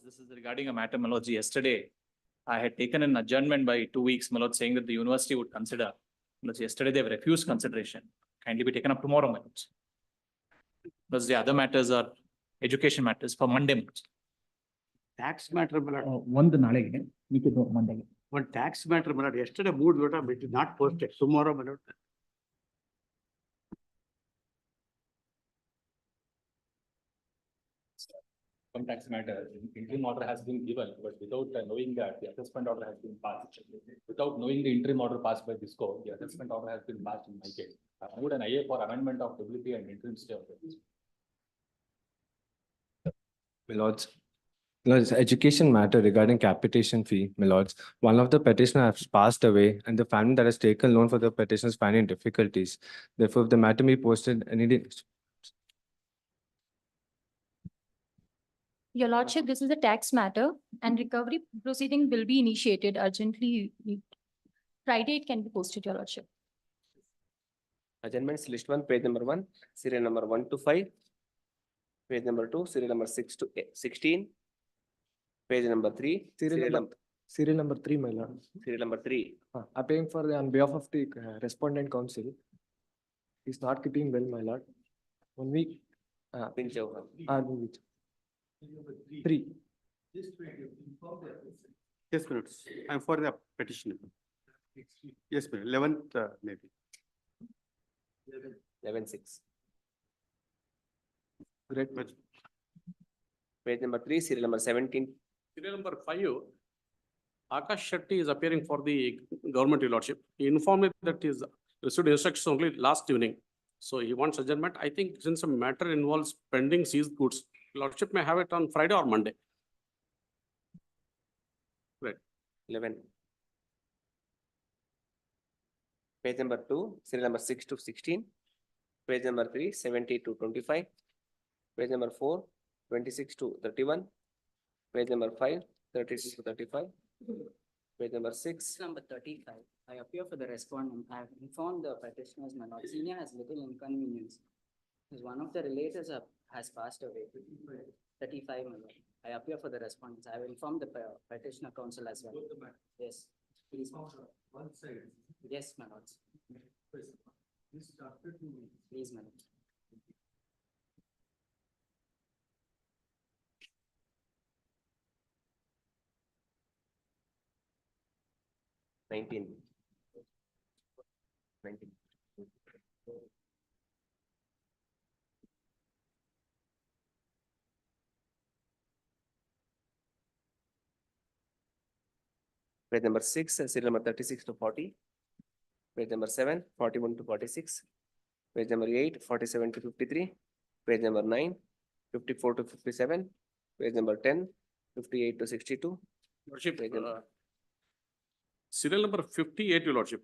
This is regarding a matter, my lords. Yesterday, I had taken an adjournment by 2 weeks, my lords, saying that the university would consider. My lords, yesterday they have refused consideration. Kindly be taken up tomorrow, my lords. Because the other matters are education matters for Monday, my lords. Tax matter, my lord. One ನಾಳೆಗೆ Monday. One tax matter, my lord. Yesterday moved, but it is not posted. Tomorrow, my lord. Some tax matter, interim order has been given, but without knowing that the assessment order has been passed. Without knowing the interim order passed by this court, the assessment order has been passed in my case. I moved an IA for amendment of liability and interim stay of this. My lords, education matter regarding capitation fee, my lords. One of the petitioner has passed away and the family that has taken loan for the petition is finding difficulties. Therefore, if the matter be posted, Your Lordship, this is a tax matter and recovery proceeding will be initiated urgently. Friday, it can be posted, Your Lordship. Adjournments list 1, page number 1, serial number 1 to 5, page number 2, serial number 6 to 16, page number 3, serial number 3, my lord. serial number 3. Appearing for on behalf of the respondent counsel. He's not keeping well, my lord. 1 week. Pinch over. 3. Yes, my lord. I'm for the petition. Yes, my lord. 11th, maybe. 11/6. Great much. Page number 3, serial number 17. Serial number 5, Akash Shetty is appearing for the government, Your Lordship. He informed me that he received instructions only last evening. So he wants adjournment. I think since the matter involves pending seized goods, Your Lordship may have it on Friday or Monday. Right. 11. Page number 2, serial number 6 to 16. Page number 3, 70 to 25. Page number 4, 26 to 31. Page number 5, 36 to 35. Page number 6. Number 35. I appear for the respondent. I have informed the petitioners, my lord. Senior has little inconvenience. Because one of the relators has passed away. 35, my lord. I appear for the respondents. I have informed the petitioner counsel as well. Yes. Please. One side. Yes, my lord. Please, my lord. Nineteen. Page number 6, serial number 36 to 40. Page number 7, 41 to 46. Page number 8, 47 to 53. Page number 9, 54 to 57. Page number 10, 58 to 62. Lordship, Page number- serial number 58, Your Lordship.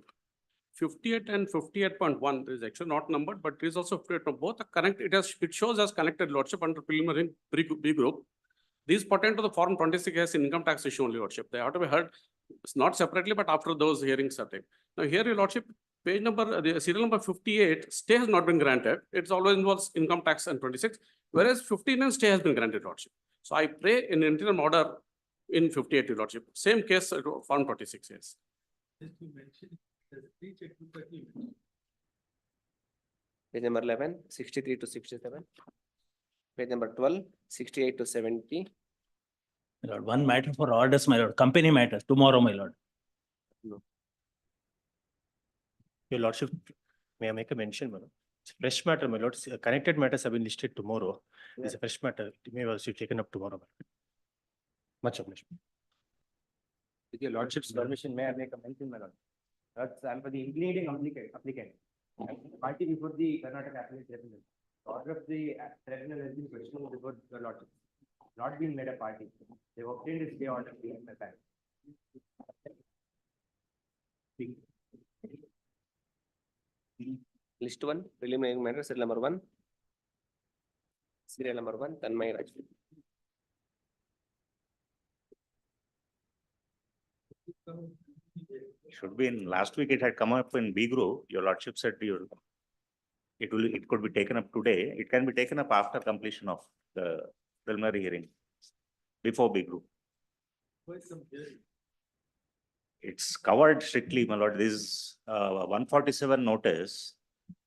58 and 58.1 is actually not numbered, but it is also 58. Both are connected. It shows as connected, Lordship, under preliminary B group. These pertain to the Form 26 as income tax issue only, Lordship. They have to be heard not separately, but after those hearings are taken. Now here, Your Lordship, page number, the serial number 58, stay has not been granted. It's always involves income tax and 26, whereas 59 stay has been granted, Lordship. So I pray in interim order in 58, Your Lordship. Same case, Form 26 is. Just to mention, there's 3 checkbook. Page number 11, 63 to 67. Page number 12, 68 to 70. My lord, one matter for orders, my lord. Company matter tomorrow, my lord. No. Your Lordship, may I make a mention, my lord? It's a fresh matter, my lord. Connected matters have been listed tomorrow. It's a fresh matter. It may also be taken up tomorrow. Much obliged. With your Lordship's permission, may I make a mention, my lord? I'm for the including applicant. Party before the Karnataka appellate tribunal. The order of the tribunal has been questioned before the Lordship. Not been made a party. They have obtained a stay order in the time. List 1, preliminary matter, serial number 1. Serial number 1, Tanmay Raj. Should be in last week. It had come up in B group. Your Lordship said it could be taken up today. It can be taken up after completion of the preliminary hearing. before B group. It's covered strictly, my lord. This is 147 notice,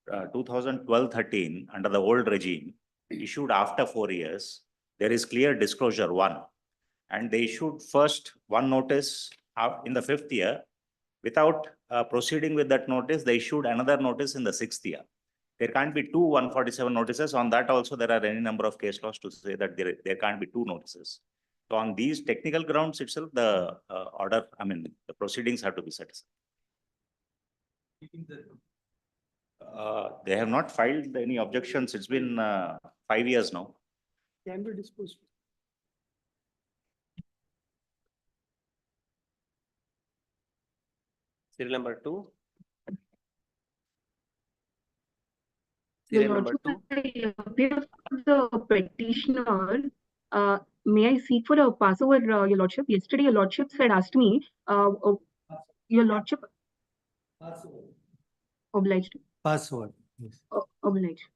2012-13 under the old regime, issued after 4 years. There is clear disclosure one, and they issued first one notice in the 5th year. Without proceeding with that notice, they issued another notice in the 6th year. There can't be two 147 notices. On that also, there are any number of case laws to say that there can't be two notices. So on these technical grounds itself, the the proceedings have to be set aside. They have not filed any objections. It's been 5 years now. Can be disposed. Serial number 2. Your Serial number Lordship, 2. I appear for the petitioner. May I seek for a passover, Your Lordship? Yesterday, Your Lordship had asked me, Your Lordship. Obliged. Password. Yes. Obliged.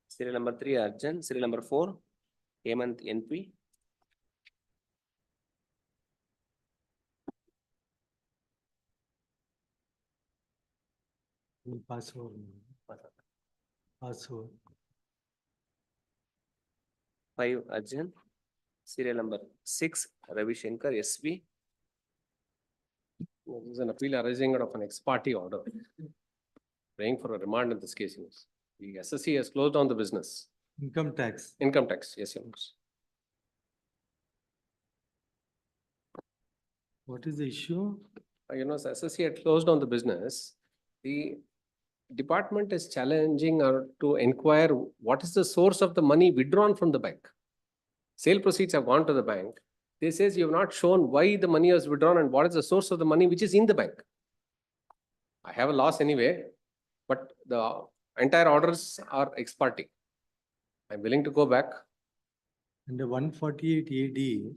Serial number 3, Arjun. Serial number 4, Hemant NP. Password. Password. 5, Arjun. Serial number 6, Ravi Shankar SB. This is an appeal arising out of an ex parte order. Praying for a remand in this case. Yes. The SSC has closed down the business. Income tax. Income tax, yes, Your Honor. What is the issue? You know, the SSC had closed down the business. The department is challenging or to inquire what is the source of the money withdrawn from the bank. Sale proceeds have gone to the bank. They says you have not shown why the money was withdrawn and what is the source of the money which is in the bank. I have a loss anyway, but the entire orders are ex parte. I'm willing to go back. Under 148 AD.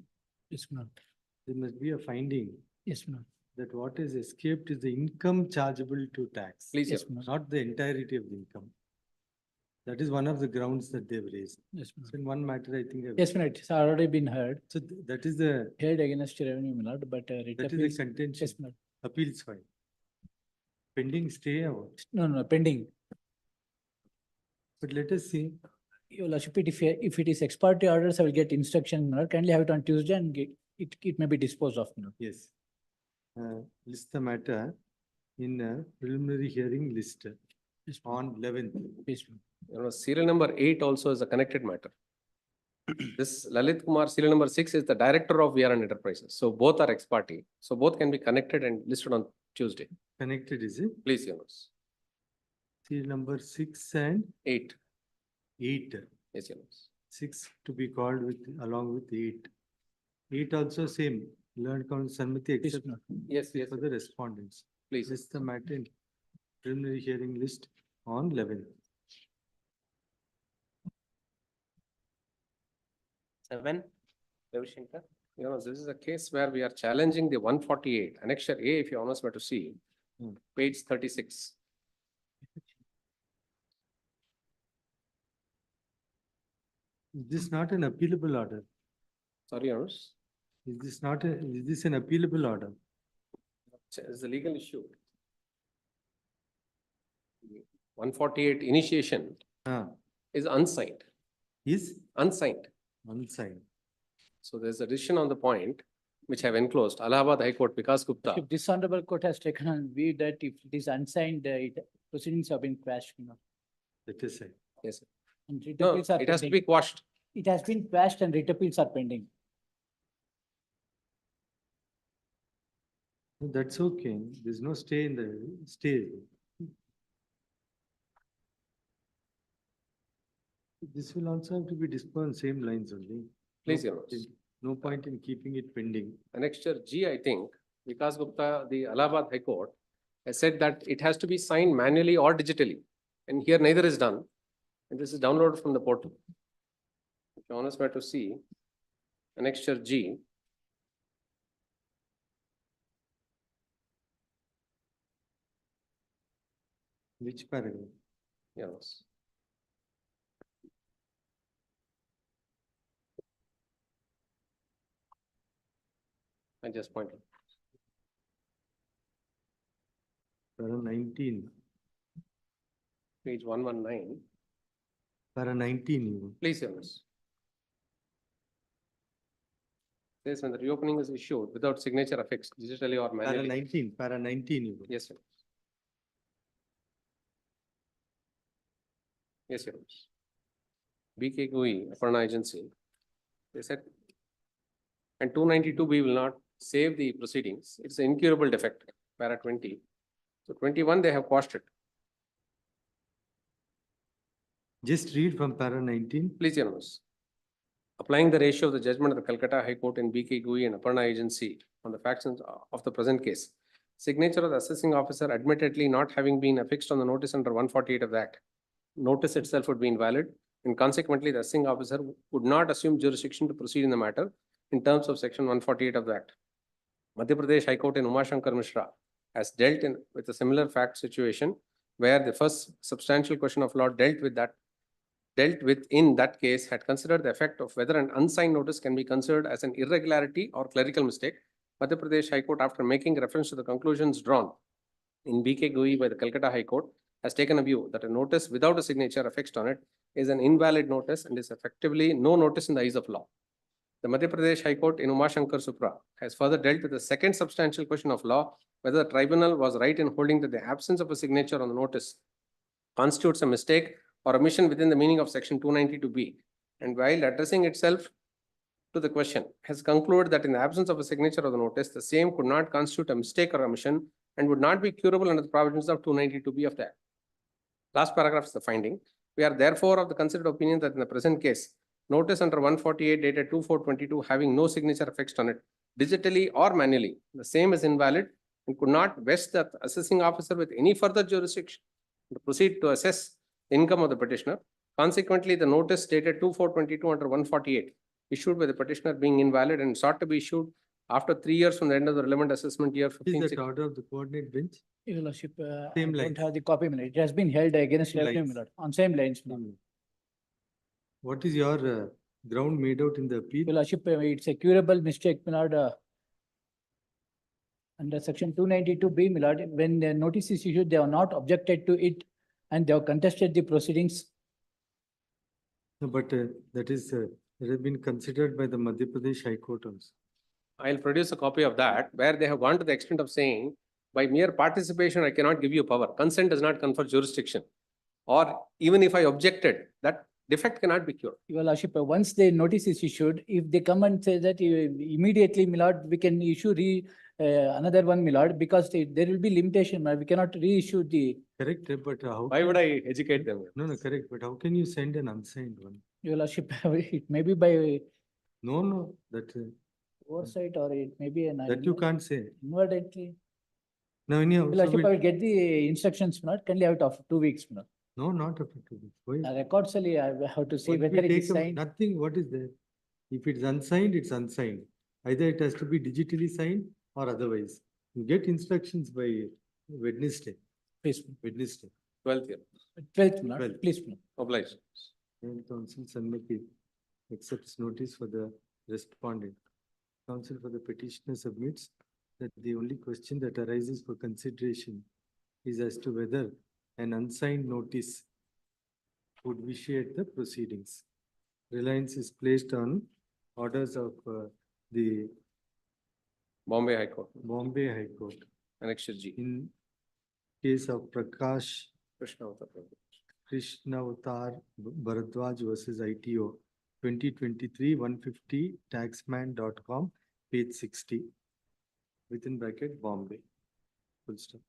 Yes, ma'am. There must be a finding. Yes, ma'am. That what is escaped is the income chargeable to tax. Please, yes, Not the entirety of the income. That is one of the grounds that they've raised. Yes, ma'am. So in one matter, I think. Yes, ma'am, it's already been heard, So that is the, heard against revenue, my lord, but writ that is appeals- the contention. Yes, ma'am. Appeals file. Pending stay or, No, pending. but let us see. Your Lordship, if it is ex parte orders, I will get instruction, my lord. Kindly have it on Tuesday and it may be disposed of, my lord. Yes. List the matter in a preliminary hearing list Yes, ma'am. on 11th. Yes, ma'am. You know, serial number 8 also is a connected matter. This Lalit Kumar, serial number 6 is the director of VR and Enterprises. So both are ex parte. So both can be connected and listed on Tuesday. Connected, is it? Please, Your Honor. Serial number 6 and 8. 8. Yes, Your Honor. 6 to be called with, along with 8. 8 also same, learned count Sanmati Yes, except ma'am. Yes, yes, for the respondents. please. List the matter in preliminary hearing list on 11th. 7, Ravi Shankar. You know, this is a case where we are challenging the 148, annexure A, if you honors were to see, page 36. Is this not an appealable order? Sorry, Your Honors. Is this not a, is this an appealable order? It's a legal issue. 148 initiation is unsigned. Is Unsigned. unsigned. So there's a decision on the point which have enclosed Allahabad High Court, Vikas Gupta. If this honorable court has taken on view that if it is unsigned, proceedings have been quashed, you know. Let us say. Yes, sir. And writ No, appeals are it has to pending. be quashed. It has been quashed and writ appeals are pending. No, that's okay. There's no stay in the stay. This will also have to be disposed on same lines only. Please, No Your point Honors. in- No point in keeping it pending. Annexure G, I think, Vikas Gupta, the Allahabad High Court, has said that it has to be signed manually or digitally. And here neither is done. And this is downloaded from the portal. If you honors were to see, Annexure G, Which paragraph? yes. I just pointed. Para 19, Page 119. para 19 even. Please, Your Honor. Says when the reopening is issued without signature affixed digitally or Para manually. 19, para 19 even. Yes, Your Honor. Yes, Your Honor. BK GUI, Aparna Agency. They said, and 292B will not save the proceedings. It's an incurable defect, para 20. So 21, they have quashed it. Just read from para 19. Please, Your Honor. Applying the ratio of the judgment of the Calcutta High Court in BK GUI and Aparna Agency on the facts of the present case. Signature of the assessing officer admittedly not having been affixed on the notice under 148 of the Act. Notice itself would be invalid, and consequently the assessing officer would not assume jurisdiction to proceed in the matter in terms of section 148 of the Act. Madhya Pradesh High Court in Umashankar Mishra has dealt with a similar fact situation where the first substantial question of law dealt with in that case had considered the effect of whether an unsigned notice can be considered as an irregularity or clerical mistake. Madhya Pradesh High Court, after making reference to the conclusions drawn in BK GUI by the Calcutta High Court, has taken a view that a notice without a signature affixed on it is an invalid notice and is effectively no notice in the eyes of law. The Madhya Pradesh High Court in Umashankar Supra has further dealt with the second substantial question of law, whether the tribunal was right in holding that the absence of a signature on the notice constitutes a mistake or omission within the meaning of section 292B, and while addressing itself to the question, has concluded that in the absence of a signature of the notice, the same could not constitute a mistake or omission and would not be curable under the provisions of 292B of the Act. Last paragraph is the finding. We are therefore of the considered opinion that in the present case, notice under 148 dated 2/4/22 having no signature affixed on it, digitally or manually, the same is invalid and could not vest the assessing officer with any further jurisdiction to proceed to assess the income of the petitioner. Consequently, the notice dated 2/4/22 under 148 issued by the petitioner being invalid and sought to be issued after 3 years from the end of the relevant assessment year. Is 15 that order of the coordinate bench? Your Lordship, I Same don't lines. have the copy, my lord. It has been held against Same revenue, my lines. lord, on same lines, my lord. What is your ground made out in the Your appeal? Lordship, it's a curable mistake, my lord. Under section 292B, my lord, when the notice is issued, they have not objected to it and they have contested the proceedings. No, but that has been considered by the Madhya Pradesh High Court also. I'll produce a copy of that, where they have gone to the extent of saying, by mere participation, I cannot give you power. Consent does not confer jurisdiction. Or even if I objected, that defect cannot be cured. Your Lordship, once the notice is issued, if they come and say that immediately, my lord, we can issue another one, my lord, because there will be limitation, my lord. We cannot reissue the. Correct, but how? Why would I educate them? No, correct, but how can you send an unsigned one? Your Lordship, it may be by No, that oversight or it may be an. you can't say. Inadvertently. Now, anyhow, Your so Lordship, I we- will get the instructions, my lord. Can have it after 2 weeks, my lord. no, not up to 2 weeks. Why? Records only, I have to see What if we whether it is take a- signed. Nothing, what is there? If it's unsigned, it's unsigned. Either it has to be digitally signed or otherwise. You get instructions by Wednesday. Please, Wednesday. 12th year. 12th, my lord. 12th. Please, my lord. Obliged. And counsel Sanmati accepts notice for the respondent. Counsel for the petitioner submits that the only question that arises for consideration is as to whether an unsigned notice would vitiate the proceedings. Reliance is placed on orders of the Bombay High Court, Bombay High Court Annexure G. in case of Prakash Krishna Uttar Pradesh. Krishnavatar Bharadwaj versus ITO 2023-150 taxman.com page 60 within bracket Bombay. Full stop.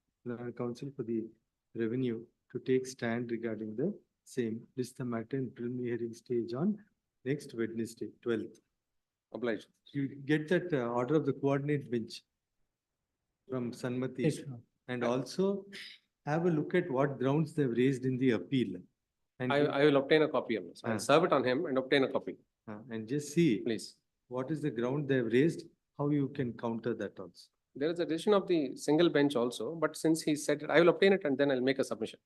Counsel for the revenue to take stand regarding the same. List the matter in preliminary hearing stage on next Wednesday, 12th. Obliged. You get that order of the coordinate bench from Sanmati. Yes, my lord. And also have a look at what grounds they've raised in the appeal. And, I will obtain a copy of this. I'll Ah. serve it on him and obtain a copy, and just see please. what is the ground they've raised, how you can counter that also. There is a decision of the single bench also, but since he said it, I will obtain it and then I'll make a submission.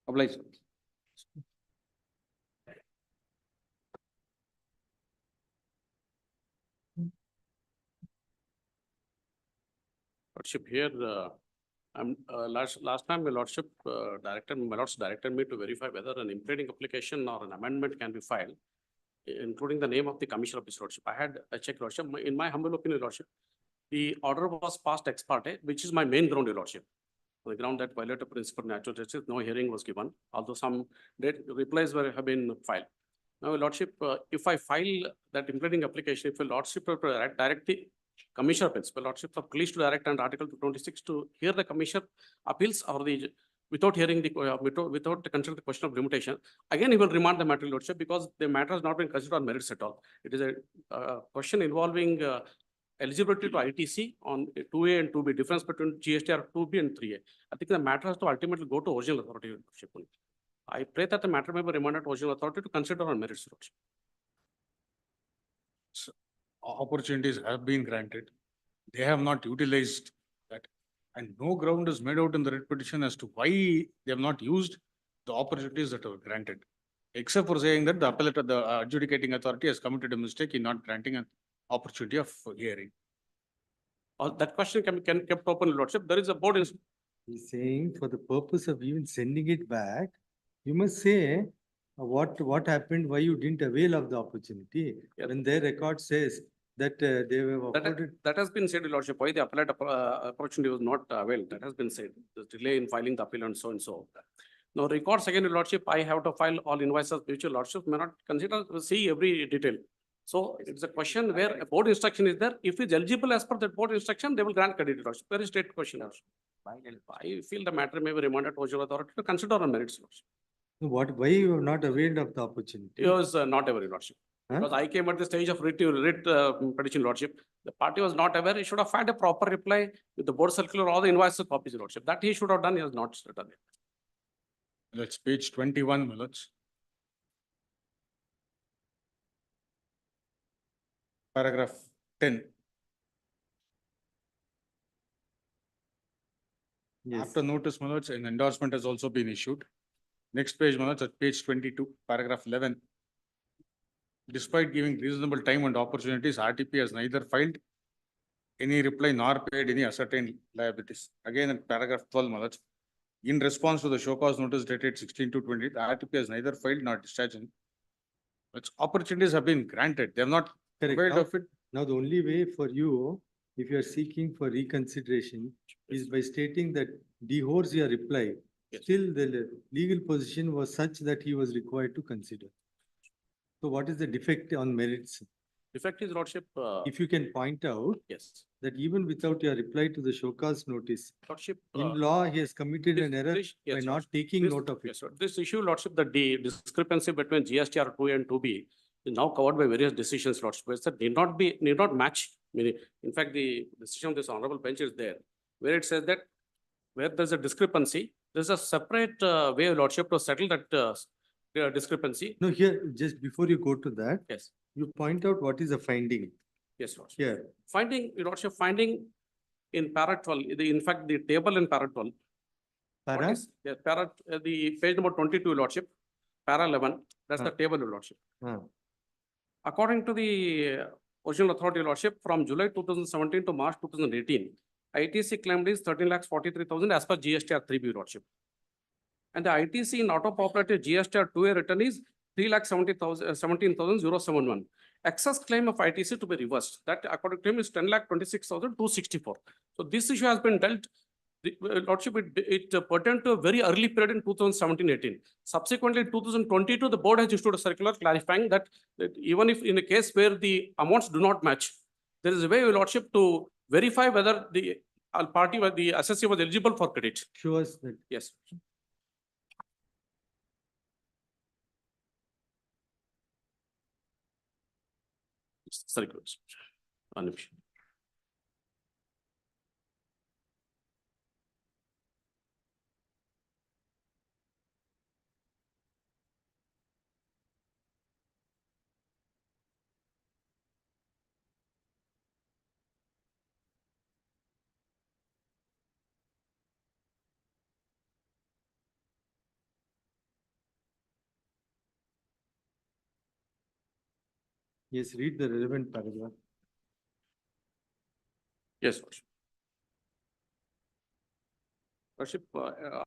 Obliged. Lordship, here, last time, my Lordship, my Lords directed me to verify whether an implementing application or an amendment can be filed, including the name of the Commissioner of this Lordship. I had a check, Lordship. In my humble opinion, Lordship, the order was passed ex parte, which is my main ground, Your Lordship. On the ground that violated principle of natural justice, no hearing was given, although some replies have been filed. Now, Your Lordship, if I file that implementing application, if Your Lordship direct the Commissioner Principal, Lordship, are pleased to direct under Article 26 to hear the Commissioner appeals or the without hearing the without considering the question of limitation. Again, he will remand the matter, Lordship, because the matter has not been considered on merits at all. It is a question involving eligibility to ITC on 2A and 2B, difference between GSTR 2B and 3A. I think the matter has to ultimately go to original authority, Lordship. I pray that the matter may be remanded to original authority to consider on merits, Lordship. Opportunities have been granted. They have not utilized that. And no ground is made out in the writ petition as to why they have not used the opportunities that were granted. Except for saying that the appellate, the adjudicating authority has committed a mistake in not granting an opportunity of hearing. That question can be kept open, Lordship. There is a board. He's saying for the purpose of even sending it back, you must say what happened, why you didn't avail of the opportunity. Yeah. When their record says that they were afforded. That has been said, Lordship, why the appellate opportunity was not availed. That has been said. The delay in filing the appeal and so and so. Now, records again, Lordship, I have to file all invoices, which Lordship may not consider, see every detail. So it's a question where a board instruction is there. If it's eligible as per that board instruction, they will grant credit, Lordship. Very straight question, Lordship. I feel the matter may be remanded to original authority to consider on merits, Lordship. Why you have not availed of the opportunity? It was not aware, Lordship. Huh? Because I came at the stage of writ petition, Lordship. The party was not aware. He should have filed a proper reply with the board circular, all the invoices copies, Lordship. That he should have done. He has not done it. That's page 21, my lords. Paragraph 10. Yes. After notice, my lords, an endorsement has also been issued. Next page, my lords, at page 22, paragraph 11. Despite giving reasonable time and opportunities, RTP has neither filed any reply nor paid any ascertained liabilities. Again, in paragraph 12, my lords, in response to the show cause notice dated 16/2/20, the RTP has neither filed nor discharged any. Its opportunities have been granted. They have not Correct. availed Now- of it. Now, the only way for you, if you are seeking for reconsideration, is by stating that deholds your reply. Yes. Still, the legal position was such that he was required to consider. So what is the defect on merits? Defect is, Lordship. If you can point out Yes. that even without your reply to the show cause notice, Lordship. in law, he has committed an error Yes, by Lordship. not taking This- note of it. Yes, sir. This issue, Lordship, the discrepancy between GSTR 2A and 2B is now covered by various decisions, Lordship. It need not match. Meaning, in fact, the decision of this honorable bench is there, where it says that where there's a discrepancy, there's a separate way, Lordship, to settle that discrepancy. No, here, just before you go to that, Yes, you point out what is a finding yes, Lordship. here. Finding, Your Lordship, finding in para 12, in fact, the table in para 12. What Para? is, yes, the page number 22, Your Lordship, para 11, that's the Ah. table, Your Lordship. Ah. According to the original authority, Your Lordship, from July 2017 to March 2018, ITC claimed is 13,43,000 as per GSTR 3B, Your Lordship. And the ITC in auto cooperative GSTR 2A return is 3,17,071. Excess claim of ITC to be reversed. That according to him is 10,26,264. So this issue has been dealt. Lordship, it pertained to a very early period in 2017-18. Subsequently, in 2022, the board has issued a circular clarifying that even if in a case where the amounts do not match, there is a way, Your Lordship, to verify whether the party, the assessee was eligible for credit. Show us that. Yes. Circulars. One nimisha. Yes, read the relevant paragraph. Yes, Lordship. Lordship,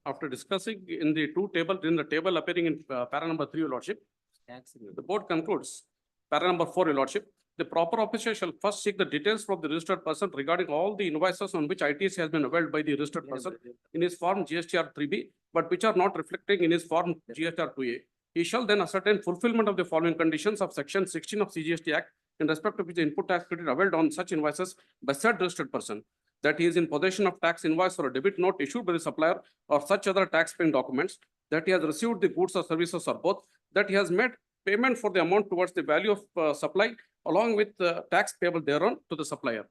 after discussing in the table appearing in para number 3, Your Lordship, the board concludes, para number 4, Your Lordship, the proper officer shall first seek the details from the registered person regarding all the invoices on which ITC has been availed by the registered person in his form GSTR 3B, but which are not reflecting in his form GSTR 2A. He shall then ascertain fulfillment of the following conditions of section 16 of CGST Act in respect of which the input tax credit availed on such invoices by said registered person, that he is in possession of tax invoice or a debit note issued by the supplier or such other tax paying documents, that he has received the goods or services or both, that he has made payment for the amount towards the value of supply along with tax payable thereon to the supplier.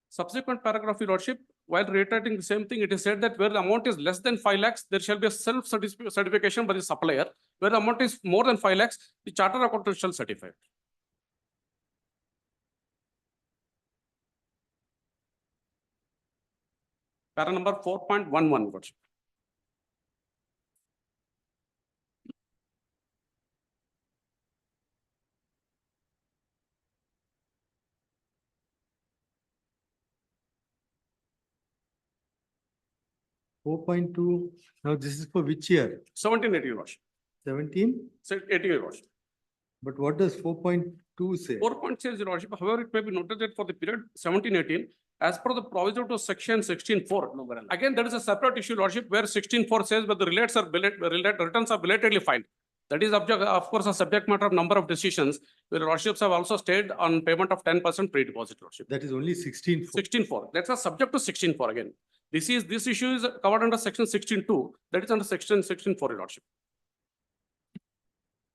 Subsequent paragraph, Your Lordship, while reiterating the same thing, it is said that where the amount is less than 5 lakhs, there shall be a self-certification by the supplier. Where the amount is more than 5 lakhs, the chartered accountant shall certify. Para number 4.11, Your Lordship. Four point two, now this is for which year? 1780, Your Lordship. 17? 18, Your Lordship. But what does 4.2 say? 4.6, Your Lordship. However, it may be noted that for the period 1718, as per the proviso to section 16.4, again, there is a separate issue, Lordship, where 16.4 says that the returns are belatedly filed. That is, of course, a subject matter of number of decisions, where Lordships have also stayed on payment of 10% pre-deposit, Lordship. That is only 16. 16.4. That's a subject to 16.4 again. This issue is covered under section 16.2. That is under section 16.4, Your Lordship.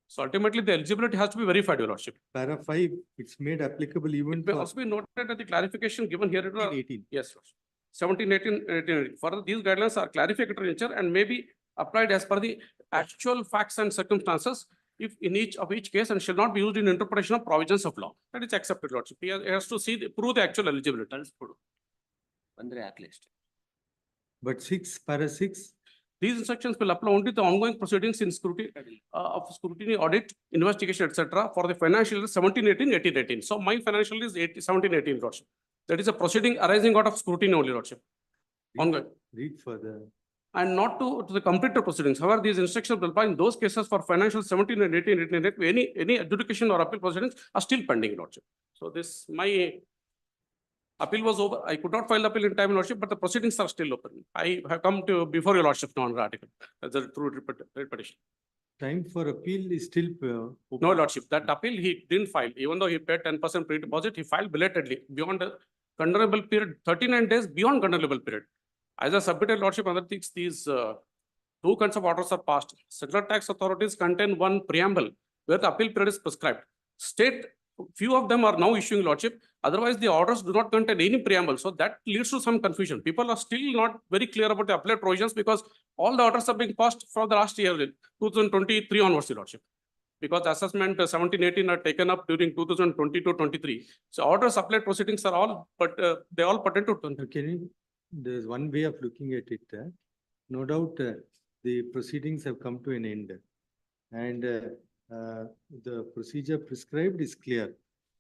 So ultimately, the eligibility has to be verified, Your Lordship. Para 5, it's made applicable even It may for also be noted that the clarification given here. 18. Yes, Lordship. 17, 18, 18. Further, these guidelines are clarificatory in nature and may be applied as per the actual facts and circumstances if in each case, and shall not be used in interpretation of provisions of law. That is accepted, Lordship. He has to prove the actual eligibility. That is true. But para 6, these instructions will apply only to the ongoing proceedings in scrutiny, audit, investigation, etc. for the financial year 1718, 1818. So my financial year is 1718, Lordship. That is a proceeding arising out of scrutiny only, Lordship. Ongoing. read further. And not to the completed proceedings. However, these instructions will apply in those cases for financial 17 and 18, 18, any adjudication or appeal proceedings are still pending, Lordship. So this, my appeal was over. I could not file appeal in time, Lordship, but the proceedings are still open. I have come to before Your Lordship now on the article through repetition. Time for appeal is still. No, Lordship, that appeal he didn't file. Even though he paid 10% pre-deposit, he filed belatedly beyond the condonable period, 39 days beyond condonable period. As I submitted, Lordship, other things, these two kinds of orders are passed. Secular tax authorities contain one preamble where the appeal period is prescribed. State, few of them are now issuing, Lordship. Otherwise, the orders do not contain any preamble. So that leads to some confusion. People are still not very clear about the appellate provisions because all the orders are being passed from the last year, 2023 onwards, Lordship. Because assessment 1718 are taken up during 2022-23. So orders appellate proceedings are all, but they all pertain to. There's one way of looking at it. No doubt the proceedings have come to an end. And the procedure prescribed is clear.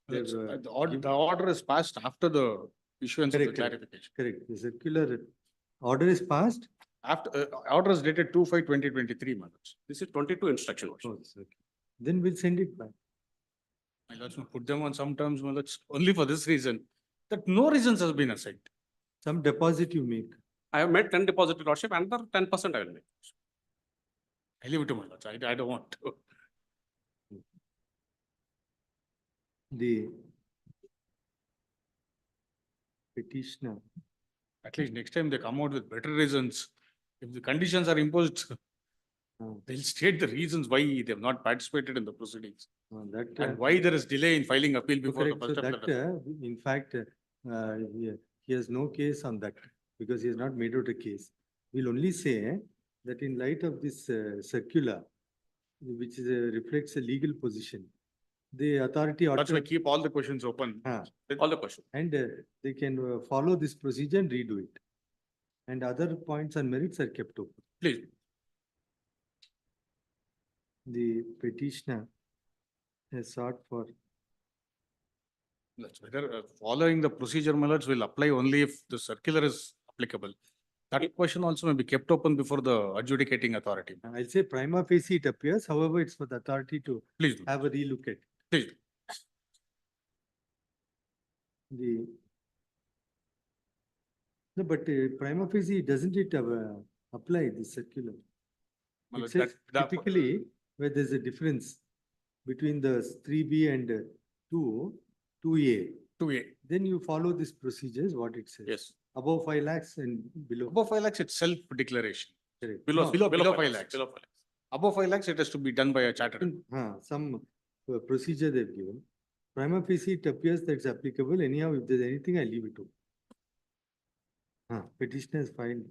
The order is passed after the issuance of the clarification. Correct. The circular order is passed? After order is dated 2/5/2023, my lords. This is 22 instruction. Oh, okay. Then we'll send it back. My lords will put them on some terms, my lords, only for this reason, that no reasons has been assigned. Some deposit you make. I have made 10 deposit, Lordship, another 10% I will make. I leave it to my lords. I don't want to. The petitioner. At least next time they come out with better reasons. If the conditions are imposed, they'll state the reasons why they have not participated in the proceedings. And why there is delay in filing appeal before the first appeal. In fact, he has no case on that because he has not made out a case. We'll only say that in light of this circular, which reflects a legal position, the authority ought That's why keep all the questions open. All the questions. And they can follow this procedure and redo it. And other points and merits are kept open. Please. The petitioner has sought for. That's whether following the procedure, my lords, will apply only if the circular is applicable. That question also may be kept open before the adjudicating authority. I'll say prima facie it appears, however, it's for the authority to Please do. have a relook at Please do. the. No, but prima facie, doesn't it apply the circular? Well, It says that- typically where there's a difference between the 3B and 2A, 2A. then you follow this procedure is what it says. Yes. Above 5 lakhs and below. Above 5 lakhs, it's self-declaration. Correct. Below, No, below 5 lakhs. Below 5 lakhs. Above 5 lakhs, it has to be done by a chartered. Some procedure they've given. Prima facie, it appears that it's applicable. Anyhow, if there's anything, I leave it to. Petitioner has filed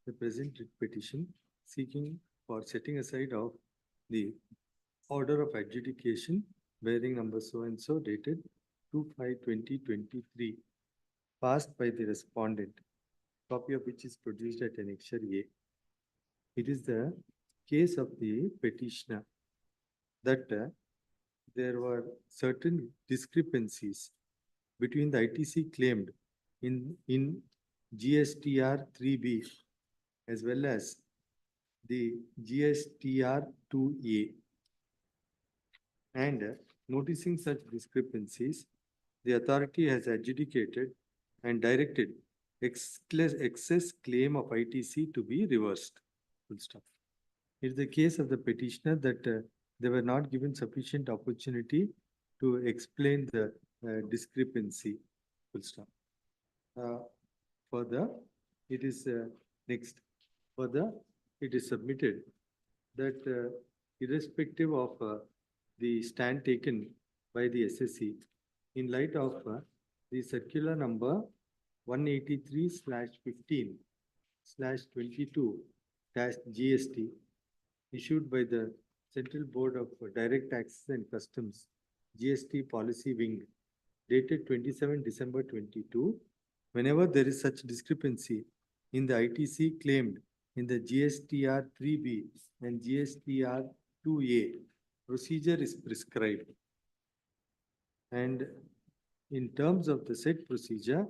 the present writ petition seeking for setting aside of the order of adjudication bearing number so and so dated 2/5/2023 passed by the respondent, copy of which is produced at Annexure A. It is the case of the petitioner that there were certain discrepancies between the ITC claimed in GSTR 3B as well as the GSTR 2A. And noticing such discrepancies, the authority has adjudicated and directed excess claim of ITC to be reversed. Full stop. It's the case of the petitioner that they were not given sufficient opportunity to explain the discrepancy. Full stop. Further, it is next. Further, it is submitted that irrespective of the stand taken by the SSC, in light of the circular number 183/15/22-GST issued by the Central Board of Direct Taxes and Customs GST Policy Wing dated 27 December 22, whenever there is such discrepancy in the ITC claimed in the GSTR 3B and GSTR 2A, procedure is prescribed. And in terms of the said procedure,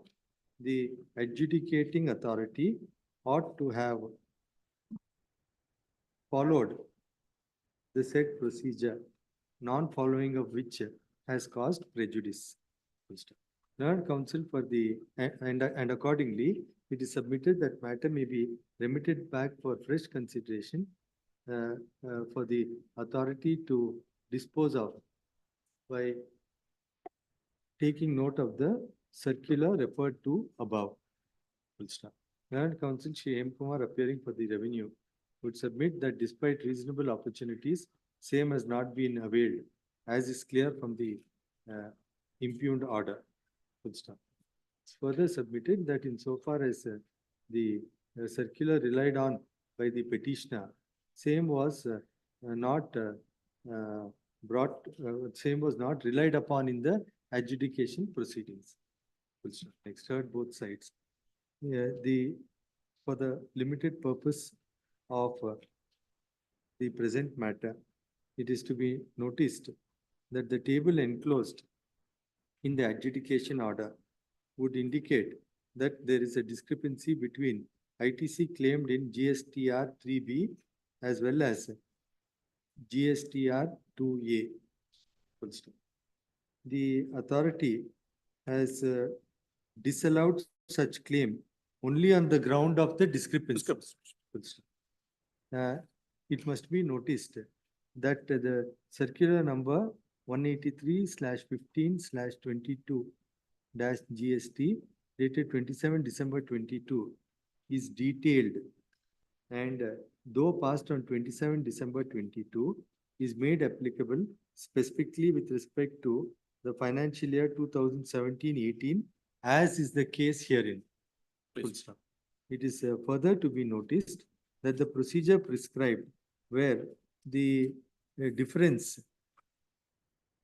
the adjudicating authority ought to have followed the said procedure, non-following of which has caused prejudice. Learned counsel for the, and accordingly, it is submitted that matter may be remitted back for fresh consideration for the authority to dispose of by taking note of the circular referred to above. Full stop. Learned counsel Shri M. Kumar appearing for the revenue would submit that despite reasonable opportunities, same has not been availed, as is clear from the impugned order. Full stop. Further submitted that insofar as the circular relied on by the petitioner, same was not relied upon in the adjudication proceedings. Full stop. Next, heard both sides. For the limited purpose of the present matter, it is to be noticed that the table enclosed in the adjudication order would indicate that there is a discrepancy between ITC claimed in GSTR 3B as well as GSTR 2A. Full stop. The authority has disallowed such claim only on the ground of the discrepancy. Full stop. It must be noticed that the circular number 183/15/22-GST dated 27 December 22 is detailed, and though passed on 27 December 22 is made applicable specifically with respect to the financial year 2017-18, as is the case herein. Full stop. It is further to be noticed that the procedure prescribed where the difference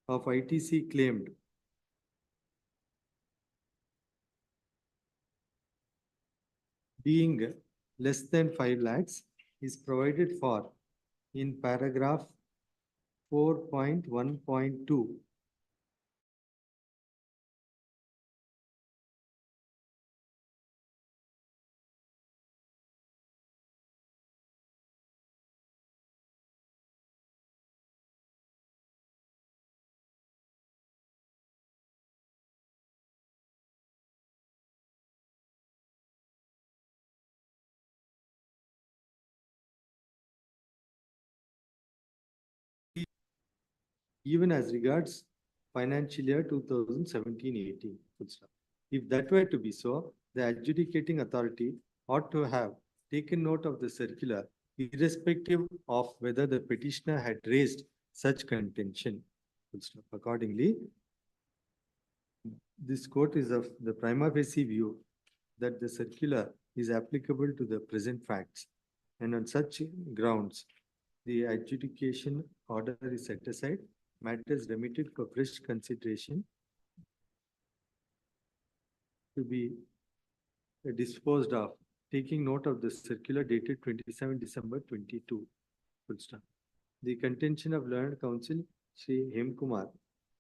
of ITC claimed being less than 5 lakhs is provided for in paragraph 4.1.2 even as regards financial year 2017-18. Full stop. If that were to be so, the adjudicating authority ought to have taken note of the circular irrespective of whether the petitioner had raised such contention. Full stop. Accordingly, this court is of the prima facie view that the circular is applicable to the present facts, and on such grounds, the adjudication order is set aside, matters remitted for fresh consideration to be disposed of, taking note of the circular dated 27 December 22. Full stop. The contention of learned counsel Shri Hemkumar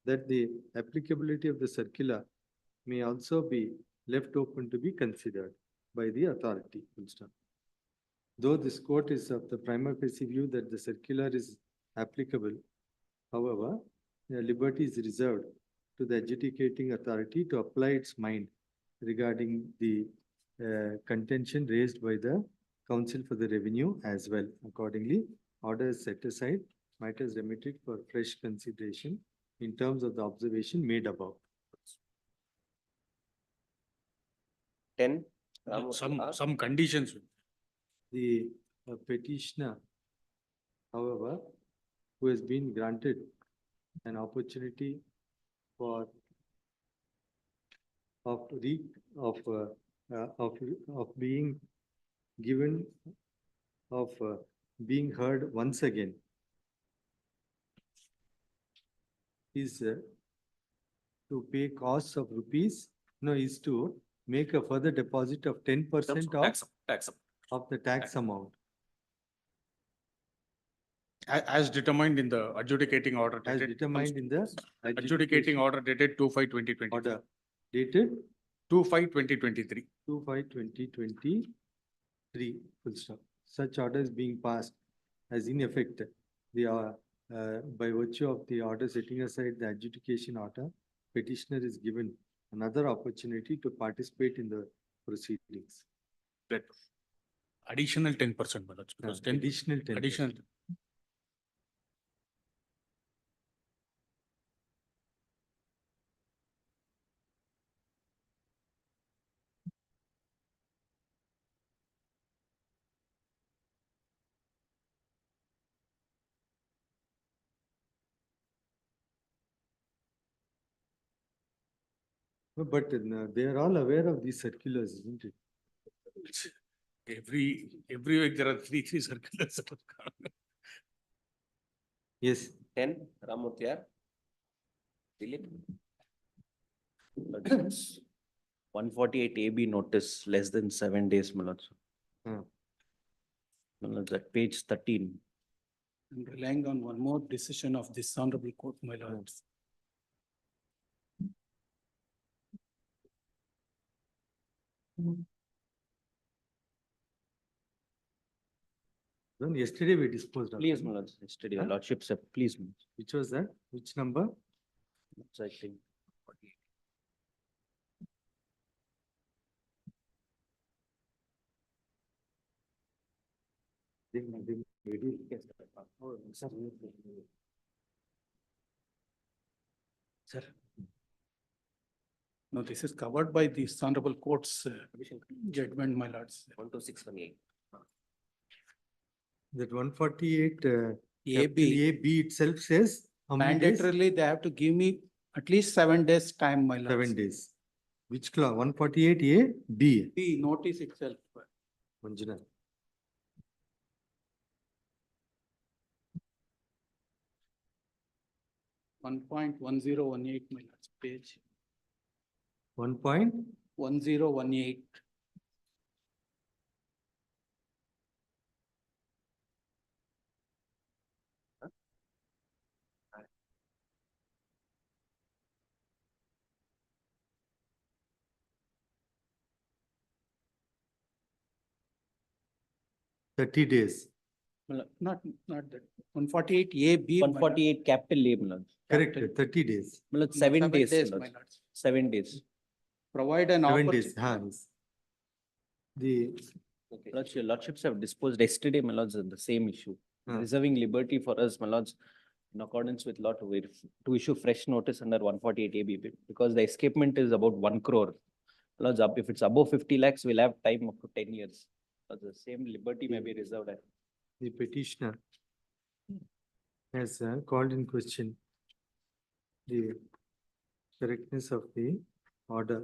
that the applicability of the circular may also be left open to be considered by the authority. Full stop. Though this court is of the prima facie view that the circular is applicable, however, the liberty is reserved to the adjudicating authority to apply its mind regarding the contention raised by the counsel for the revenue as well. Accordingly, order is set aside, matters remitted for fresh consideration in terms of the observation made above. 10. Some conditions. The petitioner, however, who has been granted an opportunity for being given being heard once again is to pay costs of rupees, no, is to make a further deposit of 10% of the tax amount. As determined in the adjudicating order. As dated- determined in the Adjudicating order dated 2/5/2023. order dated 2/5/2023. 2/5/2023, full stop. Such order is being passed as in effect, by virtue of the order setting aside the adjudication order, petitioner is given another opportunity to participate in the proceedings. That additional 10%, Manoj, because 10 Additional 10%. additional. No, but they are all aware of these circulars, isn't it? Every week there are three circulars. Yes. 10. Ramuthyar. Dilip. 148 AB notice less than 7 days, Manoj. Hmm. Manoj, at page 13. I'm relying on one more decision of this honorable court, my lords. Then yesterday we disposed of. Please, them. Manoj, yesterday, your Huh? lordship said, please, Manoj. Which was that? Which number? So I think. Sir. No, this is covered by this honorable court's judgment, my lords. 12618. That 148 AB. AB itself says how many days? Mandatorily, they have to give me at least 7 days time, my lords. 7 days. Which clause? 148 A, B. The notice itself. Manjuna. One point 1018, my lords, page 1.1018. 1018. days. Not that. 148 AB. 148 capital A, Manoj. Correct, 30 days. Manoj, 7 days, my Manoj. lords. 7 days. Provide an 7 opportunity. days. Yes. The Manoj, your lordships have disposed yesterday, Manoj, on the same issue. Hmm. Reserving liberty for us, Manoj, in accordance with law to issue fresh notice under 148 AB because the escapement is about 1 crore. Lords, if it's above 50 lakhs, we'll have time up to 10 years. The same liberty may be reserved. The petitioner has called in question the correctness of the order.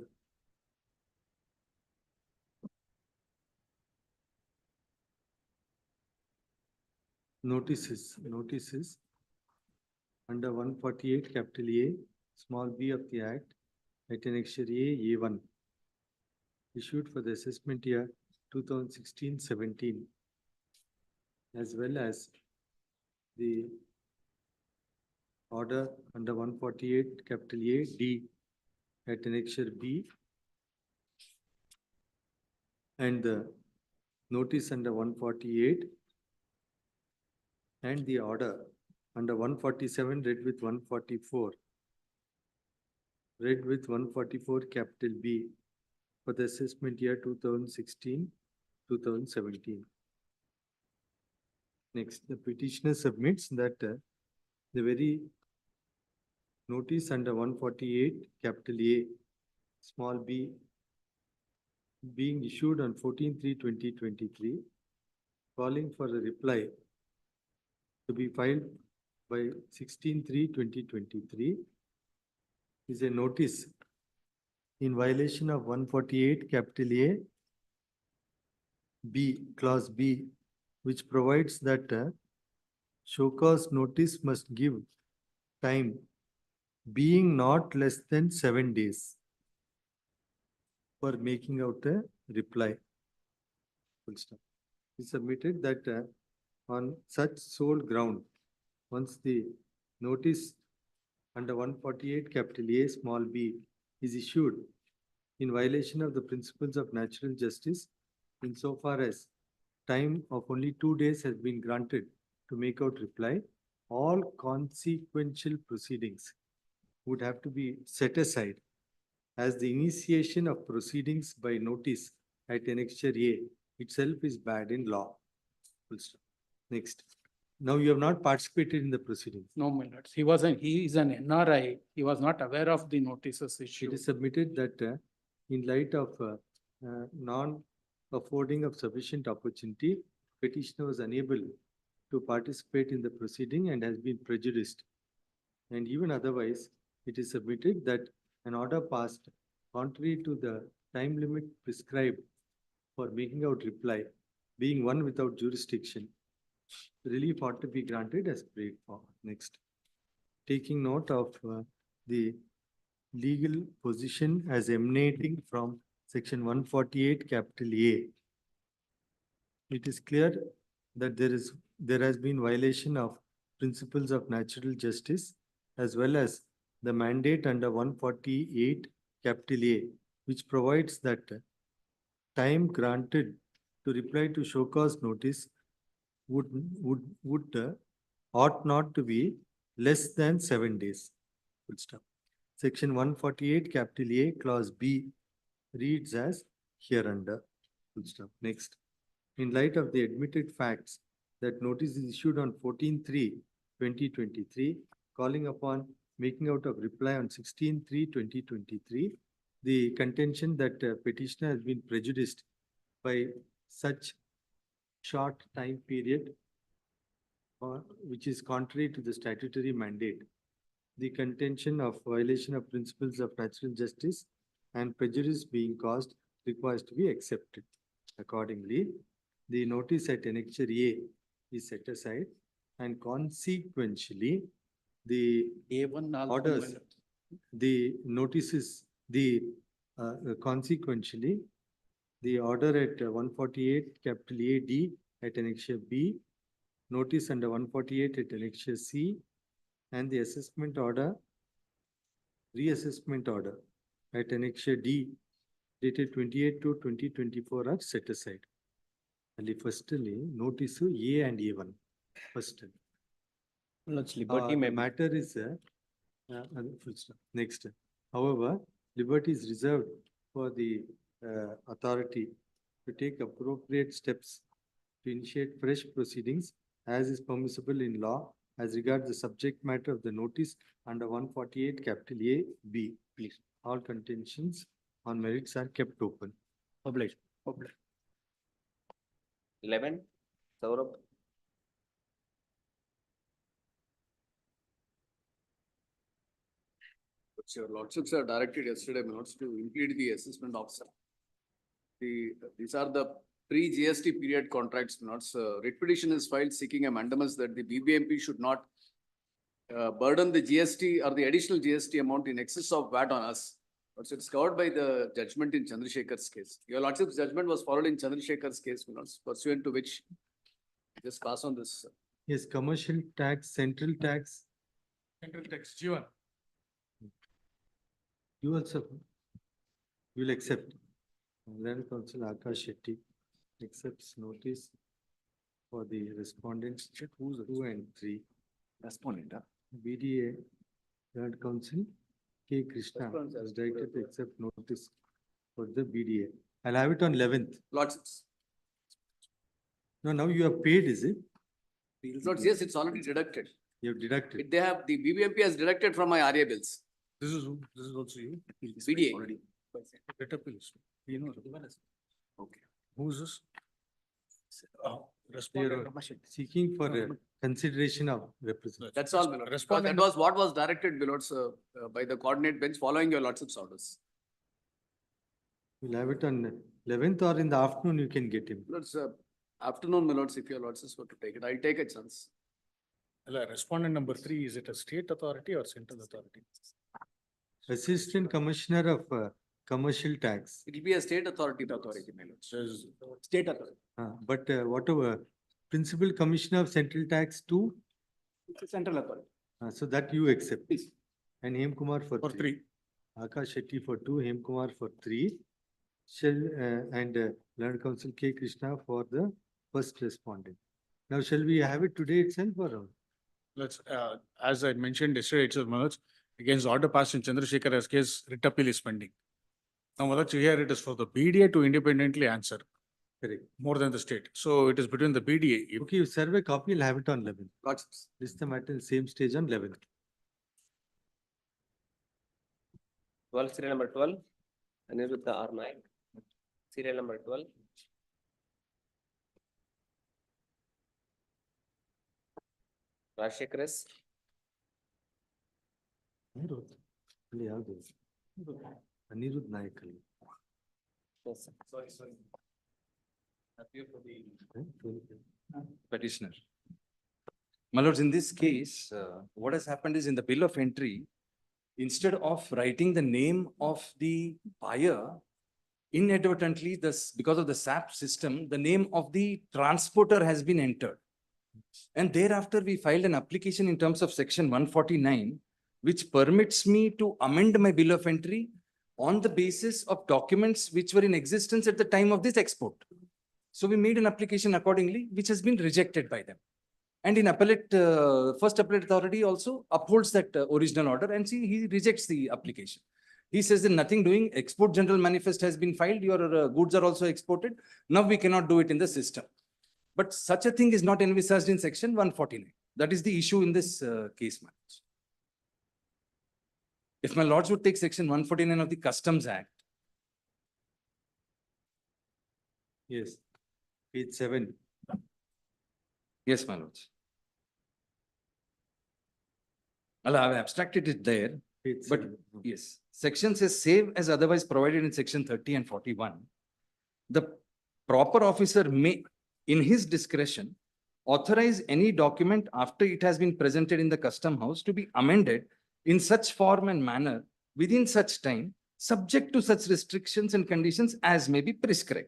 Notices under 148 capital A, small b of the Act at annexure A1 issued for the assessment year 2016-17, as well as the order under 148 capital A D at annexure B and the notice under 148 and the order under 147 read with 144. Read with 144 capital B for the assessment year 2016-2017. Next, the petitioner submits that the very notice under 148 capital A small b being issued on 14/3/2023 calling for a reply to be filed by 16/3/2023 is a notice in violation of 148 capital A B clause B, which provides that show cause notice must give time being not less than 7 days for making out a reply. Full stop. He submitted that on such sole ground, once the notice under 148 capital A small b is issued in violation of the principles of natural justice, insofar as time of only 2 days has been granted to make out reply, all consequential proceedings would have to be set aside as the initiation of proceedings by notice at annexure A itself is bad in law. Full stop. Next. Now you have not participated in the proceedings. No, my lords. He is an NRI. He was not aware of the notices It issued. is submitted that in light of non-affording of sufficient opportunity, petitioner was unable to participate in the proceeding and has been prejudiced. And even otherwise, it is submitted that an order passed contrary to the time limit prescribed for making out reply, being one without jurisdiction, relief ought to be granted as prayed for. Next. Taking note of the legal position as emanating from section 148 capital A, it is clear that there has been violation of principles of natural justice as well as the mandate under 148 capital A, which provides that time granted to reply to show cause notice ought not to be less than 7 days. Full stop. Section 148 capital A clause B reads as hereunder. Full stop. Next. In light of the admitted facts that notice is issued on 14/3/2023, calling upon making out of reply on 16/3/2023, the contention that petitioner has been prejudiced by such short time period, which is contrary to the statutory mandate. The contention of violation of principles of natural justice and prejudice being caused requires to be accepted. Accordingly, the notice at annexure A is set aside and consequentially the A1 also, orders, my lords. the notices, consequentially the order at 148 capital A D at annexure B, notice under 148 at annexure C, and the assessment order, reassessment order at annexure D dated 28/2/2024 are set aside. Ali firstly, notice A and A1. First. Liberty The matter is full stop. Next. However, liberty is reserved for the authority to take appropriate steps to initiate fresh proceedings as is permissible in law as regards the subject matter of the notice under 148 capital A, B. Please. All contentions on merits are kept open. Publish. 11, Saurabh. Your lordships are directed yesterday, my lords, to include the assessment officer. These are the pre-GST period contracts, my lords. Writ petition is filed seeking a mandamus that the BBMP should not burden the GST or the additional GST amount in excess of VAT on us. But it's covered by the judgment in Chandrasekhar's case. Your lordship's judgment was followed in Chandrasekhar's case, my lords, pursuant to which just pass on this. Yes, commercial tax, central tax, Central text, G1. you also will accept. Land Council Akash Shetty accepts notice for the respondents 2 and 3. Respondent. BDA, Land Council K. Krishna is directed to accept notice for the BDA. I'll have it on 11th. Lordships. No, now you have paid, is it? Lords, yes, it's already deducted. You have deducted. They have, the BBMP has deducted from my RA bills. This is also you. BDA. Already. Let up list. You know. Okay. Who's this? Respondent. Seeking for consideration of representation. That's all, my lord. Respondent- That was what was directed, my lords, by the coordinate bench following your lordship's orders. We'll have it on 11th or in the afternoon you can get him. Lords, afternoon, my lords, if your lordships were to take it, I'll take a chance. Respondent number 3, is it a state authority or central authority? Assistant Commissioner of Commercial Tax. It will be a state authority. My lords. Says State authority. But whatever, Principal Commissioner of Central Tax 2, It's a central authority. so that you accept. Please. And Hem Kumar for for 3. Akash Shetty for 2, Hem Kumar for 3. And Land Council K. Krishna for the first respondent. Now, shall we have it today itself or? Let's, as I mentioned yesterday, it's Manoj, against order passed in Chandrasekhar's case, writ appeal is pending. Now, Manoj, here it is for the BDA to independently answer Correct. more than the state. So it is between the BDA. If Okay, you serve a copy, you'll have it on 11th. Lordships. This is the matter, same stage on 11th. 12, serial number 12, Aniruddha R. Naik. Serial number 12. Rashekar S. ಅಲ್ಲಿ ಯಾವ್ದು? ಅನಿರುದ್ಧ್ ನಾಯಕ್ ಅಲ್ಲಿ. Yes, sir. Sorry. Petitioner. My lords, in this case, what has happened is in the bill of entry, instead of writing the name of the buyer, inadvertently, because of the SAP system, the name of the transporter has been entered. And thereafter, we filed an application in terms of section 149, which permits me to amend my bill of entry on the basis of documents which were in existence at the time of this export. So we made an application accordingly, which has been rejected by them. And in appellate, first appellate authority also upholds that original order and see, he rejects the application. He says that nothing doing, export general manifest has been filed, your goods are also exported. Now we cannot do it in the system. But such a thing is not envisaged in section 149. That is the issue in this case. If my lords would take section 149 of the Customs Act. Yes. Page 7. Yes, my lords. I'll have abstracted it there, Page but 7. yes, section says save as otherwise provided in section 30 and 41. The proper officer may, in his discretion, authorize any document after it has been presented in the custom house to be amended in such form and manner within such time, subject to such restrictions and conditions as may be prescribed.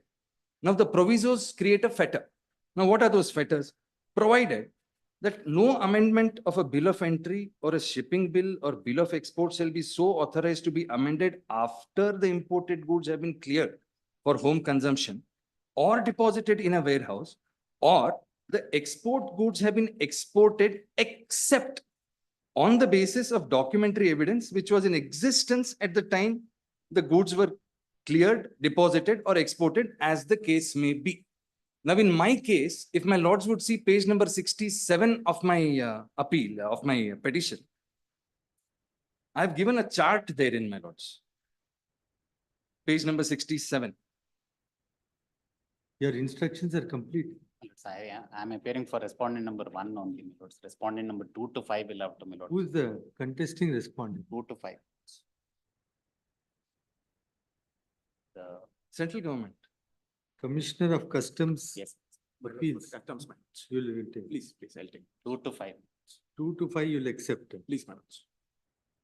Now the provisos create a fetter. Now what are those fetters? Provided that no amendment of a bill of entry or a shipping bill or bill of export shall be so authorized to be amended after the imported goods have been cleared for home consumption or deposited in a warehouse, or the export goods have been exported except on the basis of documentary evidence which was in existence at the time the goods were cleared, deposited, or exported, as the case may be. Now, in my case, if my lords would see page number 67 of my appeal, of my petition, I have given a chart therein, my lords. Page number 67. Your instructions are complete. I am appearing for respondent number 1 only, my lords. Respondent number 2 to 5 will have to, my lords. Who is the contesting respondent? 2 to 5. The, Central government. Commissioner of Customs. yes, Appeals. Customs, my lords. You will take. Please, I'll take. 2 to 5. 2 to 5 you'll accept. Please, my lords.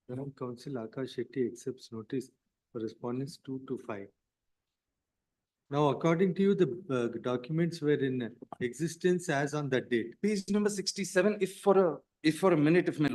Town Council Akash Shetty accepts notice for respondents 2 to 5. Now, according to you, the documents were in existence as on that date. Page number 67, if for a minute, if my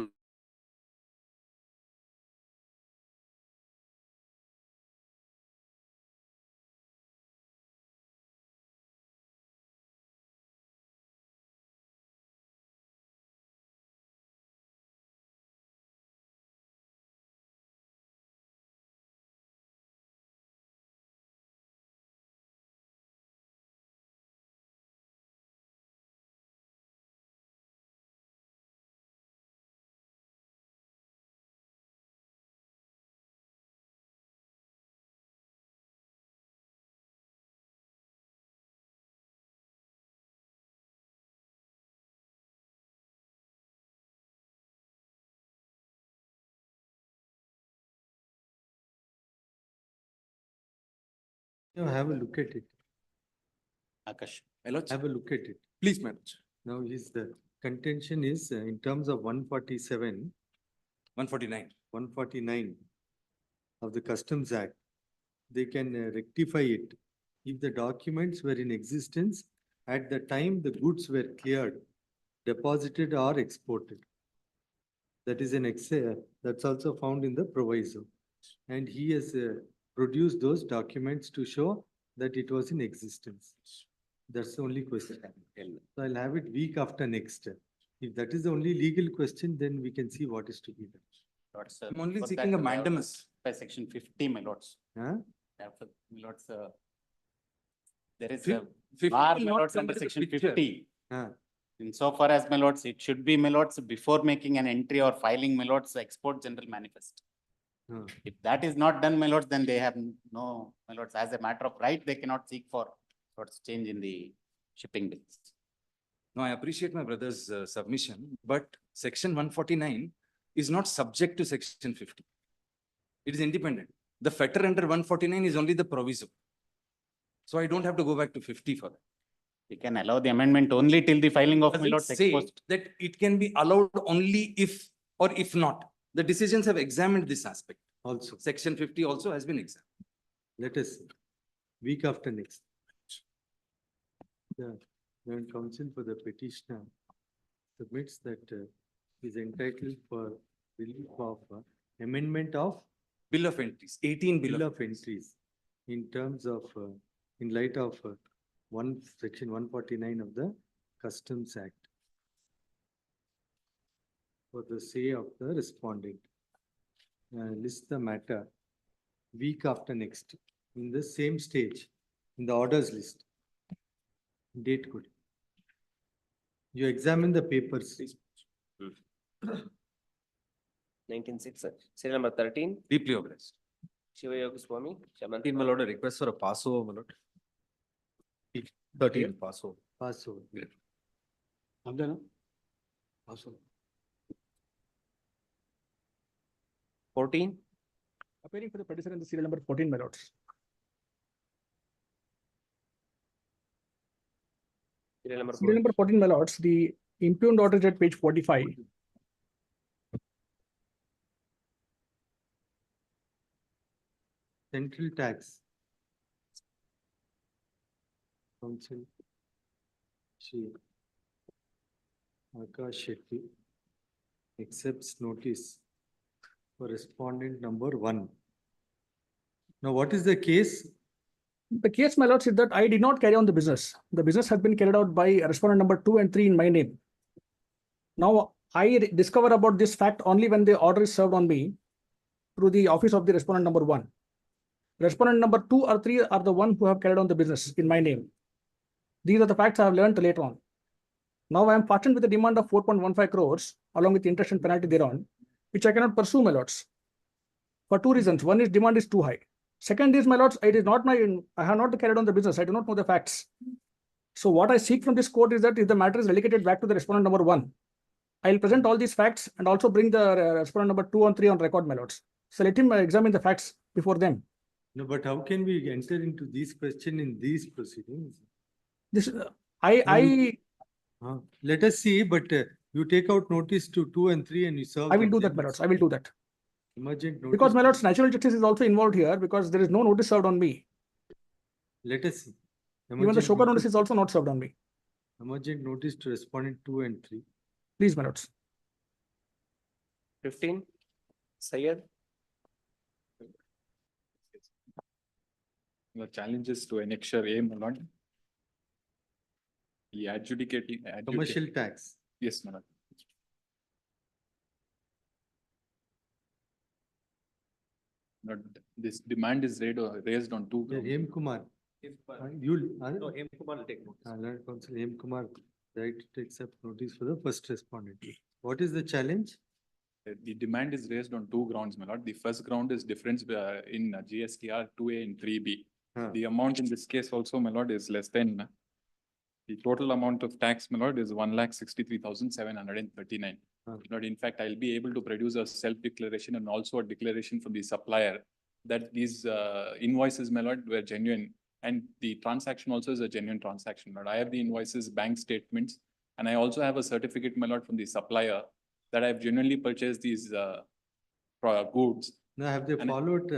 Now, have a look at it. Akash. My lords. Have a look at it. Please, my lords. Now, the contention is in terms of 147, 149. 149 of the Customs Act, they can rectify it if the documents were in existence at the time the goods were cleared, deposited or exported. That is that's also found in the proviso. And he has produced those documents to show that it was in existence. That's the only question. So I'll have it week after next. If that is the only legal question, then we can see what is to be done. Lords, I'm only for seeking that, a we have to mandamus. By section 50, my lords. Huh? After, my lords, there is Fif- a 50 bar, will my not lords, come under into the section picture. 50. Huh? Insofar as, my lords, it should be, my lords, before making an entry or filing, my lords, the export general manifest. Huh. If that is not done, my lords, then they have no, my lords, as a matter of right, they cannot seek for sorts change in the shipping bills. No, I appreciate my brother's submission, but section 149 is not subject to section 50. It is independent. The fetter under 149 is only the proviso. So I don't have to go back to 50 for that. We can allow the amendment only till the filing of, my Doesn't lords, say exposed. that it can be allowed only if or if not. The decisions have examined this aspect. Also, Section 50 also has been examined. let us see. Week after next. The Joint Council for the petitioner submits that is entitled for relief of amendment of Bill of entries, 18 bill of entries in terms of, in light of section 149 of the Customs Act. For the say of the respondent. List the matter week after next in the same stage in the orders list. Date good. You examine the papers. 19/6, serial number 13, Deeply obliged. Shivayogi Swami, Shaman. My lord, a request for a passover, my lord. 13 passover. Pass over. Also. 14, Appearing for the petitioner in the serial number 14, my lords. serial number Serial number 14, my lords, the impugned order is at page 45. Central tax. Council. She. Akash Shetty. Accepts notice for respondent number 1. Now, what is the case? The case, my lords, is that I did not carry on the business. The business had been carried out by respondent number 2 and 3 in my name. Now, I discover about this fact only when the order is served on me through the office of the respondent number 1. Respondent number 2 or 3 are the one who have carried on the business in my name. These are the facts I have learned later on. Now I am fortunate with a demand of 4.15 crores along with interest and penalty thereon, which I cannot pursue, my lords. For two reasons. One is demand is too high. Second is, my lords, it is not I have not carried on the business. I do not know the facts. So what I seek from this court is that if the matter is relegated back to the respondent number 1, I will present all these facts and also bring the respondent number 2 and 3 on record, my lords. So let him examine the facts before them. No, but how can we enter into these questions in these proceedings? This Let us see, but you take out notice to 2 and 3 and you serve. I will do that, my lords. I will do that. Emergent notice. Because, my lords, natural justice is also involved here because there is no notice served on me. Let us see. Even the show cause notice is also not served on me. Emergent notice to respondent 2 and 3. Please, my lords. 15, Syed. The challenges to annexure A, my lord. The adjudicating. Commercial tax. Yes, my lord. But this demand is raised on two. Yeah, grounds. M. Kumar. No, M. Kumar will take notice. Learned Counsel M. Kumar, right to accept notice for the first respondent. What is the challenge? The demand is raised on two grounds, my lord. The first ground is difference in GSTR 2A and 3B. The amount in this case also, my lord, is less than the total amount of tax, my lord, is 1,63,739. Lord, in fact, I'll be able to produce a self-declaration and also a declaration from the supplier that these invoices, my lord, were genuine, and the transaction also is a genuine transaction. Lord, I have the invoices, bank statements, and I also have a certificate, my lord, from the supplier that I've genuinely purchased these goods. Now, have they followed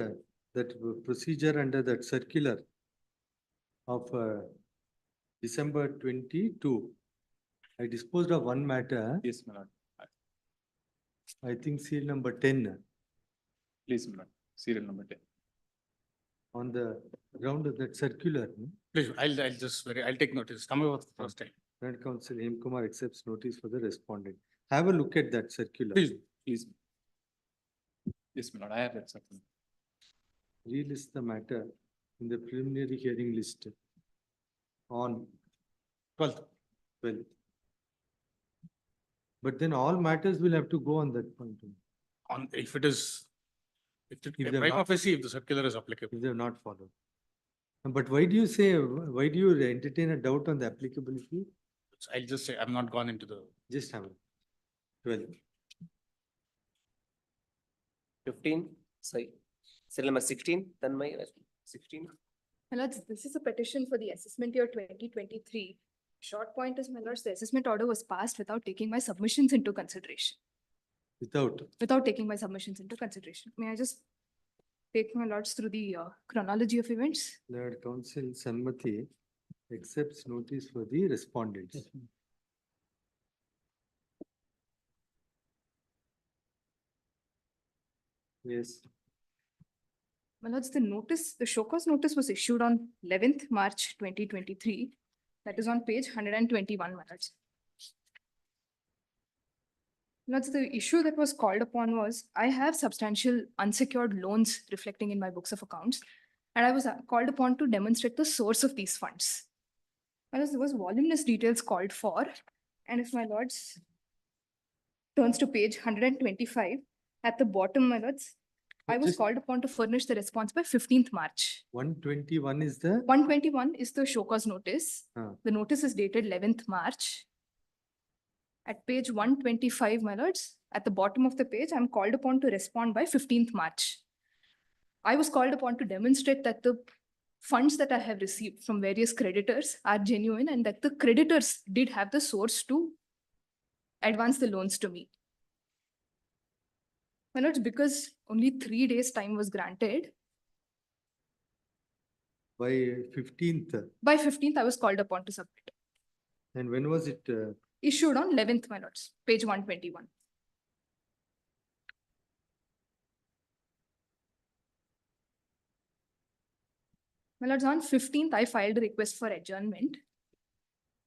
that procedure under that circular of December 22? I disposed of one matter. Yes, my lord. I think serial number 10. Please, my lord. Serial number 10. On the ground of that circular. Please, I'll take notice. Come over the first time. Learned Counsel M. Kumar accepts notice for the respondent. Have a look at that circular. Please. Yes, my lord. I have that circular. Relist the matter in the preliminary hearing list on 12th. But then all matters will have to go on that point. If it is, if they're prima not- facie, if the circular is applicable. If they have not followed. But why do you entertain a doubt on the applicability? I'll just say, I've not gone into the. Just have it. 12. 15, Syed. Serial number 16, Tanmay, 16. My lords, this is a petition for the assessment year 2023. Short point is, my lords, the assessment order was passed without taking my submissions into consideration. Without taking my submissions into consideration. May I just take my lords through the chronology of events? Lord Counsel Sanmati accepts notice for the respondents. Yes. My lords, the show cause notice was issued on 11th March 2023. That is on page 121, my lords. Lords, the issue that was called upon was, I have substantial unsecured loans reflecting in my books of accounts, and I was called upon to demonstrate the source of these funds. My lords, there was voluminous details called for, and if my lords turns to page 125, at the bottom, my lords, I was called upon to furnish the response by 15th March. 121 is the? 121 is the show cause notice. The notice is dated 11th March. At page 125, my lords, at the bottom of the page, I'm called upon to respond by 15th March. I was called upon to demonstrate that the funds that I have received from various creditors are genuine and that the creditors did have the source to advance the loans to me. My lords, because only 3 days time was granted. By 15th. By 15th, I was called upon to submit. And when was it? Issued on 11th, my lords, page 121. My lords, on 15th, I filed a request for adjournment.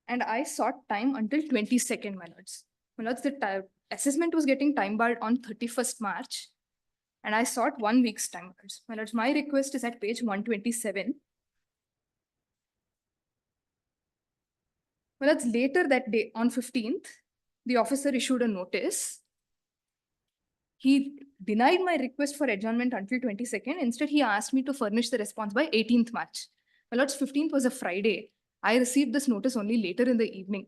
And I sought time until 22nd, my lords. My lords, the assessment was getting time barred on 31st March. And I sought 1 week's time, my lords. My lords, my request is at page 127. Well, that's later that day, on 15th, the officer issued a notice. He denied my request for adjournment until 22nd. Instead, he asked me to furnish the response by 18th March. My lords, 15th was a Friday. I received this notice only later in the evening.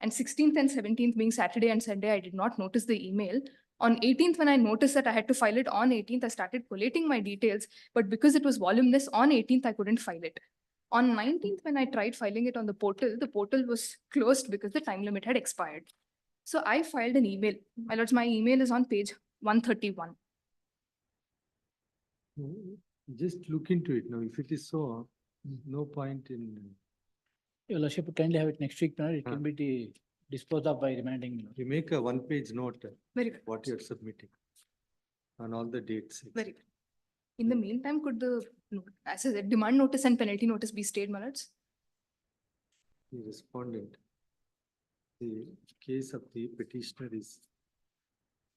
And 16th and 17th being Saturday and Sunday, I did not notice the email. On 18th, when I noticed that I had to file it on 18th, I started collating my details. But because it was voluminous, on 18th, I couldn't file it. On 19th, when I tried filing it on the portal was closed because the time limit had expired. So I filed an email. My lords, my email is on page 131. Just look into it now. If it is so, no point in. Your Lordship, kindly have it next week, my lord. It can be disposed of by remanding. My lord. You make a one-page note. Very good. What you're submitting. On all the dates. Very good. In the meantime, could the, as I said, demand notice and penalty notice be stayed, my lords? The respondent. The case of the petitioner is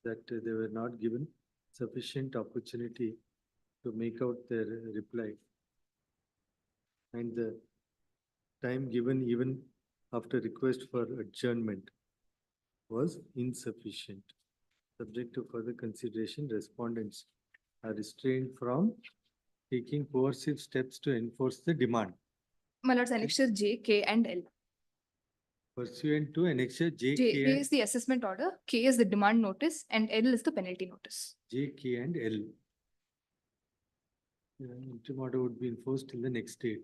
that they were not given sufficient opportunity to make out their reply. And the time given even after request for adjournment was insufficient. Subject to further consideration, respondents are restrained from taking coercive steps to enforce the demand. My lords, annexure J, K, and L. Pursuant to annexure J, J K, is the assessment order, K is the demand notice, and L is the penalty notice. J, K, and L. Interim order would be enforced till the next date.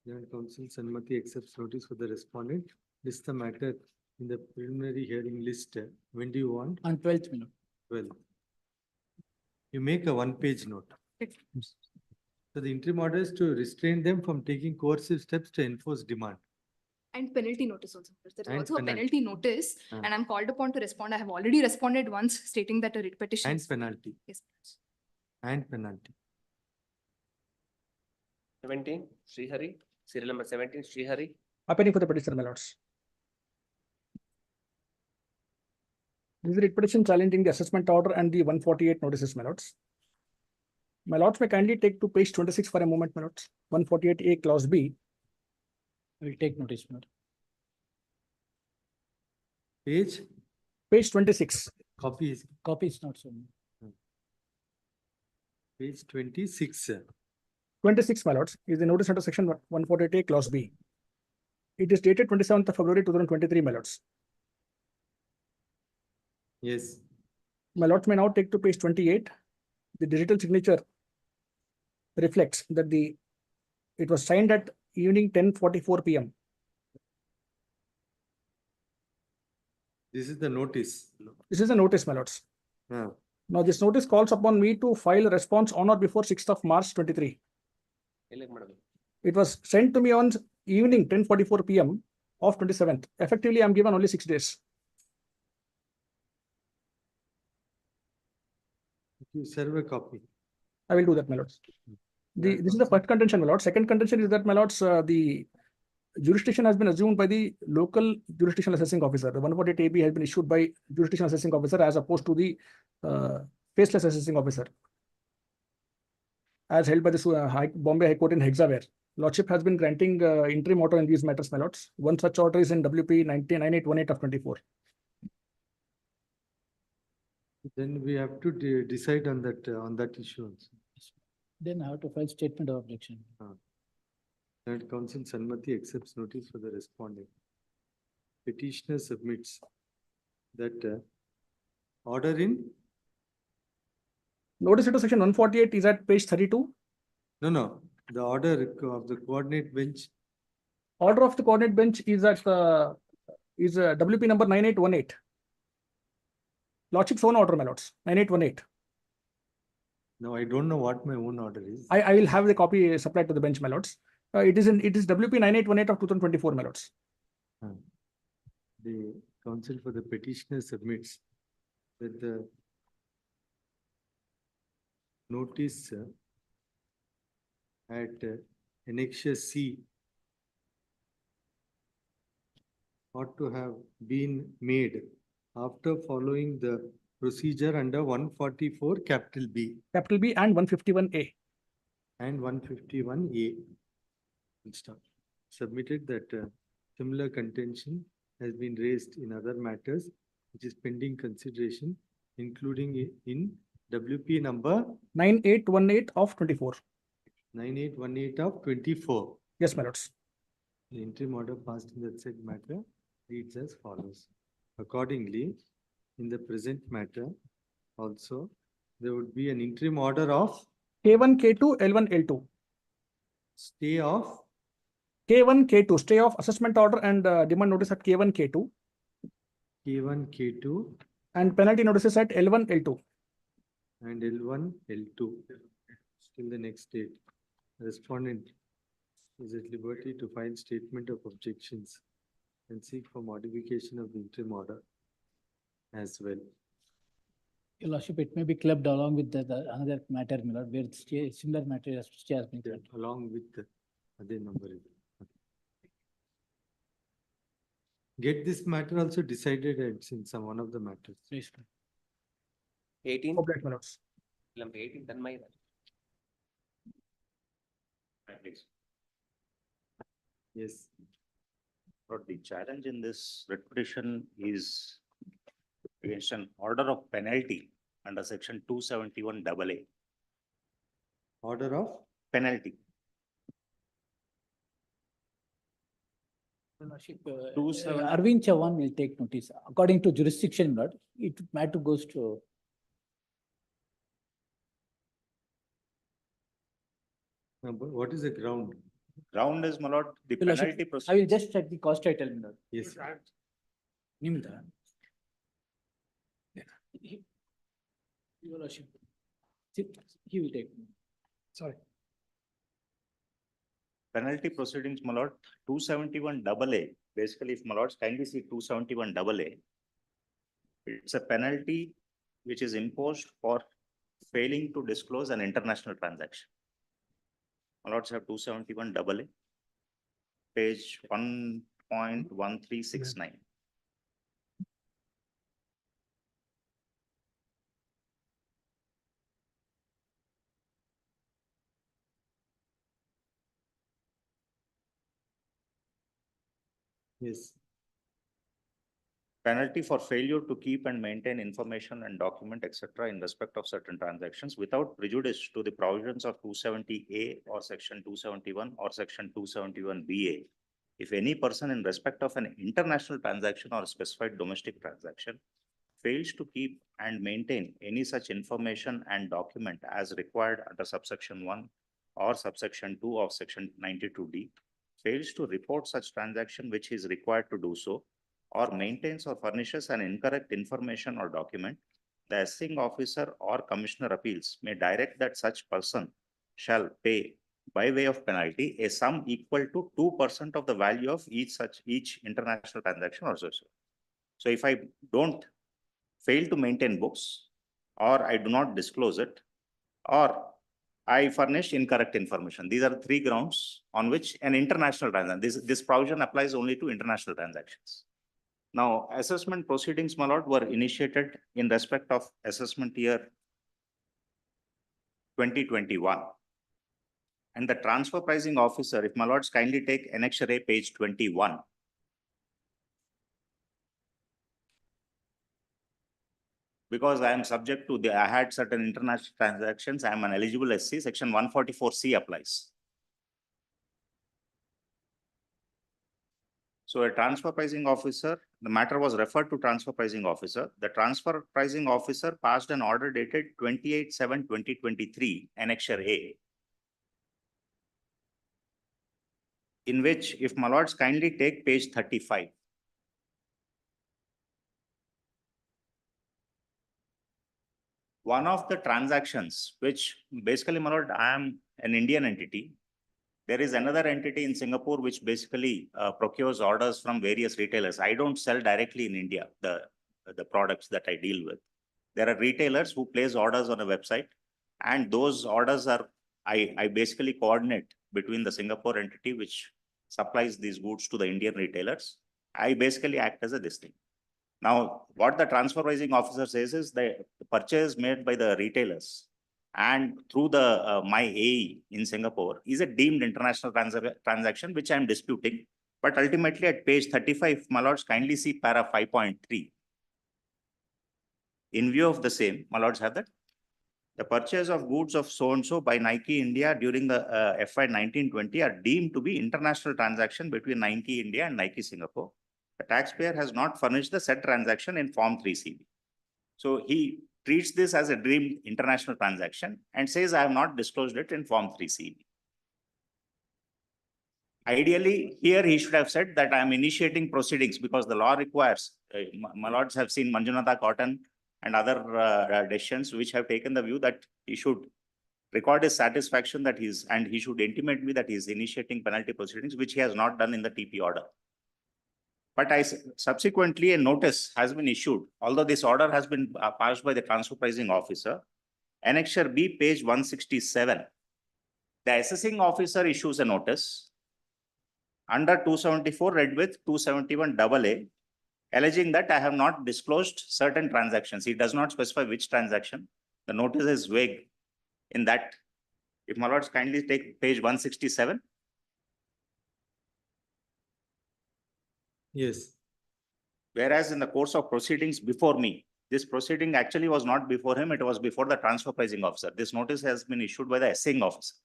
General Counsel Sanmati accepts notice for the respondent. List the matter in the preliminary hearing list. When do you want? On 12th, my lord. 12. You make a one-page note. So the interim order is to restrain them from taking coercive steps to enforce demand. And penalty notice also. There is And also a penalty. penalty notice, Ah. and I'm called upon to respond. I have already responded once stating that a writ petition. And is- penalty. Yes. And penalty. 17, Srihari, serial number 17, Srihari. Appending for the petitioner, my lords. This is a writ petition challenging the assessment order and the 148 notices, my lords. My lords may kindly take to page 26 for a moment, my lords. 148A clause B. I will take notice, my lord. Page, Page 26. copy is Copy is not so. page 26. 26, my lords, is the notice under section 148A clause B. It is dated 27th of February 2023, my lords. Yes. My lords may now take to page 28. The digital signature reflects that it was signed at evening 10:44 p.m. This is the notice. This is a notice, my lords. Ah. Now, this notice calls upon me to file a response on or before 6th of March 23. It was sent to me on evening 10:44 p.m. of 27th. Effectively, I'm given only 6 days. You serve a copy. I will do that, my lords. This is the first contention, my lord. Second contention is that, my lords, the jurisdiction has been assumed by the local jurisdiction assessing officer. The 148 AB has been issued by jurisdiction assessing officer as opposed to the faceless assessing officer, as held by the Bombay High Court in Hexaware. Lordship has been granting interim order in these matters, my lords. One such order is in WP 9818 of 24. Then we have to decide on that issue also. Then I have to file statement of objection. That Counsel Sanmati accepts notice for the respondent. Petitioner submits that order in. Notice into section 148 is at page 32. No. The order of the coordinate bench. Order of the coordinate bench is at WP number 9818. Lordship's own order, my lords. 9818. No, I don't know what my own order is. I will have the copy supplied to the bench, my lords. It is WP 9818 of 2024, my lords. The counsel for the petitioner submits that the notice at annexure C ought to have been made after following the procedure under 144 capital B. Capital B and 151A. And 151A. Submitted that Similar contention has been raised in other matters which is pending consideration, including in WP number 9818 of 24. 9818 of 24. Yes, my lords. The interim order passed in the said matter reads as follows. Accordingly, in the present matter also, there would be an interim order of K1, K2, L1, L2. stay of K1, K2, stay of assessment order and demand notice at K1, K2, K1, K2 and penalty notices at L1, L2. and L1, L2. Till the next date. Respondent is at liberty to file statement of objections and seek for modification of the interim order as well. Your lordship, it may be clubbed along with the another matter, my lord, where similar matter has been clubbed. Along with the other number. Get this matter also decided in some one of the matters. Please. 18, Objection, my lords. number 18, then my. Please. Yes. But the challenge in this writ petition is against an order of penalty under section 271 AA. Order of Penalty. Your lordship, 27. Arvind Chavan will take notice. According to jurisdiction, my lord, it matter goes to what is the ground? Ground is, my lord, the Your lordship, penalty I procedure. will just check the cost title, my lord. Yes. Nimda. Your lordship. He will take. Sorry. Penalty proceedings, my lord, 271 AA. Basically, if my lords kindly see 271 AA, it's a penalty which is imposed for failing to disclose an international transaction. My lords have 271 AA, page 1.1369. Yes. Penalty for failure to keep and maintain information and document, etc., in respect of certain transactions without prejudice to the provisions of 270A or section 271 or section 271BA. If any person in respect of an international transaction or specified domestic transaction fails to keep and maintain any such information and document as required under subsection 1 or subsection 2 of section 92D, fails to report such transaction which is required to do so, or maintains or furnishes an incorrect information or document, the assessing officer or commissioner appeals may direct that such person shall pay by way of penalty a sum equal to 2% of the value of each international transaction or so. So if I don't fail to maintain books, or I do not disclose it, or I furnish incorrect information, these are the three grounds on which an international transaction, this provision applies only to international transactions. Now, assessment proceedings, my lord, were initiated in respect of assessment year 2021. And the transfer pricing officer, if my lords kindly take annexure A, page 21. Because I am subject to I had certain international transactions, I am an eligible SC, section 144C applies. So a transfer pricing officer, the matter was referred to transfer pricing officer. The transfer pricing officer passed an order dated 28/7/2023, annexure A, in which, if my lords kindly take page 35. One of the transactions, which basically, my lord, I am an Indian entity. There is another entity in Singapore which basically procures orders from various retailers. I don't sell directly in India, the products that I deal with. There are retailers who place orders on a website, and those orders are, I basically coordinate between the Singapore entity which supplies these goods to the Indian retailers. I basically act as a this thing. Now, what the transfer pricing officer says is the purchase made by the retailers and through the my AE in Singapore is a deemed international transaction, which I am disputing. But ultimately at page 35, my lords, kindly see para 5.3. In view of the same, my lords have that. The purchase of goods of so-and-so by Nike India during the FY 1920 are deemed to be international transaction between Nike India and Nike Singapore. The taxpayer has not furnished the said transaction in Form 3CB. So he treats this as a deemed international transaction and says, I have not disclosed it in Form 3CB. Ideally, here he should have said that I am initiating proceedings because the law requires, my lords have seen Manjunatha Cotton and other decisions which have taken the view that he should record his satisfaction that he should intimate me that he is initiating penalty proceedings, which he has not done in the TP order. But subsequently a notice has been issued, although this order has been passed by the transfer pricing officer. Annexure B, page 167. The assessing officer issues a notice under 274 read with 271 AA, alleging that I have not disclosed certain transactions. He does not specify which transaction. The notice is vague in that. If my lords kindly take page 167. Yes. Whereas in the course of proceedings before me, this proceeding actually was not before him, it was before the transfer pricing officer. This notice has been issued by the assessing officer.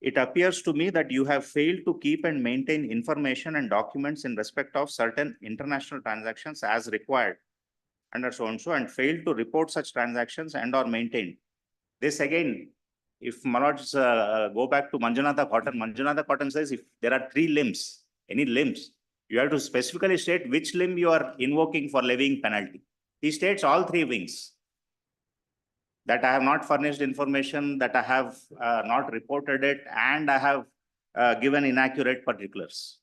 It appears to me that you have failed to keep and maintain information and documents in respect of certain international transactions as required under so-and-so and failed to report such transactions and or maintained. This again, if my lords go back to Manjunatha Cotton says if there are 3 limbs, any limbs, you have to specifically state which limb you are invoking for levying penalty. He states all 3 wings. That I have not furnished information, that I have not reported it, and I have given inaccurate particulars.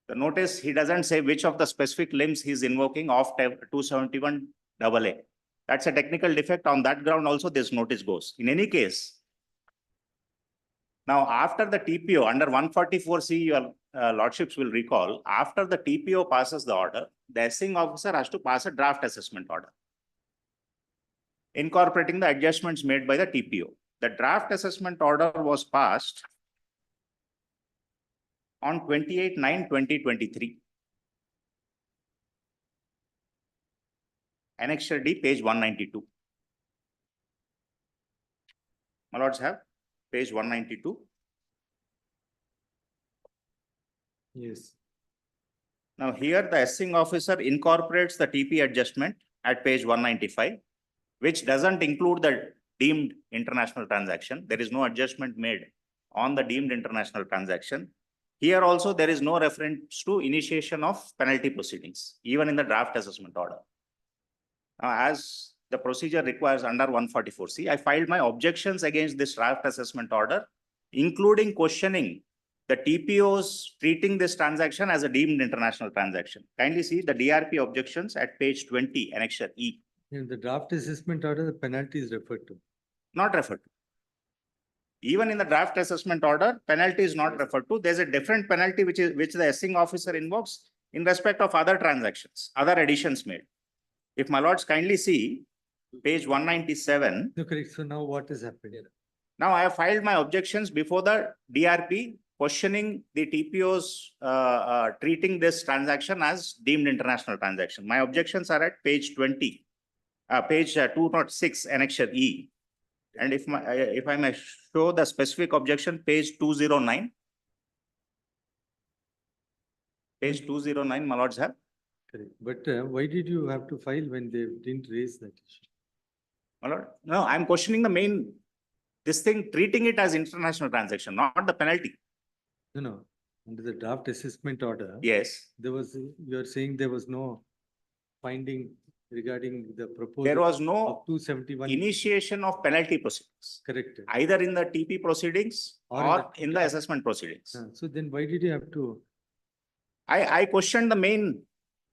The notice, he doesn't say which of the specific limbs he's invoking of 271 AA. That's a technical defect. On that ground also this notice goes. In any case, now after the TPO under 144C, your lordships will recall, after the TPO passes the order, the assessing officer has to pass a draft assessment order, incorporating the adjustments made by the TPO. The draft assessment order was passed on 28/9/2023. Annexure D, page 192. My lords have page 192. Yes. Now here the assessing officer incorporates the TP adjustment at page 195. Which doesn't include the deemed international transaction. There is no adjustment made on the deemed international transaction. Here also there is no reference to initiation of penalty proceedings, even in the draft assessment order. Now, as the procedure requires under 144C, I filed my objections against this draft assessment order, including questioning the TPOs treating this transaction as a deemed international transaction. Kindly see the DRP objections at page 20, annexure E. In the draft assessment order, the penalty is referred to. Not referred to. Even in the draft assessment order, penalty is not referred to. There's a different penalty which the assessing officer invokes in respect of other transactions, other additions made. If my lords kindly see page 197. No, correct. So now what is happening? Now I have filed my objections before the DRP questioning the TPOs treating this transaction as deemed international transaction. My objections are at page 20. Page 206, annexure E. And if I may show the specific objection, page 209. Page 209, my lords have. Correct. But why did you have to file when they didn't raise that issue? My lord, no, I'm questioning the main, this thing, treating it as international transaction, not the penalty. No. Under the draft assessment order. Yes. There was, you're saying there was no finding regarding the proposal. There was no of 271 initiation of penalty proceedings. Correct. Either in the TP proceedings or in the assessment proceedings. So then why did you have to? I questioned the main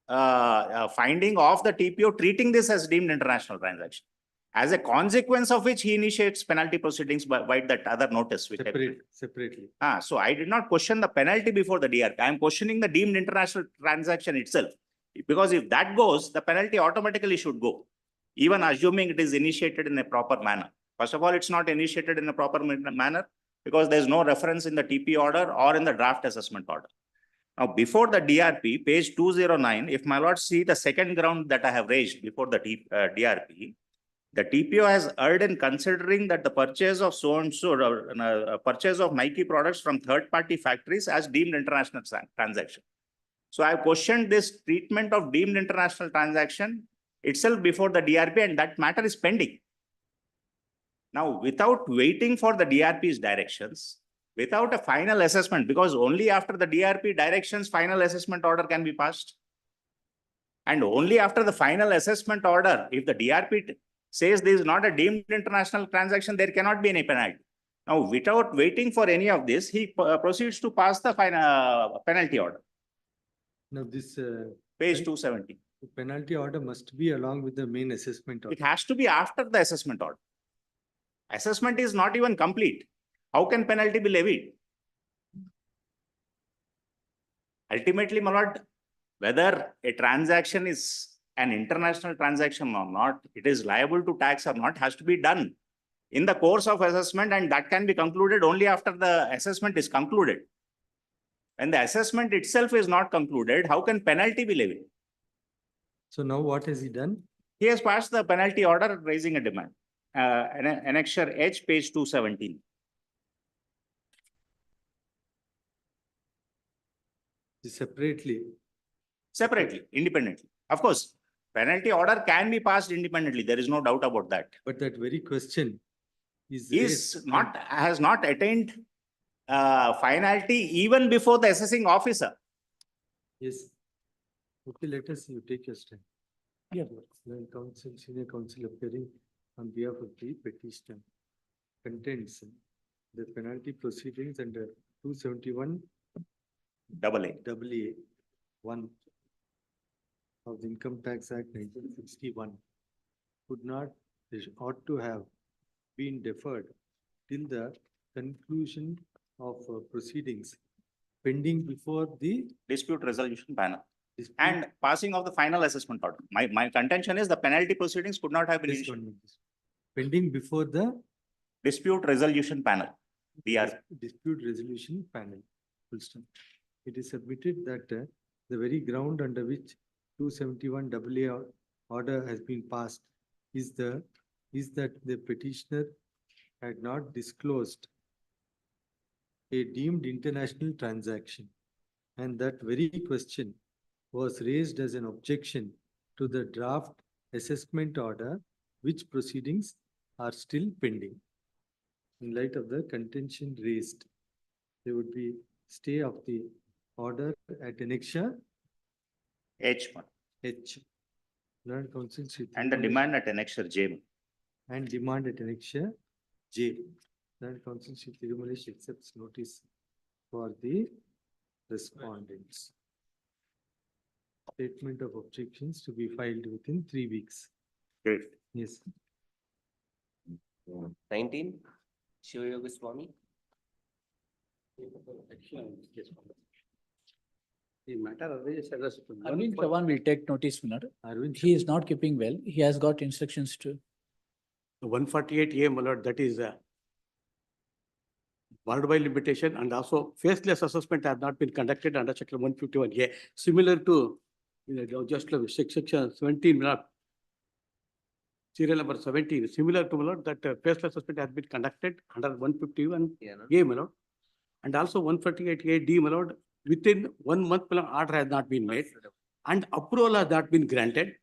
finding of the TPO treating this as deemed international transaction. As a consequence of which he initiates penalty proceedings by that other notice. Which Separately. So I did not question the penalty before the DRP. I am questioning the deemed international transaction itself. Because if that goes, the penalty automatically should go, even assuming it is initiated in a proper manner. First of all, it's not initiated in a proper manner because there's no reference in the TP order or in the draft assessment order. Now, before the DRP, page 209, if my lord see the second ground that I have raised before the DRP, the TPO has erred in considering that the purchase of so-and-so, purchase of Nike products from third-party factories as deemed international transaction. So I have questioned this treatment of deemed international transaction itself before the DRP, and that matter is pending. Now, without waiting for the DRP's directions, without a final assessment, because only after the DRP directions, final assessment order can be passed. And only after the final assessment order, if the DRP says this is not a deemed international transaction, there cannot be any penalty. Now, without waiting for any of this, he proceeds to pass the final penalty order. Now this Page 270. the penalty order must be along with the main assessment order. It has to be after the assessment order. Assessment is not even complete. How can penalty be levied? Ultimately, my lord, whether a transaction is an international transaction or not, it is liable to tax or not, has to be done in the course of assessment, and that can be concluded only after the assessment is concluded. When the assessment itself is not concluded, how can penalty be levied? So now what has he done? He has passed the penalty order raising a demand. Annexure H, page 217. Separately. Separately, independently. Of course, penalty order can be passed independently. There is no doubt about that. But that very question is Has not attained finality even before the assessing officer. Yes. Okay, let us, you take your stand. Yeah. Then counsel, senior counsel appearing on behalf of the petitioner contends the penalty proceedings under 271 AA 1 of the Income Tax Act 1961 could not, ought to have been deferred till the conclusion of proceedings pending before the dispute resolution panel and passing of the final assessment order. My contention is the penalty proceedings could not have been initiated. pending before the Dispute resolution panel, DR. dispute resolution panel. Full stop. It is submitted that the very ground under which 271 AA order has been passed is that the petitioner had not disclosed a deemed international transaction, and that very question was raised as an objection to the draft assessment order, which proceedings are still pending. In light of the contention raised, there would be stay of the order at annexure H1 H. Learned counsel Sri and the Tirumala- demand at annexure J. and demand at annexure J. Learned counsel Sri Tirumala accepts notice for the respondents. Statement of objections to be filed within 3 weeks. Great. Yes. 19, Shivayoga Swami. The matter Arvind Chavan will take notice, Milord. Arvind He is not keeping well. He has got instructions to. 148A, my lord, that is barred by limitation, and also faceless assessment has not been conducted under section 151A, similar to just section 17, my lord. Serial number 17, similar to, my lord, that faceless assessment has been conducted under 151A, my lord. And also 148A-D, my lord, within 1 month, my lord, order has not been made and approval has not been granted.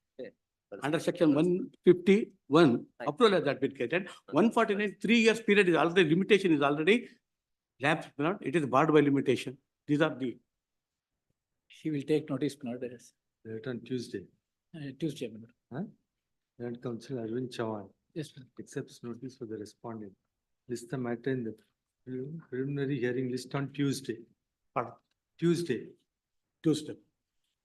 Under section 151, approval has not been granted. 149, 3 years period is already, limitation is already lapsed, my lord. It is barred by limitation. These are the. He will take notice, Milord. That on Tuesday. Tuesday, Milord. Huh? Learned counsel Arvind Chavan Yes, Milord. accepts notice for the respondent. List the matter in the preliminary hearing list on Tuesday. Pardon? Tuesday. Tuesday.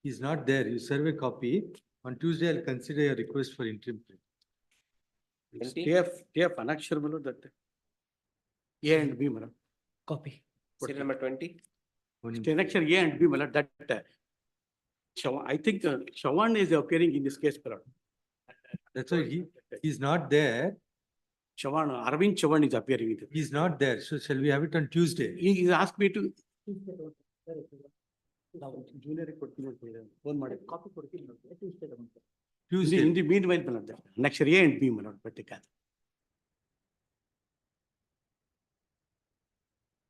He's not there. You serve a copy. On Tuesday, I'll consider your request for interim. TF annexure, my lord, that A and B, my lord. Copy. Serial number 20. Annexure A and B, my lord, that I think Chavan is appearing in this case, my lord. That's why he's not there. Chavan, Arvind Chavan is appearing in this. He's not there. So shall we have it on Tuesday? He asked me to. Junior ಕೊಡ್ತೀನಿ ಅಂತ ಹೇಳಿ phone ಮಾಡಿ copy ಕೊಡ್ತೀನಿ Tuesday ತಗೊಂಡು. Tuesday in the meanwhile ಬಂದಿದೆ next year A and B ಮಾಡೋದು ಬಟ್ಟಿಗೆ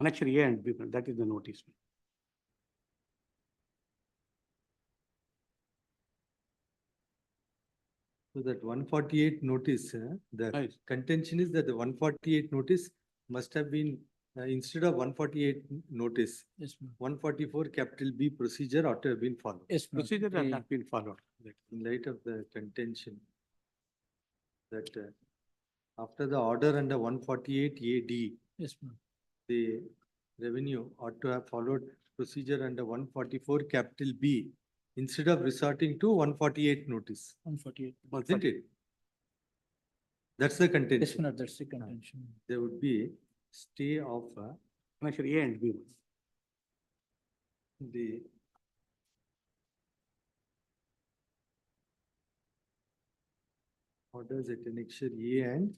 next year A and B that is the notice. So that 148 notice, the Right. contention is that the 148 notice must have been, instead of 148 notice, Yes, ma'am. 144 capital B procedure ought to have been followed. Yes, ma'am. Procedure has The- not been followed. In light of the contention that after the order under 148 AD, Yes, ma'am. the revenue ought to have followed procedure under 144 capital B instead of resorting to 148 notice, 148. isn't it? That's the Yes, contention. ma'am, that's the contention. There would be stay of Next year A and B. the orders at annexure A and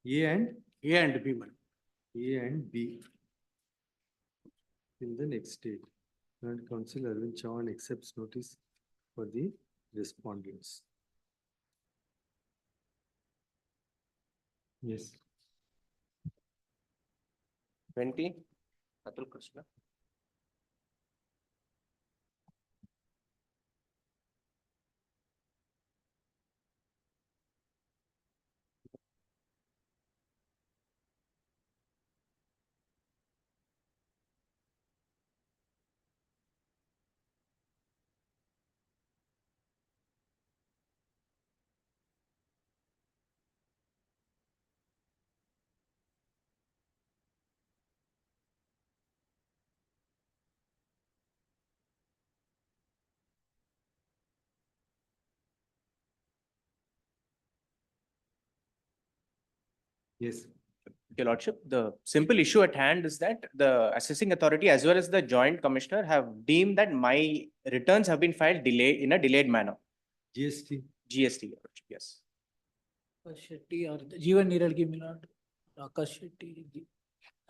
A and B. A and B. In the next stage, Joint Council Arvind Chauhan accepts notice for the respondents. Yes. 20, Atul Krishna. Yes. Your Lordship, the simple issue at hand is that the assessing authority as well as the joint commissioner have deemed that my returns have been filed in a delayed manner. GST. GST, Your Lordship, yes. Akash Shetty or Jeevan Niralgi Milad, Akash Shetty.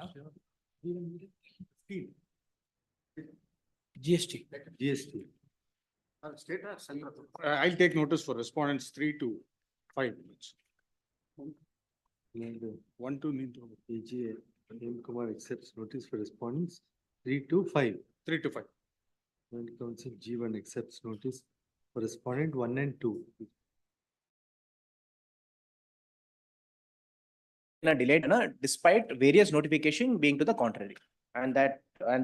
Jeevan Niralgi. GST. GST. State or central? I'll take notice for respondents 3 to 5 minutes. And 1 to need to AGA Prem Kumar accepts notice for respondents 3 to 5. 3 to 5. Joint Council G1 accepts notice for respondent 1 and 2. In a delayed manner, despite various notification being to the contrary. And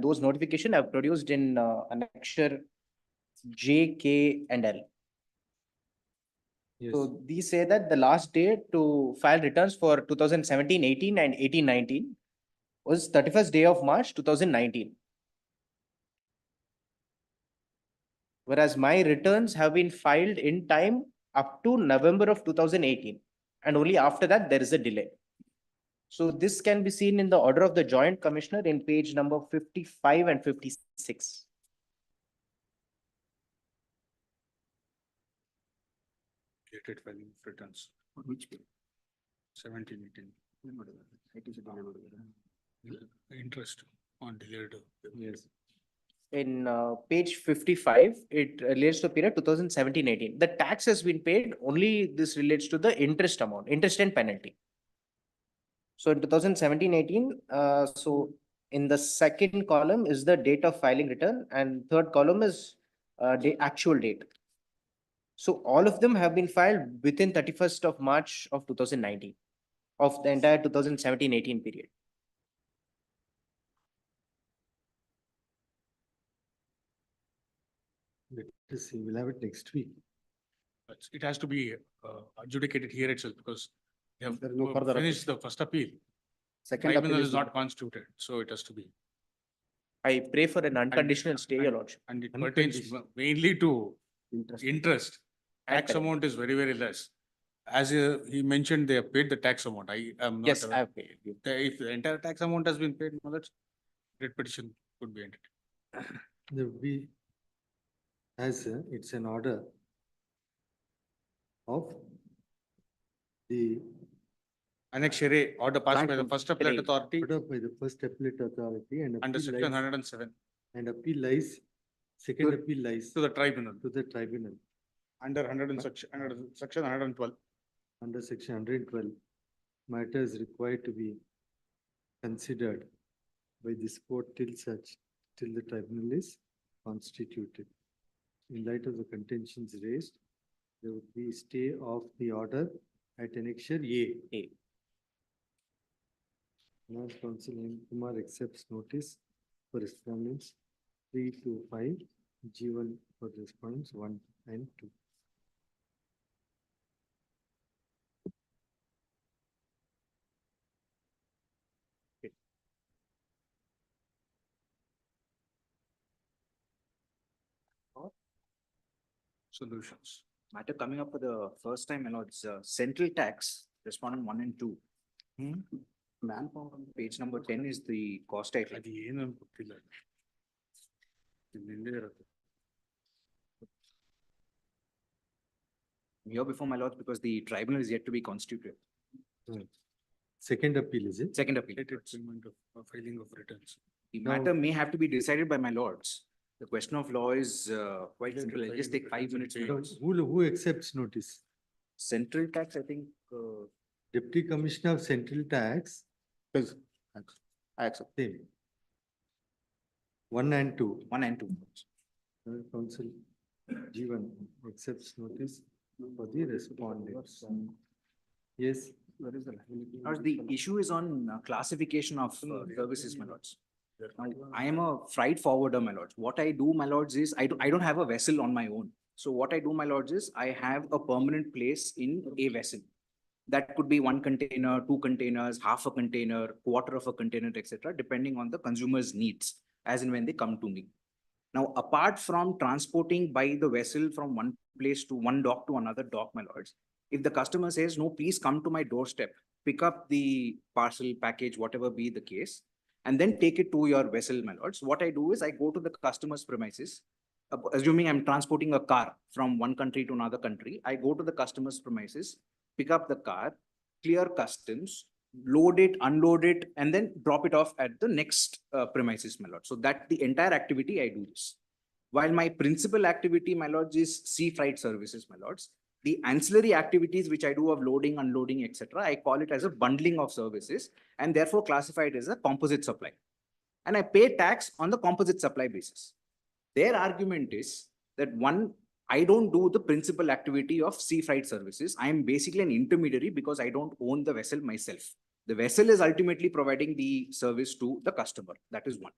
those notification have produced in annexure J, K, and L. Yes. So these say that the last day to file returns for 2017-18 and 18-19 was 31st day of March 2019. Whereas my returns have been filed in time up to November of 2018. And only after that, there is a delay. So this can be seen in the order of the Joint Commissioner in page number 55 and 56. Dated filing of returns. On which page? 17, 18. Interest on delayed. Yes. In page 55, it relates to period 2017-18. The tax has been paid, only this relates to the interest amount, interest and penalty. So in 2017-18, so in the second column is the date of filing return and third column is the actual date. So all of them have been filed within 31st of March of 2019 of the entire 2017-18 period. Let us see, we'll have it next week. It has to be adjudicated here itself because they have There is no further finished the first appeal. Second appeal Tribunal is is not constituted, so it has to be. I pray for an unconditional stay, Your Lordship. And it pertains mainly to interest. Tax penalty. amount is very, very less. As he mentioned, they have paid the tax amount. I am not. Yes, aware. I have paid. If the entire tax amount has been paid, now that's writ petition could be entered. There would be, as it's an order of the Annexure A, order passed by the first appellate authority order by the first appellate authority and under appeal section lies, 107. and appeal lies Second appeal lies To the tribunal, to the tribunal under section 112. under section 112. Matter is required to be considered by this court till the tribunal is constituted. In light of the contentions raised, there would be stay of the order at annexure A. Now, Counsel M. Kumar accepts notice for respondents 3 to 5, G1 for respondents 1 and 2. Solutions. Matter coming up for the first time, you know, it's central tax, respondent 1 and 2. Manpower on page number 10 is the cost item. ಅದು ಏನು ಅಂತ ಗೊತ್ತಿಲ್ಲ. ನಿನ್ನೆ ಇರುತ್ತೆ. Here before my lords, because the tribunal is yet to be constituted. Second appeal, is it? Second appeal. Payment of filing of returns. The matter may have to be decided by my lords. The question of law is quite simple. I'll just take 5 minutes. my lords. Who accepts notice? Central tax, I think, Deputy Commissioner of Central Tax. I accept. Same. 1 and 2. 1 and 2. Council G1 accepts notice for the respondents. Yes. Lords, the issue is on classification of services, my lords. Now, I am a freight forwarder, my lords. What I do, my lords, is I don't have a vessel on my own. So what I do, my lords, is I have a permanent place in a vessel. That could be 1 container, 2 containers, half a container, quarter of a container, etc., depending on the consumer's needs, as in when they come to me. Now, apart from transporting by the vessel from one place to one dock to another dock, my lords, if the customer says, no, please come to my doorstep, pick up the parcel, package, whatever be the case, and then take it to your vessel, my lords, what I do is I go to the customer's premises, assuming I'm transporting a car from one country to another country, I go to the customer's premises, pick up the car, clear customs, load it, unload it, and then drop it off at the next premises, my lord. So that the entire activity I do this. While my principal activity, my lords, is sea freight services, my lords, the ancillary activities which I do of loading, unloading, etc., I call it as a bundling of services and therefore classify it as a composite supply. And I pay tax on the composite supply basis. Their argument is that one, I don't do the principal activity of sea freight services. I am basically an intermediary because I don't own the vessel myself. The vessel is ultimately providing the service to the customer. That is one.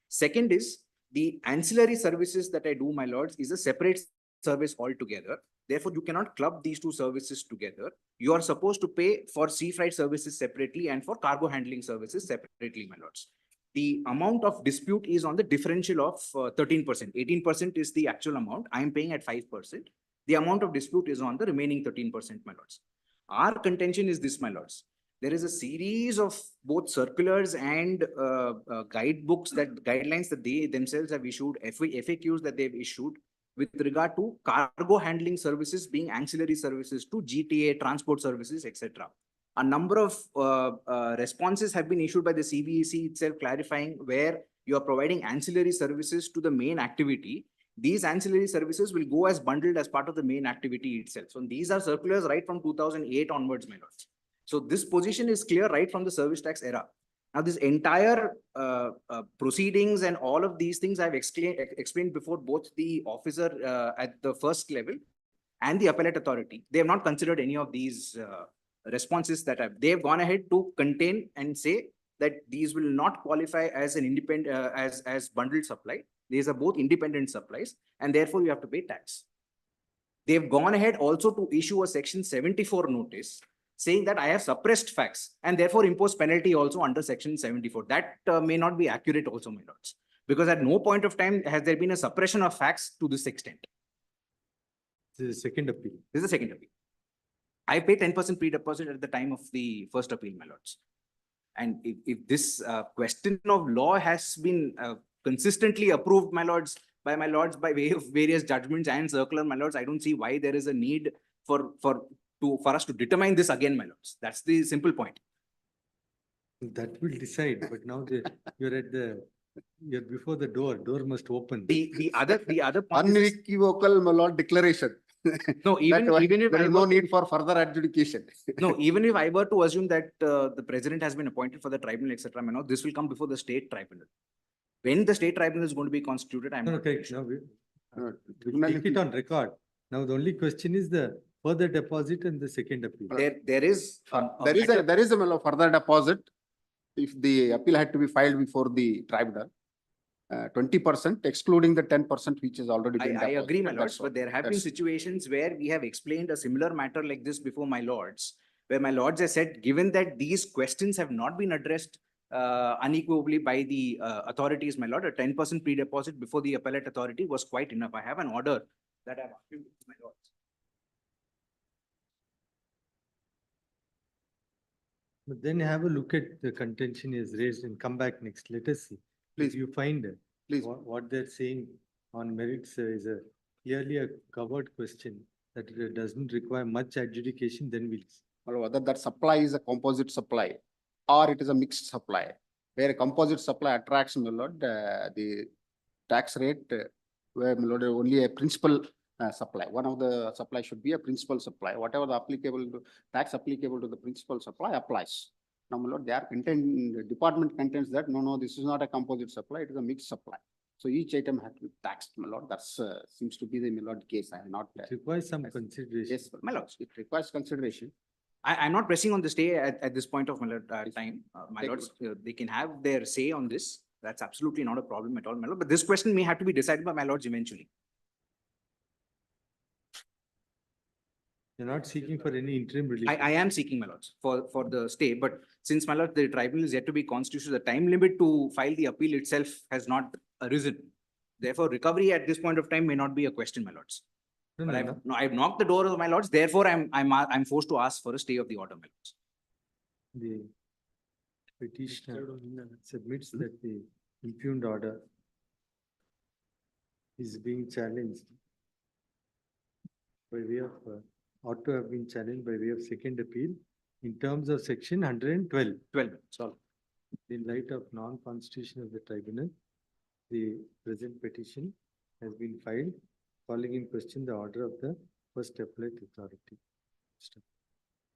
Second is the ancillary services that I do, my lords, is a separate service altogether. Therefore, you cannot club these two services together. You are supposed to pay for sea freight services separately and for cargo handling services separately, my lords. The amount of dispute is on the differential of 13%. 18% is the actual amount. I am paying at 5%. The amount of dispute is on the remaining 13%, my lords. Our contention is this, my lords. There is a series of both circulars and guidebooks, guidelines that they themselves have issued, FAQs that they've issued with regard to cargo handling services being ancillary services to GTA, transport services, etc. A number of responses have been issued by the CBEC itself clarifying where you are providing ancillary services to the main activity. These ancillary services will go as bundled as part of the main activity itself. So these are circulars right from 2008 onwards, my lords. So this position is clear right from the service tax era. Now this entire proceedings and all of these things I've explained before both the officer at the first level and the appellate authority. They have not considered any of these responses that they've gone ahead to contain and say that these will not qualify as an independent as bundled supply. These are both independent supplies and therefore you have to pay tax. They've gone ahead also to issue a section 74 notice saying that I have suppressed facts and therefore impose penalty also under section 74. That may not be accurate also, my lords, because at no point of time has there been a suppression of facts to this extent. This is the second appeal. This is the second appeal. I pay 10% pre-deposit at the time of the first appeal, my lords. And if this question of law has been consistently approved, my lords, by way of various judgments and circular, my lords, I don't see why there is a need for us to determine this again, my lords. That's the simple point. That will decide, but now you're at the you're before the door must open. The other point is, Unequivocal, my lord, declaration. no, even That even if there I is no were, need for further adjudication. no, even if I were to assume that the president has been appointed for the tribunal, etc., you know, this will come before the state tribunal. When the state tribunal is going to be constituted, I'm No, not okay, very sure. no, Uh, we'll take it on record. Now, the only question is the further deposit and the second appeal. There is There is a my lord, further deposit. If the appeal had to be filed before the tribunal, 20% excluding the 10% which is already been I agree, my deposited. lords, That's all. but there have been That's- situations where we have explained a similar matter like this before my lords, where my lords have said, given that these questions have not been addressed unequivocally by the authorities, my lord, a 10% pre-deposit before the appellate authority was quite enough. I have an order that I've appealed to my lords. But then have a look at the contention is raised and come back next. Let us see. Please. If you find Please. what they're saying on merits is a clearly a covered question that it doesn't require much adjudication, then we'll see. Or whether that supply is a composite supply or it is a mixed supply. Where a composite supply attracts, my lord, the tax rate, where, my lord, only a principal supply. One of the supply should be a principal supply. Whatever the tax applicable to the principal supply applies. Now, my lord, the department contends that, no, this is not a composite supply, it is a mixed supply. So each item has to be taxed, my lord. That's seems to be the, my lord, case. I am not. It requires some consideration. Yes, my lords, it requires consideration. I'm not pressing on the stay at this point of my lord, time. My Take lords, they can have their say on this. That's absolutely not a problem at all, my lord. But this question may have to be decided by my lords eventually. You're not seeking for any interim relief. I am seeking, my lords, for the stay, but since, my lord, the tribunal is yet to be constituted, the time limit to file the appeal itself has not arisen. Therefore, recovery at this point of time may not be a question, my lords. No, But no, I've knocked the door of my lords, therefore I'm forced to ask for a stay of the order, my lords. The petitioner submits that the impugned order is being challenged by way of, ought to have been challenged by way of second appeal in terms of section 112. 12, so In light of non-constitution of the tribunal, the present petition has been filed, calling in question the order of the first appellate authority.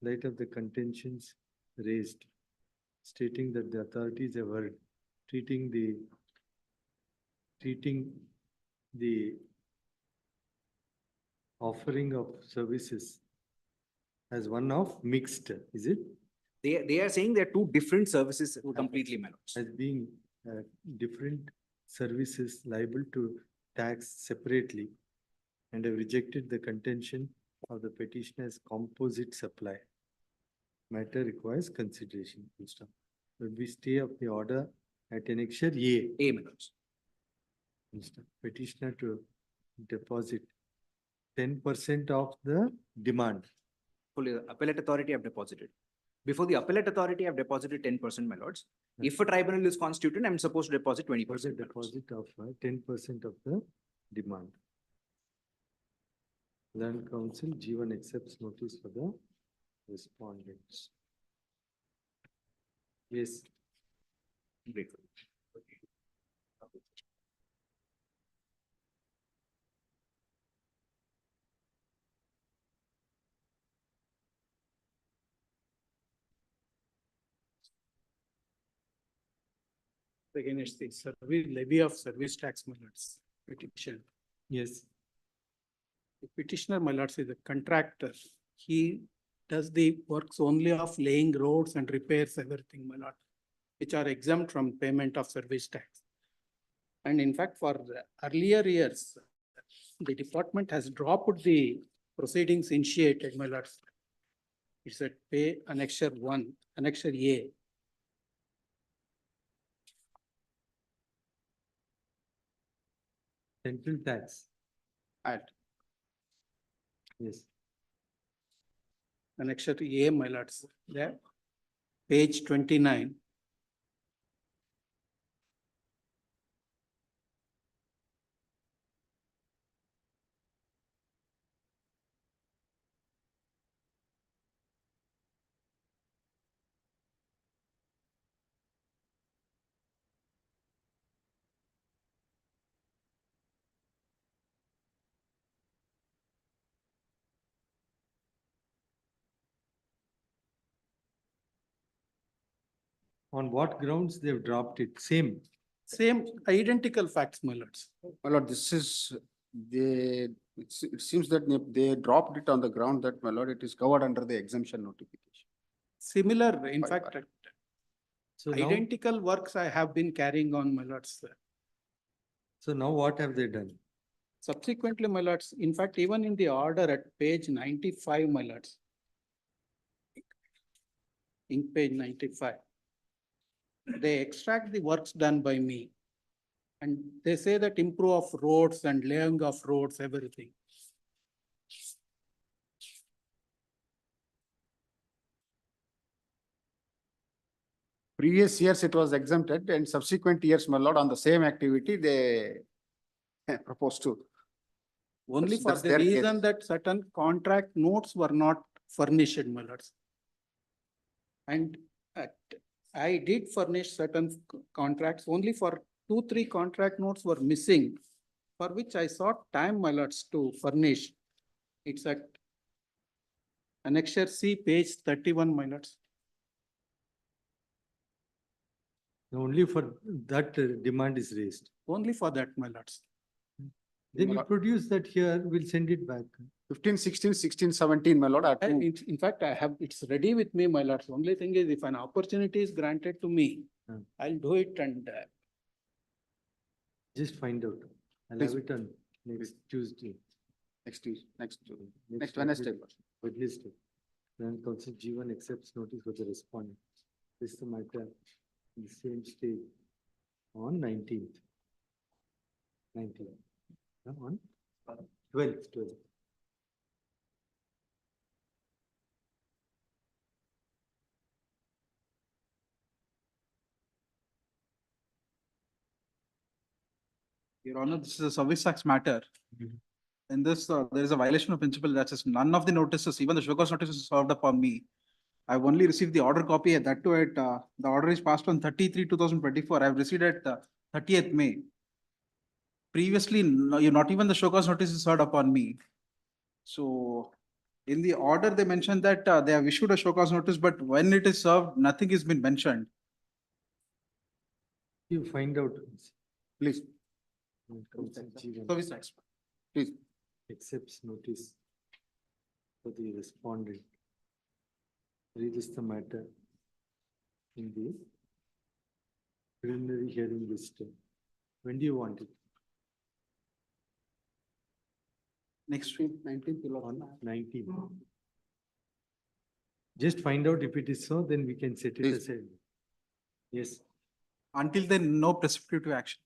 Light of the contentions raised, stating that the authorities have heard, treating the offering of services as one of mixed, is it? they are saying they're two different services completely, my lords. As being different services liable to tax separately, and have rejected the contention of the petitioner's composite supply. Matter requires consideration. Full stop. But we stay of the order at annexure A. A, my lords. Full stop. Petitioner to deposit 10% of the demand. Fully, the appellate authority have deposited. Before the appellate authority, I've deposited 10%, my lords. If a tribunal is constituted, I'm supposed to deposit 20%. Deposit of 10% of the demand. Land Council G1 accepts notice for the respondents. Yes. Great. Against the service levy of service tax, my lords, petition. Yes. The petitioner, my lords, is a contractor. He does the works only of laying roads and repairs everything, my lord, which are exempt from payment of service tax. And in fact, for earlier years, the department has dropped the proceedings initiated, my lords. It's at pay annexure 1, annexure A. Central tax. At Yes. annexure A, my lords, there, page 29. On what grounds they've dropped it? Same. Same identical facts, my lords. My lord, this is, it seems that they dropped it on the ground that, my lord, it is covered under the exemption notification. Similar, in fact, So now, identical works I have been carrying on, my lords. so now what have they done? Subsequently, my lords, in fact, even in the order at page 95, my lords. In page 95. They extract the works done by me. And they say that improve of roads and laying of roads, everything. Previous years it was exempted, and subsequent years, my lord, on the same activity, they proposed to. Only for That's the their case. reason that certain contract notes were not furnished, my lords. And I did furnish certain contracts, only for 2-3 contract notes were missing, for which I sought time, my lords, to furnish. It's at Annexure C, page 31, my lords. Only for that demand is raised. Only for that, my lords. Then you produce that here, we'll send it back. 15, 16, 16, 17, my lord. In fact, I have, it's ready with me, my lords. Only thing is, if an opportunity is granted to me, I'll do it and Just find out. I'll Please. have it on next Tuesday. Next Wednesday. Wednesday. Then Council G1 accepts notice for the respondent. This is the matter in the same stage on 19th. 19th. On 12th. Your Honor, this is a service tax matter. In this, there is a violation of principal justice. None of the notices, even the show cause notices served upon me. I've only received the order copy and that too at, the order is passed on 33/2024. I've received it 30th May. Previously, not even the show cause notice is served upon me. So in the order, they mentioned that they have issued a show cause notice, but when it is served, nothing has been mentioned. You find out. Please. Service tax. Please. Accepts notice for the respondent. Reads the matter in the preliminary hearing list. When do you want it? next week, 19th. On 19th. Just find out if it is so, then we can set it Please. aside. Yes. Until then, no precipitative action.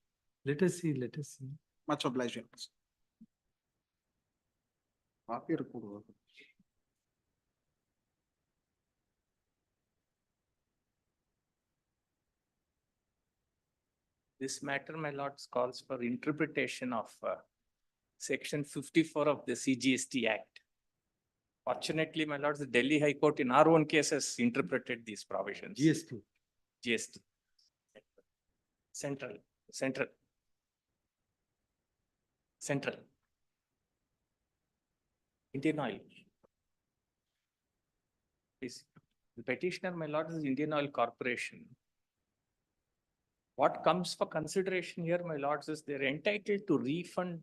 Let us see, let us see. Much obliged. Your Honor. Copy report. This matter, my lords, calls for interpretation of section 54 of the CGST Act. Fortunately, my lords, the Delhi High Court in our own case has interpreted these provisions. GST. Central. Indian Oil. Please. The petitioner, my lord, is Indian Oil Corporation. What comes for consideration here, my lords, is they're entitled to refund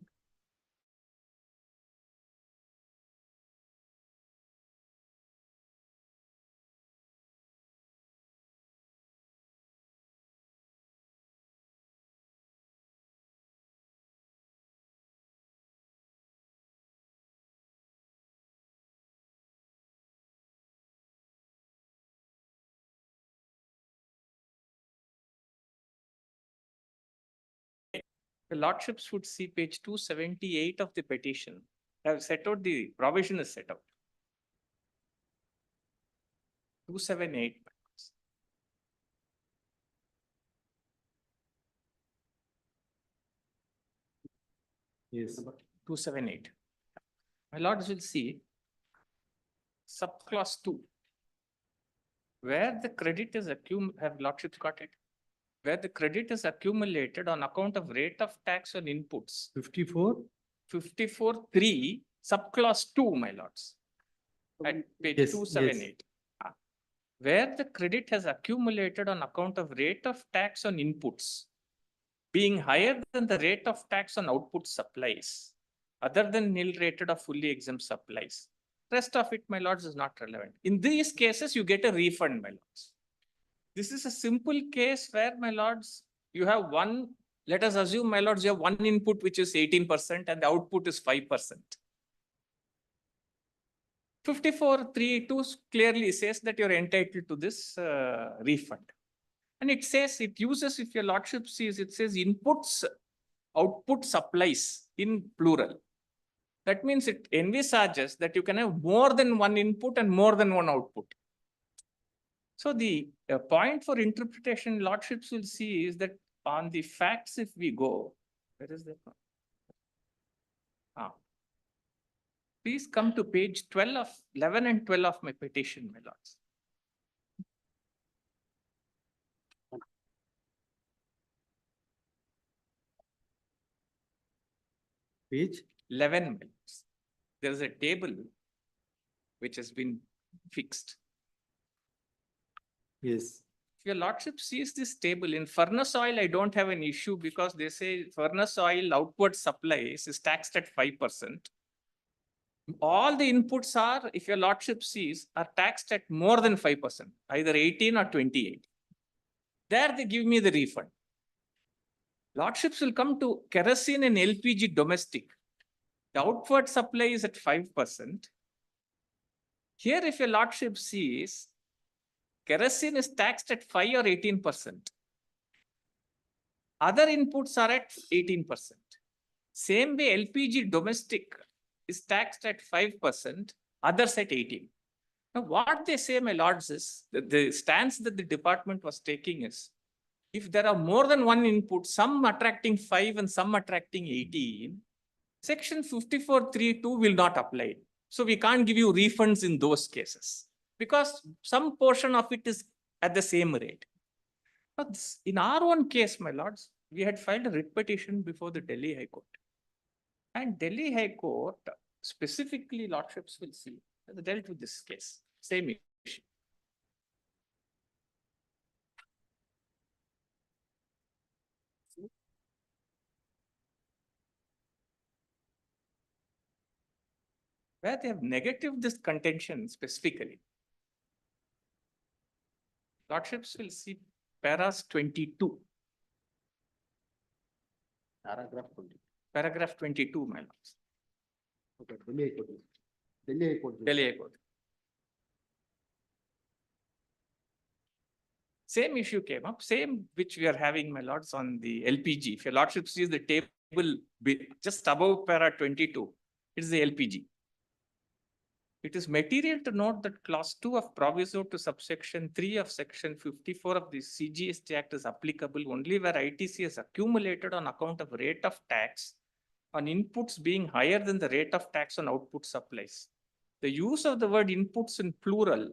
the lordships would see page 278 of the petition. Have set out the provision is set out. 278. Yes. 278. My lords will see subclause 2. Where the credit is have lordships got it? Where the credit is accumulated on account of rate of tax on inputs. 54? 54(3), subclause 2, my lords. At page Yes, 278. where the credit has accumulated on account of rate of tax on inputs being higher than the rate of tax on output supplies, other than nil rated or fully exempt supplies. Rest of it, my lords, is not relevant. In these cases, you get a refund, my lords. This is a simple case where, my lords, you have one, let us assume, my lords, you have one input which is 18% and the output is 5%. 54(3)(2) clearly says that you're entitled to this refund. And it says, it uses, if your lordship sees, it says inputs, output supplies in plural. That means it envisages that you can have more than one input and more than one output. So the point for interpretation lordships will see is that on the facts, if we go, where is that one? Please come to page 11 and 12 of my petition, my lords. Page 11, my lords. There is a table which has been fixed. Yes. If your lordship sees this table, in furnace oil, I don't have an issue because they say furnace oil outward supplies is taxed at 5%. All the inputs are, if your lordship sees, are taxed at more than 5%, either 18 or 28. There they give me the refund. Lordships will come to kerosene and LPG domestic. The outward supply is at 5%. Here, if your lordship sees, kerosene is taxed at 5 or 18%. Other inputs are at 18%. Same way, LPG domestic is taxed at 5%, others at 18%. Now, what they say, my lords, is the stance that the department was taking is, if there are more than one input, some attracting 5 and some attracting 18, section 54(3)(2) will not apply. So we can't give you refunds in those cases because some portion of it is at the same rate. But in our own case, my lords, we had filed a writ petition before the Delhi High Court. And Delhi High Court, specifically lordships will see, has dealt with this case, same issue. Where they have negative this contention specifically. Lordships will see paras 22. Paragraph 22, my lords. Okay, Delhi High Court. Delhi High Court. Same issue came up, same which we are having, my lords, on the LPG. If your lordship sees the table just above para 22, it is the LPG. It is material to note that clause 2 of proviso to subsection 3 of section 54 of the CGST Act is applicable only where ITC is accumulated on account of rate of tax on inputs being higher than the rate of tax on output supplies. The use of the word inputs in plural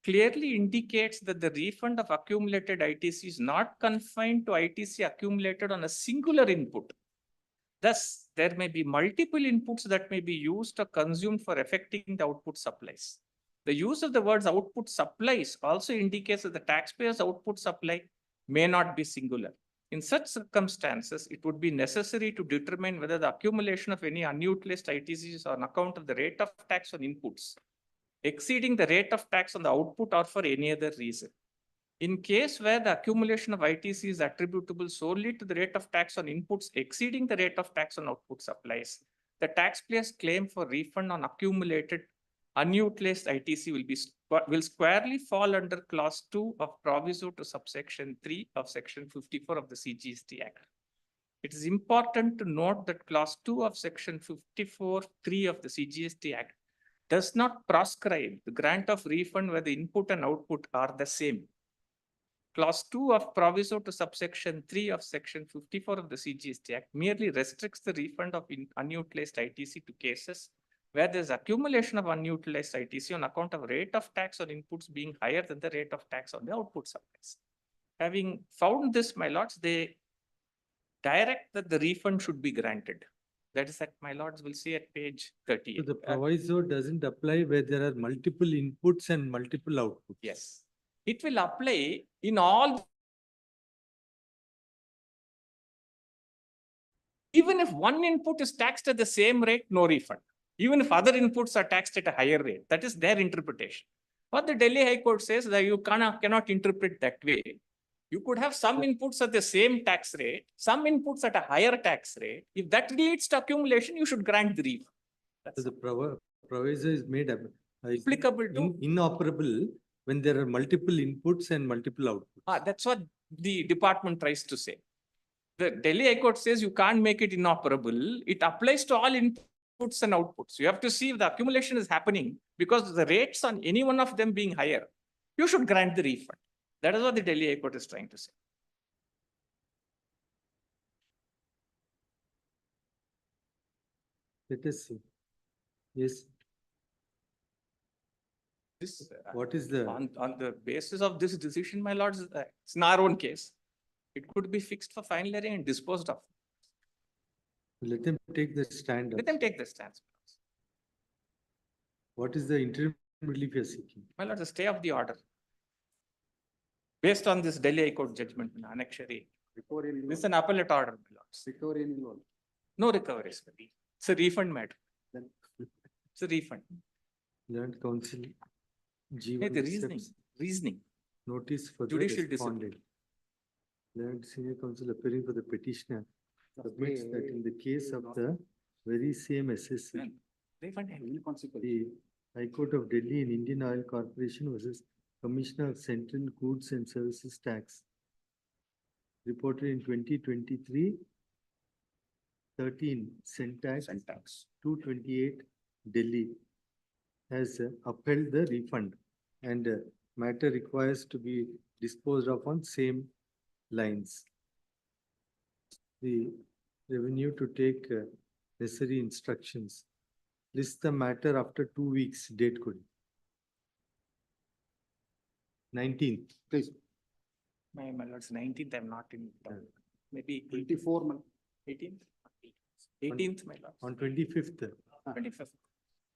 clearly indicates that the refund of accumulated ITC is not confined to ITC accumulated on a singular input. Thus, there may be multiple inputs that may be used or consumed for effecting the output supplies. The use of the words output supplies also indicates that the taxpayer's output supply may not be singular. In such circumstances, it would be necessary to determine whether the accumulation of any unutilized ITC is on account of the rate of tax on inputs exceeding the rate of tax on the output or for any other reason. In case where the accumulation of ITC is attributable solely to the rate of tax on inputs exceeding the rate of tax on output supplies, the taxpayer's claim for refund on accumulated unutilized ITC will squarely fall under clause 2 of proviso to subsection 3 of section 54 of the CGST Act. It is important to note that clause 2 of section 54(3) of the CGST Act does not prescribe the grant of refund where the input and output are the same. Clause 2 of proviso to subsection 3 of section 54 of the CGST Act merely restricts the refund of unutilized ITC to cases where there is accumulation of unutilized ITC on account of rate of tax on inputs being higher than the rate of tax on the output supplies. Having found this, my lords, they direct that the refund should be granted. That is that my lords will see at page 38. So the proviso doesn't apply where there are multiple inputs and multiple outputs. Yes. it will apply in all. Even if one input is taxed at the same rate, no refund. Even if other inputs are taxed at a higher rate, that is their interpretation. What the Delhi High Court says that you cannot interpret that way. You could have some inputs at the same tax rate, some inputs at a higher tax rate. If that leads to accumulation, you should grant the refund. So the proviso is made Applicable to. inoperable when there are multiple inputs and multiple outputs. That's what the department tries to say. The Delhi High Court says you can't make it inoperable. It applies to all inputs and outputs. You have to see if the accumulation is happening because the rates on any one of them being higher, you should grant the refund. That is what the Delhi High Court is trying to say. Let us see. Yes. This, What is the? on the basis of this decision, my lords, it's in our own case. It could be fixed for final hearing and disposed of. Let them take the stand. Let them take the stance. What is the interim relief you are seeking? My lords, the stay of the order. Based on this Delhi High Court judgment, annexure. This is an appellate order, my lords. No recovery. It's a refund matter. It's a refund. Land Council. Hey, the reasoning. Notice for the Judicial respondent. Land Senior Counsel appearing for the petitioner submits that in the case of the very same SSC, the High Court of Delhi and Indian Oil Corporation versus Commissioner of Central Goods and Services Tax, reported in 2023, 13 Syntax 228 Delhi, has upheld the refund and matter requires to be disposed of on same lines. The revenue to take necessary instructions. List the matter after 2 weeks, date code. 19th, please. My lords, 19th, I'm not in. Maybe 24. 18th? 18th, my lords. On 25th. 25th.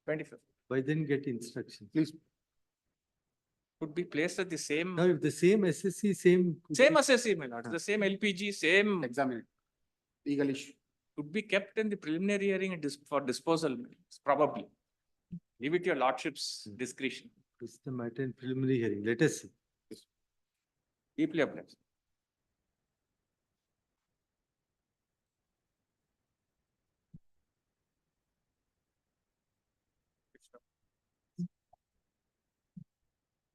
25th. By then get instruction. Please. Could be placed at the same. Now, if the same SSC, same. Same assessee, my lords, the same LPG, same. Examine. Legal issue. Could be kept in the preliminary hearing and for disposal, probably. Leave it to your lordship's discretion. This is the matter in preliminary hearing. Let us see. Deeply obliged.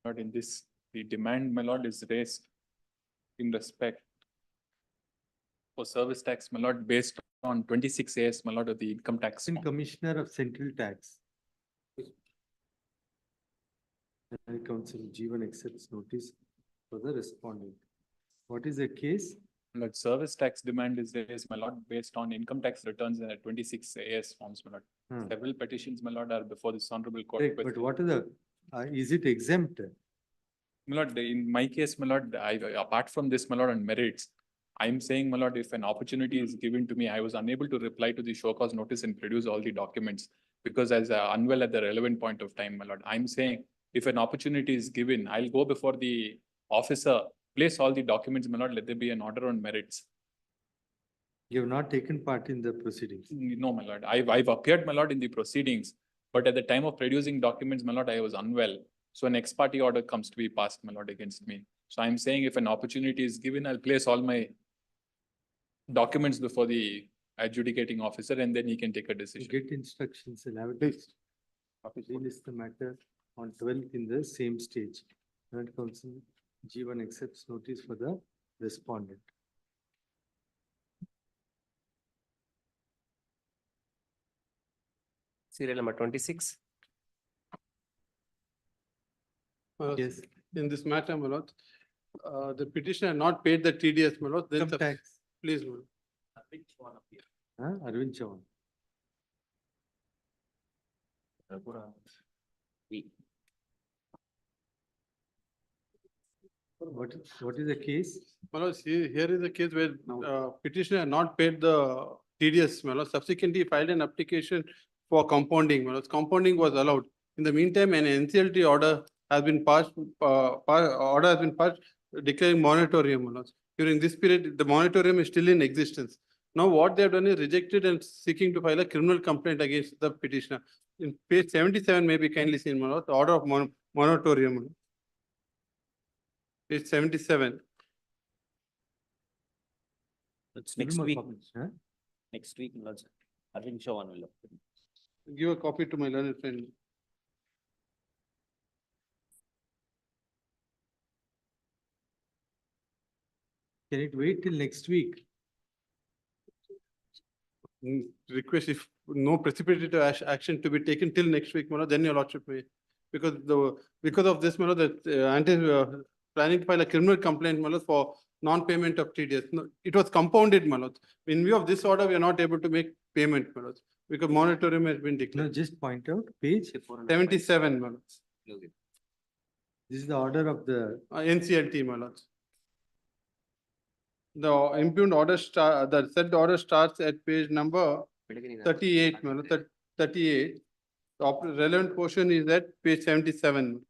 Not in this, the demand, my lord, is raised in respect for service tax, my lord, based on 26 AS, my lord, of the income tax. Commissioner of Central Tax. Council G1 accepts notice for the respondent. What is the case? Lord, service tax demand is raised, my lord, based on income tax returns in 26 AS forms, my lord. Several petitions, my lord, are before this honorable court. Correct, but what are the, is it exempt? My lord, in my case, my lord, apart from this, my lord, on merits, I'm saying, my lord, if an opportunity is given to me, I was unable to reply to the show cause notice and produce all the documents because I was unwell at the relevant point of time, my lord. I'm saying if an opportunity is given, I'll go before the officer, place all the documents, my lord, let there be an order on merits. You have not taken part in the proceedings? No, my lord. I've appeared, my lord, in the proceedings, but at the time of producing documents, my lord, I was unwell. So an ex parte order comes to be passed, my lord, against me. So I'm saying if an opportunity is given, I'll place all my documents before the adjudicating officer and then he can take a decision. Get instructions and have it. List the matter on 12th in the same stage. Land Council G1 accepts notice for the respondent. Serial number 26. Yes. In this matter, my lord, the petitioner not paid the TDS, my lord, then the tax. Please, my lord. Arvind Chavan. What is the case? My lord, see, here is a case where petitioner not paid the TDS, my lord, subsequently filed an application for compounding, my lord. Compounding was allowed. In the meantime, an NCLT order has been passed, order has been passed declaring moratorium, my lords. During this period, the moratorium is still in existence. Now what they have done is rejected and seeking to file a criminal complaint against the petitioner. In page 77 may be kindly seen, my lord, the order of moratorium. my lord. Page 77. It's next week. Next week, Lord. Arvind Chavan will. Give a copy to my learned friend. Can it wait till next week? Request if no precipitated action to be taken till next week, my lord, then your lordship may. Because of this, my lord, that planning to file a criminal complaint, my lord, for non-payment of TDS. No, it was compounded, my lord. In view of this order, we are not able to make payment, my lord, because moratorium has been No, declared. just point out page. 77, my lord. This is the order of the. NCLT, my lord. The impugned order the said order starts at page number 38, my lord, 38. The relevant portion is at page 77.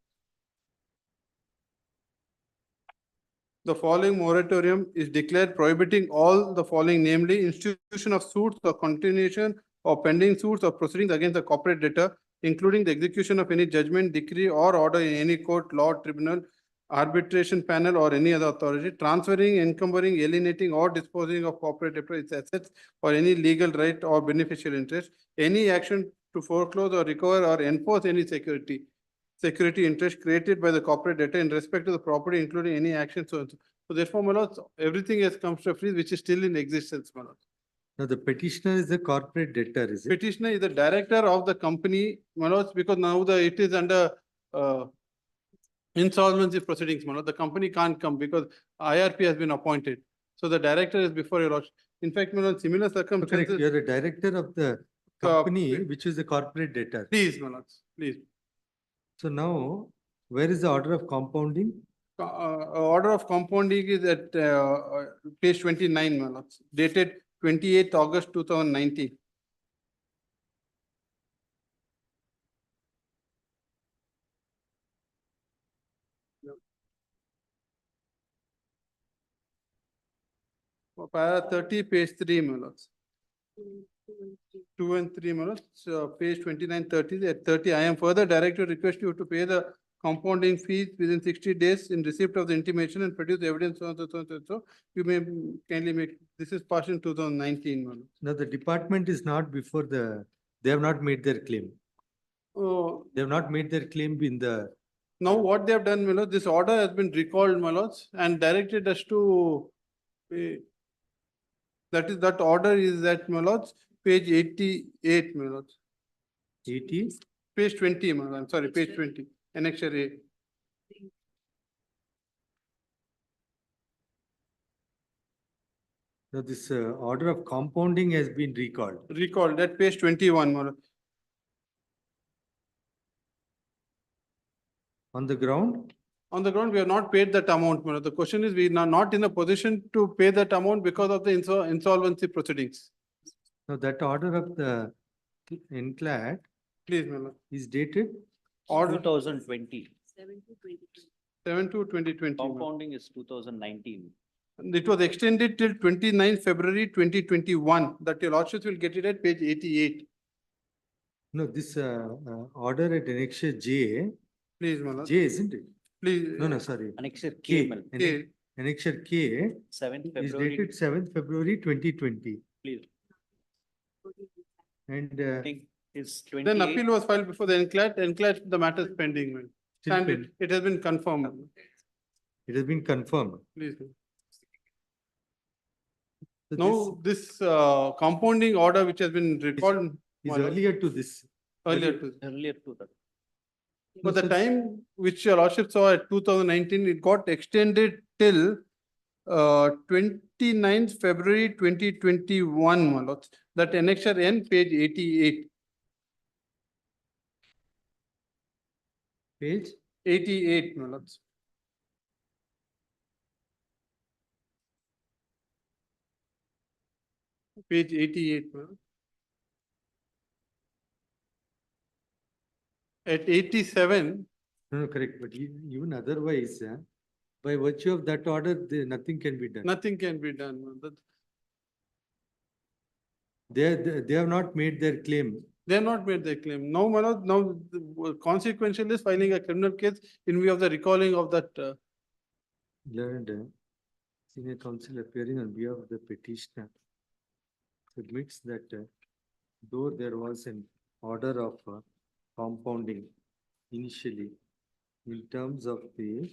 The following moratorium is declared prohibiting all the following, namely institution of suits or continuation or pending suits or proceedings against the corporate debtor, including the execution of any judgment, decree or order in any court, law, tribunal, arbitration panel or any other authority, transferring, encumbering, alienating or disposing of corporate debtor its assets or any legal right or beneficial interest, any action to foreclose or recover or enforce any security interest created by the corporate debtor in respect to the property, including any action. So therefore, my lords, everything has come to freeze, which is still in existence, my lords. Now the petitioner is the corporate debtor, is it? Petitioner is the director of the company, my lords, because now it is under insolvency proceedings, my lord. The company can't come because IRP has been appointed. So the director is before your lordship. In fact, my lord, similar Correct, circumstances. you are a director of the company, which is the corporate debtor. Please, my lords, please. So now, where is the order of compounding? Order of compounding is at page 29, my lords, dated 28th August 2019. Para 30, page 3, my lords. 2 and 3, my lords. So page 29, 30, at 30, I am further directed to request you to pay the compounding fees within 60 days in receipt of the intimation and produce evidence so you may kindly make, this is passed in 2019, my lords. Now the department is not before they have not made their claim. Oh, They have not made their claim in the. now what they have done, my lords, this order has been recalled, my lords, and directed us to pay. That order is at, my lords, page 88, my lords. 80? Page 20, my lord, I'm sorry, page 20, annexure A. Now this order of compounding has been recalled. Recalled at page 21, my lord. On the ground? On the ground, we have not paid that amount, my lord. The question is, we are not in a position to pay that amount because of the insolvency proceedings. Now that order of the NCLAT Please, my lord. is dated. Order 2020. 7/2/2020. Compounding is 2019. It was extended till 29th February 2021. That your lordships will get it at page 88. No, this order at annexure J. Please, my lord. J, isn't it? Please. No, sorry. Annexure K. K, my lord. K. Annexure K 7th is February. dated 7th February 2020. Please. And Is Then 28. appeal was filed before the NCLAT, the matter is pending, man. Still And pending. it has been confirmed. it has been confirmed. Please. So No, this compounding order which has been recalled. Is my lord, earlier to this. Earlier to. Earlier to that. But the time which your lordship saw at 2019, it got extended till 29th February 2021, my lords. That annexure N, page 88. Page 88, my lords. Page 88, my lord. At 87, No, correct, but even otherwise, by virtue of that order, nothing can be done. Nothing can be done. They have not made their claim. They have not made their claim. Now, Manoj, now the consequential is filing a criminal case in view of the recalling of that. Learned senior counsel appearing on behalf of the petitioner admits that though there was an order of compounding initially in terms of the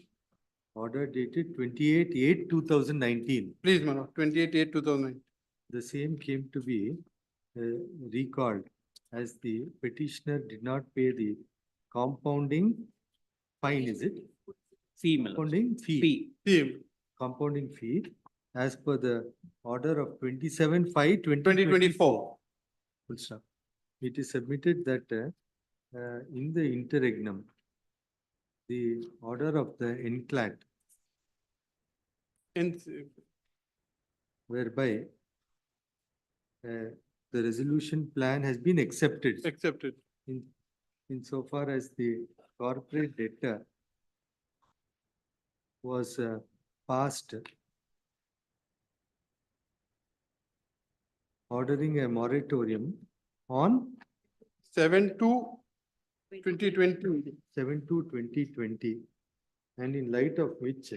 order dated 28/8/2019. Please, Manoj, 28/8/2009. The same came to be recalled as the petitioner did not pay the compounding fine, is it? Fee, my lord. Compounding fee. Compounding fee as per the order of 27/5/2024. Full stop. It is submitted that in the interregnum, the order of the NCLAT whereby the resolution plan has been accepted. Accepted. Insofar as the corporate debtor was passed ordering a moratorium on 7/2/2020. 7/2/2020, and in light of which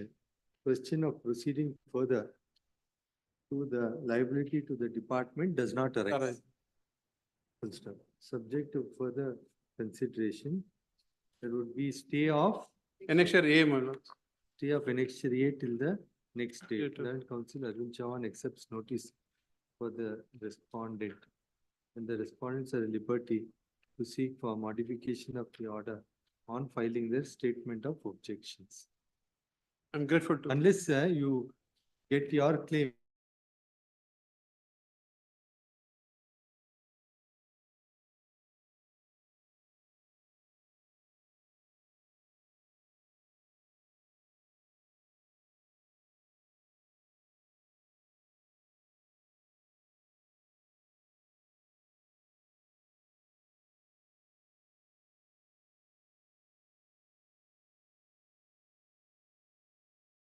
question of proceeding further to the liability to the department does not arise. Full stop. Subject to further consideration, there would be stay of Annexure A, Manoj. stay of annexure A till the next date. Later. Learned Counsel Arvind Chavan accepts notice for the respondent, and the respondents are at liberty to seek for modification of the order on filing their statement of objections. I'm grateful to. Unless you get your claim.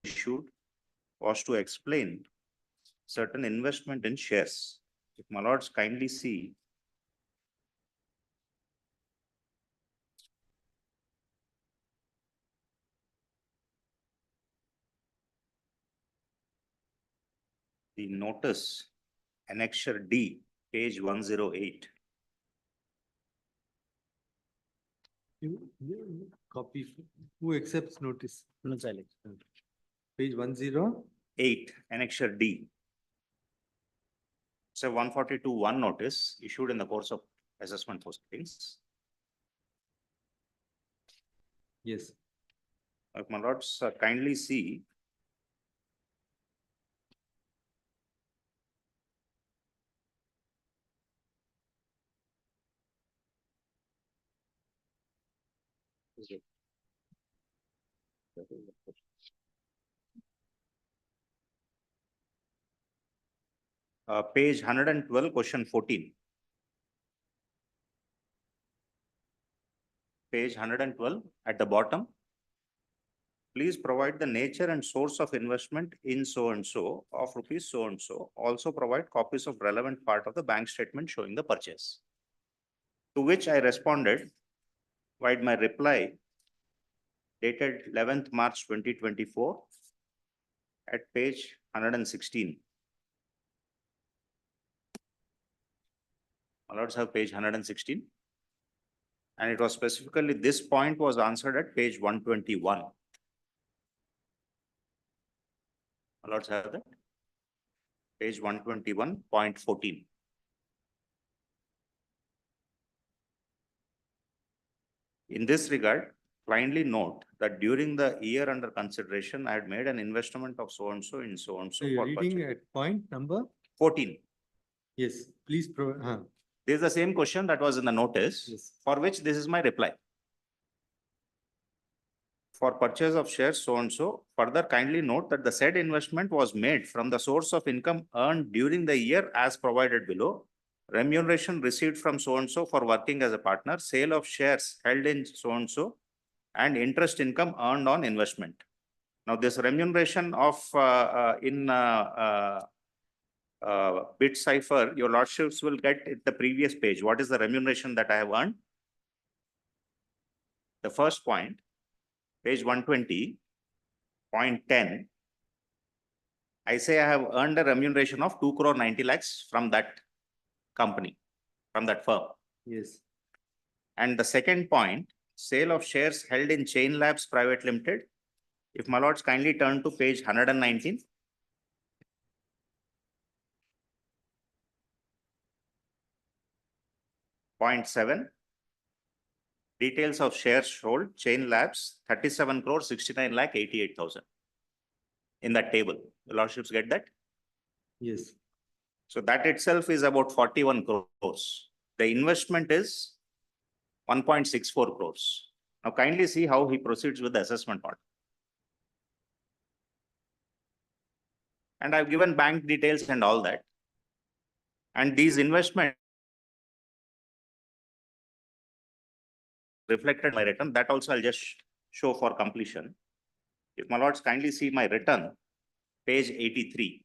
Issued was to explain certain investment in shares. If my lords kindly see the notice annexure D, page 108. Copy, who accepts notice? Page 108, Annexure D. It's a 142(1) notice issued in the course of assessment proceedings. yes. If my lords kindly see page 112, question 14. Page 112 at the bottom. Please provide the nature and source of investment in so and so of rupees so and so. Also provide copies of relevant part of the bank statement showing the purchase. To which I responded, while my reply dated 11th March 2024 at page 116. My lords have page 116. And it was specifically, this point was answered at page 121. My lords have that. Page 121.14. In this regard, kindly note that during the year under consideration, I had made an investment of so and so in so and so. So you're for reading purchase. at point number? 14. Yes, please provide. This is the same question that was in the notice, Yes. for which this is my reply. For purchase of shares so and so, further kindly note that the said investment was made from the source of income earned during the year as provided below. Remuneration received from so and so for working as a partner, sale of shares held in so and so, and interest income earned on investment. Now, this remuneration of bid cipher, your lordships will get at the previous page. What is the remuneration that I have earned? The first point, page 120.10. I say I have earned a remuneration of 2 crore 90 lakhs from that company, from that firm. Yes. And the second point, sale of shares held in Chain Labs Private Limited. If my lords kindly turn to page 119. Point 7. Details of shares sold, Chain Labs, 37 crore 69 lakh 88,000. In that table, the lordships get that? Yes. So that itself is about 41 crores. The investment is 1.64 crores. Now kindly see how he proceeds with the assessment part. And I've given bank details and all that. And these investments reflected my return. That also I'll just show for completion. If my lords kindly see my return, page 83.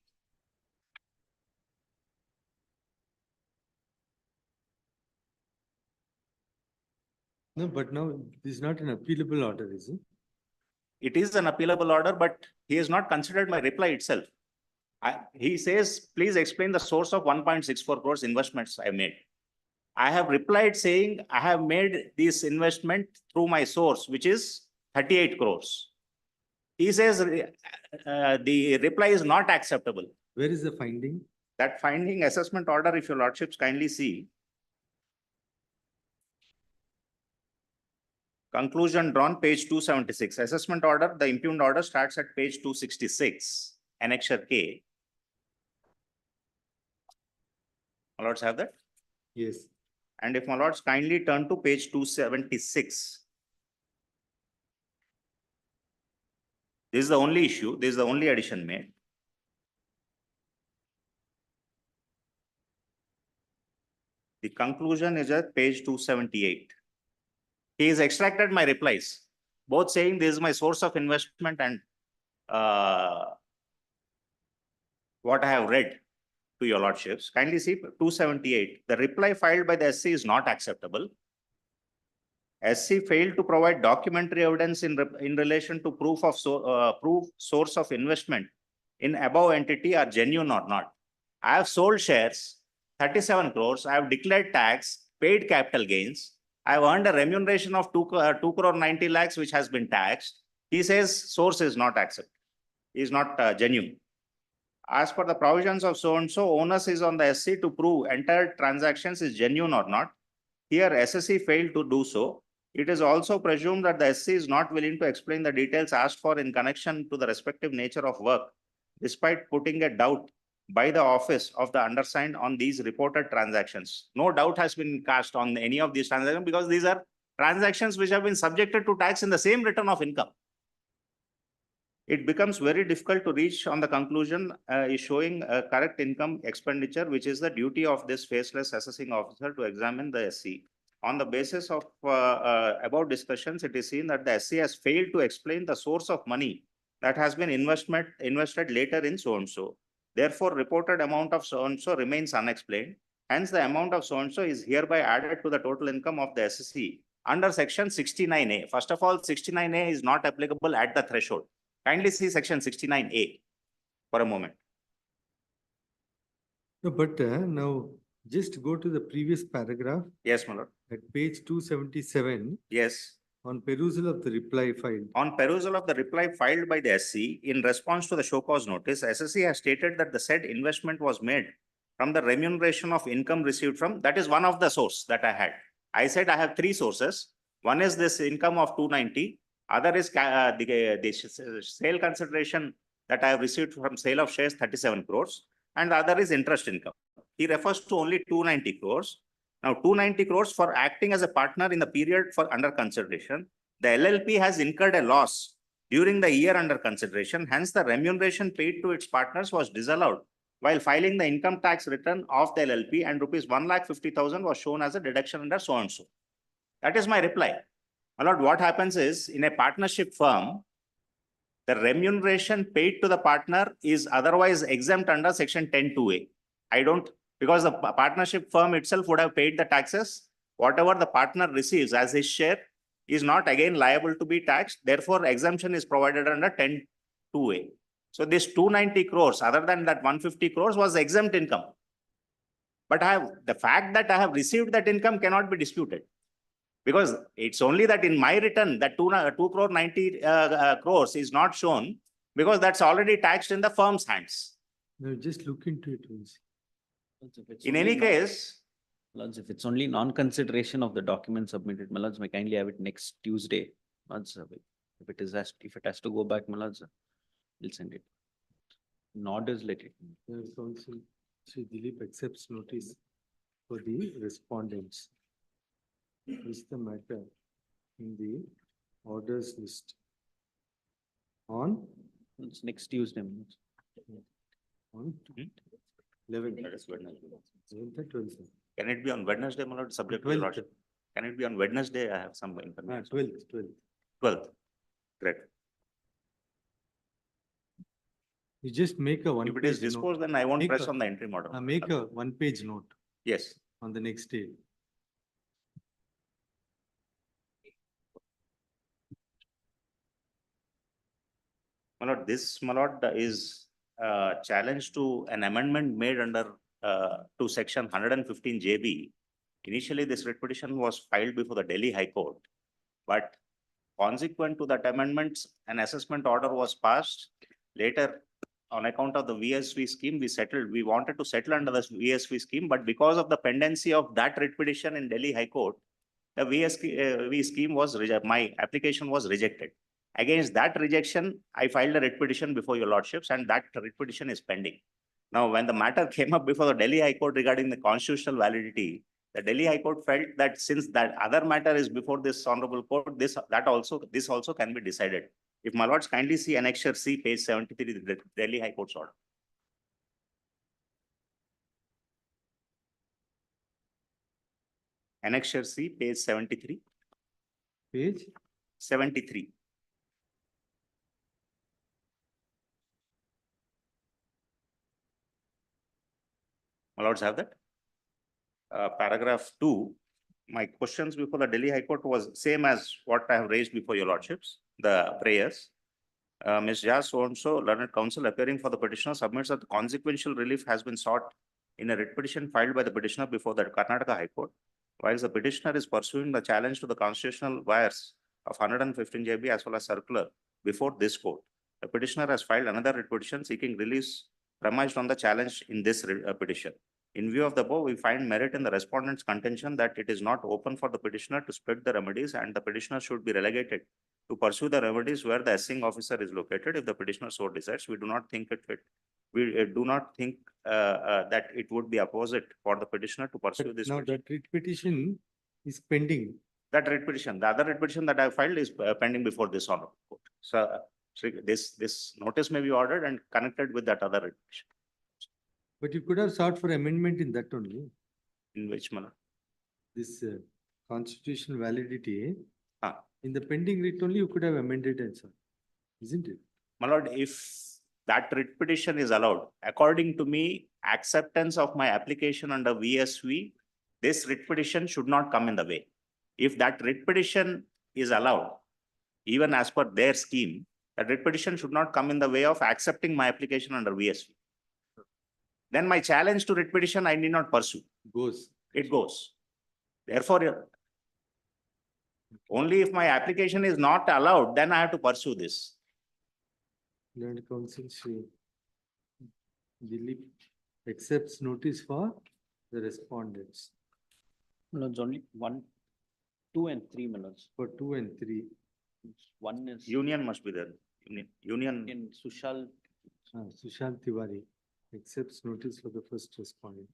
No, but now this is not an appealable order, is it? It is an appealable order, but he has not considered my reply itself. He says, please explain the source of 1.64 crores investments I made. I have replied saying I have made this investment through my source, which is 38 crores. He says the reply is not acceptable. Where is the finding? That finding assessment order, if your lordships kindly see. Conclusion drawn, page 276. Assessment order, the impugned order starts at page 266, annexure K. My lords have that? Yes. And if my lords kindly turn to page 276. This is the only issue. This is the only addition made. The conclusion is at page 278. He has extracted my replies, both saying this is my source of investment and what I have read to your lordships. Kindly see 278. The reply filed by the SC is not acceptable. SC failed to provide documentary evidence in relation to proof source of investment in above entity are genuine or not. I have sold shares, 37 crores. I have declared tax, paid capital gains. I have earned a remuneration of 2 crore 90 lakhs, which has been taxed. He says source is not accepted, is not genuine. As per the provisions of so-and-so, onus is on the SC to prove entire transactions is genuine or not. Here, SSC failed to do so. It is also presumed that the SC is not willing to explain the details asked for in connection to the respective nature of work, despite putting a doubt by the office of the undersigned on these reported transactions. No doubt has been cast on any of these transactions because these are transactions which have been subjected to tax in the same return of income. It becomes very difficult to reach on the conclusion is showing a correct income expenditure, which is the duty of this faceless assessing officer to examine the SC. On the basis of above discussions, it is seen that the SC has failed to explain the source of money that has been invested later in so-and-so. Therefore, reported amount of so-and-so remains unexplained. Hence, the amount of so-and-so is hereby added to the total income of the SSC under section 69A. First of all, 69A is not applicable at the threshold. Kindly see section 69A for a moment. No, but now just go to the previous paragraph. Yes, my lord. At page 277. Yes. On perusal of the reply filed. On perusal of the reply filed by the SC, in response to the show cause notice, SSC has stated that the said investment was made from the remuneration of income received from, that is one of the source that I had. I said I have three sources. One is this income of 290. Other is the sale consideration that I have received from sale of shares 37 crores. And the other is interest income. He refers to only 290 crores. Now, 290 crores for acting as a partner in the period for under consideration. The LLP has incurred a loss during the year under consideration. Hence, the remuneration paid to its partners was disallowed while filing the income tax return of the LLP, and rupees 1,50,000 was shown as a deduction under so-and-so. That is my reply. My lord, what happens is in a partnership firm, the remuneration paid to the partner is otherwise exempt under section 10(2)(a). I don't, because the partnership firm itself would have paid the taxes. Whatever the partner receives as his share is not again liable to be taxed. Therefore, exemption is provided under 10(2)(a). So this 290 crores, other than that 150 crores was exempt income. But the fact that I have received that income cannot be disputed. Because it's only that in my return, that 2 crore 90 crores is not shown because that's already taxed in the firm's hands. No, just look into it once. In any case, Lords, if it's only non-consideration of the document submitted, my lords, may kindly have it next Tuesday. Lords, if it has to go back, my lords, we'll send it. Not as let it. Council, Shri Dilip accepts notice for the respondents. Is the matter in the orders list on It's next Tuesday. my lords. on 11th, that is Wednesday. 11th and 12th. Can it be on Wednesday, my lord, subject to your 12th. lordship? Can it be on Wednesday? I have some Ah, information. 12th. 12th. Great. You just make a one. If it is disposed, then I won't Make press a- on the interim order. Make a one-page note Yes. on the next day. My lord, this, my lord, is challenge to an amendment made under to section 115 JB. Initially, this writ petition was filed before the Delhi High Court, but consequent to that amendments, an assessment order was passed. Later, on account of the VSV scheme, we wanted to settle under the VSV scheme, but because of the pendency of that writ petition in Delhi High Court, the VSV scheme was my application was rejected. Against that rejection, I filed a writ petition before your lordships, and that writ petition is pending. Now, when the matter came up before the Delhi High Court regarding the constitutional validity, the Delhi High Court felt that since that other matter is before this honorable court, this also can be decided. If my lords kindly see Annexure C, page 73, the Delhi High Court's order. Annexure C, page 73. Page 73. My lords have that. Paragraph 2, my questions before the Delhi High Court was same as what I have raised before your lordships, the prayers. Ms. Jha so-and-so, learned counsel appearing for the petitioner submits that the consequential relief has been sought in a writ petition filed by the petitioner before the Karnataka High Court. While the petitioner is pursuing the challenge to the constitutional wires of 115 JB as well as circular before this court, the petitioner has filed another writ petition seeking release premised on the challenge in this petition. In view of the above, we find merit in the respondent's contention that it is not open for the petitioner to split the remedies and the petitioner should be relegated to pursue the remedies where the assessing officer is located if the petitioner so decides. We do not think it fit. We do not think that it would be opposite for the petitioner to pursue this. Now that writ petition is pending. That writ petition, the other writ petition that I filed is pending before this honorable court. So this notice may be ordered and connected with that other writ petition. But you could have sought for amendment in that only. In which manner? This constitutional validity. Ah. In the pending writ only, you could have amended and so, isn't it? My lord, if that writ petition is allowed, according to me, acceptance of my application under VSV, this writ petition should not come in the way. If that writ petition is allowed, even as per their scheme, that writ petition should not come in the way of accepting my application under VSV. Then my challenge to writ petition, I need not pursue. It goes. Therefore, only if my application is not allowed, then I have to pursue this. Learned counsel Shri Dilip accepts notice for the respondents. Lords, only 1, 2 and 3, my lords. For 2 and 3. One is Union must be there. Union. in Sushal. Sushant Tiwari accepts notice for the first respondent.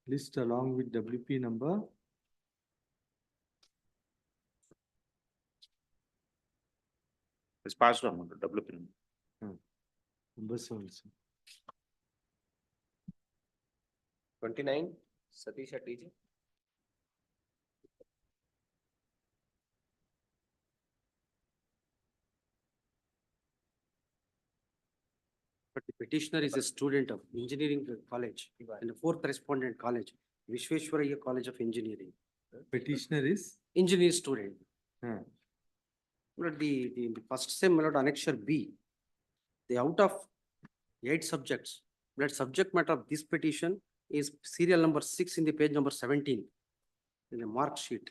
List along with WP number. It's passed on, WP. Number 7. 29, Satish TJ. Petitioner is a student of engineering college and the fourth respondent college, Vishweshwaraya College of Engineering. Petitioner is? Engineer student. Huh. But the first sem, my lord, annexure B, the out of 8 subjects, that subject matter of this petition is serial number 6 in the page number 17 in the mark sheet.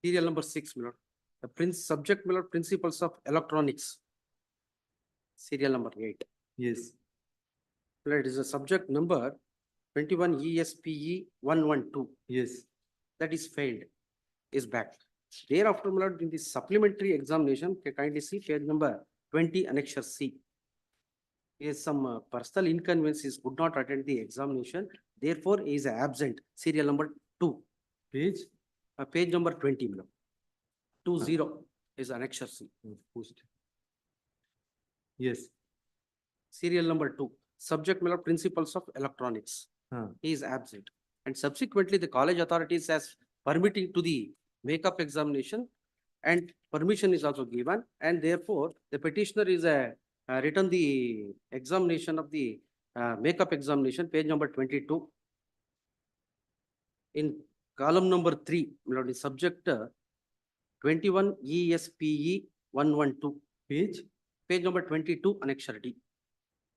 Serial number 6, my lord. The subject, my lord, principles of electronics. Serial number 8. Yes. My lord, it is a subject number 21 ESPE 112. Yes. That is failed, is back. Thereafter, my lord, in the supplementary examination, kindly see page number 20, annexure C. Is some personal inconveniences, could not attend the examination, therefore he is absent. Serial number 2. Page? Page number 20, my lord. 20 is annexure C. Post. Yes. Serial number 2. Subject, my lord, principles of electronics. Huh. He is absent. And subsequently, the college authorities has permitting to the makeup examination and permission is also given. And therefore, the petitioner is written the examination of the makeup examination, page number 22. In column number 3, my lord, the subject 21 ESPE 112. Page number 22, annexure D.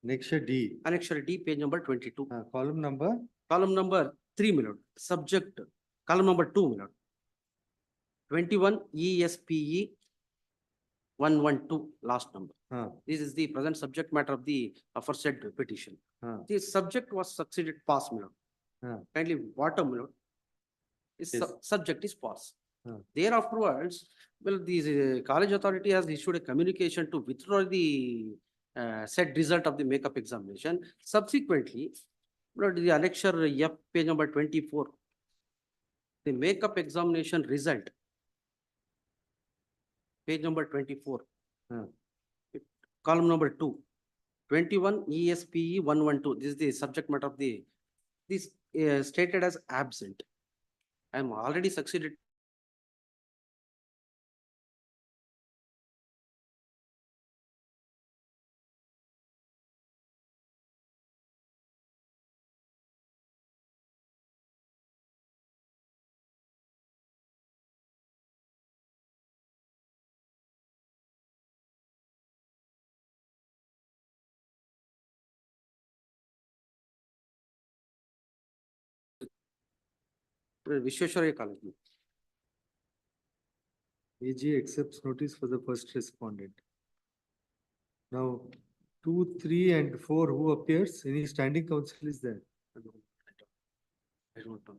Annexure D. Annexure D, page number 22. Column number? Column number 3, my lord. Subject, column number 2, my lord. 21 ESPE 112, last number. This is the present subject matter of the aforesaid petition. The subject was succeeded pass, my lord. Kindly bottom, my lord. This subject is pass. Thereafterwards, well, the college authority has issued a communication to withdraw the said result of the makeup examination. Subsequently, the annexure F, page number 24, the makeup examination result, page number 24, column number 2, 21 ESPE 112. This is the subject matter of the, this stated as absent. I am already succeeded. Vishweshwaraya College. AG accepts notice for the first respondent. Now, 2, 3 and 4, who appears? Any standing counsel is there? I don't know.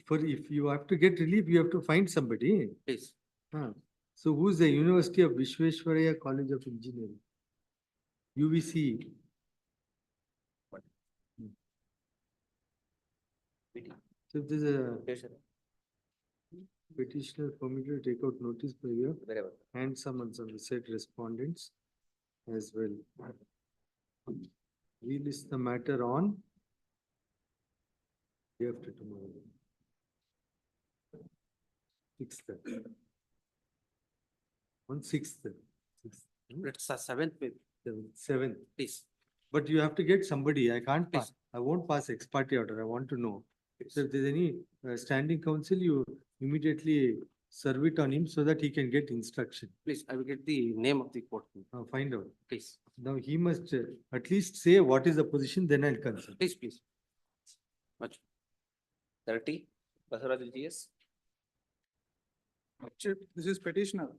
For if you have to get relief, you have to find somebody. Please. So who's the University of Vishweshwaraya College of Engineering? UVC. So if there's a petitioner permitted to take out notice by your and summons on the said respondents as well. We list the matter on day after tomorrow. 6th. On 6th. It's a 7th. 7th. Please. But you have to get somebody. I can't pass. I won't pass ex parte order. I want to know. So if there's any standing counsel, you immediately serve it on him so that he can get instruction. Please, I will get the name of the court. Find out. Please. Now he must at least say what is the position, then I'll consult. Please, please. Much. 30, Basaraj GS. Chief, this is petitioner.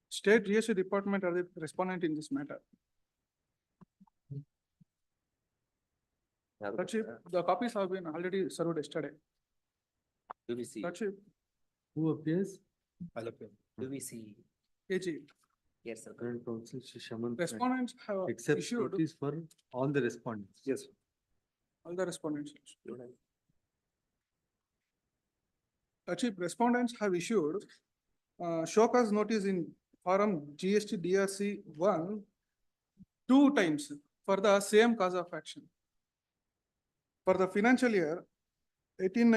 State GST department are the respondent in this matter. Chief, the copies have been already served yesterday. UVC. Chief, Who appears? I'll appear. UVC. AG, Yes, sir. Current counsel Shri Shaman. respondents have Accepts issued, notice for all the respondents. yes, all the respondents. Chief, respondents have issued show cause notice in forum GST DRC 1 2 times for the same cause of action. For the financial year 19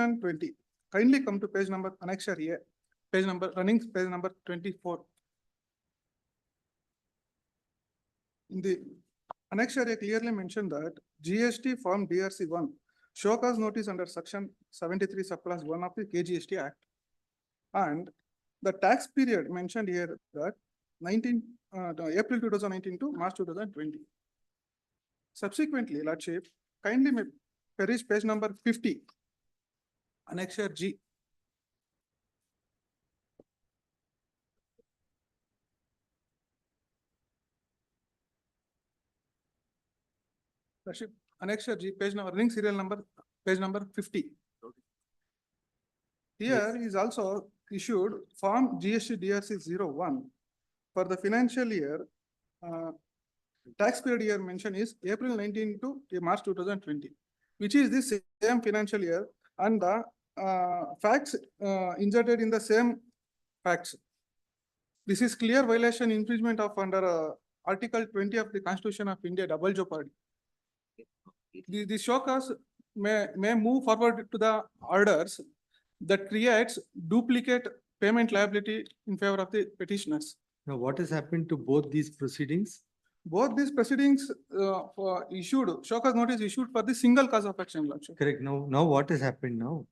and 20, kindly come to page number annexure A, page number 24. In the annexure, I clearly mentioned that GST form DRC one, show cause notice under section 73 subclass 1 of the KGST Act. And the tax period mentioned here that April 2019 to March 2020. Subsequently, Lordship, kindly peruse page number 50, annexure G. Lordship, annexure G, page number, ring serial number, page number 50. Here is also issued form GST DRC 01 for the financial year. Tax period year mentioned is April 19 to March 2020, which is the same financial year, and the facts inserted in the same facts. This is clear violation infringement of under Article 20 of the Constitution of India, double jeopardy. The show cause may move forward to the orders that creates duplicate payment liability in favor of the petitioners. Now, what has happened to both these proceedings? Both these proceedings issued, show cause notice issued for the single cause of action, Lordship. Correct. Now what has happened now?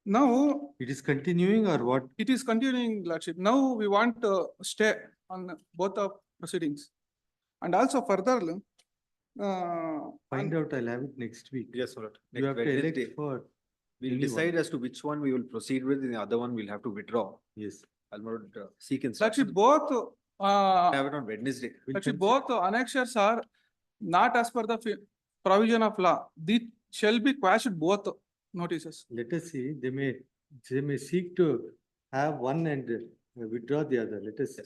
Now, It is continuing or what? it is continuing, Lordship. Now we want to stay on both the proceedings. And also further, Find out, I'll have it next week. Yes, Lord. You have to elect for. We'll anyone. decide as to which one we will proceed with, and the other one we'll have to withdraw. Yes. I'll not seek Lordship, instruction. both Have it on Wednesday. actually, both annexures are not as per the provision of law. These shall be quashed both notices. Let us see, they may seek to have one and withdraw the other. Let us.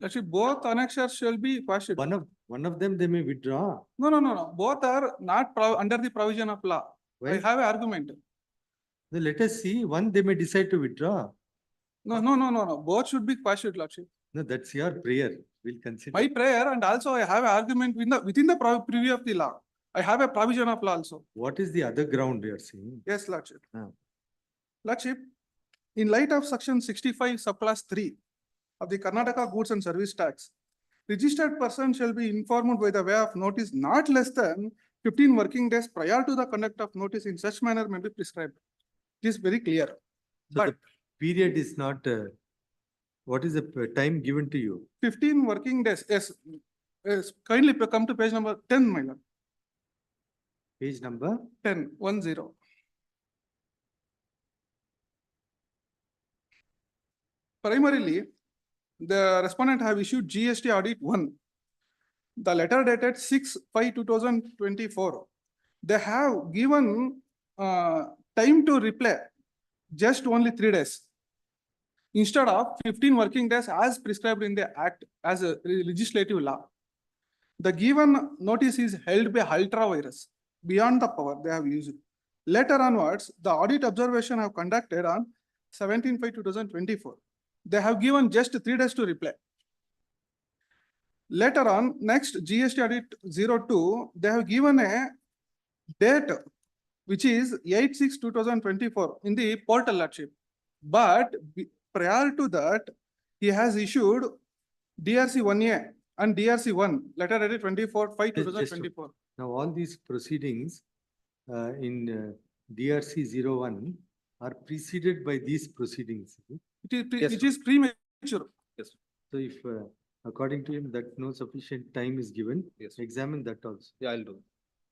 Actually, both annexures shall be quashed. One of them they may withdraw. No. Both are not under the provision of law. I Why? have an argument. Then let us see, one they may decide to withdraw. No. Both should be quashed, Lordship. No, that's your prayer. We'll consider. My prayer, and also I have an argument within the preview of the law. I have a provision of law also. What is the other ground you are saying? Yes, Lordship. Ah. Lordship, in light of section 65 subclass 3 of the Karnataka Goods and Service Tax, registered person shall be informed by the way of notice not less than 15 working days prior to the conduct of notice in such manner may be prescribed. It is very clear. So But the period is not, what is the time given to you? 15 working days, yes. Kindly come to page number 10, my lord. Page number? 10. Primarily, the respondent have issued GST Audit 1. The letter dated 6/5/2024. They have given time to reply just only 3 days. Instead of 15 working days as prescribed in the Act as a legislative law. The given notice is held by ultra virus beyond the power they have used. Later onwards, the audit observation have conducted on 17/5/2024. They have given just 3 days to reply. Later on, next GST Audit 02, they have given a date which is 8/6/2024 in the portal, Lordship. But prior to that, he has issued DRC 1A and DRC 1, letter dated 24/5/2024. Now, all these proceedings in DRC 01 are preceded by these proceedings. It is premature. Yes. So if according to him that no sufficient time is given, Yes. examine that also. Yeah, I'll do.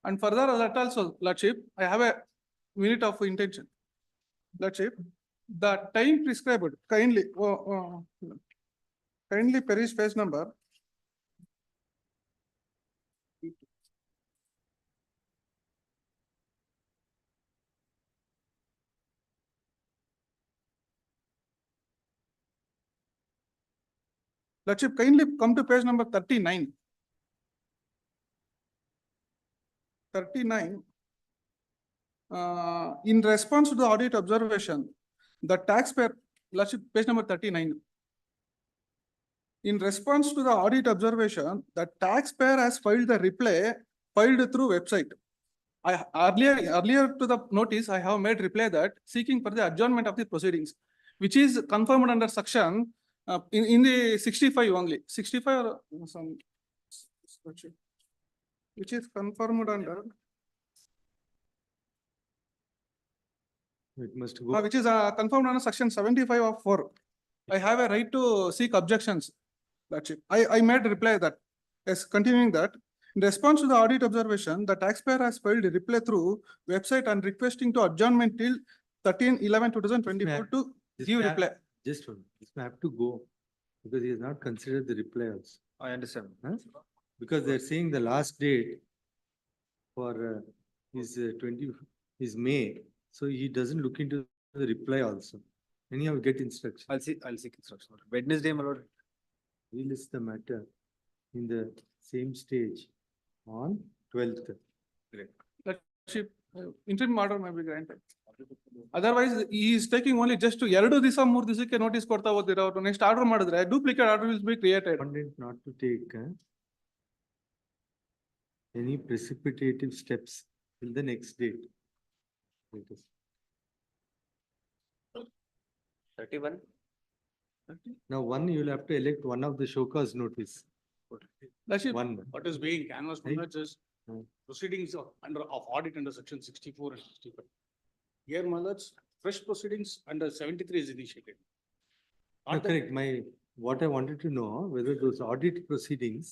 And further that also, Lordship, I have a minute of intention. Lordship, the time prescribed, kindly peruse page number. Lordship, kindly come to page number 39. 39. In response to the audit observation, the taxpayer, Lordship, page number 39. In response to the audit observation, the taxpayer has filed the reply filed through website. I earlier to the notice, I have made reply that seeking for the adjournment of the proceedings, which is confirmed under section in the 65 only. 65 or some which is confirmed under, It must go. which is confirmed under section 75 of 4. I have a right to seek objections. That's it. I made reply that. Yes, continuing that. In response to the audit observation, the taxpayer has filed a reply through website and requesting to adjournment till 13/11/2024 to This give may have- reply. Just one, this may have to go, because he has not considered the reply also. I understand. Huh? Because they're saying the last date for is 20, is May, so he doesn't look into the reply also. Anyhow, we get instruction. I'll seek instruction. Wednesday, my lord. We'll list the matter in the same stage on 12th. Interim order may be granted. Otherwise, he is taking only just to 2 ದಿವಸ 3 ದಿವಸಕ್ಕೆ notice ಕೊಡ್ತಾ ಹೋಗ್ತೀರಾ ಅವ್ರು next order ಮಾಡಿದ್ರೆ duplicate order will be created. Respondent not to take any precipitative steps till the next date. Let us- 31. Now, one, you will have to elect one of the show cause notice. That's it. One. What is being canvassed Right. Manoj, is proceedings of audit under section 64 and 65. Here, Manoj, fresh proceedings under 73 is initiated. No, Not the- correct. What I wanted to know, whether those audit proceedings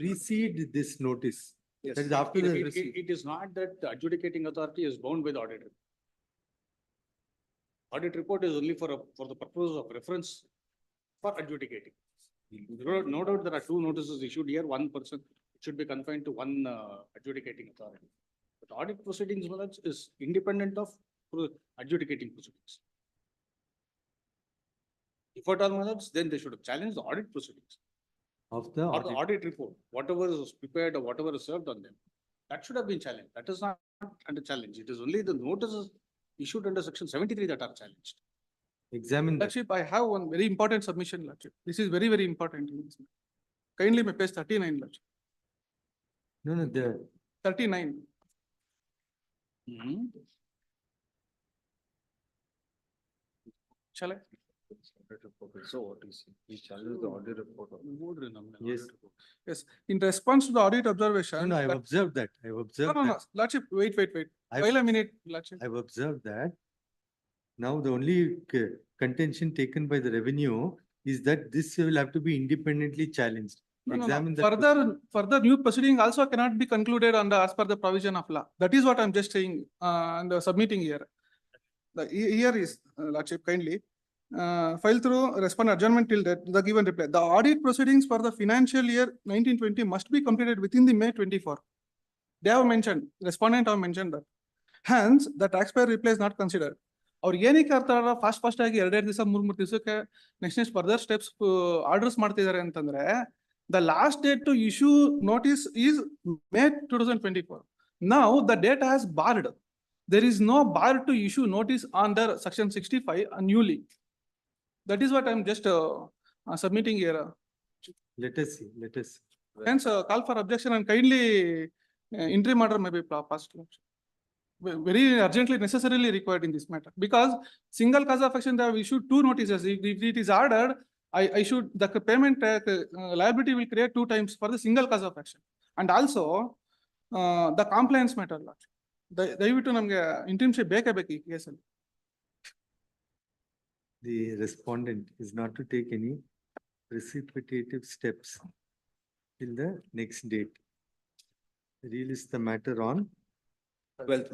precede this notice. Yes. That is after the receipt. It is not that the adjudicating authority is bound with audit. Audit report is only for the purpose of reference for adjudicating. No doubt there are 2 notices issued here, one person, it should be confined to one adjudicating authority. But audit proceedings, Manoj, is independent of adjudicating proceedings. If at all, Manoj, then they should have challenged the audit proceedings. Of the Or the audit. audit report, whatever is prepared or whatever is served on them, that should have been challenged. That is not under challenge. It is only the notices issued under section 73 that are challenged. Examine that. Lordship, I have one very important submission, Lordship. This is very, very important. Kindly may page 39, Lordship. No, 39. Shall I? So what is he challenged the audit report? Yes. Yes, in response to the audit observation. No, I've that- observed that. I've No, observed no, no, that. Lordship, wait. I've- Wait a minute, Lordship. I've observed that. Now, the only contention taken by the revenue is that this will have to be independently challenged. No, no, no. Examine that. Further new proceeding also cannot be concluded as per the provision of law. That is what I'm just saying, and submitting here. Here is, Lordship, kindly, file through respond adjournment till the given reply. The audit proceedings for the financial year 1920 must be completed within the May 24. They have mentioned, respondent have mentioned that. Hence, the taxpayer reply is not considered. ಅವ್ರು ಏನಕ್ಕೆ ಆಡ್ತಾರ fast ಆಗಿ 2 ದಿವಸ 3 ದಿವಸಕ್ಕೆ next further steps orders ಮಾಡ್ತಿದ್ದಾರೆ ಅಂತಂದ್ರೆ the last date to issue notice is May 2024. Now the date has barred. There is no bar to issue notice under section 65 newly. That is what I'm just submitting here. Let us see. Hence, call for objection and kindly interim order may be passed. Very urgently necessarily required in this matter, because single cause of action they have issued 2 notices. If it is ordered, I should, the payment liability will create 2 times for the single cause of action. And also, the compliance matter. ದಯವಿಟ್ಟು ನಮ್ಗೆ internship ಬೇಕೇ ಬೇಕು ಈ ಕೇಸಲ್ಲಿ. The respondent is not to take any precipitative steps till the next date. Release the matter on 12th.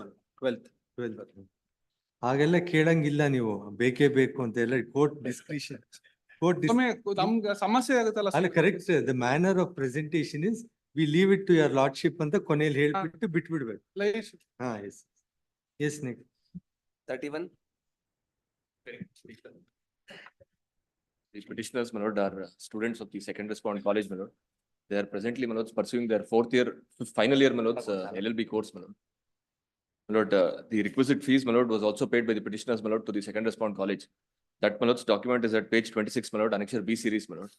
ಹಾಗೆಲ್ಲ ಕೇಳಂಗಿಲ್ಲ ನೀವು ಬೇಕೇ ಬೇಕು ಅಂತ ಎಲ್ಲ ಕೋರ್ಟ್ ಡಿಸ್ಕ್ರಿಷನ್. ನಮ್ಗೆ ಸಮಸ್ಯೆ ಆಗುತ್ತಲ್ಲ. ಅಲ್ಲ correct, the manner of presentation is we leave it to your lordship ಅಂತ ಕೊನೆಯಲ್ಲಿ ಹೇಳ್ಬಿಟ್ಟು ಬಿಟ್ಬಿಡ್ಬೇಕು. Yes, next. 31. The petitioners, my lord, are students of the second respond college, my lord. They are presently, my lords, pursuing their final year, my lords, LLB course, my lord. My lord, the requisite fees, my lord, was also paid by the petitioners, my lord, to the second respond college. That, my lords, document is at page 26, my lord, annexure B series, my lord.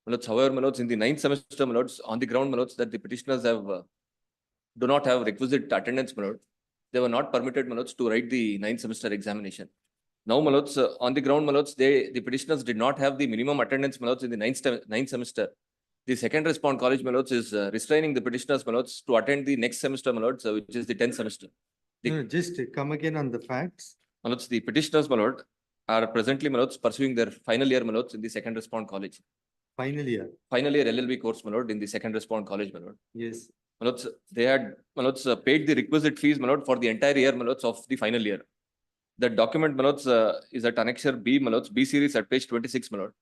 My lords, however, my lords, in the 9th semester, my lords, on the ground, my lords, that the petitioners do not have requisite attendance, my lord. They were not permitted, my lords, to write the 9th semester examination. Now, my lords, on the ground, my lords, the petitioners did not have the minimum attendance, my lords, in the 9th semester. The second respond college, my lords, is restraining the petitioners, my lords, to attend the next semester, my lords, which is the 10th semester. No, just come again on the facts. My lords, the petitioners, my lord, are presently, my lords, pursuing their final year, my lords, in the second respond college. Final year. Final year LLB course, my lord, in the second respond college, my lord. Yes. My lords, they had, my lords, paid the requisite fees, my lord, for the entire year, my lords, of the final year. The document, my lords, is at Annexure B, my lords, B series at page 26, my lord.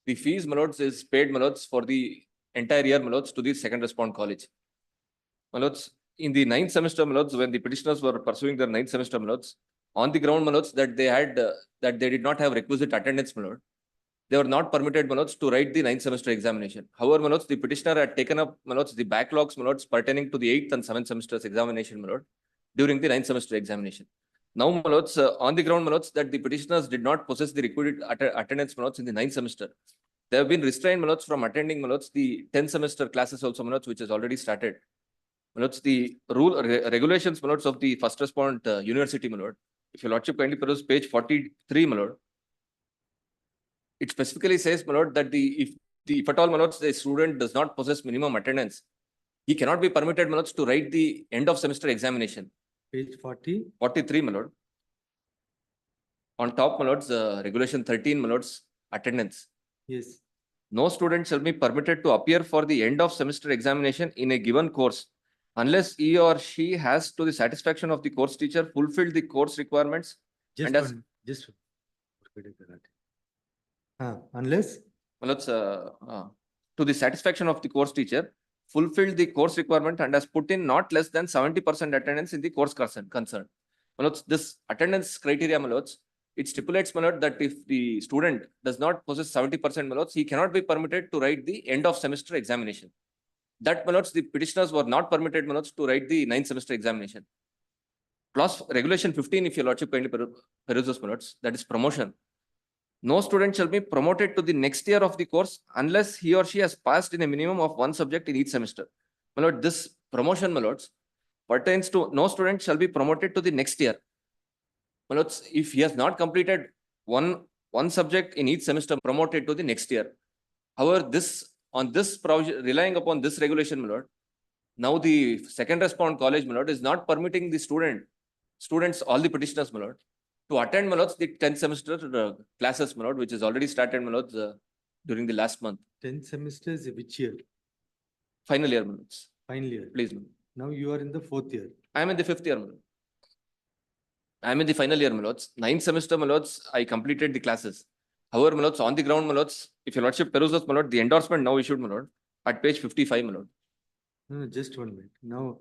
The fees, my lords, is paid, my lords, for the entire year, my lords, to the second respond college. My lords, in the 9th semester, my lords, when the petitioners were pursuing their 9th semester, my lords, on the ground, my lords, that they had, that they did not have requisite attendance, my lord, they were not permitted, my lords, to write the 9th semester examination. However, my lords, the petitioner had taken up, my lords, the backlogs, my lords, pertaining to the 8th and 7th semesters examination, my lord, during the 9th semester examination. Now, my lords, on the ground, my lords, that the petitioners did not possess the requisite attendance, my lords, in the 9th semester. They have been restrained, my lords, from attending, my lords, the 10th semester classes also, my lords, which has already started. My lords, the regulations, my lords, of the first respond university, my lord. If your lordship kindly peruse page 43, my lord. It specifically says, my lord, that if at all, my lords, the student does not possess minimum attendance, he cannot be permitted, my lords, to write the end of semester examination. Page 40. 43, my lord. On top, my lords, regulation 13, my lords, attendance. Yes. No student shall be permitted to appear for the end of semester examination in a given course unless he or she has, to the satisfaction of the course teacher, fulfilled the course requirements. Just and has, one, just. Unless. my lords, to the satisfaction of the course teacher, fulfilled the course requirement and has put in not less than 70% attendance in the course concerned. My lords, this attendance criteria, my lords, it stipulates, my lord, that if the student does not possess 70%, my lords, he cannot be permitted to write the end of semester examination. That, my lords, the petitioners were not permitted, my lords, to write the 9th semester examination. Clause regulation 15, if your lordship kindly peruses, my lords, that is promotion. No student shall be promoted to the next year of the course unless he or she has passed in a minimum of one subject in each semester. My lord, this promotion, my lords, pertains to no student shall be promoted to the next year. My lords, if he has not completed one subject in each semester, promoted to the next year. However, on this provision, relying upon this regulation, my lord, now the second respond college, my lord, is not permitting the students, all the petitioners, my lord, to attend, my lords, the 10th semester classes, my lord, which is already started, my lords, during the last month. 10th semesters, which year? Final year, my lords. Final year. Please, my lord. Now you are in the 4th year. I am in the 5th year, my lord. I am in the final year, my lords. 9th semester, my lords, I completed the classes. However, my lords, on the ground, my lords, if your lordship peruses, my lord, the endorsement now issued, my lord, at page 55, my lord. No, just 1 minute. Now,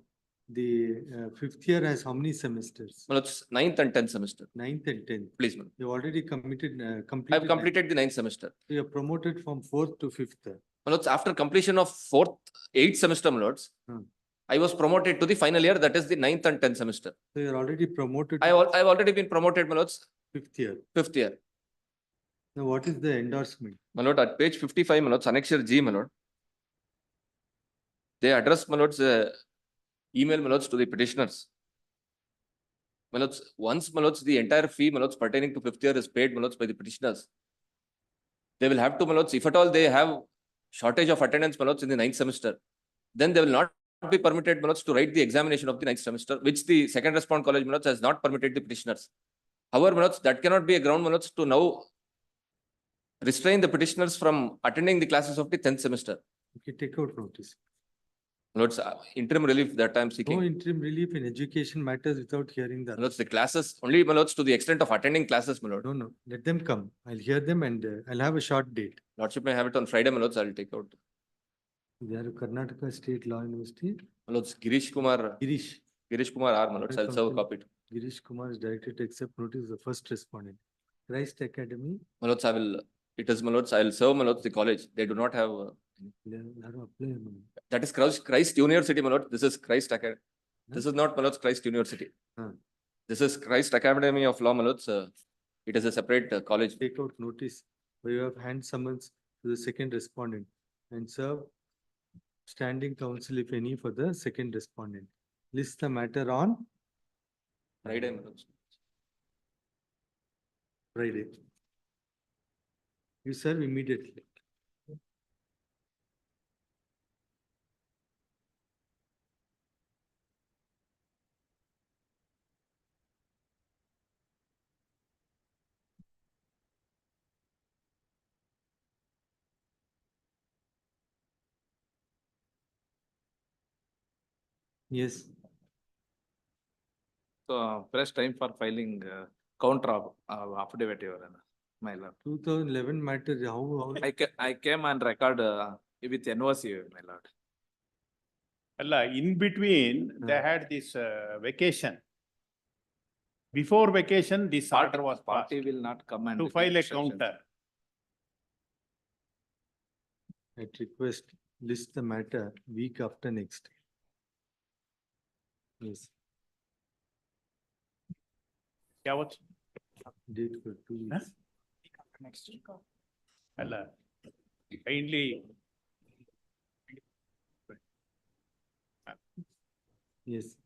the 5th year has how many semesters? My lords, 9th and 10th semester. 9th and 10th. Please, my lord. You already completed. I have completed the 9th semester. So you are promoted from 4th to 5th. My lords, after completion of 8th semester, my lords, I was promoted to the final year, that is the 9th and 10th semester. So you are already promoted. I've already been promoted, my lords. 5th year. 5th year. Now, what is the endorsement? My lord, at page 55, my lords, Annexure G, my lord. They address, my lords, email, my lords, to the petitioners. My lords, once, my lords, the entire fee, my lords, pertaining to 5th year is paid, my lords, by the petitioners. They will have to, my lords, if at all they have shortage of attendance, my lords, in the 9th semester, then they will not be permitted, my lords, to write the examination of the 9th semester, which the second respond college, my lords, has not permitted the petitioners. However, my lords, that cannot be a ground, my lords, to now restrain the petitioners from attending the classes of the 10th semester. Okay, take out notice. Lords, interim relief that I am seeking. No interim relief in education matters without hearing the. Lords, the classes, only, my lords, to the extent of attending classes, my lord. No, let them come. I'll hear them and I'll have a short date. Lordship may have it on Friday, my lords, I'll take out. They are Karnataka State Law University. My lords, Girish Kumar R, my lords, I'll serve a copy. Girish Kumar is directed to accept notice the first respondent. Christ Academy. My lords, it is, my lords, I'll serve, my lords, the college. They do not have. That is Christ University, my lord. This is Christ Academy. This is not, my lords, Christ University. This is Christ Academy of Law, my lords. It is a separate college. Take out notice where you have hand summons to the second respondent and serve standing counsel, if any, for the second respondent. List the matter on Friday, my lords. Friday. You serve immediately. Yes, So fresh time for filing counter affidavit, Your Honor, my lord. 2011 matter, how? I came on record with NOC, my lord. In between, they had this vacation. Before vacation, this order was passed Party will not come and. to give file a exceptions. counter. At request, list the matter week after next. Yes, Yeah, what? date for 2 weeks. Next week. Kindly. Yes,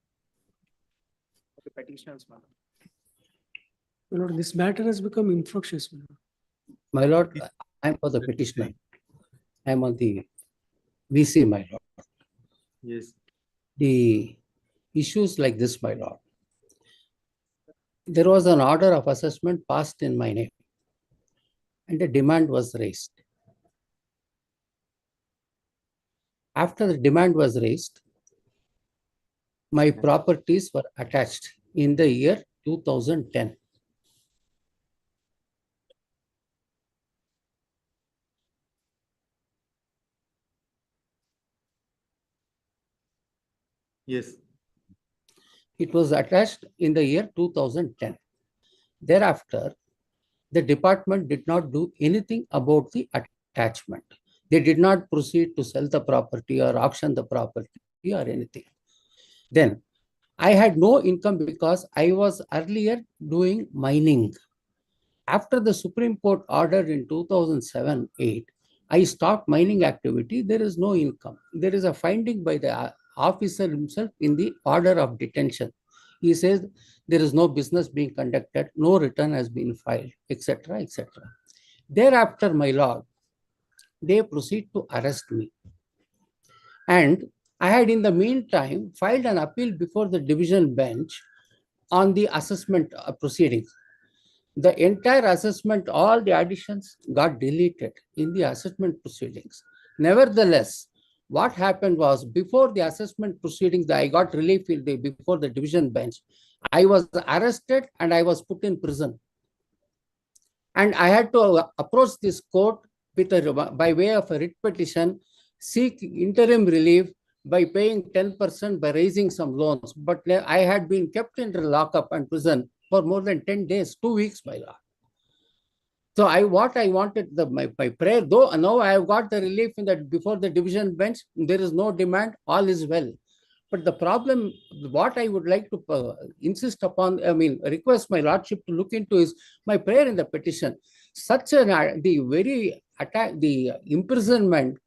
The petitioners, madam. My lord, this matter has become infructuous. My lord, I am for the petitioner. I am on the VC, my lord. yes, The issues like this, my lord. There was an order of assessment passed in my name, and a demand was raised. After the demand was raised, my properties were attached in the year 2010. yes. It was attached in the year 2010. Thereafter, the department did not do anything about the attachment. They did not proceed to sell the property or auction the property or anything. Then I had no income because I was earlier doing mining. After the Supreme Court ordered in 2007-8, I stopped mining activity. There is no income. There is a finding by the officer himself in the order of detention. He says there is no business being conducted, no return has been filed, etc., etc. Thereafter, my lord, they proceed to arrest me. And I had in the meantime filed an appeal before the division bench on the assessment proceedings. The entire assessment, all the additions got deleted in the assessment proceedings. Nevertheless, what happened was before the assessment proceedings, I got relief before the division bench. I was arrested and I was put in prison. And I had to approach this court with by way of a writ petition, seek interim relief by paying 10% by raising some loans. But I had been kept in lockup and prison for more than 10 days, 2 weeks, my lord. So what I wanted, my prayer, though now I have got the relief in that before the division bench, there is no demand, all is well. But the problem, what I would like to insist upon, request my lordship to look into is my prayer in the petition. The very attack, the imprisonment,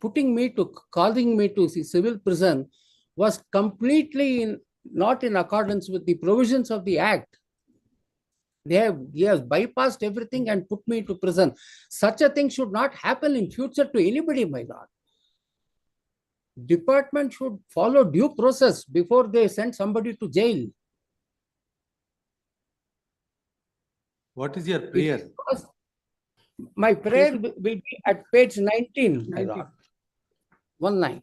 causing me to civil prison was completely not in accordance with the provisions of the Act. He has bypassed everything and put me into prison. Such a thing should not happen in future to anybody, my lord. Department should follow due process before they send somebody to jail. What is your prayer? My prayer will be at page 19, my lord. 19.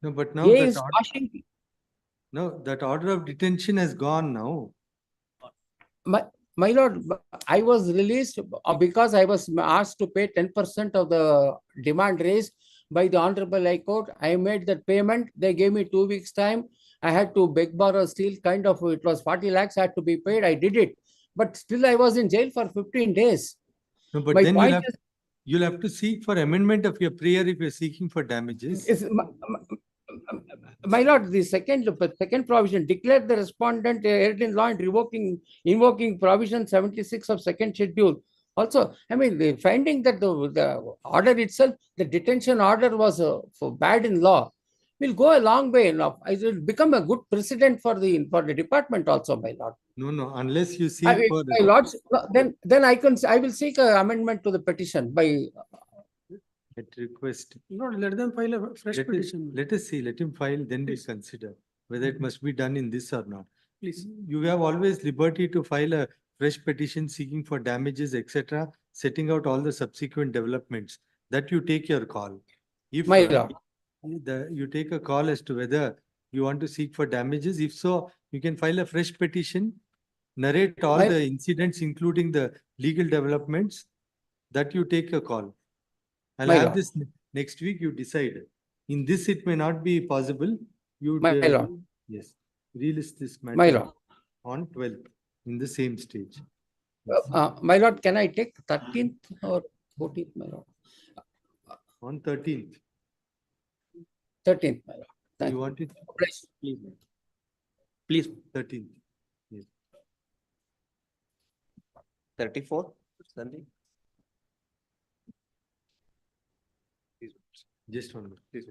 No, but now that order of detention has gone now. My lord, I was released because I was asked to pay 10% of the demand raised by the Honorable High Court. I made that payment. They gave me 2 weeks time. I had to beg, borrow, steal, it was 40 lakhs had to be paid. I did it. But still I was in jail for 15 days. No, but then you'll have to seek for amendment of your prayer if you're seeking for damages. My lord, the second provision declared the respondent erred in law and invoking provision 76 of second schedule. Also, the finding that the order itself, the detention order was for bad in law, will go a long way enough. It will become a good precedent for the department also, my lord. No, unless you seek for my lords, then I will seek an amendment to the petition by. At request. No, let them file a fresh petition. Let us see, let him file, then we consider whether it must be done in this or not. Please. You have always liberty to file a fresh petition seeking for damages, etc. setting out all the subsequent developments, that you take your call. If My lord. you take a call as to whether you want to seek for damages, if so, you can file a fresh petition, narrate all My- the incidents, including the legal developments, that you take a call. I'll My have lord. this next week, you decide. In this, it may not be possible. You My lord. yes, relist this matter. My lord. On 12th, in the same stage. My lord, can I take 13th or 14th, my lord? On 13th, 13th, my lord. Thank you you. want it? Please. Please. 13th. Yes. 34, Sandeep. Just one minute. Please.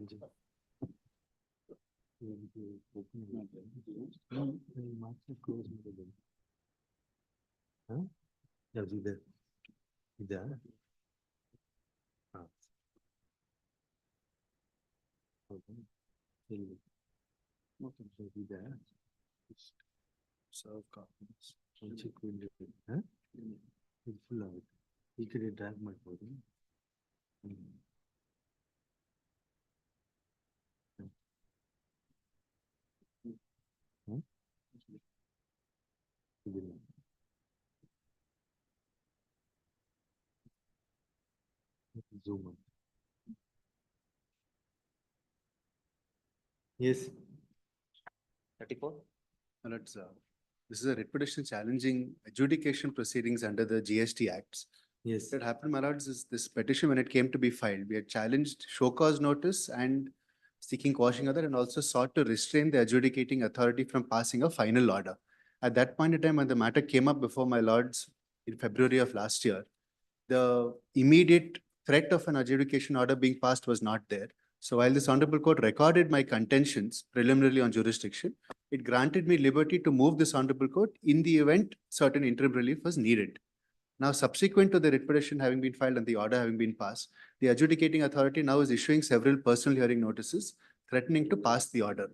Huh? Yeah, there. There. Ah. Okay. There. Serve copies. Huh? It's full of it. You could drag my photo. Zoom in. Yes. 34. This is a writ petition challenging adjudication proceedings under the GST Acts. Yes. What happened, my lords, is this petition, when it came to be filed, we had challenged show cause notice and seeking quashing other, and also sought to restrain the adjudicating authority from passing a final order. At that point in time, when the matter came up before my lords in February of last year, the immediate threat of an adjudication order being passed was not there. So while this honorable court recorded my contentions preliminarily on jurisdiction, it granted me liberty to move this honorable court in the event certain interim relief was needed. Now, subsequent to the writ petition having been filed and the order having been passed, the adjudicating authority now is issuing several personal hearing notices threatening to pass the order.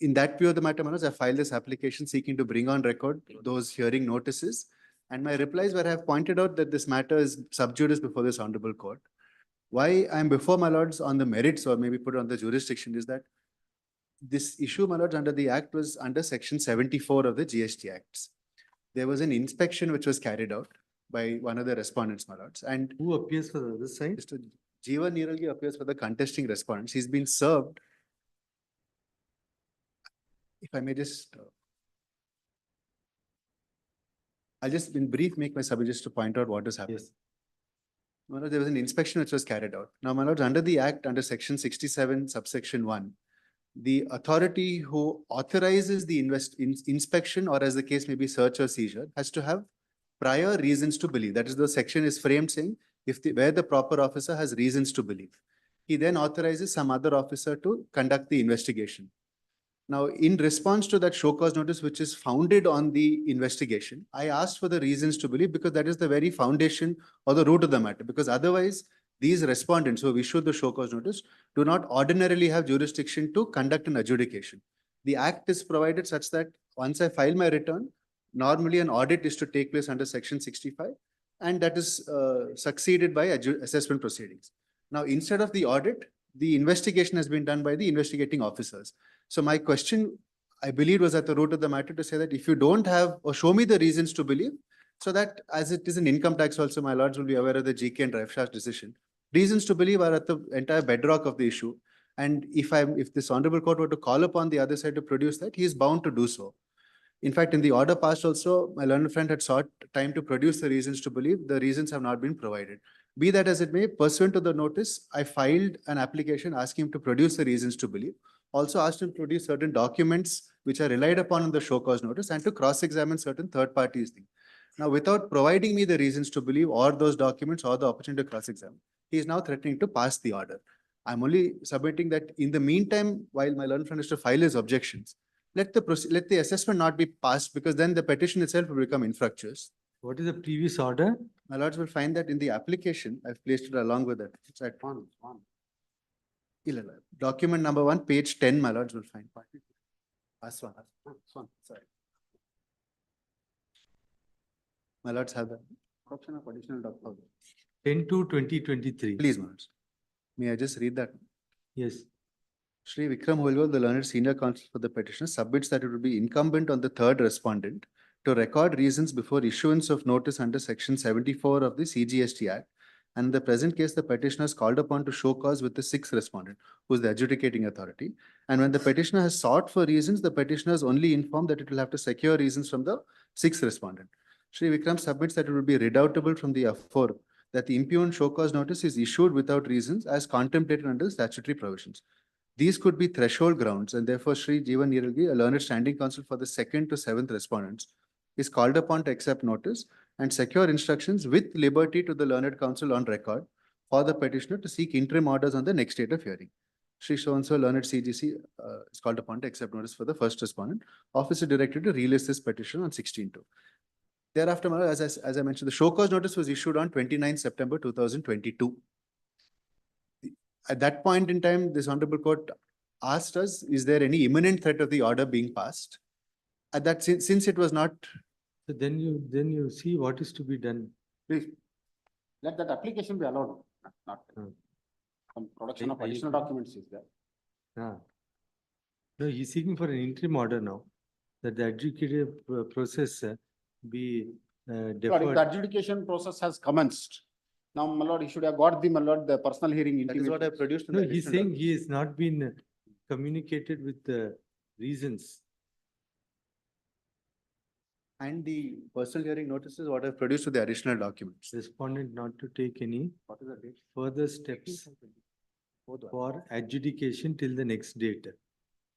In that view of the matter, Manoj, I filed this application seeking to bring on record those hearing notices. And my replies where I have pointed out that this matter is sub judice before this honorable court. Why I am before my lords on the merits, or maybe put on the jurisdiction, is that this issue, my lords, under the act was under section 74 of the GST Acts. There was an inspection which was carried out by one of the respondents, my lords. And who appears for the other side? Mr. Jeevan Niragi appears for the contesting respondents. He's been served. If I may just, I'll just in brief make my subject just to point out what has happened. Yes. My lord, there was an inspection which was carried out. Now, my lords, under the act, under section 67, subsection 1, the authority who authorizes the inspection, or as the case may be search or seizure, has to have prior reasons to believe. That is, the section is framed saying if where the proper officer has reasons to believe. He then authorizes some other officer to conduct the investigation. Now, in response to that show cause notice, which is founded on the investigation, I asked for the reasons to believe, because that is the very foundation or the root of the matter. Because otherwise, these respondents who have issued the show cause notice do not ordinarily have jurisdiction to conduct an adjudication. The act is provided such that once I file my return, normally an audit is to take place under section 65, and that is succeeded by assessment proceedings. Now, instead of the audit, the investigation has been done by the investigating officers. So my question, I believe, was at the root of the matter to say that if you don't have, or show me the reasons to believe, so that as it is an income tax also, my lords will be aware of the GK and drive shaft decision. Reasons to believe are at the entire bedrock of the issue. And if this honorable court were to call upon the other side to produce that, he is bound to do so. In fact, in the order passed also, my learned friend had sought time to produce the reasons to believe. The reasons have not been provided. Be that as it may, pursuant to the notice, I filed an application asking him to produce the reasons to believe. Also asked him to produce certain documents which are relied upon in the show cause notice, and to cross-examine certain third parties. Now, without providing me the reasons to believe or those documents or the opportunity to cross-examine, he is now threatening to pass the order. I'm only submitting that in the meantime, while my learned friend is to file his objections, let the assessment not be passed, because then the petition itself will become infructuous. What is the previous order? My lords will find that in the application, I've placed it along with it. It's at one. Document number 1, page 10, my lords will find. Sorry. My lords have that. Corruption of additional document. 10/2/2023. Please, Manoj. May I just read that? Yes. Shri Vikram Holwal, the learned senior counsel for the petitioner, submits that it would be incumbent on the third respondent to record reasons before issuance of notice under section 74 of the CGST Act. And in the present case, the petitioner is called upon to show cause with the sixth respondent, who is the adjudicating authority. And when the petitioner has sought for reasons, the petitioner is only informed that it will have to secure reasons from the sixth respondent. Shri Vikram submits that it would be redoubtable from the afore that the impugned show cause notice is issued without reasons as contemplated under the statutory provisions. These could be threshold grounds, and therefore Shri Jeevan Niralgi, a learned standing counsel for the second to seventh respondents, is called upon to accept notice and secure instructions with liberty to the learned counsel on record for the petitioner to seek interim orders on the next date of hearing. Shri so-and-so learned CGC is called upon to accept notice for the first respondent. Office is directed to relist this petition on 16/2. Thereafter, as I mentioned, the show cause notice was issued on 29 September 2022. At that point in time, this Honorable Court asked us, is there any imminent threat of the order being passed? At that, since it was not. So then you see what is to be done. Please, let that application be allowed, not some production of additional documents is there. No, he's seeking for an interim order now, that the adjudicative process be But if deferred. the adjudication process has commenced, now, my lord, he should have got the, my lord, the personal hearing. That is what I intimate. produced. in No, the he's additional saying document. he has not been communicated with the reasons. And the personal hearing notices what I've produced to the additional documents. Respondent not to take any What is the date? further steps for adjudication till the next date.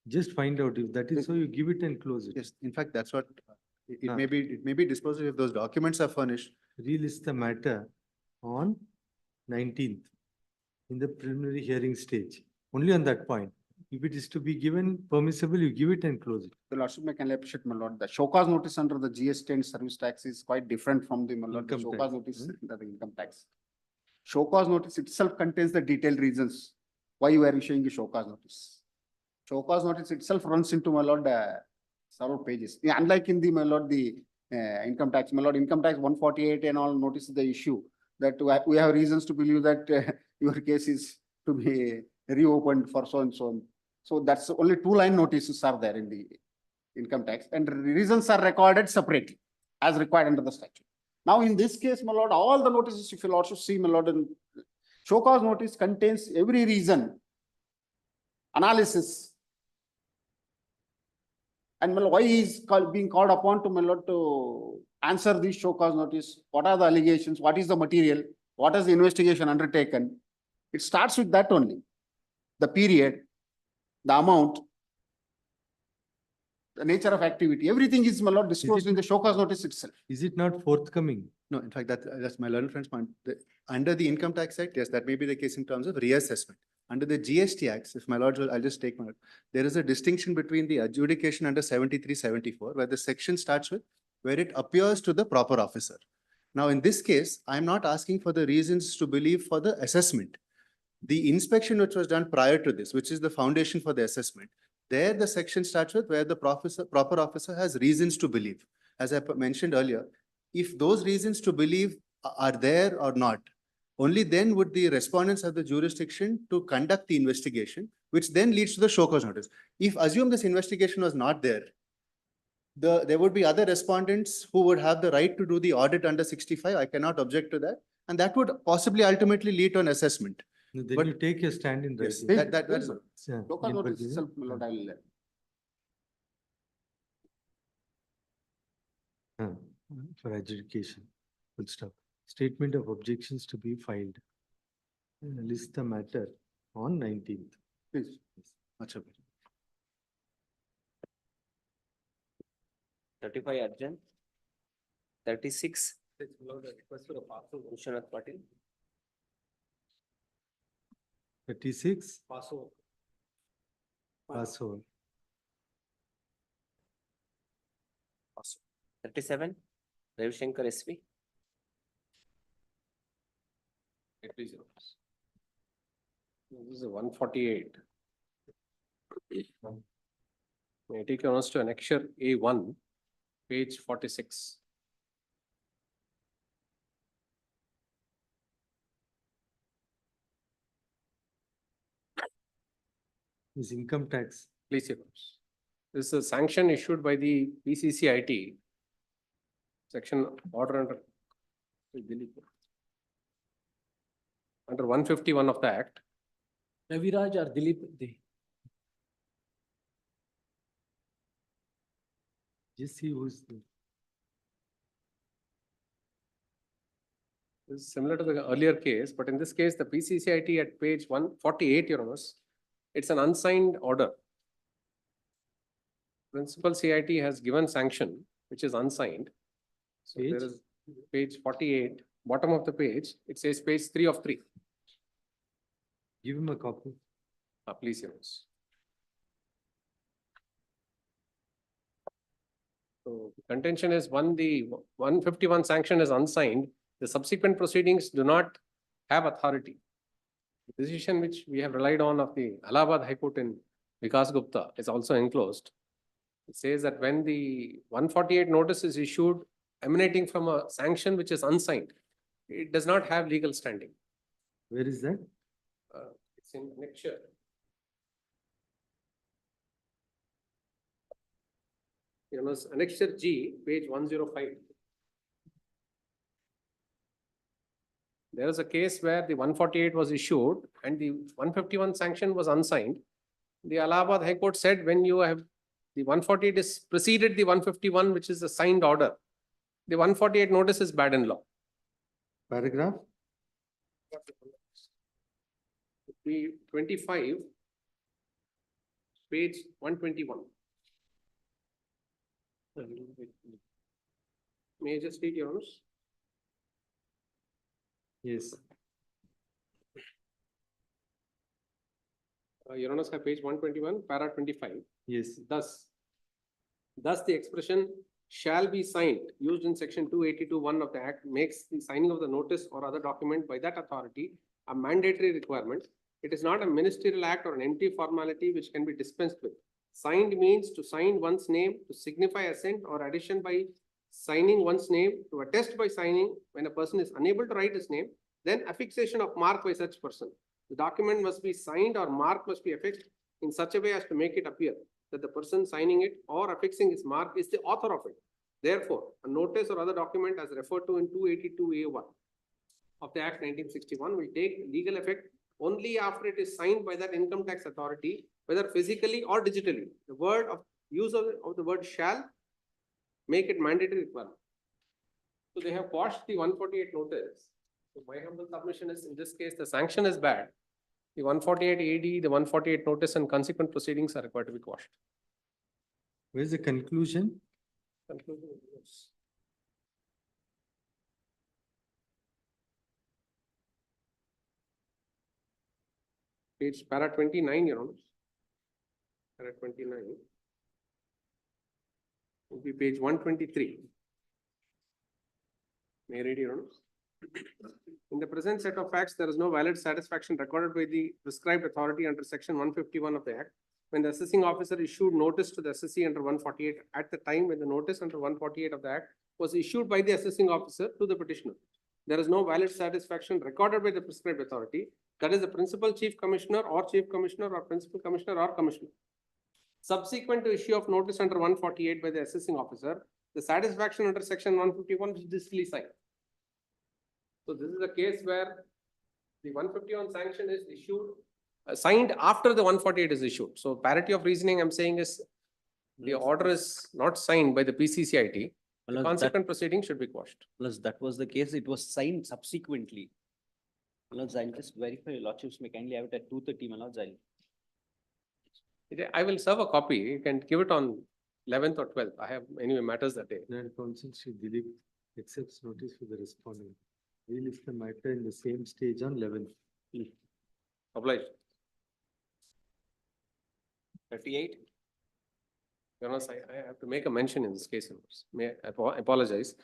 Just find out if that is so, you give it and close it. Yes, in fact, that's what, it Ah. may be disposed of if those documents are furnished. Relist the matter on 19th in the preliminary hearing stage, only on that point. If it is to be given permissible, you give it and close it. The lordship may kindly appreciate, my lord, the show cause notice under the GST service tax is quite different from the, my lord, the Income show tax, cause notice under the income tax. Show cause notice itself contains the detailed reasons why you are issuing the show cause notice. Show cause notice itself runs into, my lord, several pages. Yeah, unlike in the, my lord, the income tax, my lord, income tax 148 and all notice the issue that we have reasons to believe that your case is to be reopened for so and so. So that's only 2-line notices are there in the income tax, and reasons are recorded separately as required under the statute. Now, in this case, my lord, all the notices, if you also see, my lord, in show cause notice contains every reason, analysis. And my lord, why he is being called upon to, my lord, to answer this show cause notice? What are the allegations? What is the material? What is the investigation undertaken? It starts with that only. The period, the amount, the nature of activity, everything is, my lord, disclosed in the show cause notice itself. Is it not forthcoming? No, in fact, that's my learned friend's point. Under the Income Tax Act, yes, that may be the case in terms of reassessment. Under the GST Acts, if my lord will, I'll just take my, there is a distinction between the adjudication under 73-74, where the section starts with where it appears to the proper officer. Now, in this case, I'm not asking for the reasons to believe for the assessment. The inspection which was done prior to this, which is the foundation for the assessment, there the section starts with where the proper officer has reasons to believe. As I mentioned earlier, if those reasons to believe are there or not, only then would the respondents have the jurisdiction to conduct the investigation, which then leads to the show cause notice. If assume this investigation was not there, there would be other respondents who would have the right to do the audit under 65. I cannot object to that. And that would possibly ultimately lead to an assessment. Then But- you take your stand in Yes, writing. that's Yeah, Show cause in notice particular. itself, my lord, I'll For adjudication, full stop. Statement of objections to be filed. List the matter on 19th. please. much of it. 35 urgent. 36. Vishwanath Patil. 36. Pass over. 37. Ravi Shankar SP. This is 148. May I take your honors to annexure A1, page 46. Is income tax. Please, Your Honors. This is a sanction issued by the PCCIT. Section order under 151 of the Act. Raviraj or Dilip, Just see who's the. This is similar to the earlier case, but in this case, the PCCIT at page 148, Your Honors, it's an unsigned order. Principal CIT has given sanction, which is unsigned. So there Page? is page 48, bottom of the page, it says page 3 of 3. Give him a copy. Please, Your Honors. So contention is one, the 151 sanction is unsigned. The subsequent proceedings do not have authority. The decision which we have relied on of the Allahabad High Court in Vikas Gupta is also enclosed. It says that when the 148 notice is issued emanating from a sanction which is unsigned, it does not have legal standing. Where is that? It's in annexure. You know, annexure G, page 105. There is a case where the 148 was issued and the 151 sanction was unsigned. The Allahabad High Court said when you have the 148 is preceded the 151, which is a signed order, the 148 notice is bad in law. Paragraph? The 25, page 121. May I just read, Your Honors? Yes. Your Honors have page 121, para 25. Yes. Thus the expression shall be signed used in section 282(1) of the Act makes the signing of the notice or other document by that authority a mandatory requirement. It is not a ministerial act or an empty formality which can be dispensed with. Signed means to sign one's name, to signify assent or addition by signing one's name, to attest by signing when a person is unable to write his name, then affixation of mark by such person. The document must be signed or mark must be affixed in such a way as to make it appear that the person signing it or affixing his mark is the author of it. Therefore, a notice or other document as referred to in 282A1 of the Act 1961 will take legal effect only after it is signed by that income tax authority, whether physically or digitally. The word of use of the word shall make it mandatory requirement. So they have quashed the 148 notice. So my humble submission is in this case, the sanction is bad. The 148 AD, the 148 notice and consequent proceedings are required to be quashed. Where's the conclusion? Conclusion is yes. Page para 29, Your Honor. Para 29. Will be page 123. May I read, Your Honor? In the present set of facts, there is no valid satisfaction recorded by the prescribed authority under section 151 of the Act. When the assessing officer issued notice to the assessee under 148 at the time when the notice under 148 of the Act was issued by the assessing officer to the petitioner, there is no valid satisfaction recorded by the prescribed authority. That is the principal chief commissioner or principal commissioner or commissioner. Subsequent to issue of notice under 148 by the assessing officer, the satisfaction under section 151 is digitally signed. So this is a case where the 151 sanction is issued, signed after the 148 is issued. So parity of reasoning I'm saying is the order is not signed by the PCCIT. The consequent proceeding should be quashed. Plus, that was the case. It was signed subsequently. Malaz, I'll just verify your lordships may kindly have it at 2:30, Malaz. I will serve a copy. You can give it on 11th or 12th. I have anyway matters that day. Then counsel Shri Dilip accepts notice for the respondent. We list the matter in the same stage on 11th. Obliged. 38. Your Honor, I have to make a mention in this case. May I apologize.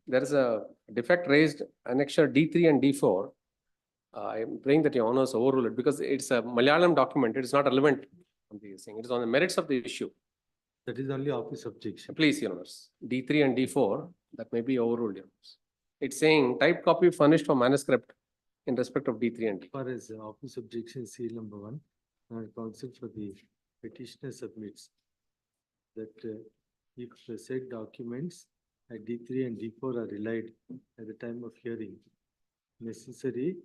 There is a defect raised annexure D3 and D4. I am praying that Your Honors overrule it because it's a Malayalam document. It is not relevant. It is on the merits of the issue. That is only office objection. Please, Your Honors. D3 and D4, that may be overruled, Your Honors. It's saying typed copy furnished for manuscript in respect of D3 and D. As far as office objection seal number 1, Counsel for the petitioner submits that if the said documents at D3 and D4 are relied at the time of hearing, necessary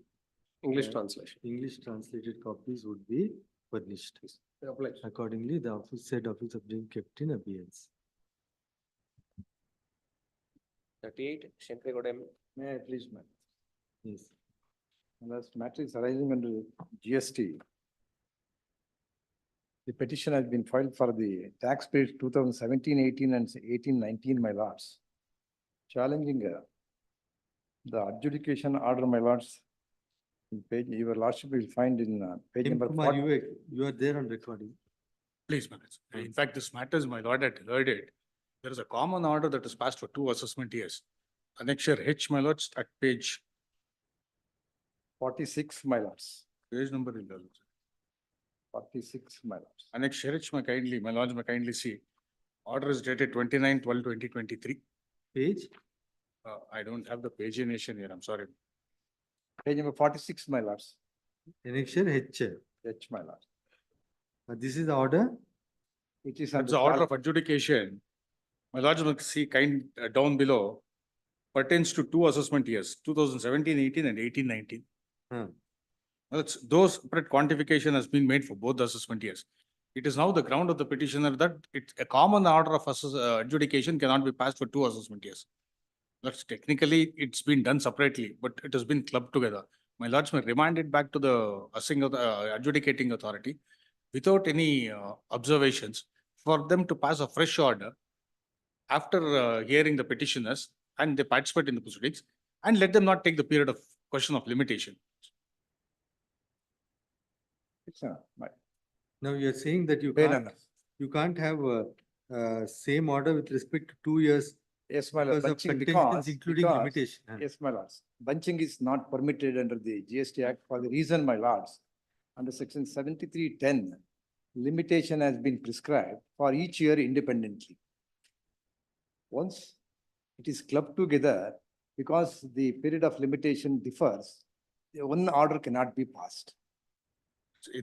English translation. English translated copies would be furnished. Accordingly, the said office of being kept in abeyance. 38, Shankar Godem. May I please, ma'am? Yes. Last matter is arising under GST. The petition has been filed for the tax period 2017-18 and 18-19, my lords. Challenging the adjudication order, my lords. In page, your lordship will find in page M. number Kumar, 40. you are there on recording. Please, minutes. In fact, this matters, my lord had heard it. There is a common order that is passed for 2 assessment years. Annexure H, my lords, at page 46, my lords. page number in the 46, my lords. Annexure H, my lords may kindly see. Order is dated 29/12/2023. Page? I don't have the pagination here, I'm sorry. Page number 46, my lords. Annexure H. H, my lord. This is the order? It is. That's the order of adjudication. My lords will see down below pertains to 2 assessment years, 2017-18 and 18-19. Those separate quantification has been made for both the assessment years. It is now the ground of the petitioner that a common order of adjudication cannot be passed for 2 assessment years. That's technically, it's been done separately, but it has been clubbed together. My lords may remand it back to the adjudicating authority without any observations for them to pass a fresh order after hearing the petitioners and they participate in the proceedings, and let them not take the period of question of limitation. Now you are saying that you Fair can't, enough. you can't have same order with respect to 2 years. Yes, my lord. Because of Bunching, contingencies including limitation. Yes, my lords. Bunching is not permitted under the GST Act for the reason, my lords. Under section 7310, limitation has been prescribed for each year independently. Once it is clubbed together, because the period of limitation differs, one order cannot be passed.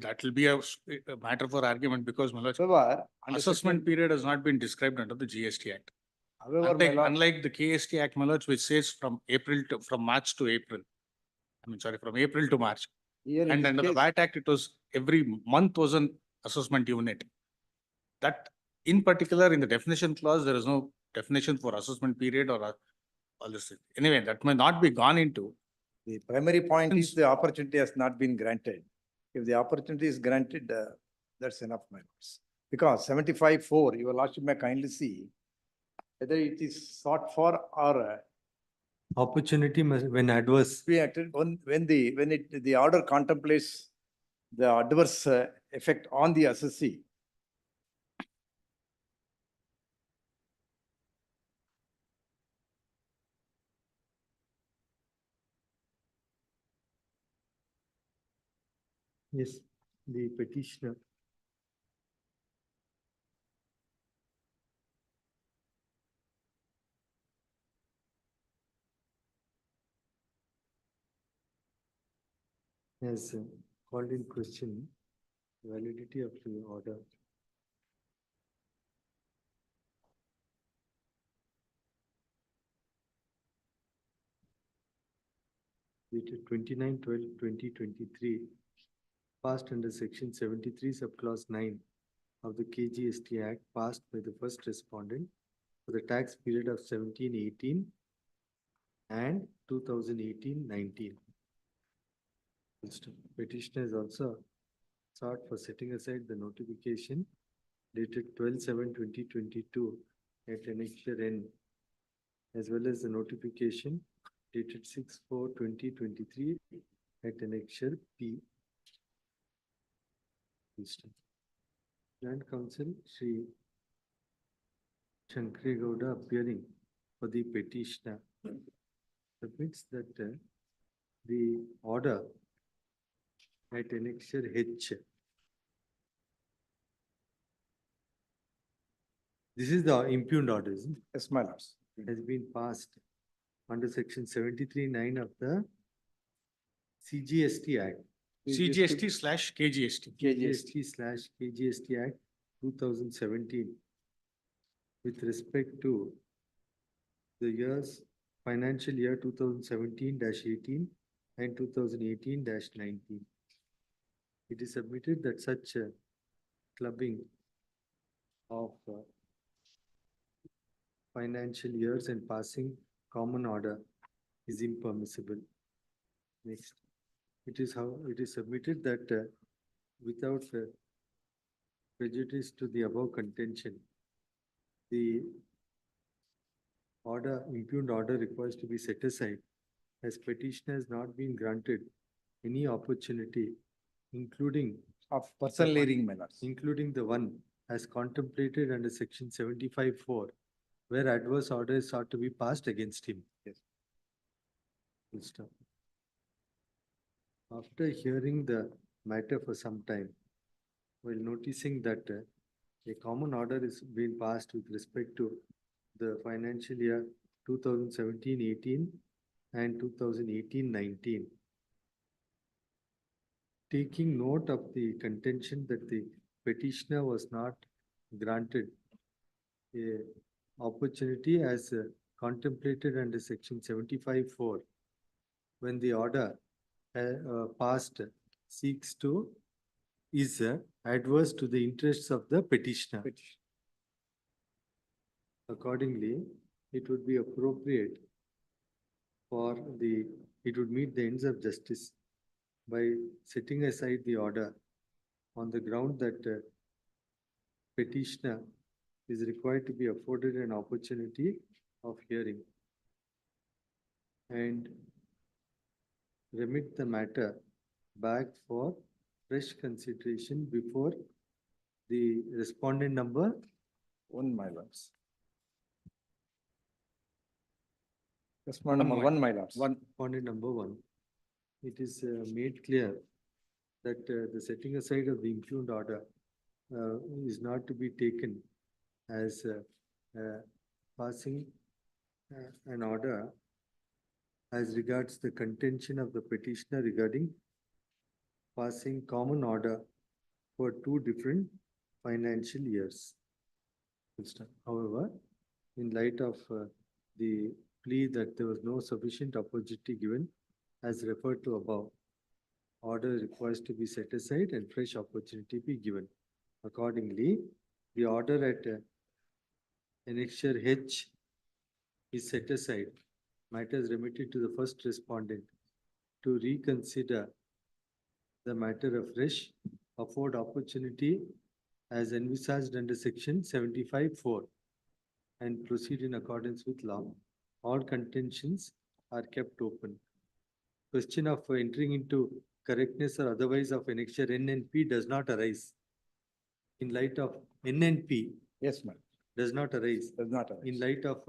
That will be a matter for argument because my lords, However, under assessment section- period has not been described under the GST Act. However, my lord, Unlike the KST Act, my lords, which says from March to April. From April to March. here in And this under the case- VAT Act, it was every month was an assessment unit. That in particular, in the definition clause, there is no definition for assessment period or all this. Anyway, that may not be gone into. The primary point is the opportunity has not been granted. If the opportunity is granted, that's enough, my lords. Because 75(4), your lordship may kindly see whether it is sought for or Opportunity must, when adverse. be acted when the order contemplates the adverse effect on the assessee. Yes, the petitioner. Has called in question validity of the order. Dated 29/12/2023, passed under section 73 subclause 9 of the KGST Act, passed by the first respondent for the tax period of 17-18 and 2018-19. Petitioner is also sought for setting aside the notification dated 12/7/2022 at annexure N, as well as the notification dated 6/4/2023 at annexure P. Land Counsel Shri Shankar Gowda appearing for the petitioner submits that the order at annexure H. This is the impugned order, isn't it? Yes, my lords. Has been passed under section 73(9) of the CGST Act. KGST slash KGST Act 2017 with respect to the years, financial year 2017-18 and 2018-19. It is submitted that such clubbing of financial years and passing common order is impermissible. Next, it is submitted that without prejudice to the above contention, the impugned order requires to be set aside as petitioner has not been granted any opportunity, including Of personal hearing, my lords. including the one as contemplated under section 75(4), where adverse order is sought to be passed against him. Yes. Full stop. After hearing the matter for some time, while noticing that a common order is being passed with respect to the financial year 2017-18 and 2018-19, taking note of the contention that the petitioner was not granted a opportunity as contemplated under section 75(4), when the order passed is adverse to the interests of the petitioner. Accordingly, it would be appropriate it would meet the ends of justice by setting aside the order on the ground that petitioner is required to be afforded an opportunity of hearing and remit the matter back for fresh consideration before the respondent number One, my lords. Respondent number one, my lords. Respondent number 1. It is made clear that the setting aside of the impugned order is not to be taken as passing an order as regards the contention of the petitioner regarding passing common order for 2 different financial years. However, in light of the plea that there was no sufficient opportunity given as referred to above, order requires to be set aside and fresh opportunity be given. Accordingly, the order at annexure H is set aside. Matters remitted to the first respondent to reconsider the matter afresh, afford opportunity as envisaged under section 75(4) and proceed in accordance with law. All contentions are kept open. Question of entering into correctness or otherwise of annexure N and P does not arise. In light of N and P. Yes, ma'am. Does not arise. Does not arise. In light of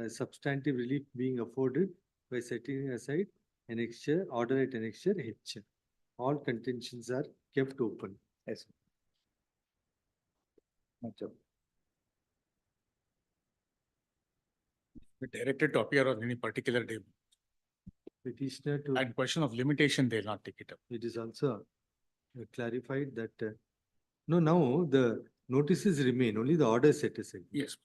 substantive relief being afforded by setting aside annexure, order at annexure H. All contentions are kept open. Yes. Much of. Directed to appear on any particular day. Petitioner to. And question of limitation, they'll not take it up. It is also clarified that no, now the notices remain, only the order set aside. Yes.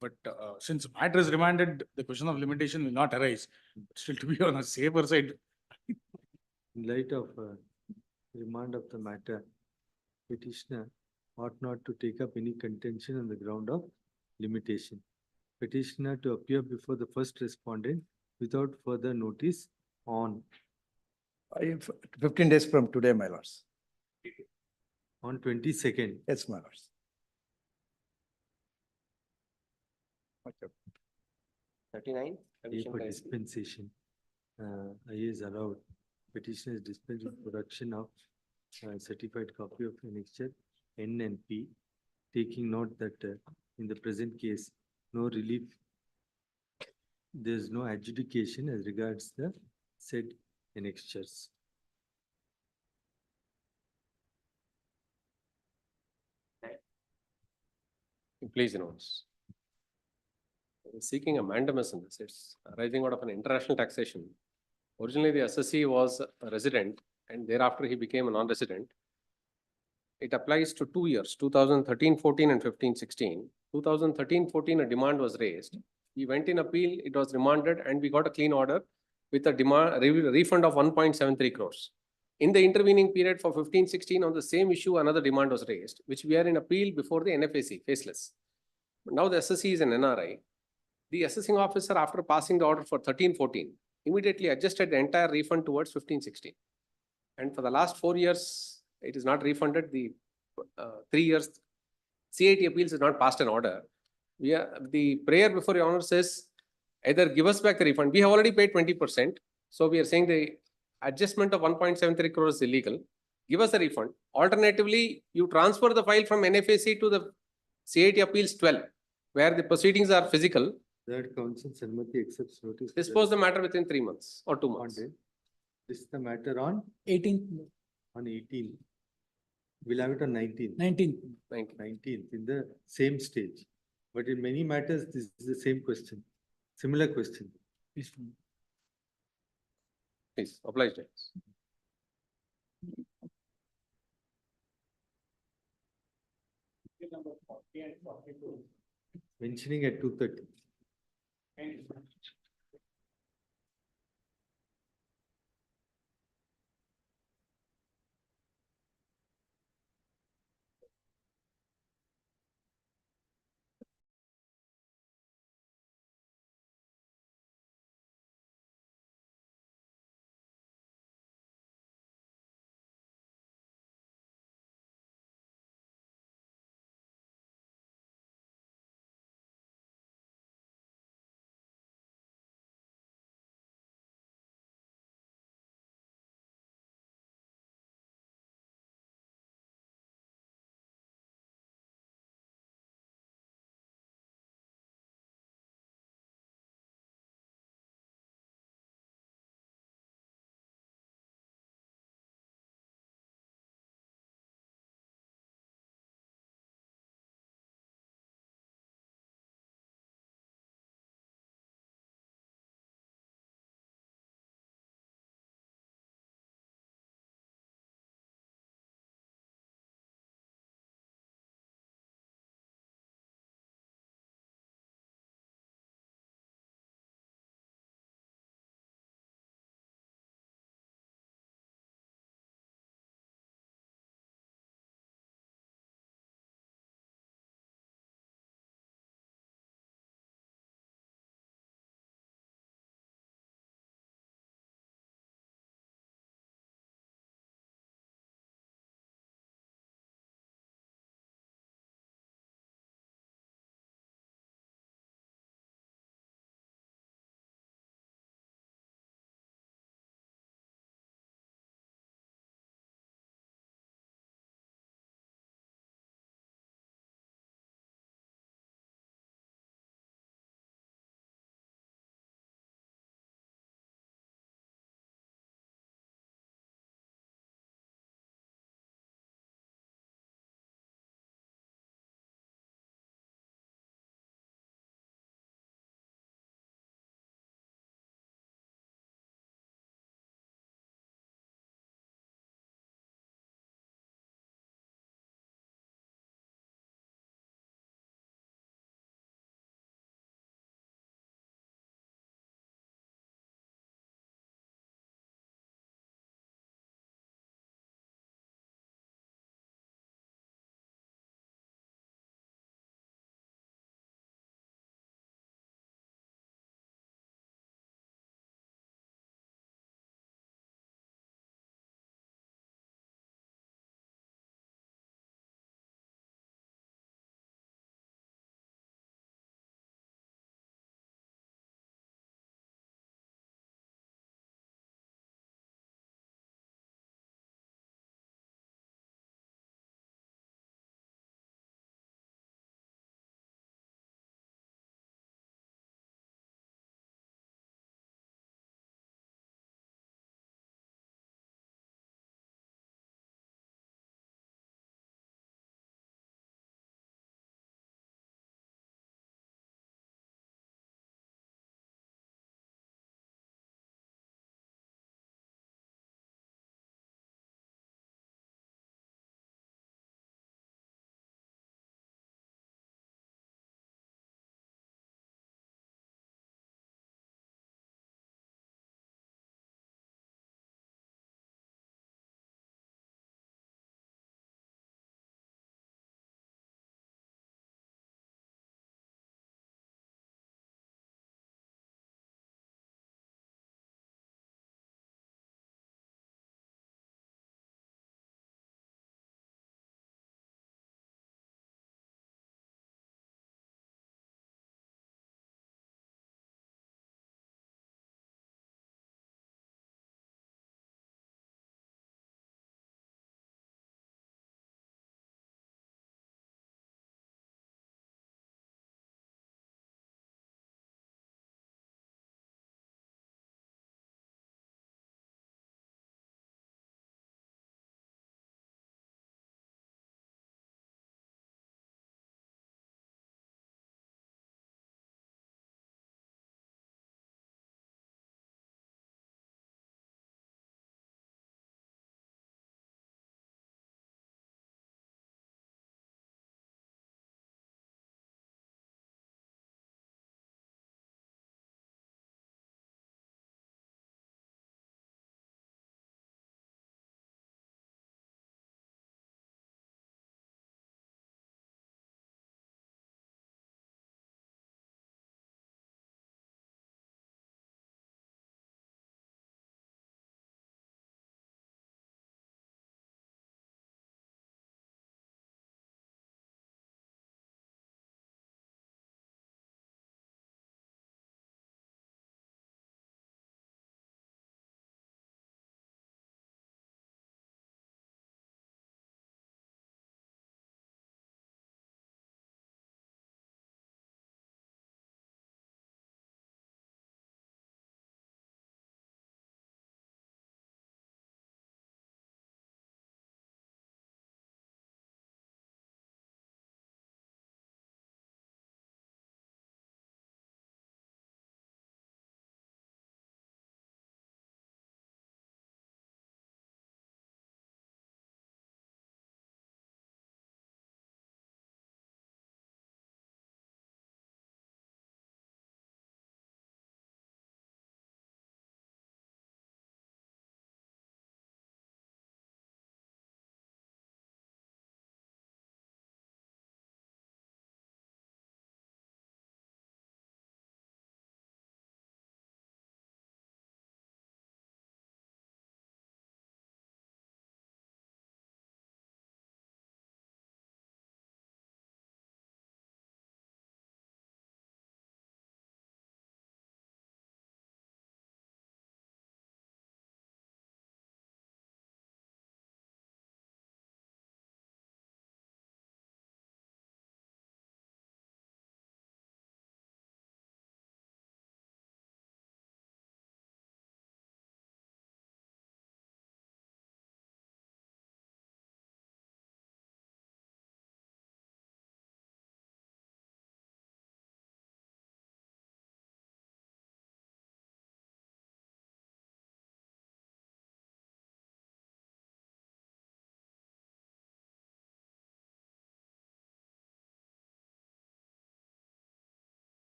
But since matter is remanded, the question of limitation will not arise. Still to be on a safer side. In light of remand of the matter, petitioner ought not to take up any contention on the ground of limitation. Petitioner to appear before the first respondent without further notice on 15 days from today, my lords. on 22nd. Yes, my lords. Much of. 39. Condition For correction. dispensation, I is allowed. Petitioner is dispensed with production of certified copy of annexure N and P, taking note that in the present case, no relief, there is no adjudication as regards the said annexures. Please notes. Seeking a mandamus in this, it's arising out of an international taxation. Originally, the assessee was a resident and thereafter he became a non-resident. It applies to 2 years, 2013-14 and 15-16. 2013-14, a demand was raised. We went in appeal, it was remanded, and we got a clean order with a demand refund of 1.73 crores. In the intervening period for 15-16, on the same issue, another demand was raised, which we are in appeal before the NFAC, faceless. Now the SSC is an NRI. The assessing officer, after passing the order for 13-14, immediately adjusted the entire refund towards 15-16. And for the last 4 years, it is not refunded. The 3 years, CIT appeals is not passed an order. The prayer before Your Honor says, either give us back the refund. We have already paid 20%. So we are saying the adjustment of 1.73 crores is illegal. Give us a refund. Alternatively, you transfer the file from NFAC to the CIT appeals 12, where the proceedings are physical. That council Sanmati accepts notice. Dispose the matter within 3 months or 2 months. This is the matter on 18th, 18th. We'll have it on 19th. 19th. 19th in the same stage. But in many matters, this is the same question, similar question. Please, oblige. Mentioning at 2:30.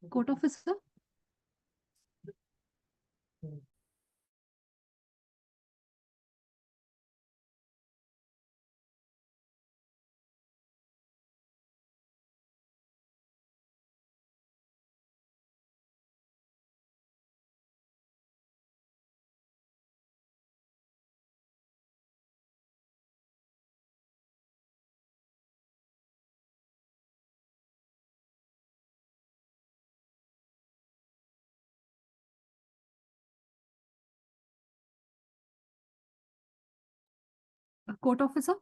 Court officer? Court officer?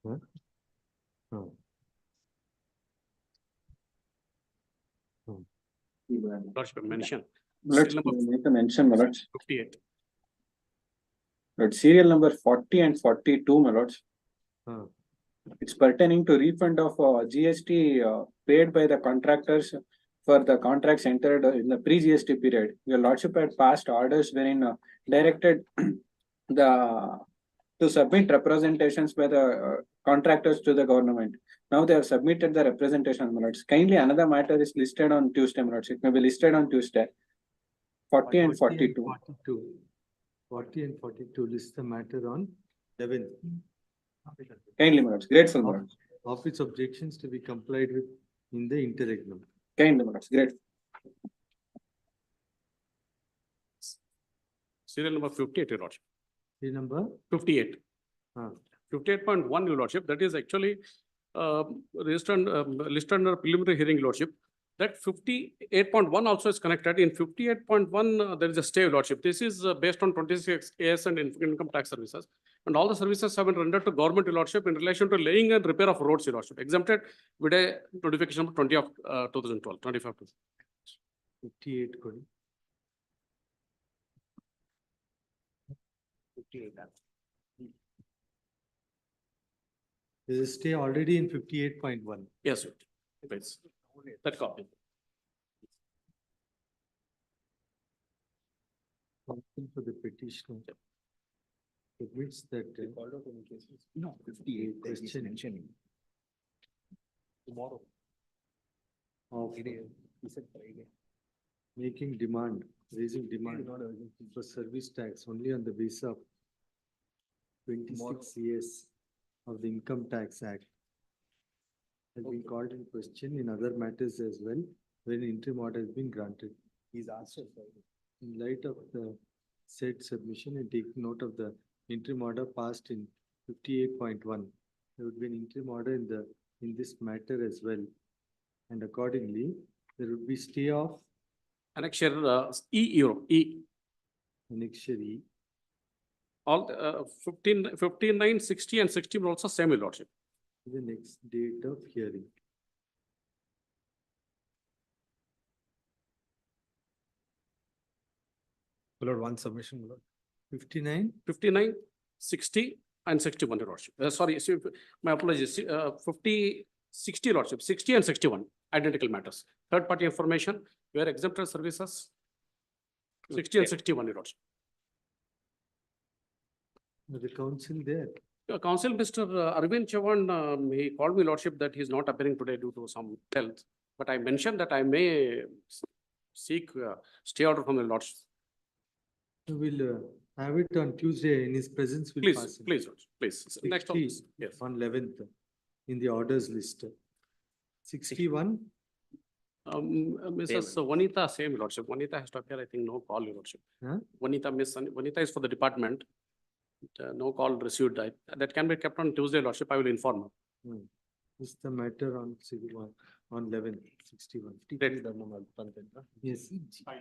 Huh? Oh. Lordship, mention. Let's Serial number make a mention, my lords. 58. But serial number 40 and 42, my lords. Huh. It's pertaining to refund of GST paid by the contractors for the contracts entered in the pre-GST period. Your lordship had passed orders wherein directed to submit representations by the contractors to the government. Now they have submitted the representation, my lords. Kindly, another matter is listed on Tuesday, my lords. It may be listed on Tuesday. 40 and 42. 40 and 42 list the matter on 11th. Kindly, my lords. Grateful, my lords. Office objections to be complied with in the interregnum. Kindly, my lords. Grateful. Serial number 58, Your Lordship. Serial number 58. Huh. 58.1, Your Lordship. That is actually listed under preliminary hearing, Your Lordship. That 58.1 also is connected. In 58.1, there is a stay, Your Lordship. This is based on 26 AS and income tax services. And all the services have been rendered to government, Your Lordship, in relation to laying and repair of roads, Your Lordship, exempted with a notification number 20 of 2012, 25. 58 Kodi. 58. There is a stay already in 58.1. Yes, sir. Please. That copy. Something for the petitioner. Admits that No, 58. There is question mentioning. Tomorrow. of He said Friday. making demand, raising demand for service tax only on the basis of 26 years of the Income Tax Act has been called in question in other matters as well, when interim order has been granted. He's answered. In light of the said submission and taking note of the interim order passed in 58.1, there would be an interim order in this matter as well. And accordingly, there would be stay of Annexure E. annexure E. All 59, 60 and 60 will also same, Your Lordship. The next date of hearing. Lord, one submission, Lord. 59, 59, 60 and 61, Your Lordship. Sorry, my apologies. 50, 60, Lordship, 60 and 61, identical matters. Third party information, where exempted services, 60 and 61, Your Lordship. the council there. Council, Mr. Arvind Chavan, he called me, Lordship, that he is not appearing today due to some health. But I mentioned that I may seek stay order from the Lordship. We will have it on Tuesday in his presence. We'll Please, pass it. please, Lordship, please. Next on 60 this. Yes. on 11th in the orders list. 61, Mrs. Vanita, same, Lordship. Vanita has to appear, I think, no call, Your Lordship. huh? Vanita is for the department. No call received. That can be kept on Tuesday, Lordship. I will inform her. This is the matter on 61, on 11th, 61. Yes. My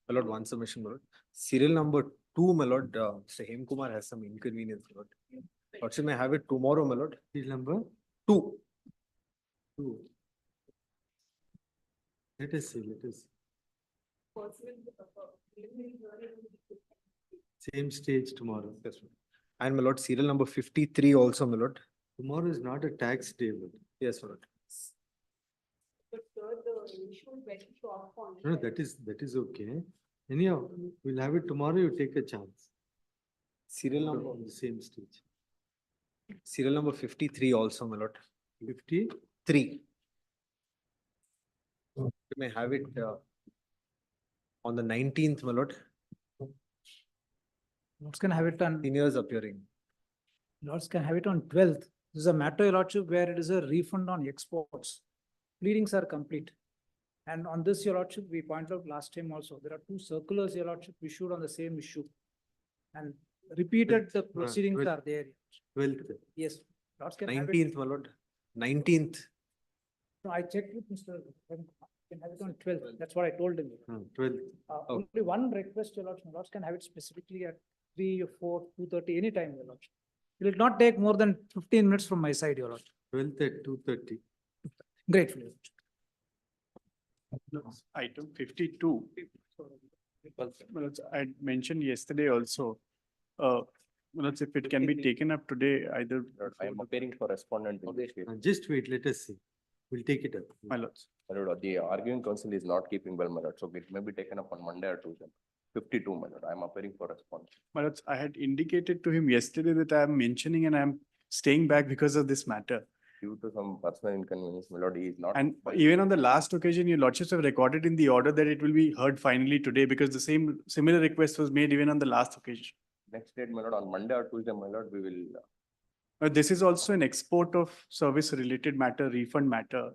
Lord, one submission, my Lord. Serial number 2, my Lord, Mr. Hemkumar has some inconvenience, my Lord. Lordship, may I have it tomorrow, my Lord? Serial number 2. 2. Let us see, let us. Same stage tomorrow. Yes, my Lord. And my Lord, serial number 53 also, my Lord. Tomorrow is not a tax day, but Yes, my Lord. no, that is okay. Anyhow, we'll have it tomorrow. You take a chance. Serial number, On the same stage. serial number 53 also, my Lord. 53. You may have it on the 19th, my Lord. Lords can have it on, Seniors appearing. Lords can have it on 12th. This is a matter, Your Lordship, where it is a refund on exports. Pleadings are complete. And on this, Your Lordship, we pointed out last time also, there are 2 circulars, Your Lordship, issued on the same issue. And repeated the proceedings well- are there. 12th. Yes, Lords can have it. 19th, my Lord. 19th. No, I checked with Mr. Can have it on 12th. That's what I told him. 12th. Only one request, Your Lordship. Lords can have it specifically at 3 or 4, 2:30, anytime, Your Lordship. It will not take more than 15 minutes from my side, Your Lordship. 12th at 2:30. Grateful. Your Lordship. Item 52. Well, I mentioned yesterday also, well, if it can be taken up today, either. I am appearing for respondent in this case. Just wait, let us see. We'll take it up. My lords. My lord, the arguing counsel is not keeping well, my lord, so it may be taken up on Monday or Tuesday. 52, my lord, I am appearing for response. My lords, I had indicated to him yesterday that I am mentioning and I am staying back because of this matter. Due to some personal inconvenience, my lord, he is not. And even on the last occasion, your lordships have recorded in the order that it will be heard finally today because the similar request was made even on the last occasion. Next date, my lord, on Monday or Tuesday, my lord, we will. This is also an export of service related matter, refund matter.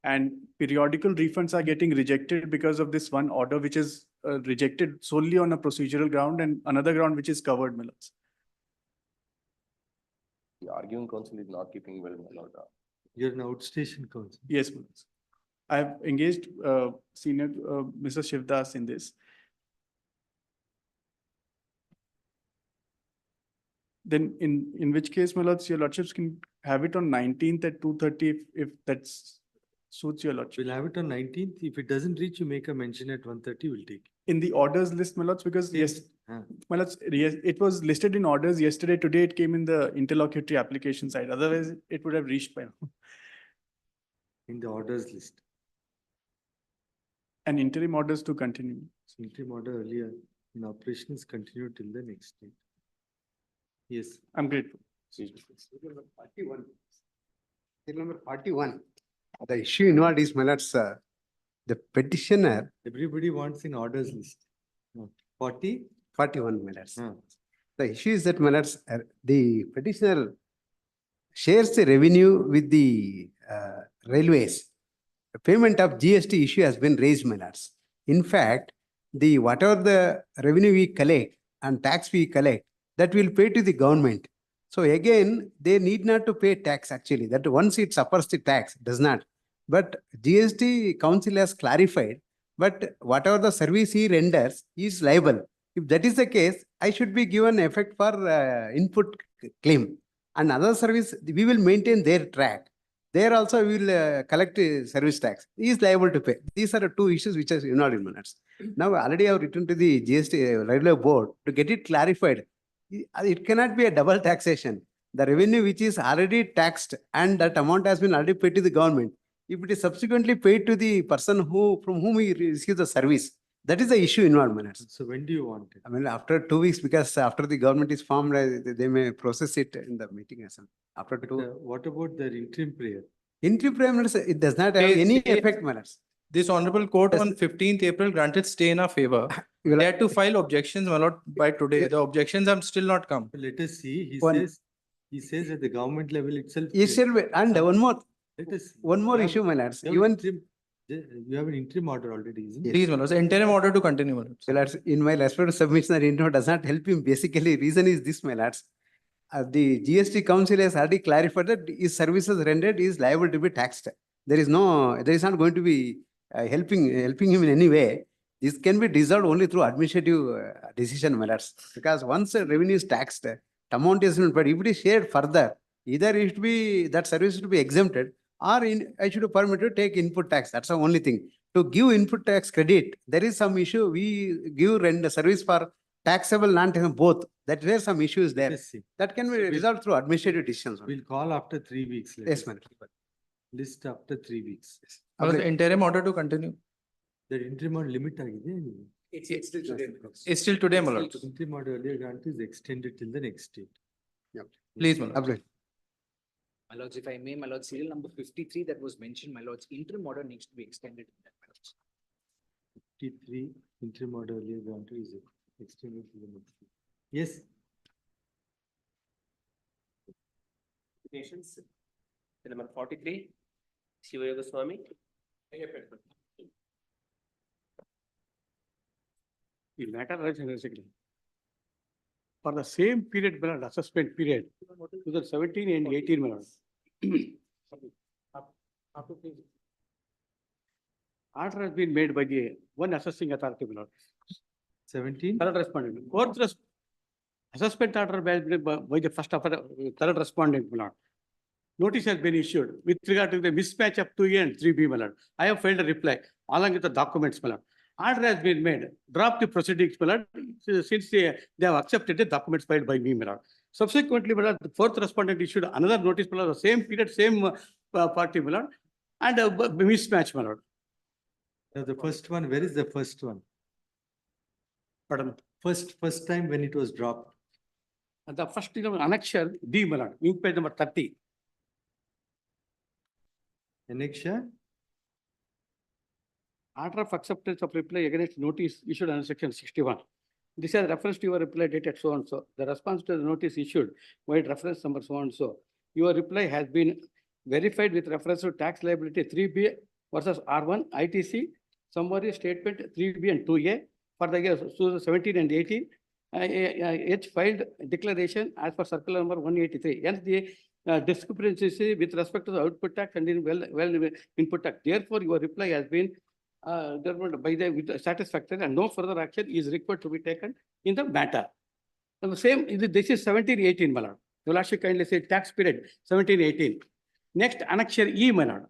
And periodical refunds are getting rejected because of this one order, which is rejected solely on a procedural ground and another ground which is covered, my lords. The arguing counsel is not keeping well, my lord. You're an outstation counsel. Yes, my lords. I have engaged senior Mr. Shivdas in this. Then in which case, my lords, your lordships can have it on 19th at 2:30 if that's suits your lordship. We'll have it on 19th. If it doesn't reach, you make a mention at 1:30, we'll take it. In the orders list, my lords, because yes, Ah. my lords, yes, it was listed in orders yesterday. Today it came in the interlocutory application side. Otherwise, it would have reached by now. In the orders list. And interim orders to continue. So interim order earlier in operations continue till the next date. Yes. I'm grateful. Serial number 41. The issue involved is, my lords, the petitioner. Everybody wants in orders list. 40? 41, my lords. The issue is that, my lords, the petitioner shares the revenue with the railways. The payment of GST issue has been raised, my lords. In fact, whatever the revenue we collect and tax we collect, that will pay to the government. So again, they need not to pay tax actually. That once it suffers the tax, does not. But GST Council has clarified, but whatever the service he renders is liable. If that is the case, I should be given effect for input claim. And other service, we will maintain their track. There also we will collect service tax. He is liable to pay. These are the two issues which are involved in minutes. Now already I have written to the GST Railway Board to get it clarified. It cannot be a double taxation. The revenue which is already taxed and that amount has been already paid to the government. If it is subsequently paid to the person from whom he receives the service, that is the issue involved. So when do you want it? I mean, after 2 weeks, because after the government is formed, they may process it in the meeting as well. After But, 2. what about the interim prayer? Interim prayer, it does not have any effect, matters. This honorable court on 15th April granted stay in our favor. They had to file objections, my lord, by today. The objections have still not come. Let us see. He One- says at the government level itself. Yes, sir, and one more. Let us see. One more You have- issue, my lords. you have Even interim- You have an interim order already, isn't it? Please, my lord, interim order to continue, my lord. my lords, in my respective submission, the interim does not help him. Basically, reason is this, my lords. The GST Council has already clarified that his services rendered is liable to be taxed. There is not going to be helping him in any way. This can be dissolved only through administrative decision, my lords. Because once revenue is taxed, the amount is not, but if it is shared further, either it should be, that service should be exempted, or I should be permitted to take input tax. That's the only thing. To give input tax credit, there is some issue. We give render service for taxable, non-taxable, both. That's where some issue is there. Let's see. That can be resolved through administrative decisions. We'll call after 3 weeks. let Yes, us madam. List after 3 weeks. My lord, interim order to continue. That interim order limit agide. It's still today. It's still today, my lord. Interim order earlier grant is extended till the next date. Please, my lord. Lovely. My lords, if I may, my lord, serial number 53 that was mentioned, my lords, interim order needs to be extended. My lords. 53 interim order earlier granted is extended to the next date. Yes. Nations. Number 43, Shivayoga Swami. The matter arises basically. For the same period, my lord, assessment period, 2017 and 18, my lord. Order has been made by the one assessing authority, my lord. 17. Third respondent. assessment order by the first of third respondent, my lord. Notice has been issued with regard to the mismatch of 2A and 3B, my lord. I have filed a reply along with the documents, my lord. Order has been made, drop the proceedings, my lord, since they have accepted the documents filed by me, my lord. Subsequently, my lord, the fourth respondent issued another notice, my lord, the same period, same party, my lord, and a mismatch, my lord. Now the first one, where is the first one? Pardon? First time when it was dropped. And the first annexure D, my lord, ink page number 30. Annexure? Order of acceptance of reply against notice issued under section 61. This has reference to your reply dated so and so. The response to the notice issued with reference number so and so. Your reply has been verified with reference to tax liability 3B versus R1 ITC summary statement 3B and 2A for the years 2017 and 18. H filed declaration as per circular number 183. Hence the discrepancies with respect to the output tax and in well input tax. Therefore, your reply has been determined by the satisfactory and no further action is required to be taken in the matter. And the same, this is 17-18, my lord. You will kindly say tax period 17-18. Next, annexure E, my lord.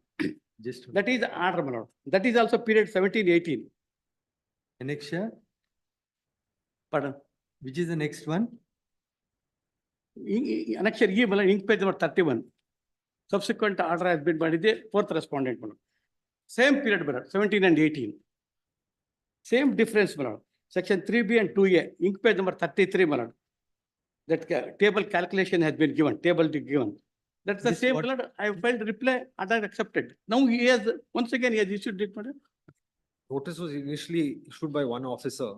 That is the order, my lord. That is also period 17-18. Annexure? Pardon? Which is the next one? Annexure E, my lord, ink page number 31. Subsequent order has been by the fourth respondent, my lord. Same period, my lord, 17 and 18. Same difference, my lord. Section 3B and 2A, ink page number 33, my lord. That table calculation has been given, table given. That's the This same, what- my lord. I have filed reply and I accepted. Now he has, once again, he has issued it, my lord. Notice was initially issued by one officer.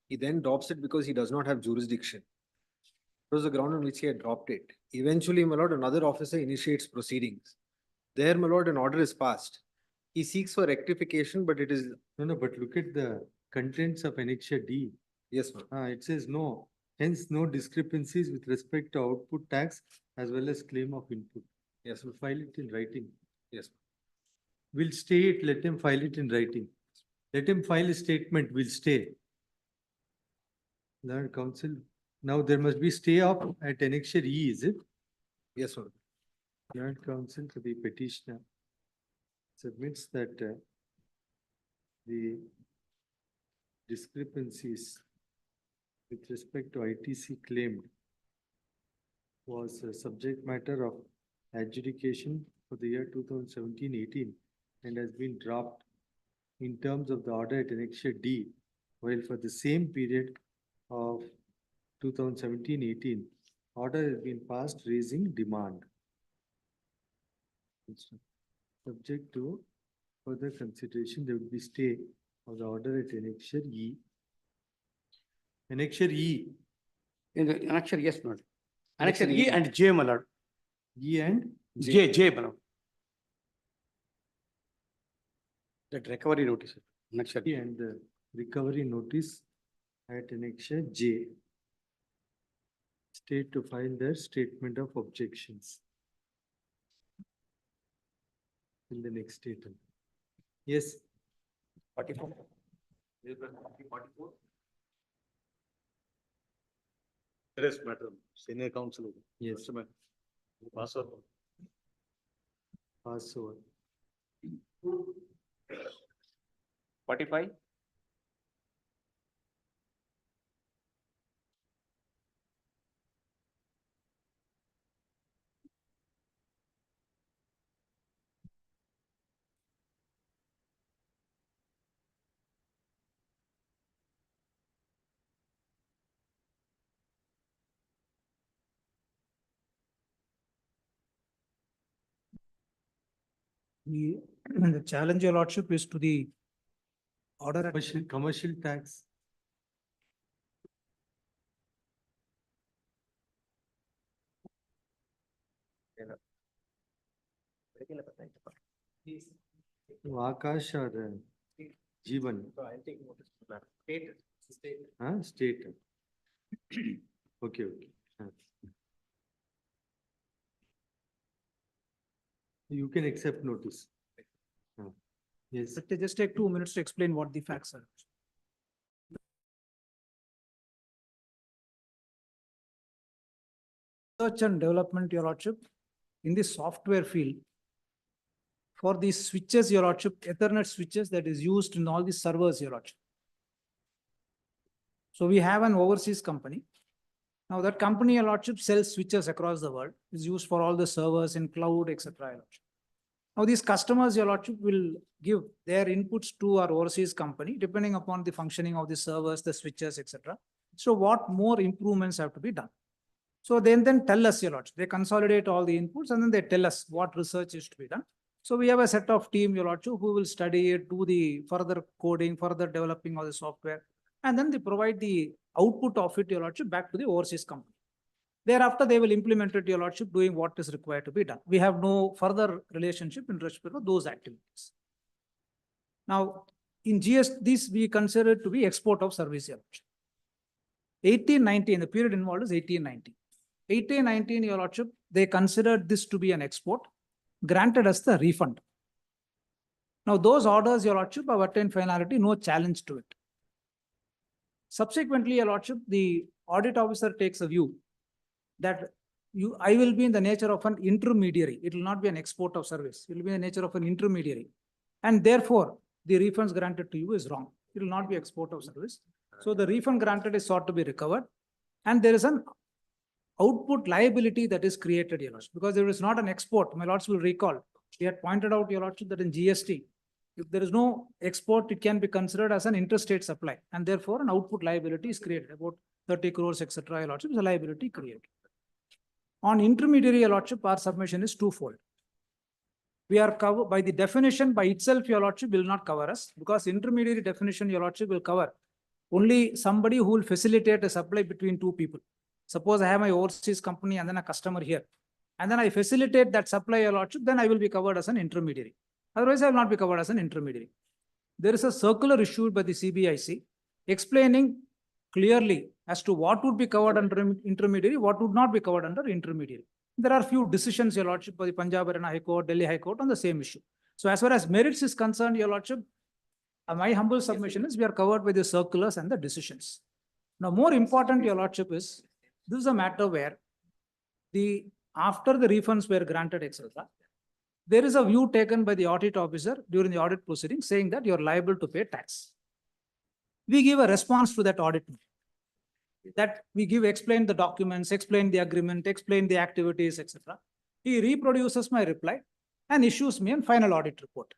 He then drops it because he does not have jurisdiction. It was the ground on which he had dropped it. Eventually, my lord, another officer initiates proceedings. There, my lord, an order is passed. He seeks for rectification, but it is, No, but look at the contents of annexure D. yes, ma'am. It says no, hence no discrepancies with respect to output tax as well as claim of input. Yes, We'll file it in writing. yes. We'll stay it, let him file it in writing. Let him file a statement, we'll stay. Lord Counsel, now there must be stay of at annexure E, is it? Yes, ma'am. Lord Counsel to the petitioner submits that the discrepancies with respect to ITC claimed was a subject matter of adjudication for the year 2017-18 and has been dropped in terms of the order at annexure D, while for the same period of 2017-18, order has been passed raising demand. Subject to further consideration, there would be stay of the order at annexure E. Annexure E. In the annexure, yes, my lord. Annexure E and J, my lord. E and J, my lord. That recovery notice, annexure E and the recovery notice at annexure J. State to file their statement of objections. In the next statement. Yes. 44. Yes, madam, senior counsel. Yes. Pass over. Pass over. 45. The challenge, your lordship, is to the order at Commercial tax. Akash or Jeevan? State. Okay, okay. You can accept notice. Yes. just take 2 minutes to explain what the facts are. and development, Your Lordship, in the software field. For these switches, Your Lordship, Ethernet switches that is used in all the servers, Your Lordship. So we have an overseas company. Now that company, Your Lordship, sells switches across the world. It's used for all the servers in cloud, etc. Your Lordship. Now these customers, Your Lordship, will give their inputs to our overseas company, depending upon the functioning of the servers, the switches, etc. So what more improvements have to be done? So then tell us, Your Lordship. They consolidate all the inputs and then they tell us what research is to be done. So we have a set of team, Your Lordship, who will study it, do the further coding, further developing of the software, and then they provide the output of it, Your Lordship, back to the overseas company. Thereafter, they will implement it, Your Lordship, doing what is required to be done. We have no further relationship in respect of those activities. Now, in GS, this we consider it to be export of service, Your Lordship. 1819, the period involved is 1819. 1819, Your Lordship, they considered this to be an export, granted us the refund. Now, those orders, Your Lordship, have attained finality, no challenge to it. Subsequently, Your Lordship, the audit officer takes a view that I will be in the nature of an intermediary. It will not be an export of service. It will be in the nature of an intermediary. And therefore, the refunds granted to you is wrong. It will not be export of service. So the refund granted is sought to be recovered. And there is an output liability that is created, Your Lordship, because there is not an export. My Lords will recall. We had pointed out, Your Lordship, that in GST, if there is no export, it can be considered as an interstate supply. And therefore, an output liability is created. About 30 crores, etc. Your Lordship, is a liability created. On intermediary, Your Lordship, our submission is twofold. We are covered by the definition by itself, Your Lordship, will not cover us, because intermediary definition, Your Lordship, will cover only somebody who will facilitate a supply between two people. Suppose I have my overseas company and then a customer here, and then I facilitate that supply, Your Lordship, then I will be covered as an intermediary. Otherwise, I will not be covered as an intermediary. There is a circular issued by the CBIC explaining clearly as to what would be covered under intermediary, what would not be covered under intermediary. There are few decisions, Your Lordship, by the Punjab Haryana High Court, Delhi High Court on the same issue. So as far as merits is concerned, Your Lordship, my humble submission is we are covered by the circulars and the decisions. Now, more important, Your Lordship, is this is a matter where after the refunds were granted, etc., there is a view taken by the audit officer during the audit proceeding saying that you are liable to pay tax. We give a response to that audit. That we explain the documents, explain the agreement, explain the activities, etc. He reproduces my reply and issues me a final audit report.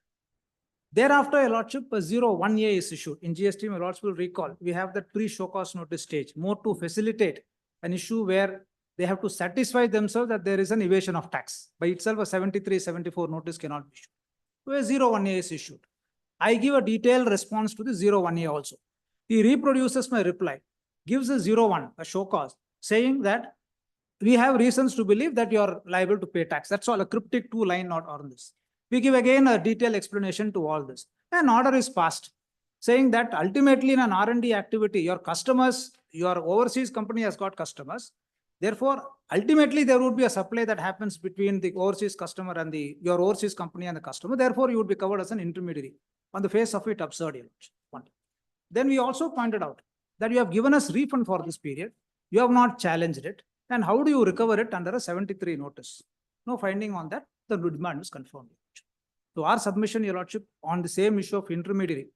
Thereafter, Your Lordship, a 01A is issued. In GST, my Lords will recall, we have that pre-show cause notice stage, more to facilitate an issue where they have to satisfy themselves that there is an evasion of tax. By itself, a 73-74 notice cannot be issued. So a 01A is issued. I give a detailed response to the 01A also. He reproduces my reply, gives a 01, a show cause, saying that we have reasons to believe that you are liable to pay tax. That's all, a cryptic 2-line note on this. We give again a detailed explanation to all this. An order is passed, saying that ultimately in an R&D activity, your customers, your overseas company has got customers. Therefore, ultimately there would be a supply that happens between the overseas customer and your overseas company and the customer. Therefore, you would be covered as an intermediary. On the face of it, absurd. Then we also pointed out that you have given us refund for this period. You have not challenged it. And how do you recover it under a 73 notice? No finding on that. The demand is confirmed. So our submission, Your Lordship, on the same issue of intermediary,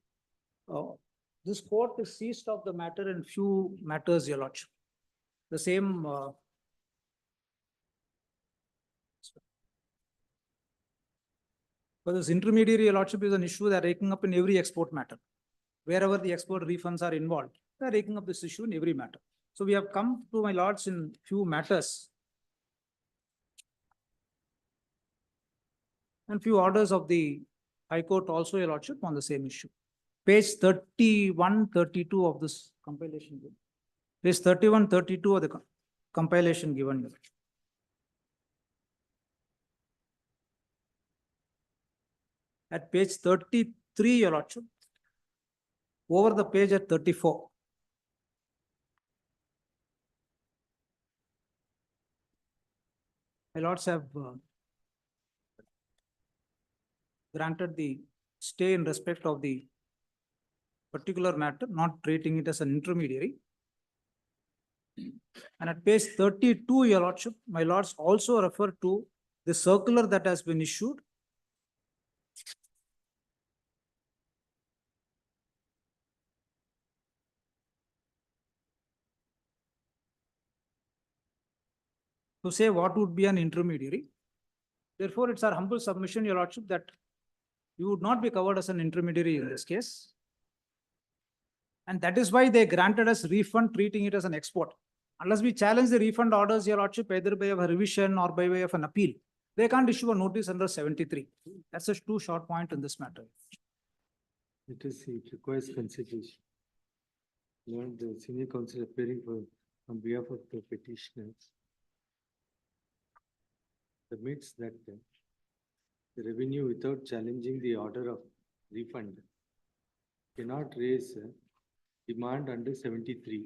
this court is seized of the matter in few matters, Your Lordship. The same but this intermediary, Your Lordship, is an issue that are raking up in every export matter. Wherever the export refunds are involved, they are raking up this issue in every matter. So we have come to my Lords in few matters and few orders of the High Court also, Your Lordship, on the same issue. Page 31, 32 of this compilation given. Page 31, 32 of the compilation given. At page 33, Your Lordship, over the page at 34. My Lords have granted the stay in respect of the particular matter, not treating it as an intermediary. And at page 32, Your Lordship, my lords also refer to the circular that has been issued. To say what would be an intermediary. Therefore, it's our humble submission, Your Lordship, that you would not be covered as an intermediary in this case. And that is why they granted us refund, treating it as an export. Unless we challenge the refund orders, Your Lordship, either by way of a revision or by way of an appeal, they can't issue a notice under 73. That's a too short point in this matter. It requires consideration. Learned the senior counsel appearing on behalf of the petitioners submits that the revenue without challenging the order of refund cannot raise demand under 73.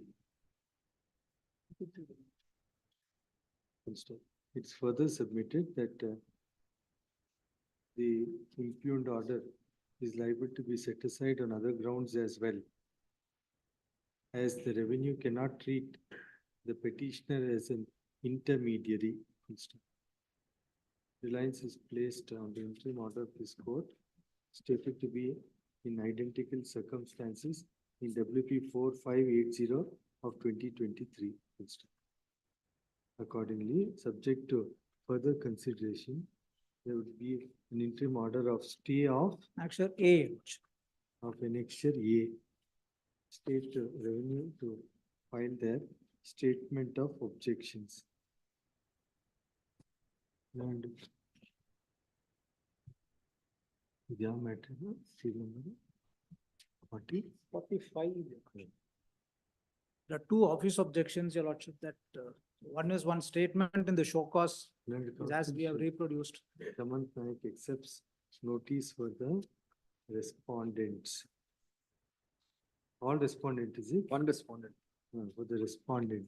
It's further submitted that the impugned order is liable to be set aside on other grounds as well, as the revenue cannot treat the petitioner as an intermediary. Reliance is placed on the interim order of this court, stated to be in identical circumstances in WP 4580 of 2023. Accordingly, subject to further consideration, there would be an interim order of stay of Annexure A. of annexure A. State revenue to file their statement of objections. And yeah, matter, serial number 45. There are two office objections, Your Lordship, that one is one statement in the show cause, as we have reproduced. Samant Naik accepts notice for the respondents. All respondent, is it? One respondent. For the respondent.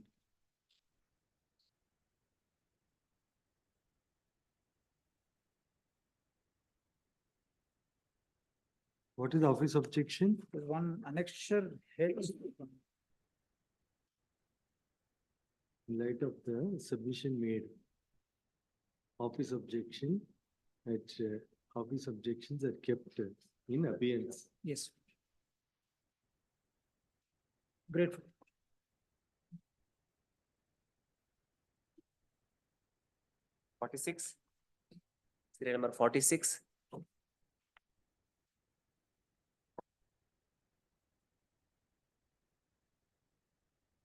What is the office objection? There's one annexure H. In light of the submission made, office objection at office objections are kept in abeyance. Yes. Grateful. Serial number 46.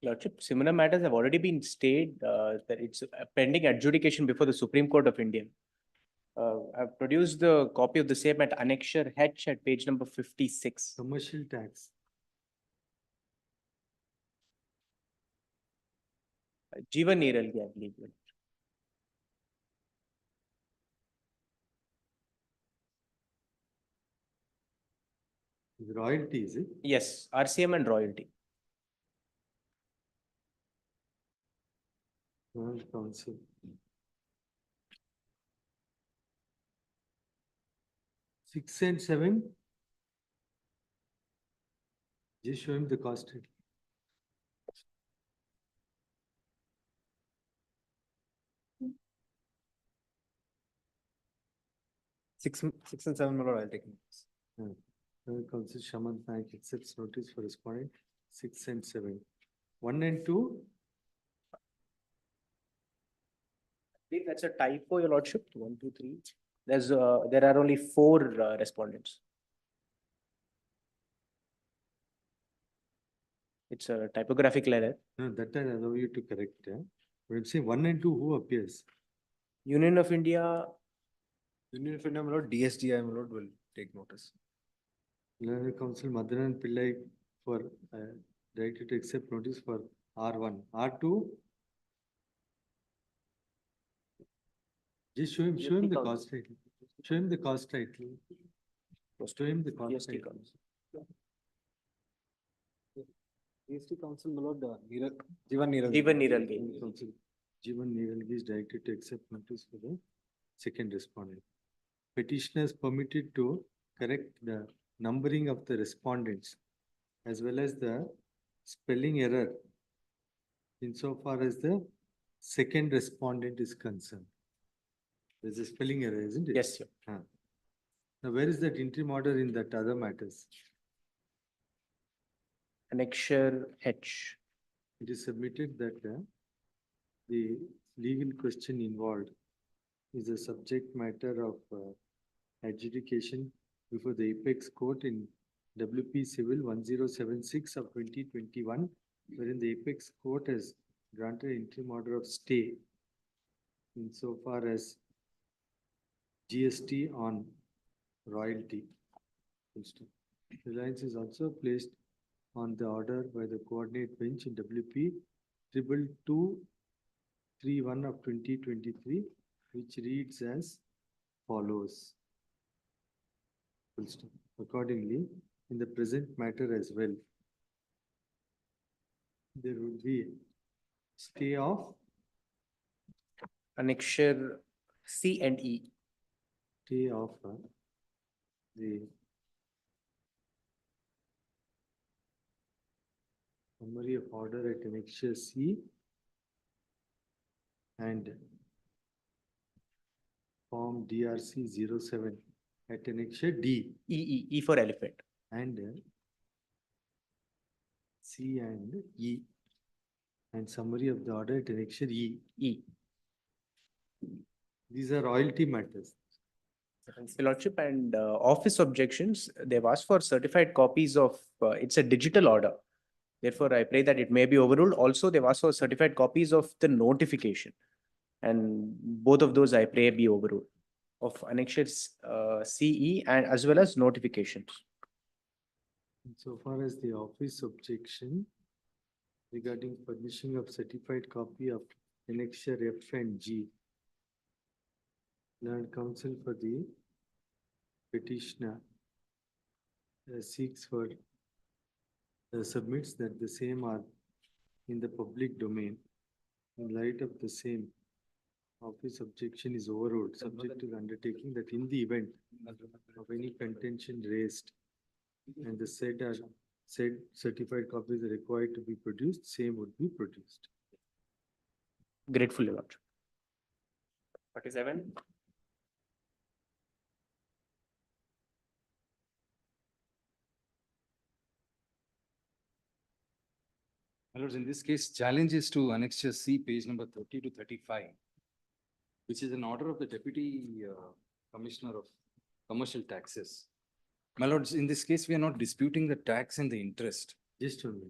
Lordship, similar matters have already been stayed, that it's pending adjudication before the Supreme Court of India. I've produced the copy of the same at annexure H at page number 56. Commercial tax. Jeevan Niralgi, I believe. Royalty, is it? Yes, RCM and royalty. Council. Six and seven. Just show him the cost. Six and seven, my lord, I'll take notes. Council Samant Naik accepts notice for respondent 6 and 7. 1 and 2. I think that's a typo, Your Lordship. 1, 2, 3. There are only 4 respondents. It's a typographical error. No, that I allow you to correct. But I'm saying 1 and 2, who appears? Union of India. Union of India, my lord, DSDI, my lord, will take notice. Learned Council Madhanan Pillai for directed to accept notice for R1. R2. Just show him the cost title. Show him the cost title. Show him the cost title. DST Council, my lord, Jeevan Niralgi. Jeevan Niralgi. Council Jeevan Niralgi is directed to accept notice for the second respondent. Petitioners permitted to correct the numbering of the respondents as well as the spelling error insofar as the second respondent is concerned. There's a spelling error, isn't it? Yes, sir. Now, where is that interim order in that other matters? Annexure H. It is submitted that the legal question involved is a subject matter of adjudication before the apex court in WP Civil 1076 of 2021, wherein the apex court has granted interim order of stay insofar as GST on royalty. Reliance is also placed on the order by the coordinate bench in WP 2231 of 2023, which reads as follows. Accordingly, in the present matter as well, there will be stay of Annexure C and E. stay of the summary of order at annexure C and form DRC 07 at annexure D E for elephant. and C and E and summary of the order at annexure E. These are royalty matters. Your Lordship, and office objections, they've asked for certified copies of, it's a digital order. Therefore, I pray that it may be overruled. Also, they've asked for certified copies of the notification. And both of those I pray be overruled of annexures CE and as well as notifications. So far as the office objection regarding furnishing of certified copy of annexure F and G. Learned counsel for the petitioner seeks for submits that the same are in the public domain. In light of the same, office objection is overruled, subject to the undertaking that in the event of any contention raised and the said certified copies are required to be produced, same would be produced. Grateful, Your Lordship. 47. My lords, in this case, challenge is to annexure C, page number 30 to 35, which is an order of the Deputy Commissioner of Commercial Taxes. My lords, in this case, we are not disputing the tax and the interest. Just a minute.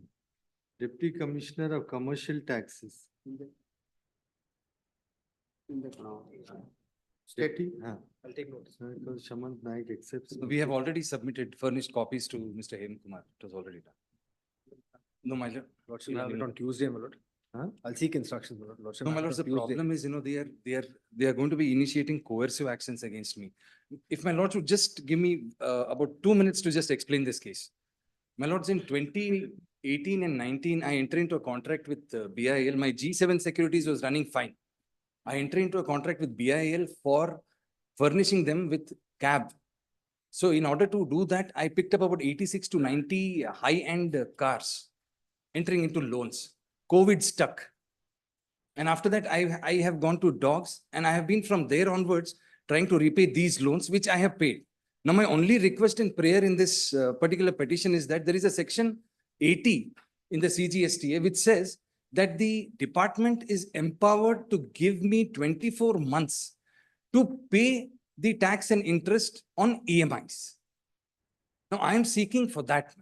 Deputy Commissioner of Commercial Taxes. Steady? I'll take notice. Because Shamant Naik accepts. We have already submitted furnished copies to Mr. Hem Kumar. It was already done. No, my lord. Lordship, we'll have it on Tuesday, my lord. I'll seek instructions, my lord. Lordship, No, my we'll lords, have the it on Tuesday. problem is, they are going to be initiating coercive actions against me. If my lords would just give me about 2 minutes to just explain this case. My lords, in 2018 and 19, I entered into a contract with BIL. My G7 securities was running fine. I entered into a contract with BIL for furnishing them with cab. So in order to do that, I picked up about 86 to 90 high-end cars, entering into loans. COVID stuck. And after that, I have gone to dogs, and I have been from there onwards trying to repay these loans, which I have paid. Now, my only request and prayer in this particular petition is that there is a section 80 in the CGSTA, which says that the department is empowered to give me 24 months to pay the tax and interest on EMIs. Now, I am seeking for that.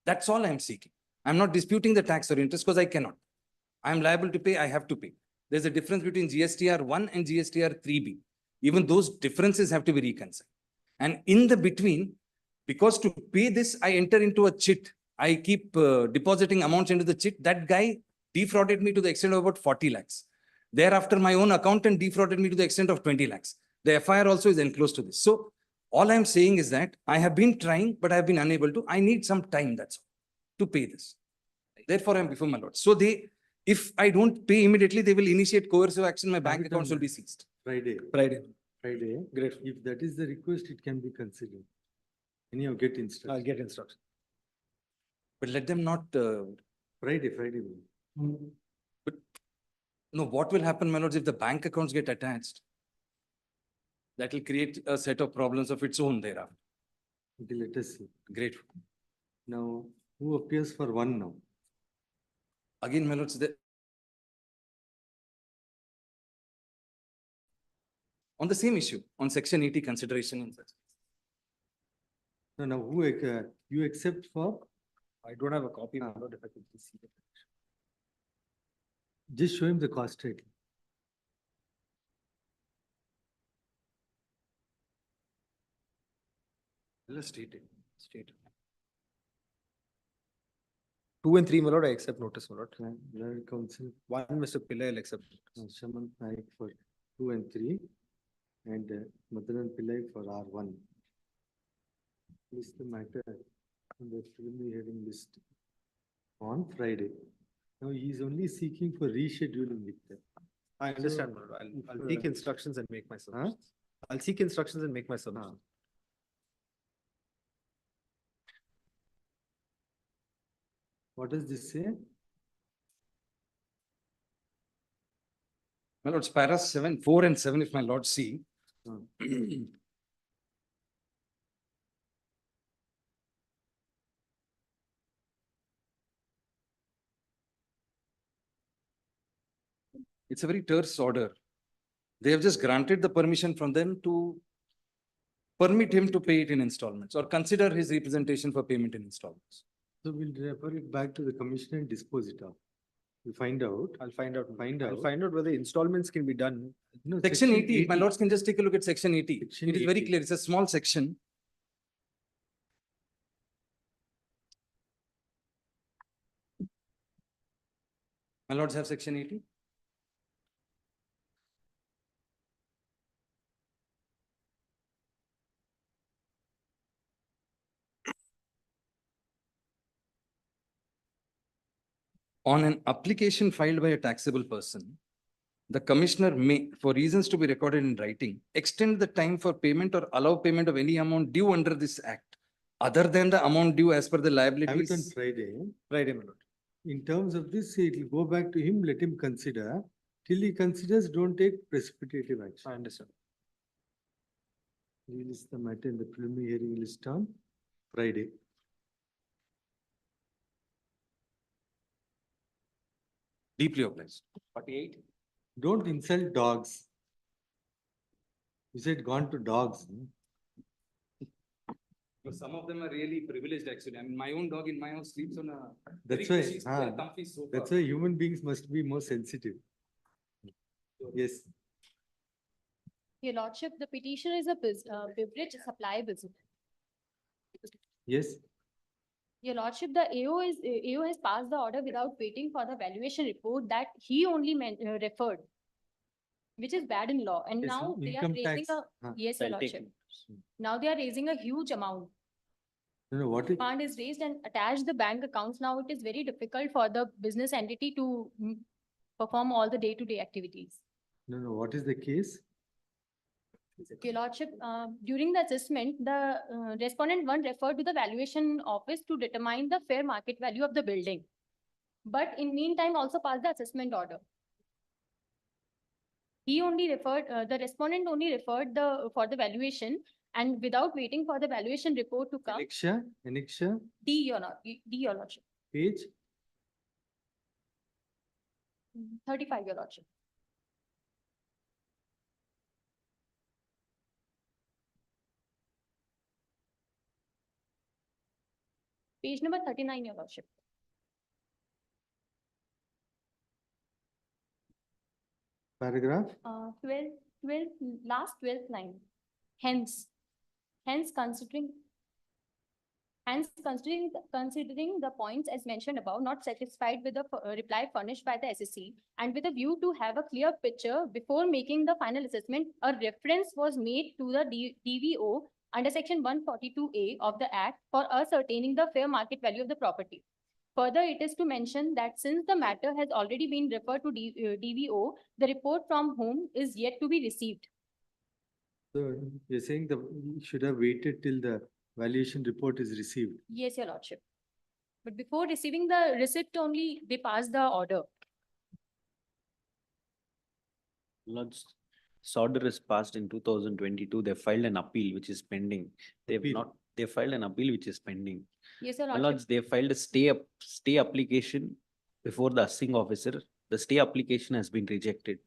That's all I am seeking. I'm not disputing the tax or interest because I cannot. I am liable to pay, I have to pay. There's a difference between GSTR 1 and GSTR 3B. Even those differences have to be reconciled. And in the between, because to pay this, I enter into a chit. I keep depositing amounts into the chit. That guy defrauded me to the extent of about 40 lakhs. Thereafter, my own accountant defrauded me to the extent of 20 lakhs. The FIR also is enclosed to this. So all I'm saying is that I have been trying, but I have been unable to. I need some time, that's all, to pay this. Therefore, I'm before my lord. So if I don't pay immediately, they will initiate coercive action. My bank accounts will be seized. Friday. Great. If that is the request, it can be considered. Anyhow, get instruction. I'll get instruction. But let them not. Friday. No, what will happen, my lords, if the bank accounts get attached? That will create a set of problems of its own thereafter. Okay, let us see. Great. Now, who appears for one now? Again, my lords, on the same issue, on section 80 consideration and such. No, now who, you accept for? I don't have a copy, my lord, if I could please see it. Just show him the cost rate. Let's state it. State. 2 and 3, my lord, I accept notice, my lord. Learned counsel, 1, Mr. Pillai will accept. Shaman Naik for 2 and 3, and Madanan Pillai for R1. List the matter in the preliminary hearing list on Friday. Now he is only seeking for rescheduling it. I understand, my lord. I'll take instructions and make my submissions. I'll seek instructions and make my submissions. What does this say? My lords, para 7, 4 and 7, if my lords see. It's a very terse order. They have just granted the permission from them to permit him to pay it in installments or consider his representation for payment in installments. So we'll refer it back to the commissioner and dispose it off. We'll find out. I'll find out. I'll find out whether installments can be done. No, Section 80, my lords can just take a look at section 80. Section It is very 80. clear. It's a small section. My lords have section 80. On an application filed by a taxable person, the commissioner may, for reasons to be recorded in writing, extend the time for payment or allow payment of any amount due under this act, other than the amount due as per the Have it on liabilities. Friday. Friday, my lord. In terms of this, it will go back to him, let him consider. Till he considers, don't take precipitative action. I understand. Release the matter in the preliminary hearing list on Friday. Deeply obliged. 48. Don't insult dogs. You said gone to dogs. But some of them are really privileged actually. I mean, my own dog in my house sleeps on a That's very why, cushy, very comfy sofa. that's why human beings must be more sensitive. Yes, Your Lordship, the petitioner is a beverage supply business. yes. Your Lordship, the AO has passed the order without waiting for the valuation report that he only referred, which is bad in law. And Yes, now they are income raising tax. yes, Your I'll take Lordship. Now they are raising a huge amount. No, what is, Fund is raised and attached the bank accounts. Now it is very difficult for the business entity to perform all the day-to-day activities. no, what is the case? Your Lordship, during the assessment, the respondent one referred to the valuation office to determine the fair market value of the building. But in meantime, also passed the assessment order. He only referred, the respondent only referred for the valuation, and without waiting for the valuation report to come, Annexure, D, Your Lordship, page, 35, Your Lordship. Page number 39, Your Lordship. paragraph, 12th line. Hence considering the points as mentioned above, not satisfied with the reply furnished by the SSC, and with a view to have a clear picture before making the final assessment, a reference was made to the DVO under section 142A of the Act for ascertaining the fair market value of the property. Further, it is to mention that since the matter has already been referred to DVO, the report from whom is yet to be received. so you're saying the, we should have waited till the valuation report is received. Yes, Your Lordship. But before receiving the receipt only, they pass the order. Lords, this order is passed in 2022. They filed an appeal which is pending. They've Appeal. not, they filed an appeal which is pending. Yes, Your My Lordship. lords, they filed a stay application before the assing officer. The stay application has been rejected.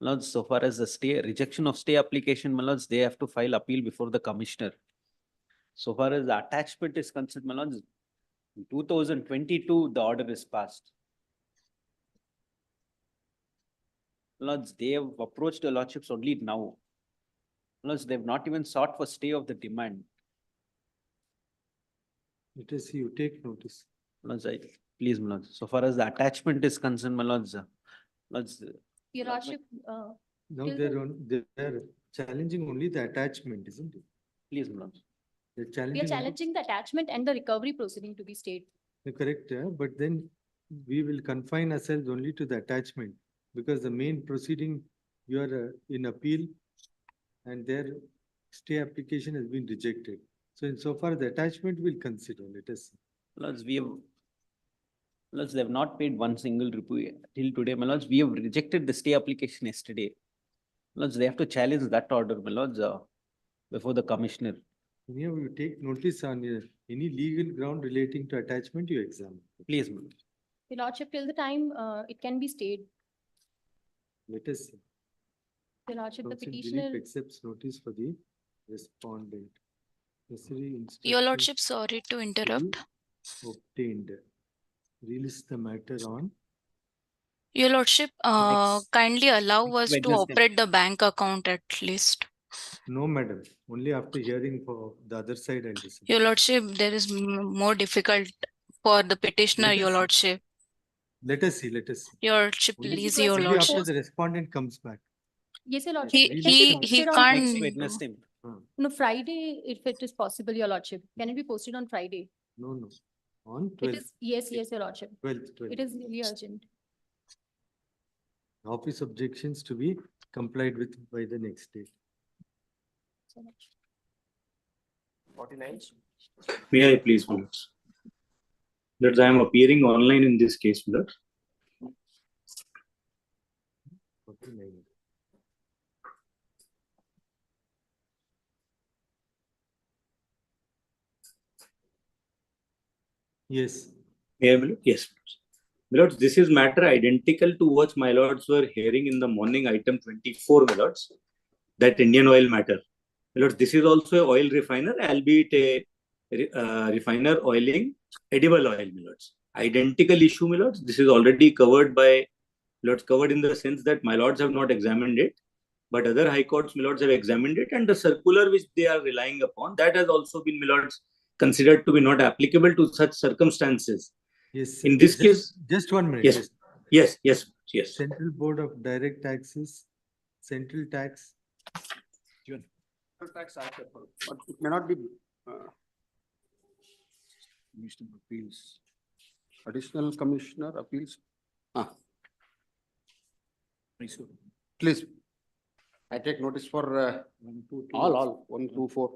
My lords, so far as the rejection of stay application, my lords, they have to file appeal before the commissioner. So far as the attachment is concerned, my lords, in 2022, the order is passed. Lords, they have approached the lordships only now. Lords, they have not even sought for stay of the demand. Let us see, you take notice. Lords, please, my lords, so far as the attachment is concerned, my lords, lords, Your Lordship, Now Till they're challenging only the attachment, isn't it? please, my lords. They're we are challenging. challenging the attachment and the recovery proceeding to be stayed. Correct, yeah, but then we will confine ourselves only to the attachment because the main proceeding, you are in appeal and their stay application has been rejected. So insofar the attachment will consider, let us see. Lords, Lords, they have not paid one single rupee till today, my lords. We have rejected the stay application yesterday. Lords, they have to challenge that order, my lords, before the commissioner. Here we take notice on any legal ground relating to attachment you examine. Please, my lord. Your Lordship, till the time it can be stayed. Let us see. Your Lordship, the Counsel petitioner. Dilip accepts notice for the respondent. Necessary Your instructions Lordship, sorry to interrupt. obtained. Release the matter on. Your Lordship, kindly allow us to Wednesday. operate the bank account at least. No, madam. Only after hearing for the other side and decide. Your Lordship, there is more difficult for the petitioner, Let us Your see. Lordship. Let us see, let us see. Your Lordship, Only, please, was Your only Lordship. after the respondent comes back. Yes, Your Lordship. He, It can Release be the- he posted on can't. Next Friday. Wednesday. No, Friday, if it is possible, Your Lordship. Can it be posted on Friday? No, no. On It 12th, is, yes, Your Lordship. 12th, 12th. It is really urgent. Office objections to be complied with by the next day. So much. 49. May I please, my lords? That I am appearing online in this case, my lord. 49. Yes. May I, my lord? Yes. My lords, this is matter identical to what my lords were hearing in the morning, item 24, my lords. That Indian oil matter. My lords, this is also a oil refiner, albeit a refiner oiling edible oil, my lords. Identical issue, my lords. This is already covered by, my lords, covered in the sense that my lords have not examined it, but other high courts, my lords, have examined it, and the circular which they are relying upon, that has also been, my lords, considered to be not applicable to such circumstances. Yes. In this case, Just 1 minute. yes, yes, yes, yes. Central Board of Direct Taxes, Central Tax. Tax acceptable, but it may not be. Commissioner appeals. Additional Commissioner appeals. Please. I take notice for all, 1, 2, 4.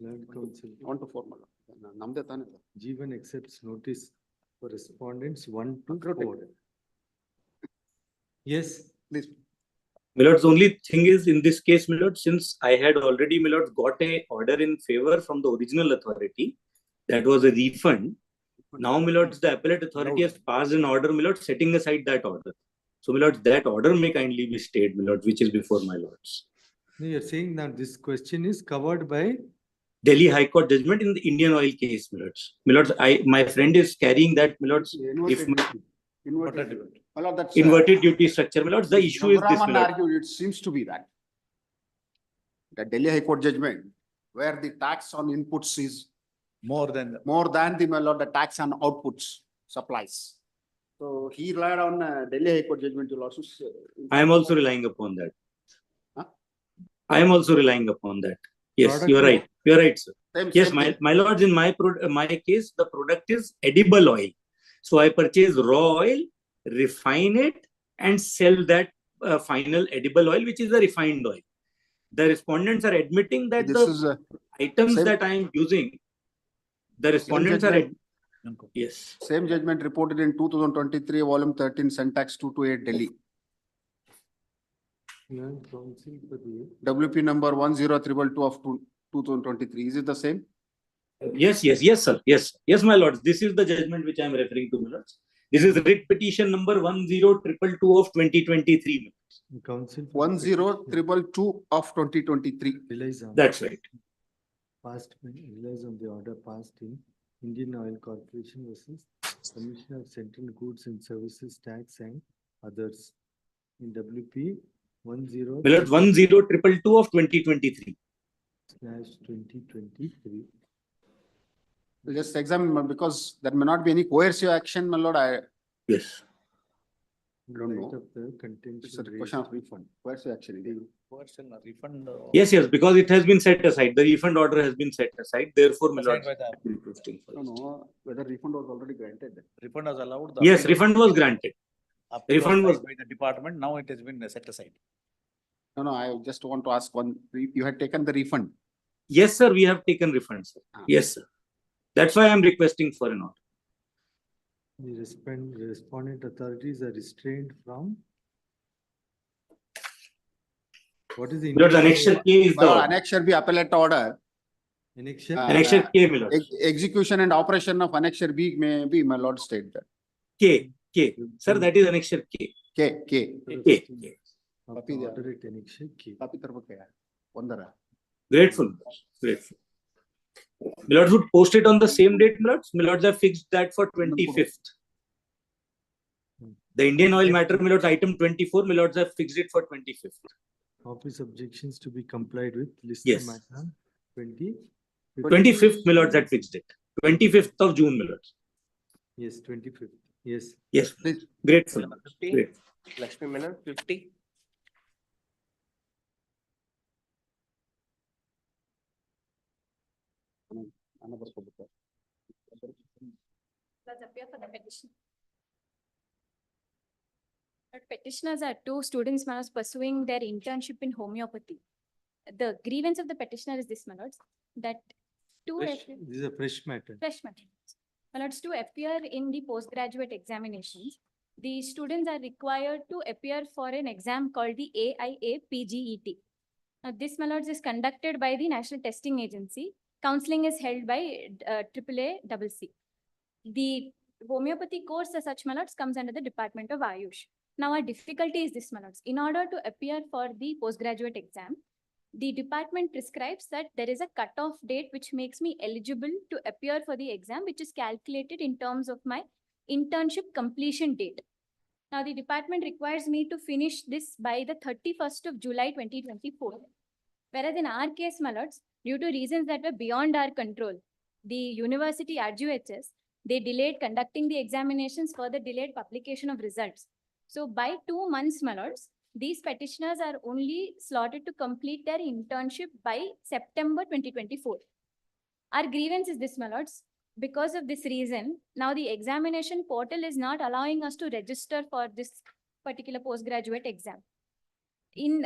Land Council. 1 to 4. Namde tane. Jeevan accepts notice for respondents 1 to 4. Yes. Please. My lords, only thing is in this case, my lords, since I had already, my lords, got a order in favor from the original authority, that was a refund. Now, my lords, the appellate authority has passed an order, my lords, setting aside that order. So, my lords, that order may kindly be stayed, my lords, which is before my lords. No, you're saying that this question is covered by. Delhi High Court judgment in the Indian oil case, my lords. My lords, my friend is carrying that, my lords. If inverted duty structure, my lords, the issue is this, my lord. Argued, it seems to be that. The Delhi High Court judgment, where the tax on inputs is More than the, my lord, the tax on outputs, supplies. So he relied on Delhi High Court judgment, your lordship. I am also relying upon that. Huh? I am also relying upon that. Yes, Product you are is- right. You are right, sir. Yes, Same my thing. lords, in my case, the product is edible oil. So I purchase raw oil, refine it, and sell that final edible oil, which is the refined oil. The respondents are admitting that This is the items same- that I am using, the respondents are. judgment. Yes. Same judgment reported in 2023, volume 13, Syntax 228, Delhi. Counsel for the WP number 10322 of 2023. Is it the same? Yes, sir. Yes, my lords. This is the judgment which I am referring to, my lords. This is writ petition number 10222 of 2023. counsel. 10222 of 2023. Relies on. That's right. Relies on the order passed in Indian Oil Corporation versus Commission of Central Goods and Services Tax and others in WP 10. My lords, 10222 of 2023. / 2023. We'll just examine because there may not be any coercive action, my lord. I Yes. don't know. Of the It's contention a question of refund. Coercive action. Refund. Yes, because it has been set aside. The refund order has been set aside. Therefore, my lords. No, whether refund was already granted. Refund was allowed. Yes, refund was granted. Refund was by the department. Now it has been set aside. No, I just want to ask one. You had taken the refund. Yes, sir. We have taken refund, sir. Yes, sir. That's why I am requesting for an order. The respondent authorities are restrained from. What is the? Lords, annexure K is the order. Annexure B appellate order. Annexure. Annexure K, my lords. Execution and operation of annexure B may be, my lord, state that. K. Sir, that is annexure K. K. K. Copy the order at annexure K. Copy tarbakaya. Ondara. Grateful. My lords would post it on the same date, my lords. My lords have fixed that for 25th. The Indian oil matter, my lords, item 24, my lords have fixed it for 25th. Office objections to be complied with. List Yes. matter 20. 25th, my lords had fixed it. 25th of June, my lords. Yes, 25th. Yes. Yes, please. Grateful. Number 50. Great. Lakshmi Menon, 50. Does appear for the petition. But petitioners are two students my lords, pursuing their internship in homeopathy. The grievance of the petitioner is this, my lords, that two This is a fresh matter. fresh matter. My lords, to appear in the postgraduate examinations, the students are required to appear for an exam called the AIA PGET. Now, this, my lords, is conducted by the National Testing Agency. Counseling is held by AAA-CC. The homeopathy course as such, my lords, comes under the Department of Ayush. Now, our difficulty is this, my lords. In order to appear for the postgraduate exam, the department prescribes that there is a cutoff date which makes me eligible to appear for the exam, which is calculated in terms of my internship completion date. Now, the department requires me to finish this by the 31st of July 2024. Whereas in our case, my lords, due to reasons that were beyond our control, the university RGHS, they delayed conducting the examinations, further delayed publication of results. So by 2 months, my lords, these petitioners are only slotted to complete their internship by September 2024. Our grievance is this, my lords. Because of this reason, now the examination portal is not allowing us to register for this particular postgraduate exam. In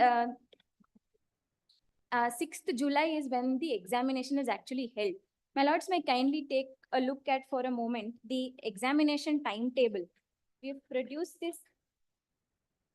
6th July is when the examination is actually held. My lords may kindly take a look at for a moment the examination timetable. We have produced this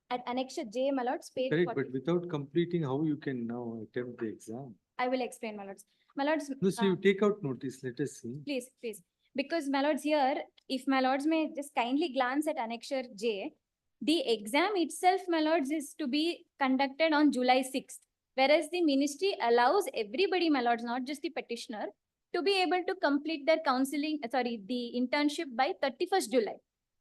at Annexure J, my lords, page Correct, 40. but without completing, how you can now attempt the exam? I will explain, my lords. My lords, No, so you take out notice, let us see. please. Because, my lords, here, if my lords may just kindly glance at Annexure J, the exam itself, my lords, is to be conducted on July 6th. Whereas the ministry allows everybody, my lords, not just the petitioner, to be able to complete their the internship by 31st July.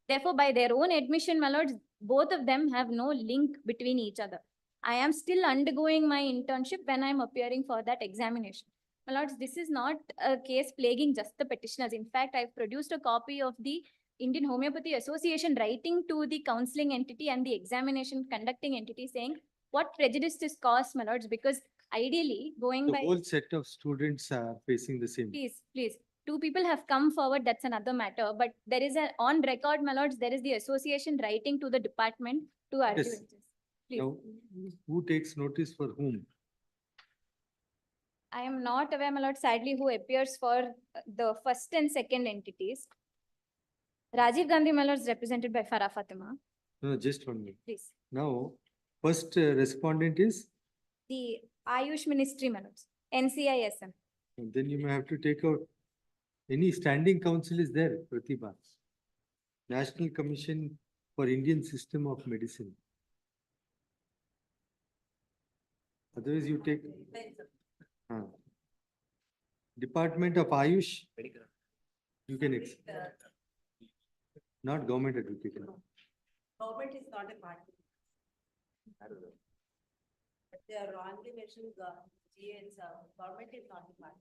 Therefore, by their own admission, my lords, both of them have no link between each other. I am still undergoing my internship when I am appearing for that examination. My lords, this is not a case plaguing just the petitioners. In fact, I've produced a copy of the Indian Homeopathy Association writing to the counseling entity and the examination conducting entity saying what prejudice is caused, my lords, because ideally going The by... whole set of students are facing the same. Please. Two people have come forward, that's another matter. But there is an on record, my lords, there is the association writing to the department to argue. Yes. Please. Now, who takes notice for whom? I am not aware, my lord, sadly, who appears for the first and second entities. Rajiv Gandhi, my lord, is represented by Farah Fatima. No, just one minute. Please. Now, First respondent is, The Ayush Ministry, my lords, NCISM. and then you may have to take out, any standing council is there, Pratibha. National Commission for Indian System of Medicine. Otherwise you take. Department of Ayush. You can. Not government advocate. Government is not a party. But they are wrongly mentioning GAs, government is not a party.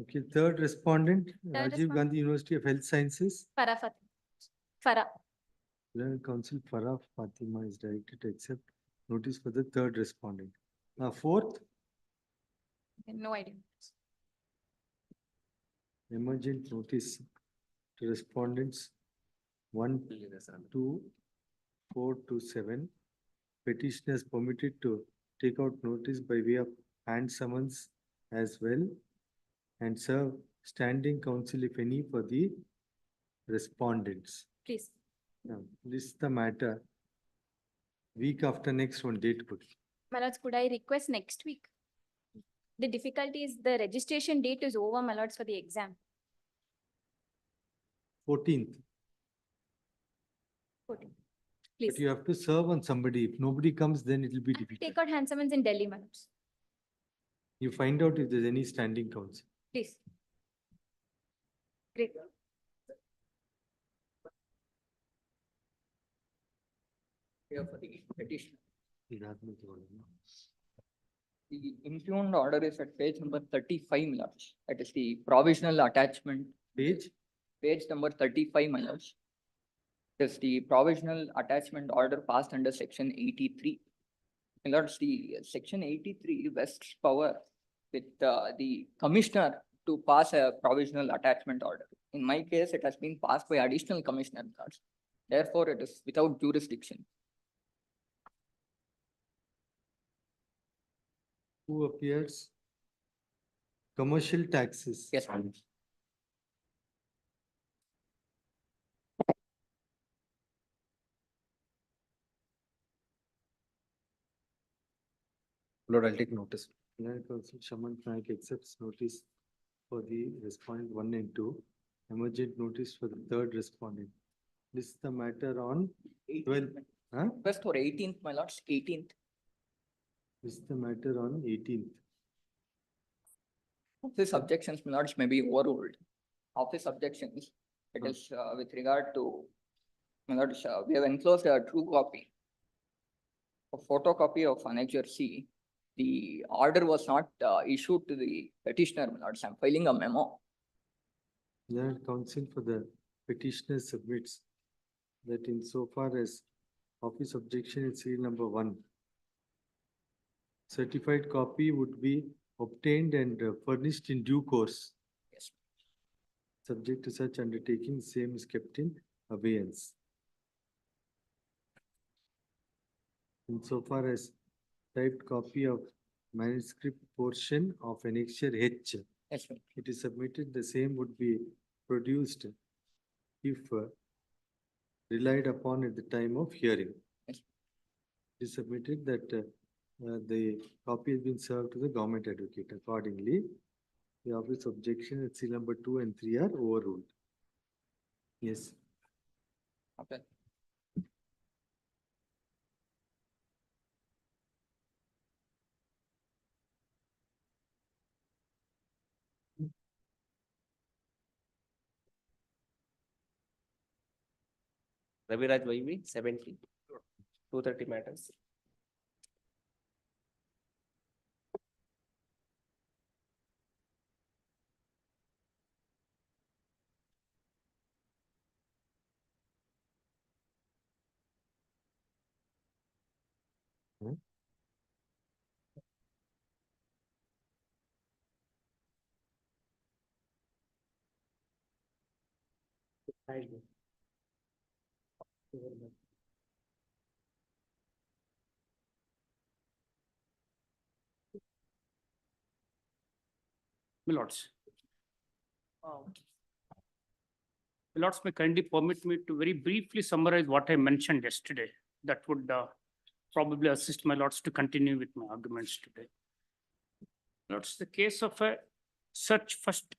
Okay, third respondent, Rajiv respondent. Gandhi University of Health Sciences. Farah. Learned Council Farah Fatima is directed to accept notice for the third respondent. Fourth, No idea. emergent notice to respondents 1, 2, 4 to 7. Petitioners permitted to take out notice by way of hand summons as well and serve standing counsel if any for the respondents. Please. Now, this is the matter. Week after next one date put. My lords, could I request next week? The difficulty is the registration date is over, my lords, for the exam. 14th. 14. But Please. you have to serve on somebody. If nobody comes, then it will be difficult. Take out hand summons in Delhi, my lords. You find out if there's any standing counsel. Please. Great. Here for the petition. The The impugned order is at page number 35, my lords. That is the provisional attachment. Page? Page number 35, my lords. It is the provisional attachment order passed under section 83. My lords, the section 83 vests power with the commissioner to pass a provisional attachment order. In my case, it has been passed by additional commissioner, my lords. Therefore, it is without jurisdiction. Who appears? Commercial taxes. Yes, ma'am. Lord, I'll take notice. Land Council Shaman Naik accepts notice for the respondent 1 and 2. Emergent notice for the third respondent. This is the matter on 12th. Huh? Request for 18th, my lords, 18th. This is the matter on 18th. Office objections, my lords, may be overruled. Office objections, it is with regard to, my lords, we have enclosed a true copy. A photocopy of Annexure C. The order was not issued to the petitioner, my lords. I'm filing a memo. Land Council for the petitioner submits that insofar as office objection is serial number 1. Certified copy would be obtained and furnished in due course. Yes. Subject to such undertaking, same is kept in abeyance. Insofar as typed copy of manuscript portion of annexure H. Yes, sir. It is submitted, the same would be produced if relied upon at the time of hearing. Yes. It is submitted that the copy has been served to the government advocate. Accordingly, the office objection at seal number 2 and 3 are overruled. Yes. Okay. Raviraj Vaivri, 70, 230 matters. My lords. My lords, may kindly permit me to very briefly summarize what I mentioned yesterday. That would probably assist my lords to continue with my arguments today. Lords, the case of a search first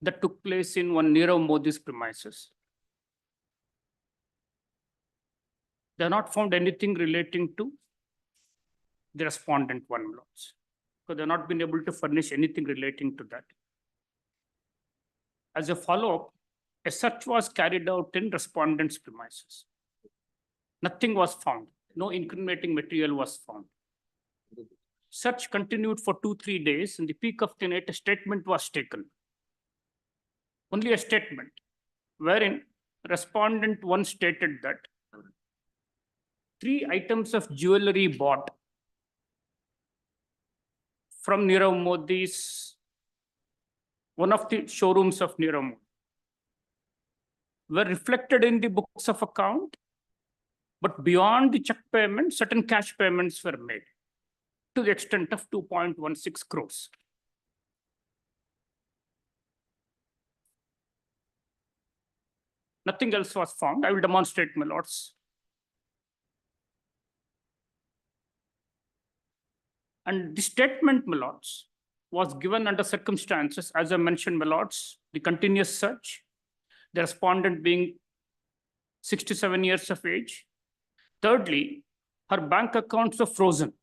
that took place in one Nirav Modi's premises. They have not found anything relating to the respondent one, lords. So they have not been able to furnish anything relating to that. As a follow-up, a search was carried out in respondent's premises. Nothing was found. No incriminating material was found. Search continued for 2-3 days. In the peak of the night, a statement was taken. Only a statement, wherein respondent one stated that 3 items of jewelry bought from Nirav Modi's, one of the showrooms of Nirav Modi, were reflected in the books of account, but beyond the check payment, certain cash payments were made to the extent of 2.16 crores. Nothing else was found. I will demonstrate, my lords. And the statement, my lords, was given under circumstances, as I mentioned, my lords, the continuous search, the respondent being 67 years of age. Thirdly, her bank accounts are frozen.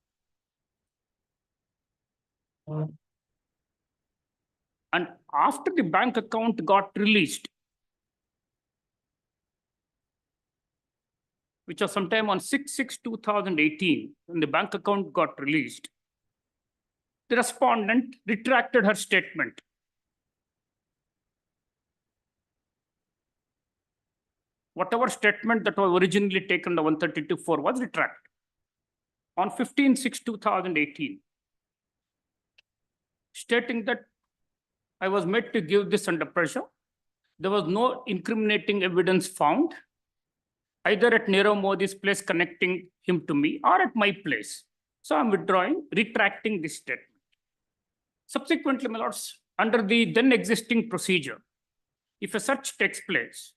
And after the bank account got released, which was sometime on 6/6/2018, when the bank account got released, the respondent retracted her statement. Whatever statement that was originally taken, the 132(4) was retracted on 15/6/2018, stating that I was made to give this under pressure. There was no incriminating evidence found, either at Nirav Modi's place connecting him to me or at my place. So I'm withdrawing, retracting this statement. Subsequently, my lords, under the then existing procedure, if a search takes place,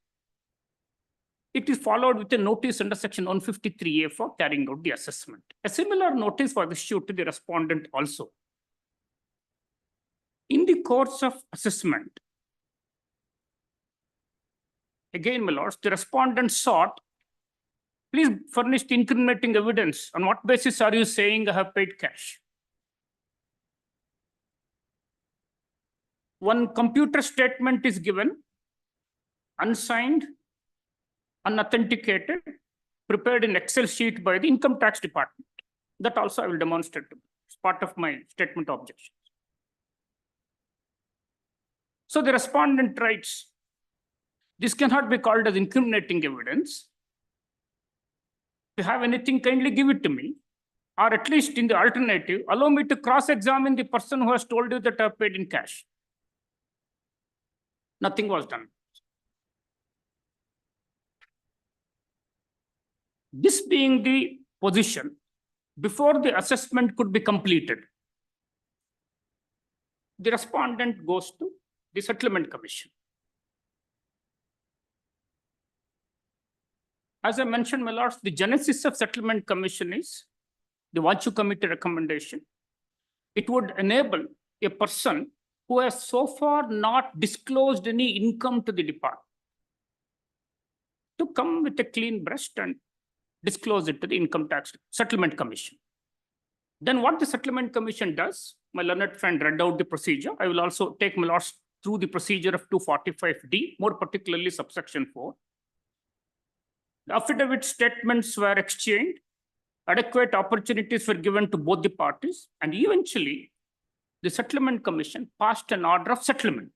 it is followed with a notice under section 153A for carrying out the assessment. A similar notice was issued to the respondent also. In the course of assessment, again, my lords, the respondent sought, please furnish the incriminating evidence. On what basis are you saying I have paid cash? One computer statement is given, unsigned, unauthenticated, prepared in Excel sheet by the income tax department. That also I will demonstrate. It's part of my statement of objections. So the respondent writes, this cannot be called as incriminating evidence. If you have anything, kindly give it to me. Or at least in the alternative, allow me to cross-examine the person who has told you that I have paid in cash. Nothing was done. This being the position, before the assessment could be completed, the respondent goes to the Settlement Commission. As I mentioned, my lords, the genesis of Settlement Commission is the Vachu Committee recommendation. It would enable a person who has so far not disclosed any income to the department to come with a clean breast and disclose it to the Income Tax Settlement Commission. Then what the Settlement Commission does, my learned friend read out the procedure. I will also take my lords through the procedure of 245D, more particularly subsection 4. The affidavit statements were exchanged, adequate opportunities were given to both the parties, and eventually the Settlement Commission passed an order of settlement.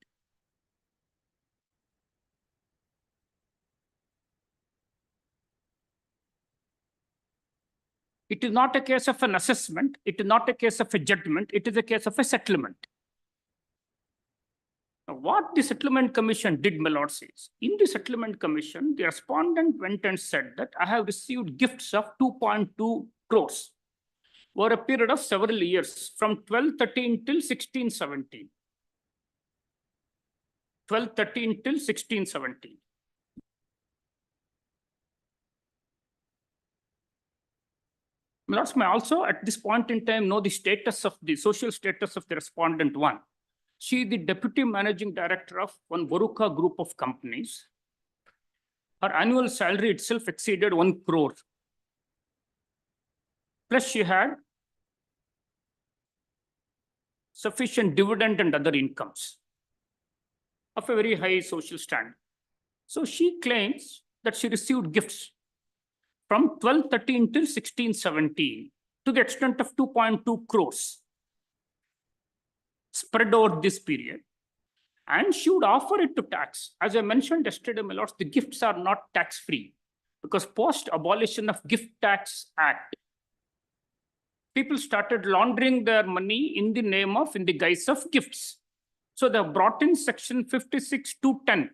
It is not a case of an assessment. It is not a case of a judgment. It is a case of a settlement. Now, what the Settlement Commission did, my lords, is, in the Settlement Commission, the respondent went and said that I have received gifts of 2.2 crores over a period of several years, from 1213 till 1617. 1213 till 1617. My lords, may also at this point in time know the status of the social status of the respondent one. She is the deputy managing director of one Boruca group of companies. Her annual salary itself exceeded 1 crore. Plus she had sufficient dividend and other incomes of a very high social standard. So she claims that she received gifts from 1213 till 1617 to the extent of 2.2 crores spread over this period. And she would offer it to tax. As I mentioned yesterday, my lords, the gifts are not tax-free because post-abolition of Gift Tax Act, people started laundering their money in the name of, in the guise of gifts. So they have brought in section 56 to 10.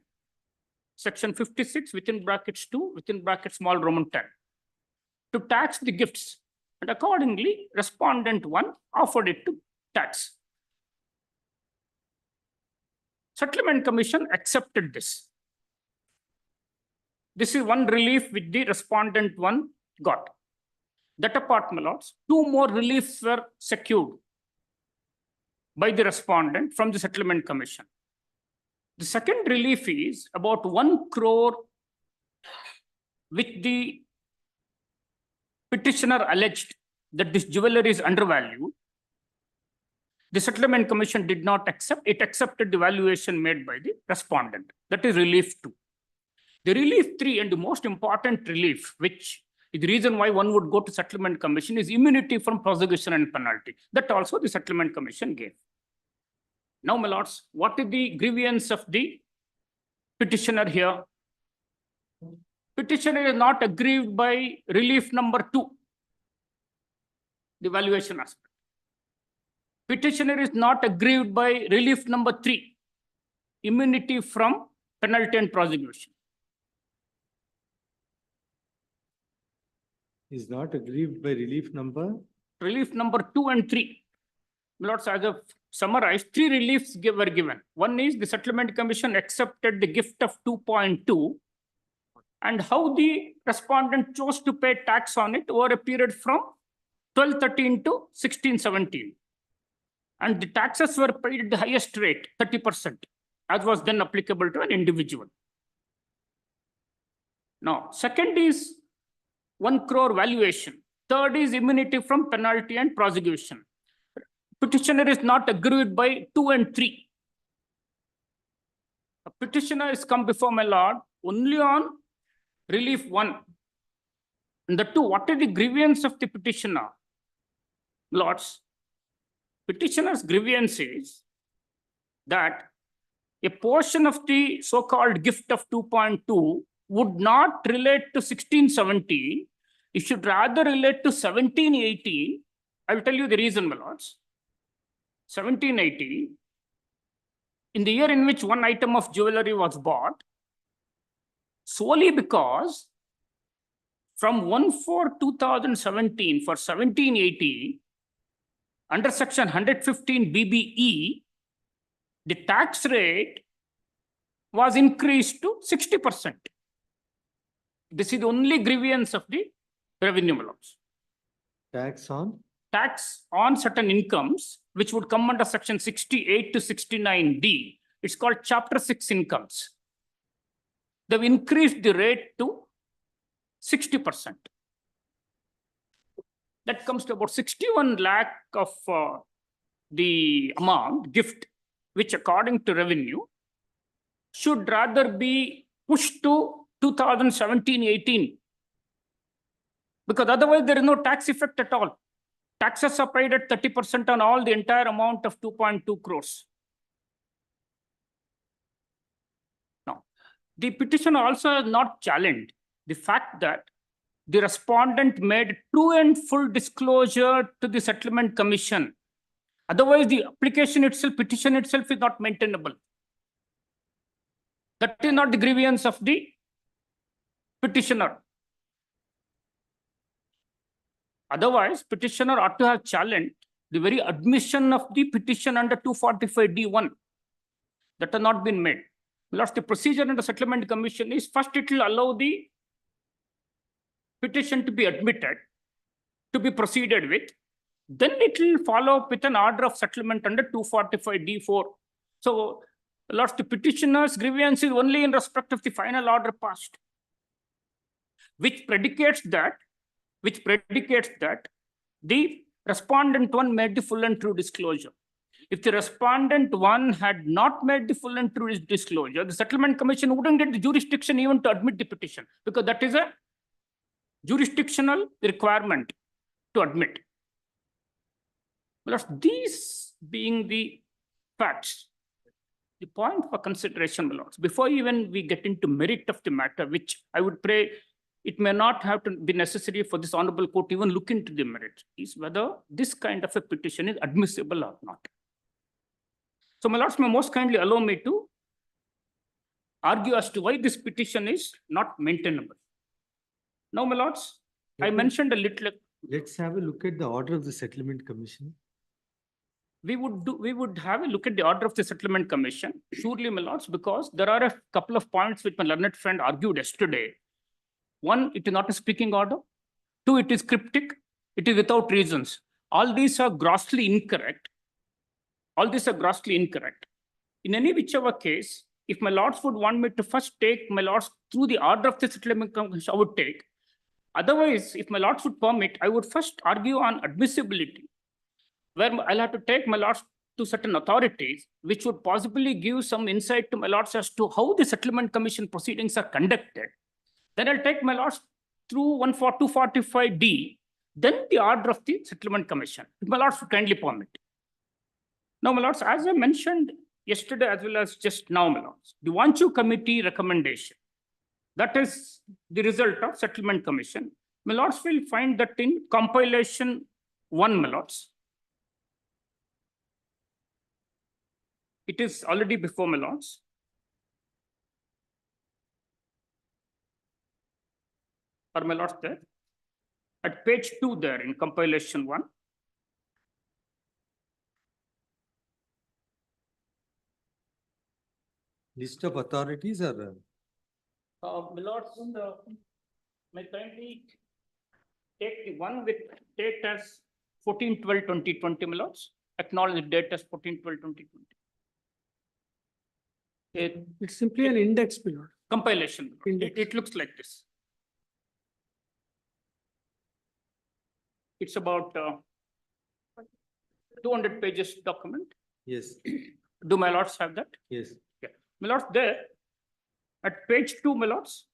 Section 56 within brackets 2, within brackets small Roman 10, to tax the gifts. And accordingly, respondent 1 offered it to tax. Settlement Commission accepted this. This is one relief which the respondent 1 got. That apart, my lords, 2 more reliefs were secured by the respondent from the Settlement Commission. The second relief is about 1 crore which the petitioner alleged that this jewelry is undervalued. The Settlement Commission did not accept. It accepted the valuation made by the respondent. That is relief 2. The relief 3 and the most important relief, which is the reason why one would go to Settlement Commission, is immunity from prosecution and penalty. That also the Settlement Commission gave. Now, my lords, what is the grievance of the petitioner here? Petitioner is not aggrieved by relief number 2, the valuation aspect. Petitioner is not aggrieved by relief number 3, immunity from penalty and prosecution. Is not aggrieved by relief number? Relief number 2 and 3. My lords, as I've summarized, 3 reliefs were given. One is the Settlement Commission accepted the gift of 2.2 and how the respondent chose to pay tax on it over a period from 1213 to 1617. And the taxes were paid at the highest rate, 30%, as was then applicable to an individual. Now, second is 1 crore valuation. Third is immunity from penalty and prosecution. Petitioner is not aggrieved by 2 and 3. A petitioner has come before my lord only on relief 1. And the 2, what is the grievance of the petitioner? Lords, petitioner's grievance is that a portion of the so-called gift of 2.2 would not relate to 1617. It should rather relate to 1718. I will tell you the reason, my lords. 1718, in the year in which one item of jewelry was bought, solely because from 1/4/2017 for 1718, under section 115 BBE, the tax rate was increased to 60%. This is the only grievance of the revenue laws. Tax on? Tax on certain incomes, which would come under section 68 to 69D. It's called chapter 6 incomes. They've increased the rate to 60%. That comes to about 61 lakh of the amount gift, which according to revenue should rather be pushed to 2017-18, because otherwise there is no tax effect at all. Taxes are paid at 30% on all the entire amount of 2.2 crores. Now, the petitioner also has not challenged the fact that the respondent made true and full disclosure to the Settlement Commission. Otherwise, the application itself, petition itself is not maintainable. That is not the grievance of the petitioner. Otherwise, petitioner ought to have challenged the very admission of the petition under 245D1 that has not been made. Last, the procedure in the Settlement Commission is first it will allow the petition to be admitted. to be proceeded with, then it will follow up with an order of settlement under 245D4. So, Lords, the petitioner's grievance is only in respect of the final order passed, which predicates that the respondent one made the full and true disclosure. If the respondent one had not made the full and true disclosure, the settlement commission wouldn't get the jurisdiction even to admit the petition, because that is a jurisdictional requirement to admit. But these being the facts, the point for consideration, my lords, before even we get into merit of the matter, which I would pray it may not have to be necessary for this honorable court to even look into the merit, is whether this kind of a petition is admissible or not. So, my lords, may most kindly allow me to argue as to why this petition is not maintainable. Now, my lords, I mentioned a little. Let's have a look at the order of the settlement commission. We would have a look at the order of the settlement commission, surely, my lords, because there are a couple of points which my learned friend argued yesterday. One, it is not a speaking order. Two, it is cryptic. It is without reasons. All these are grossly incorrect. In any whichever case, if my lords would want me to first take my lords through the order of the settlement commission, I would take. Otherwise, if my lords would permit, I would first argue on admissibility, where I'll have to take my lords to certain authorities, which would possibly give some insight to my lords as to how the settlement commission proceedings are conducted. Then I'll take my lords through 245D, then the order of the settlement commission, if my lords would kindly permit. Now, my lords, as I mentioned yesterday as well as just now, my lords, the Vanchu committee recommendation, that is the result of settlement commission. My lords will find that in compilation 1, my lords, it is already before my lords. Are my lords there? At page 2 there in compilation 1. List of authorities or? My lords, may kindly take the one with date as 14/12/2020, my lords. Acknowledge the date as 14/12/2020. It's simply an index, my lord. Compilation. It looks like this. It's about 200 pages document. Yes. Do my lords have that? Yes. Yeah. My lords, there at page 2, my lords.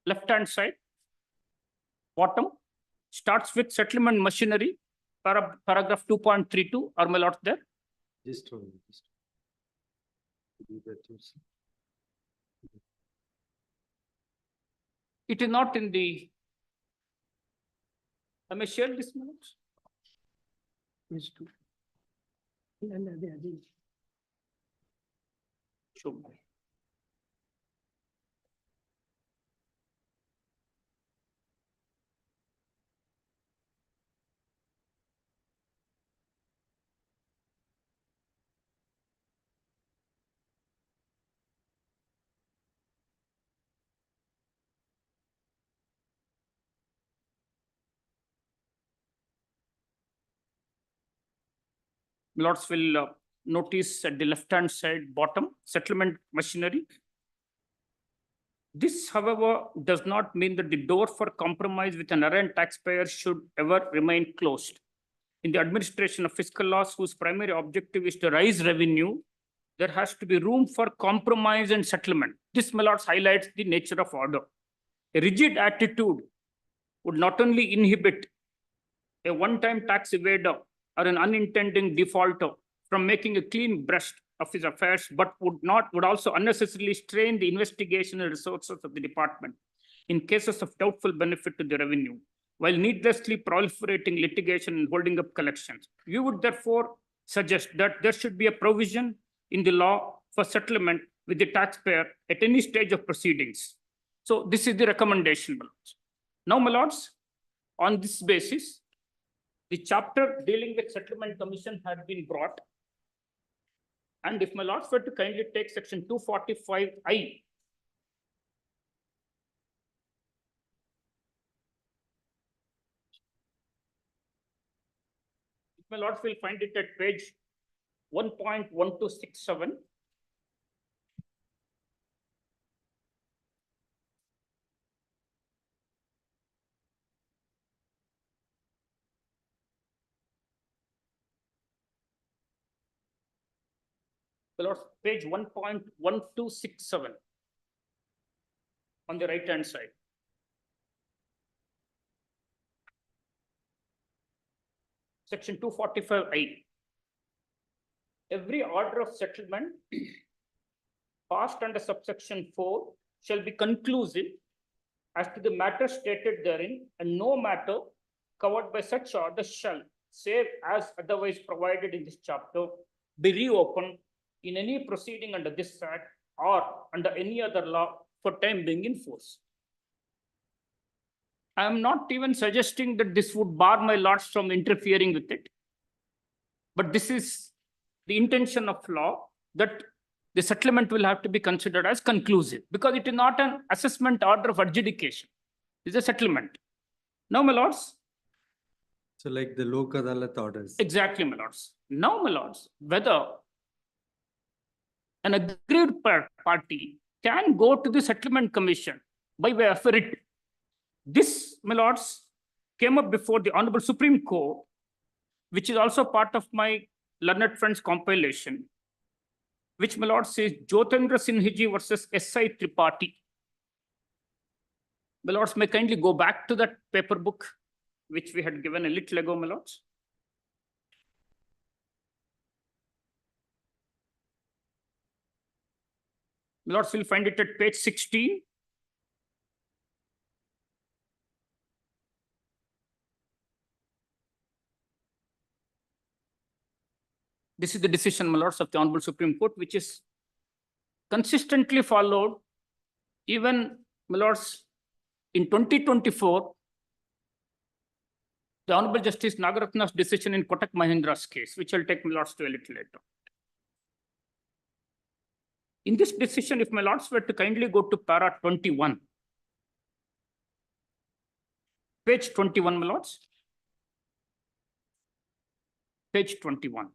Left-hand side, bottom, starts with settlement machinery, paragraph 2.32. Are my lords there? Just one. It is not in the. I may share this, my lords. Page 2. Show me. Lords will notice at the left-hand side bottom, settlement machinery. This, however, does not mean that the door for compromise with an errant taxpayer should ever remain closed. In the administration of fiscal laws whose primary objective is to raise revenue, there has to be room for compromise and settlement. This, my lords, highlights the nature of order. A rigid attitude would not only inhibit a one-time tax evader or an unintending defaulter from making a clean breast of his affairs, but would also unnecessarily strain the investigational resources of the department in cases of doubtful benefit to the revenue, while needlessly proliferating litigation and holding up collections. We would therefore suggest that there should be a provision in the law for settlement with the taxpayer at any stage of proceedings. So this is the recommendation, my lords. Now, my lords, on this basis, the chapter dealing with settlement commission had been brought. And if my lords were to kindly take section 245I My lords will find it at page 1.1267. My lords, page 1.1267 on the right hand side. Section 245I. Every order of settlement passed under subsection 4 shall be conclusive as to the matter stated therein, and no matter covered by such order shall, save as otherwise provided in this chapter, be reopened in any proceeding under this act or under any other law for time being in force. I am not even suggesting that this would bar my lords from interfering with it. But this is the intention of law, that the settlement will have to be considered as conclusive, because it is not an assessment order of adjudication. It's a settlement. Now, my lords. So like the Lok Adalat orders. Exactly, my lords. Now, my lords, whether an aggrieved party can go to the settlement commission by way of a writ. This, my lords, came up before the Honorable Supreme Court, which is also part of my learned friends compilation, which, my lord, says Jyotendra Sinhaji versus S.I. Tripathi. My lords, may kindly go back to that paper book, which we had given a little ago, my lords. My lords will find it at page 16. This is the decision, my lords, of the Honorable Supreme Court, which is consistently followed even, my lords, in 2024, the Honorable Justice Nagaratna's decision in Kotak Mahindra's case, which I'll take my lords to a little later. In this decision, if my lords were to kindly go to para 21, page 21, my lords, page 21.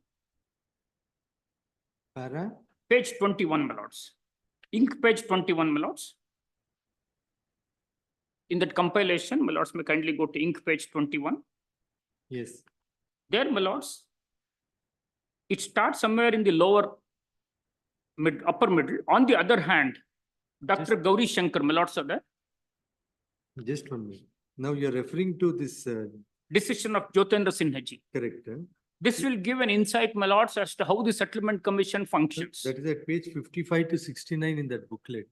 Para? Page 21, my lords. Ink page 21, my lords. In that compilation, my lords may kindly go to ink page 21. Yes. There, my lords, it starts somewhere in the lower upper middle. On the other hand, Dr. Gauri Shankar, my lords, are there. Just 1 minute. Now you're referring to this Decision of Jyotendra Sinhaji. correct. This will give an insight, my lords, as to how the settlement commission functions. That is at page 55 to 69 in that booklet.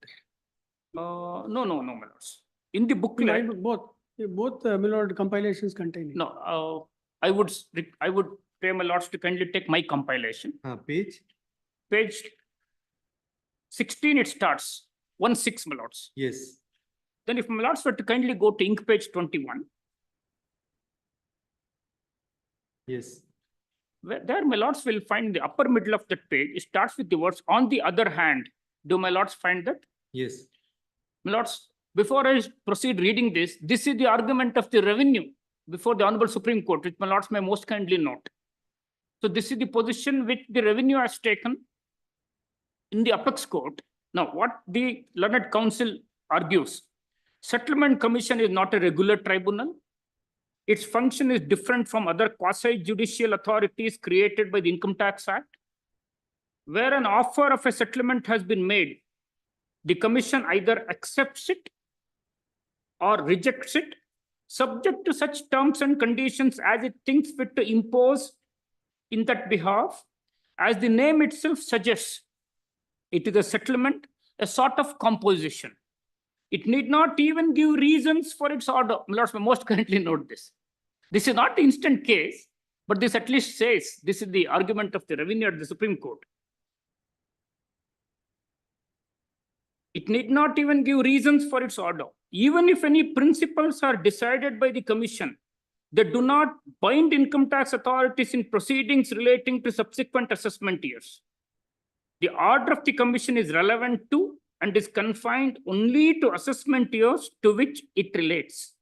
No, my lords. In the booklet. Both my lord compilations contain it. No, I would pray my lords to kindly take my compilation. Page? Page 16, it starts. 1-6, my lords. Yes. Then if my lords were to kindly go to ink page 21. Yes. There, my lords will find the upper middle of that page. It starts with the words, on the other hand. Do my lords find that? Yes. My lords, before I proceed reading this is the argument of the revenue before the Honorable Supreme Court, which my lords may most kindly note. So this is the position which the revenue has taken in the apex court. Now, what the learned counsel argues, settlement commission is not a regular tribunal. Its function is different from other quasi-judicial authorities created by the Income Tax Act. Where an offer of a settlement has been made, the commission either accepts it or rejects it, subject to such terms and conditions as it thinks fit to impose in that behalf. As the name itself suggests, it is a settlement, a sort of composition. It need not even give reasons for its order. Lords may most currently note this. This is not the instant case, but this at least says this is the argument of the revenue at the Supreme Court. It need not even give reasons for its order. Even if any principles are decided by the commission, they do not bind income tax authorities in proceedings relating to subsequent assessment years. The order of the commission is relevant to and is confined only to assessment years to which it relates.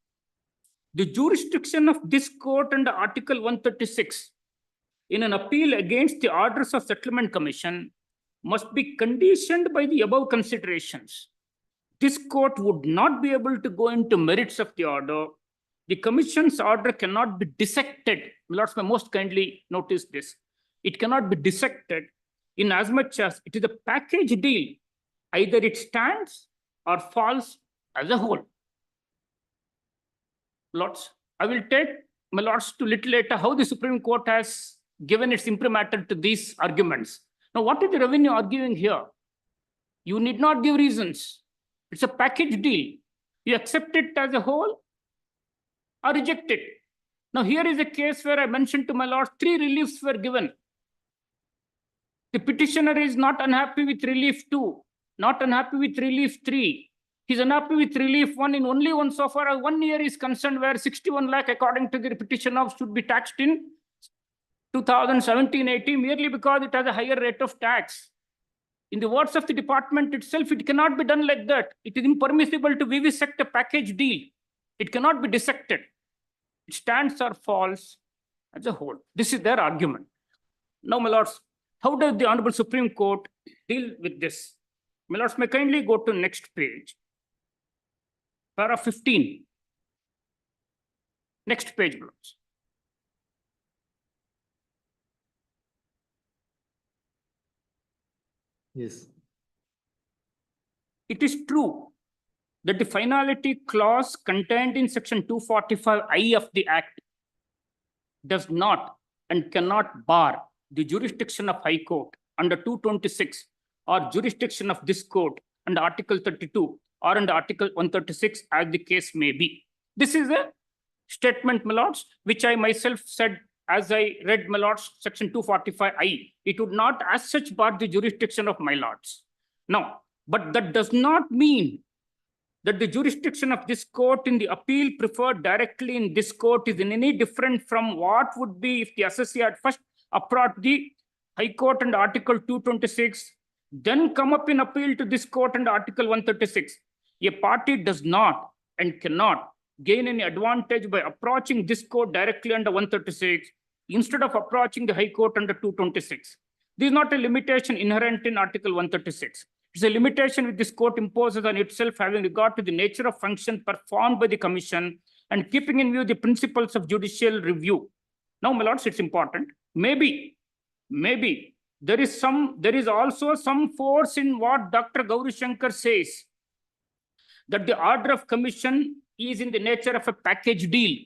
The jurisdiction of this court under Article 136 in an appeal against the orders of Settlement Commission must be conditioned by the above considerations. This court would not be able to go into merits of the order. The Commission's order cannot be dissected. My lords may most kindly notice this. It cannot be dissected in as much as it is a package deal. Either it stands or falls as a whole. Lords, I will take, my lords, to little later how the Supreme Court has given its imprimatur to these arguments. Now, what is the revenue arguing here? You need not give reasons. It's a package deal. You accept it as a whole or reject it. Now, here is a case where I mentioned to my lords, 3 reliefs were given. The petitioner is not unhappy with relief 2, not unhappy with relief 3. He's unhappy with relief 1 in only one so far as 1 year is concerned, where 61 lakh according to the petition of should be taxed in 2017-18 merely because it has a higher rate of tax. In the words of the department itself, it cannot be done like that. It is impermissible to vivisect a package deal. It cannot be dissected. It stands or falls as a whole. This is their argument. Now, my lords, how does the Honorable Supreme Court deal with this? My lords, may kindly go to next page. Paragraph 15. Next page, my lords. Yes. It is true that the finality clause contained in section 245I of the Act does not and cannot bar the jurisdiction of High Court under 226 or jurisdiction of this court under Article 32 or under Article 136 as the case may be. This is a statement, my lords, which I myself said as I read, my lords, section 245I. It would not as such bar the jurisdiction of my lords. Now, but that does not mean that the jurisdiction of this court in the appeal preferred directly in this court is in any different from what would be if the assessee had first approached the High Court under Article 226, then come up in appeal to this court under Article 136. A party does not and cannot gain any advantage by approaching this court directly under 136 instead of approaching the High Court under 226. This is not a limitation inherent in Article 136. It's a limitation which this court imposes on itself having regard to the nature of function performed by the Commission and keeping in view the principles of judicial review. Now, my lords, it's important. Maybe there is also some force in what Dr. Gauri Shankar says, that the order of Commission is in the nature of a package deal,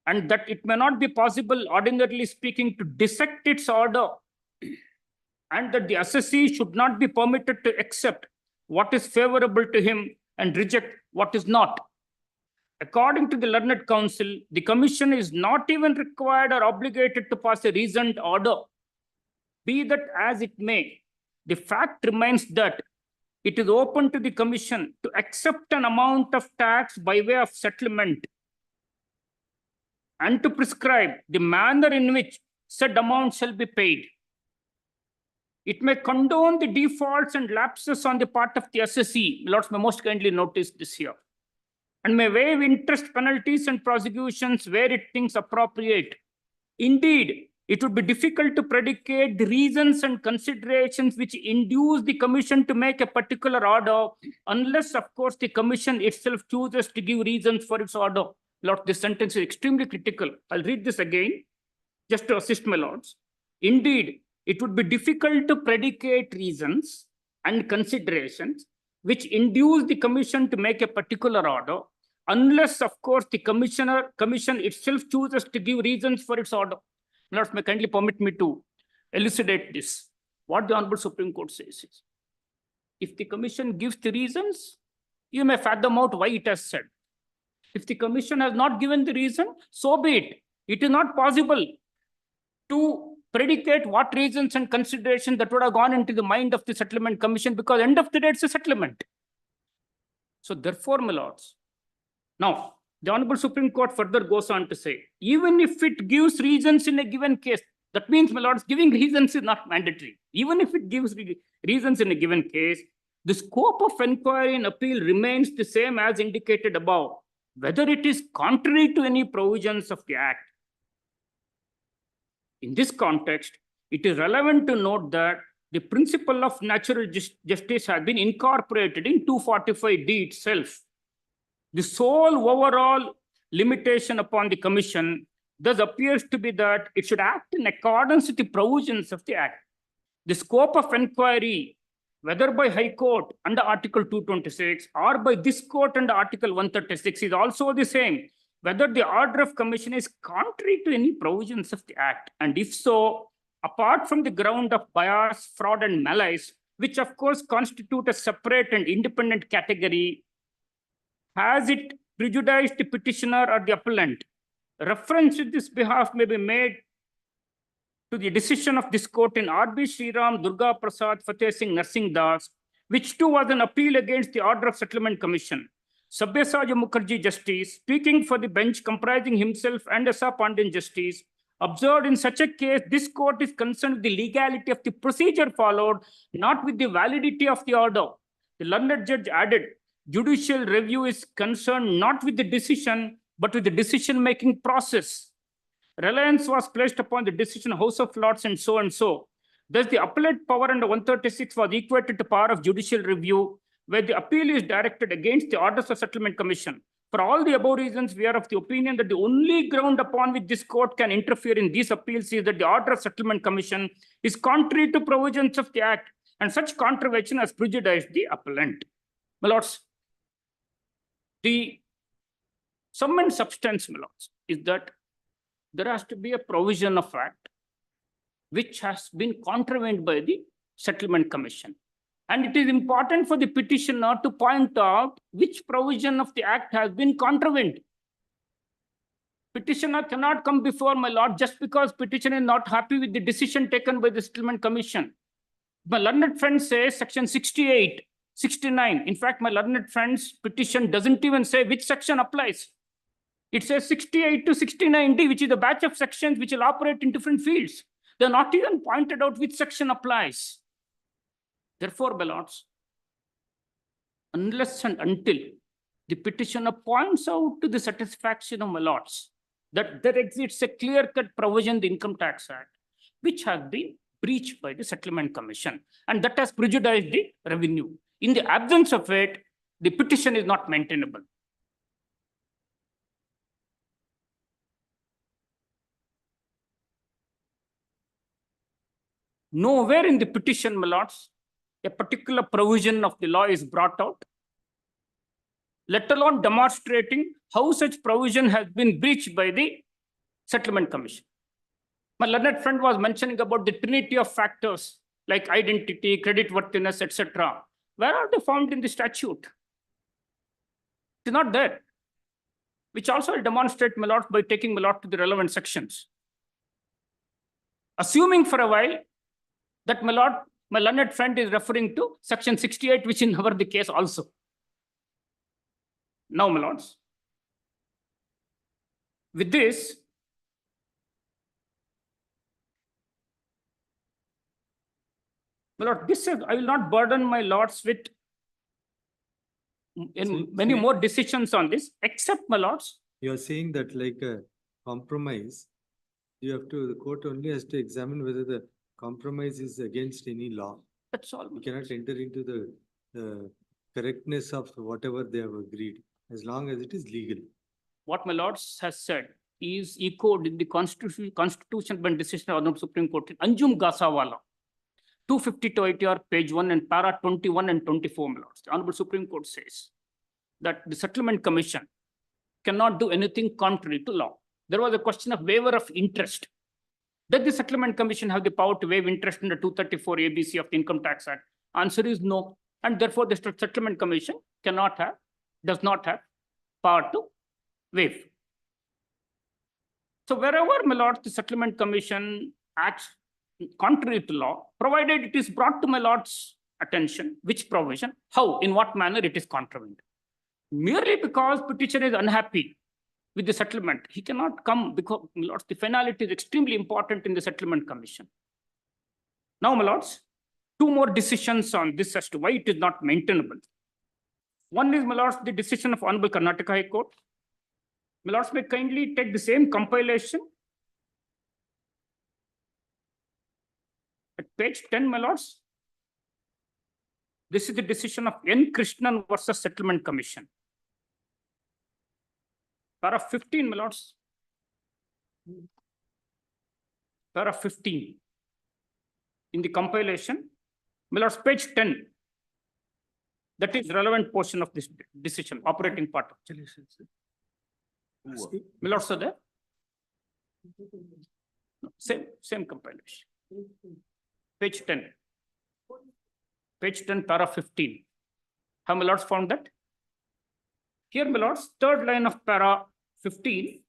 and that it may not be possible, ordinarily speaking, to dissect its order, and that the assessee should not be permitted to accept what is favorable to him and reject what is not. According to the Learned Counsel, the Commission is not even required or obligated to pass a reasoned order. Be that as it may, the fact remains that it is open to the Commission to accept an amount of tax by way of settlement and to prescribe the manner in which said amount shall be paid. It may condone the defaults and lapses on the part of the assessee. Lords may most kindly notice this here. And may waive interest penalties and prosecutions where it thinks appropriate. Indeed, it would be difficult to predicate the reasons and considerations which induce the Commission to make a particular order, unless, of course, the Commission itself chooses to give reasons for its order. Lord, this sentence is extremely critical. I'll read this again, just to assist my lords. Indeed, it would be difficult to predicate reasons and considerations which induce the Commission to make a particular order, unless, of course, the Commission itself chooses to give reasons for its order. Lords, may kindly permit me to elucidate this. What the Honorable Supreme Court says is, if the Commission gives the reasons, you may fathom out why it has said. If the Commission has not given the reason, so be it. It is not possible to predicate what reasons and considerations that would have gone into the mind of the Settlement Commission, because end of the day, it's a settlement. So therefore, my lords, now, the Honorable Supreme Court further goes on to say, even if it gives reasons in a given case, that means, my lords, giving reasons is not mandatory. Even if it gives reasons in a given case, the scope of inquiry and appeal remains the same as indicated above, whether it is contrary to any provisions of the Act. In this context, it is relevant to note that the principle of natural justice has been incorporated in 245D itself. The sole overall limitation upon the commission thus appears to be that it should act in accordance with the provisions of the Act. The scope of inquiry, whether by High Court under Article 226 or by this court under Article 136, is also the same, whether the order of commission is contrary to any provisions of the Act. And if so, apart from the ground of bias, fraud, and malice, which of course constitute a separate and independent category, has it prejudiced the petitioner or the appellant? Reference to this behalf may be made to the decision of this court in R.B. Sriram Durga Prasad Fateh Singh Narsingh Das, which too was an appeal against the Order of Settlement Commission. Sabyasaja Mukherjee Justice, speaking for the bench comprising himself and S.R. Pandian Justice, observed in such a case, this court is concerned with the legality of the procedure followed, not with the validity of the order. The learned judge added, judicial review is concerned not with the decision, but with the decision-making process. Reliance was placed upon the decision of House of Lords and so and so. Thus, the appellate power under 136 was equated to power of judicial review, where the appeal is directed against the orders of settlement commission. For all the above reasons, we are of the opinion that the only ground upon which this court can interfere in these appeals is that the order of settlement commission is contrary to provisions of the Act, and such contravention has prejudiced the appellant. My lords, the sum and substance, my lords, is that there has to be a provision of Act which has been contravened by the Settlement Commission. And it is important for the petitioner to point out which provision of the Act has been contravened. Petitioner cannot come before my lord just because petitioner is not happy with the decision taken by the Settlement Commission. My learned friend says section 68, 69. In fact, my learned friend's petition doesn't even say which section applies. It says 68 to 69D, which is a batch of sections which will operate in different fields. They're not even pointed out which section applies. Therefore, my lords, unless and until the petitioner points out to the satisfaction of my lords that there exists a clear-cut provision in the Income Tax Act, which has been breached by the Settlement Commission, and that has prejudiced the revenue. In the absence of it, the petition is not maintainable. Nowhere in the petition, my lords, a particular provision of the law is brought out, let alone demonstrating how such provision has been breached by the Settlement Commission. My learned friend was mentioning about the trinity of factors like identity, creditworthiness, etc. Where are they found in the statute? It is not there, which also will demonstrate, my lords, by taking my lord to the relevant sections. Assuming for a while that my lord, my learned friend is referring to section 68, which is never the case also. Now, my lords, with this, my lord, this is, I will not burden my lords with many more decisions on this, except, my lords. You are saying that like a compromise, you have to, the court only has to examine whether the compromise is against any law. That's all. You cannot enter into the correctness of whatever they have agreed, as long as it is legal. What my lords has said is echoed in the constitution by decision of the Supreme Court in Anjum Gasawala, 252 ITR, page 1 and para 21 and 24, my lords. The Honorable Supreme Court says that the Settlement Commission cannot do anything contrary to law. There was a question of waiver of interest. Does the Settlement Commission have the power to waive interest under 234 ABC of the Income Tax Act? Answer is no. And therefore, the Settlement Commission cannot have, does not have power to waive. So wherever, my lords, the Settlement Commission acts contrary to law, provided it is brought to my lord's attention, which provision, how, in what manner it is contravened. Merely because petitioner is unhappy with the settlement, he cannot come because, my lords, the finality is extremely important in the Settlement Commission. Now, my lords, two more decisions on this as to why it is not maintainable. One is, my lords, the decision of Honorable Karnataka High Court. My lords may kindly take the same compilation page 10, my lords. This is the decision of N. Krishnan versus Settlement Commission. Para 15, my lords. Para 15. In the compilation, my lords, page 10. That is relevant portion of this decision, operating part. My lords are there? No, same compilation. Page 10. Page 10, para 15. Have my lords found that? Here, my lords, third line of para 15,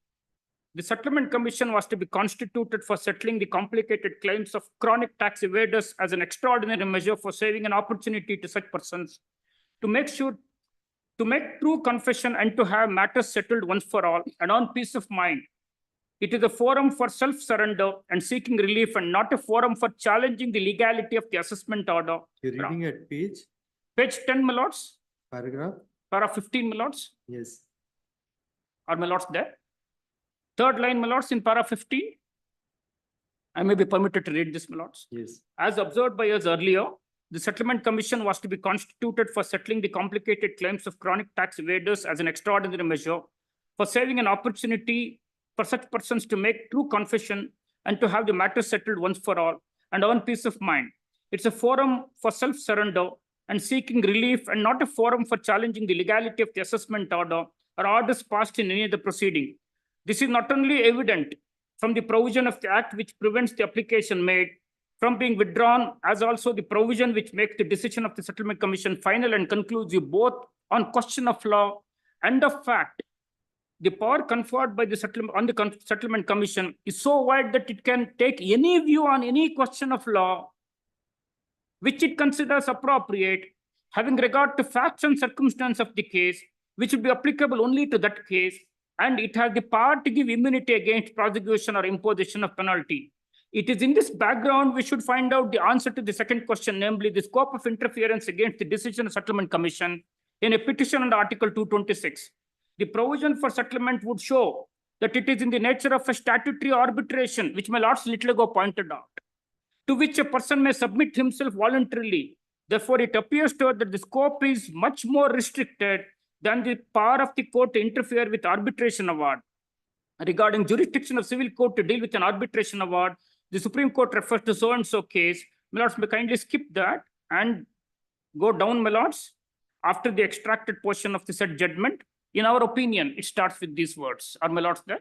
the settlement commission was to be constituted for settling the complicated claims of chronic tax evaders as an extraordinary measure for saving an opportunity to such persons to make true confession and to have matters settled once for all and on peace of mind. It is a forum for self-surrender and seeking relief and not a forum for challenging the legality of the assessment order. You're reading at page? Page 10, my lords. Paragraph? Para 15, my lords. Yes. Are my lords there? Third line, my lords, in para 15. I may be permitted to read this, my lords. Yes. As observed by us earlier, the settlement commission was to be constituted for settling the complicated claims of chronic tax evaders as an extraordinary measure for saving an opportunity for such persons to make true confession and to have the matter settled once for all and on peace of mind. It's a forum for self-surrender and seeking relief and not a forum for challenging the legality of the assessment order or orders passed in any other proceeding. This is not only evident from the provision of the act which prevents the application made from being withdrawn, as also the provision which makes the decision of the settlement commission final and conclusive both on question of law and of fact. The power conferred by the settlement commission is so wide that it can take any view on any question of law which it considers appropriate, having regard to facts and circumstances of the case, which would be applicable only to that case, and it has the power to give immunity against prosecution or imposition of penalty. It is in this background we should find out the answer to the second question, namely the scope of interference against the decision of settlement commission in a petition under Article 226. The provision for settlement would show that it is in the nature of a statutory arbitration, which my lords little ago pointed out, to which a person may submit himself voluntarily. Therefore, it appears to us that the scope is much more restricted than the power of the court to interfere with arbitration award. Regarding jurisdiction of civil court to deal with an arbitration award, the Supreme Court refers to so-and-so case. My lords, may kindly skip that and go down, my lords, after the extracted portion of the said judgment. In our opinion, it starts with these words. Are my lords there?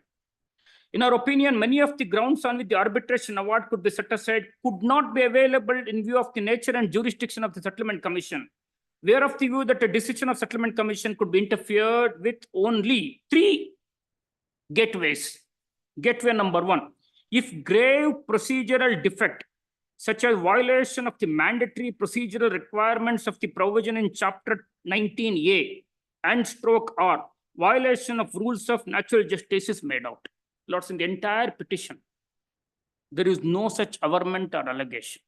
In our opinion, many of the grounds on which the arbitration award could be set aside could not be available in view of the nature and jurisdiction of the settlement commission. We are of the view that a decision of settlement commission could be interfered with only three gateways. Gateway number one, if grave procedural defect, such as violation of the mandatory procedural requirements of the provision in Chapter 19A and /R, violation of rules of natural justice is made out. Lords, in the entire petition, there is no such averment or allegation.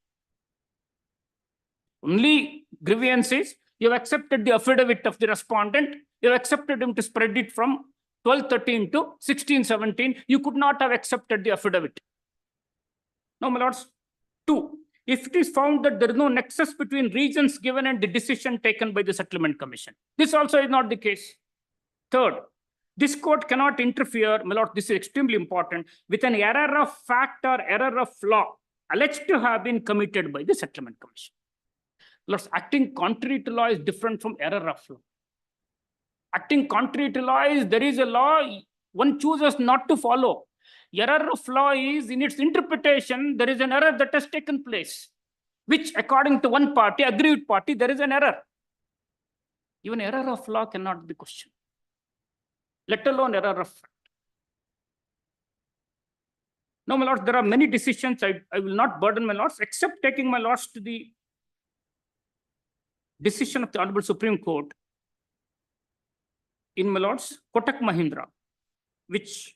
Only grievance is you have accepted the affidavit of the respondent, you have accepted him to spread it from 1213 to 1617. You could not have accepted the affidavit. Now, my lords, two, if it is found that there is no nexus between reasons given and the decision taken by the settlement commission, this also is not the case. Third, this court cannot interfere, my lord, this is extremely important, with an error of fact or error of law alleged to have been committed by the settlement commission. Lords, acting contrary to law is different from error of law. Acting contrary to law is there is a law, one chooses not to follow. Error of law is in its interpretation, there is an error that has taken place, which according to one party, aggrieved party, there is an error. Even error of law cannot be questioned, let alone error of fact. Now, my lords, there are many decisions. I will not burden my lords, except taking my lords to the decision of the Honorable Supreme Court in my lords, Kotak Mahindra, which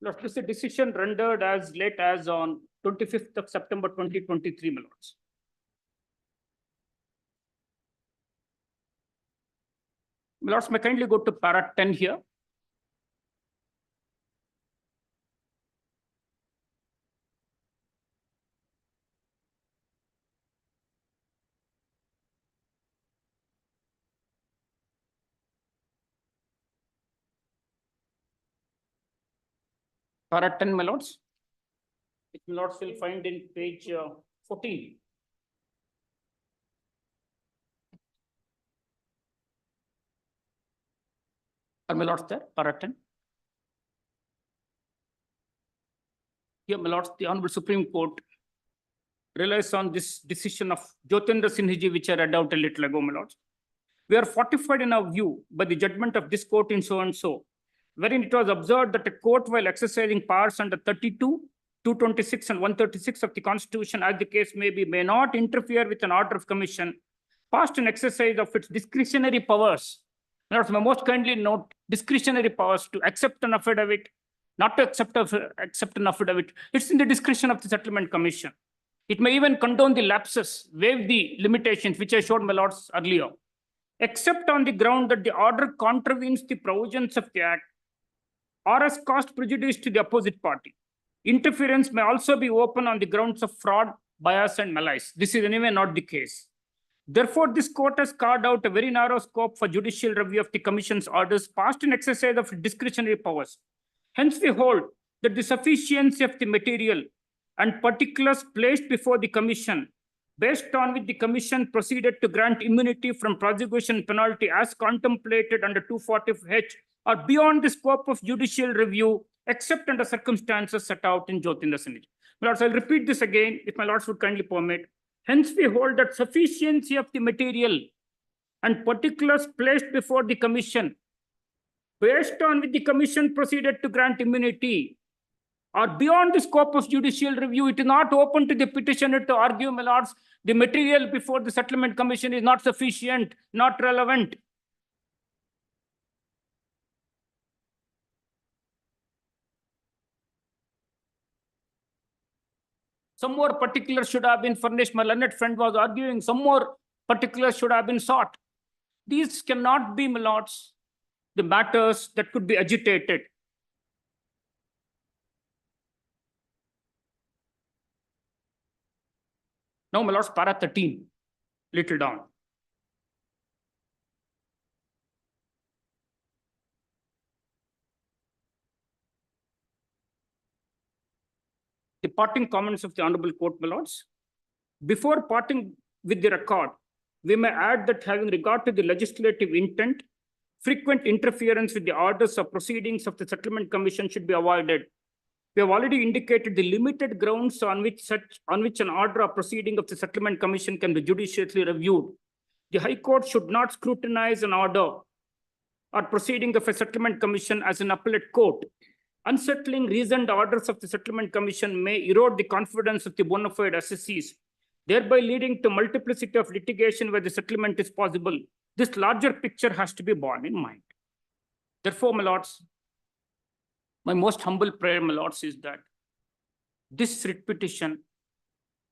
Lords, this is a decision rendered as late as on 25th of September 2023, my lords. My lords, may kindly go to para 10 here. Para 10, my lords. Which my lords will find in page 14. Are my lords there? Para 10. Here, my lords, the Honorable Supreme Court relies on this decision of Jyotendra Sinha, which I read out a little ago, my lords. We are fortified in our view by the judgment of this court in so and so, wherein it was observed that a court, while exercising powers under 32, 226, and 136 of the Constitution, as the case may be, may not interfere with an order of commission passed in exercise of its discretionary powers. My lords, may most kindly note discretionary powers to accept an affidavit, not to accept an affidavit. It's in the discretion of the Settlement Commission. It may even condone the lapses, waive the limitations, which I showed my lords earlier, except on the ground that the order contravenes the provisions of the Act or has caused prejudice to the opposite party. Interference may also be open on the grounds of fraud, bias, and malice. This is anyway not the case. Therefore, this court has carved out a very narrow scope for judicial review of the Commission's orders passed in exercise of discretionary powers. Hence, we hold that the sufficiency of the material and particulars placed before the Commission, based on which the Commission proceeded to grant immunity from prosecution penalty as contemplated under 240H, are beyond the scope of judicial review, except under circumstances set out in Jyotendra Sinha. My lords, I'll repeat this again, if my lords would kindly permit. Hence, we hold that sufficiency of the material and particulars placed before the Commission, based on which the Commission proceeded to grant immunity, are beyond the scope of judicial review. It is not open to the petitioner to argue, my lords, the material before the Settlement Commission is not sufficient, not relevant. Some more particulars should have been furnished. My learned friend was arguing some more particulars should have been sought. These cannot be, my lords, the matters that could be agitated. Now, my lords, para 13, little down. The parting comments of the Honorable Court, my lords. Before parting with the record, we may add that having regard to the legislative intent, frequent interference with the orders or proceedings of the Settlement Commission should be avoided. We have already indicated the limited grounds on which an order or proceeding of the Settlement Commission can be judicially reviewed. The High Court should not scrutinize an order or proceeding of a Settlement Commission as an appellate court. Unsettling reasoned orders of the Settlement Commission may erode the confidence of the bona fide assessees, thereby leading to multiplicity of litigation where the settlement is possible. This larger picture has to be borne in mind. Therefore, my lords, my most humble prayer, my lords, is that this writ petition,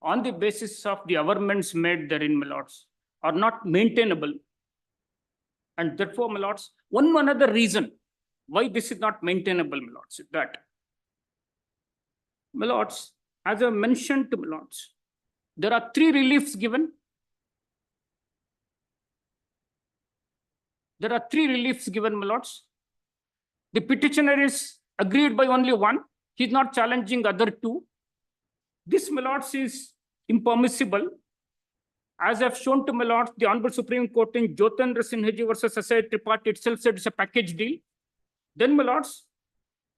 on the basis of the averments made therein, my lords, are not maintainable. And therefore, my lords, one other reason why this is not maintainable, my lords, is that, my lords, as I mentioned to my lords, there are 3 reliefs given. There are 3 reliefs given, my lords. The petitioner is agreed by only one. He is not challenging other 2. This, my lords, is impermissible. As I have shown to my lords, the Honorable Supreme Court in Jyotendra Sinha versus SI Triparty itself said it's a package deal. Then, my lords,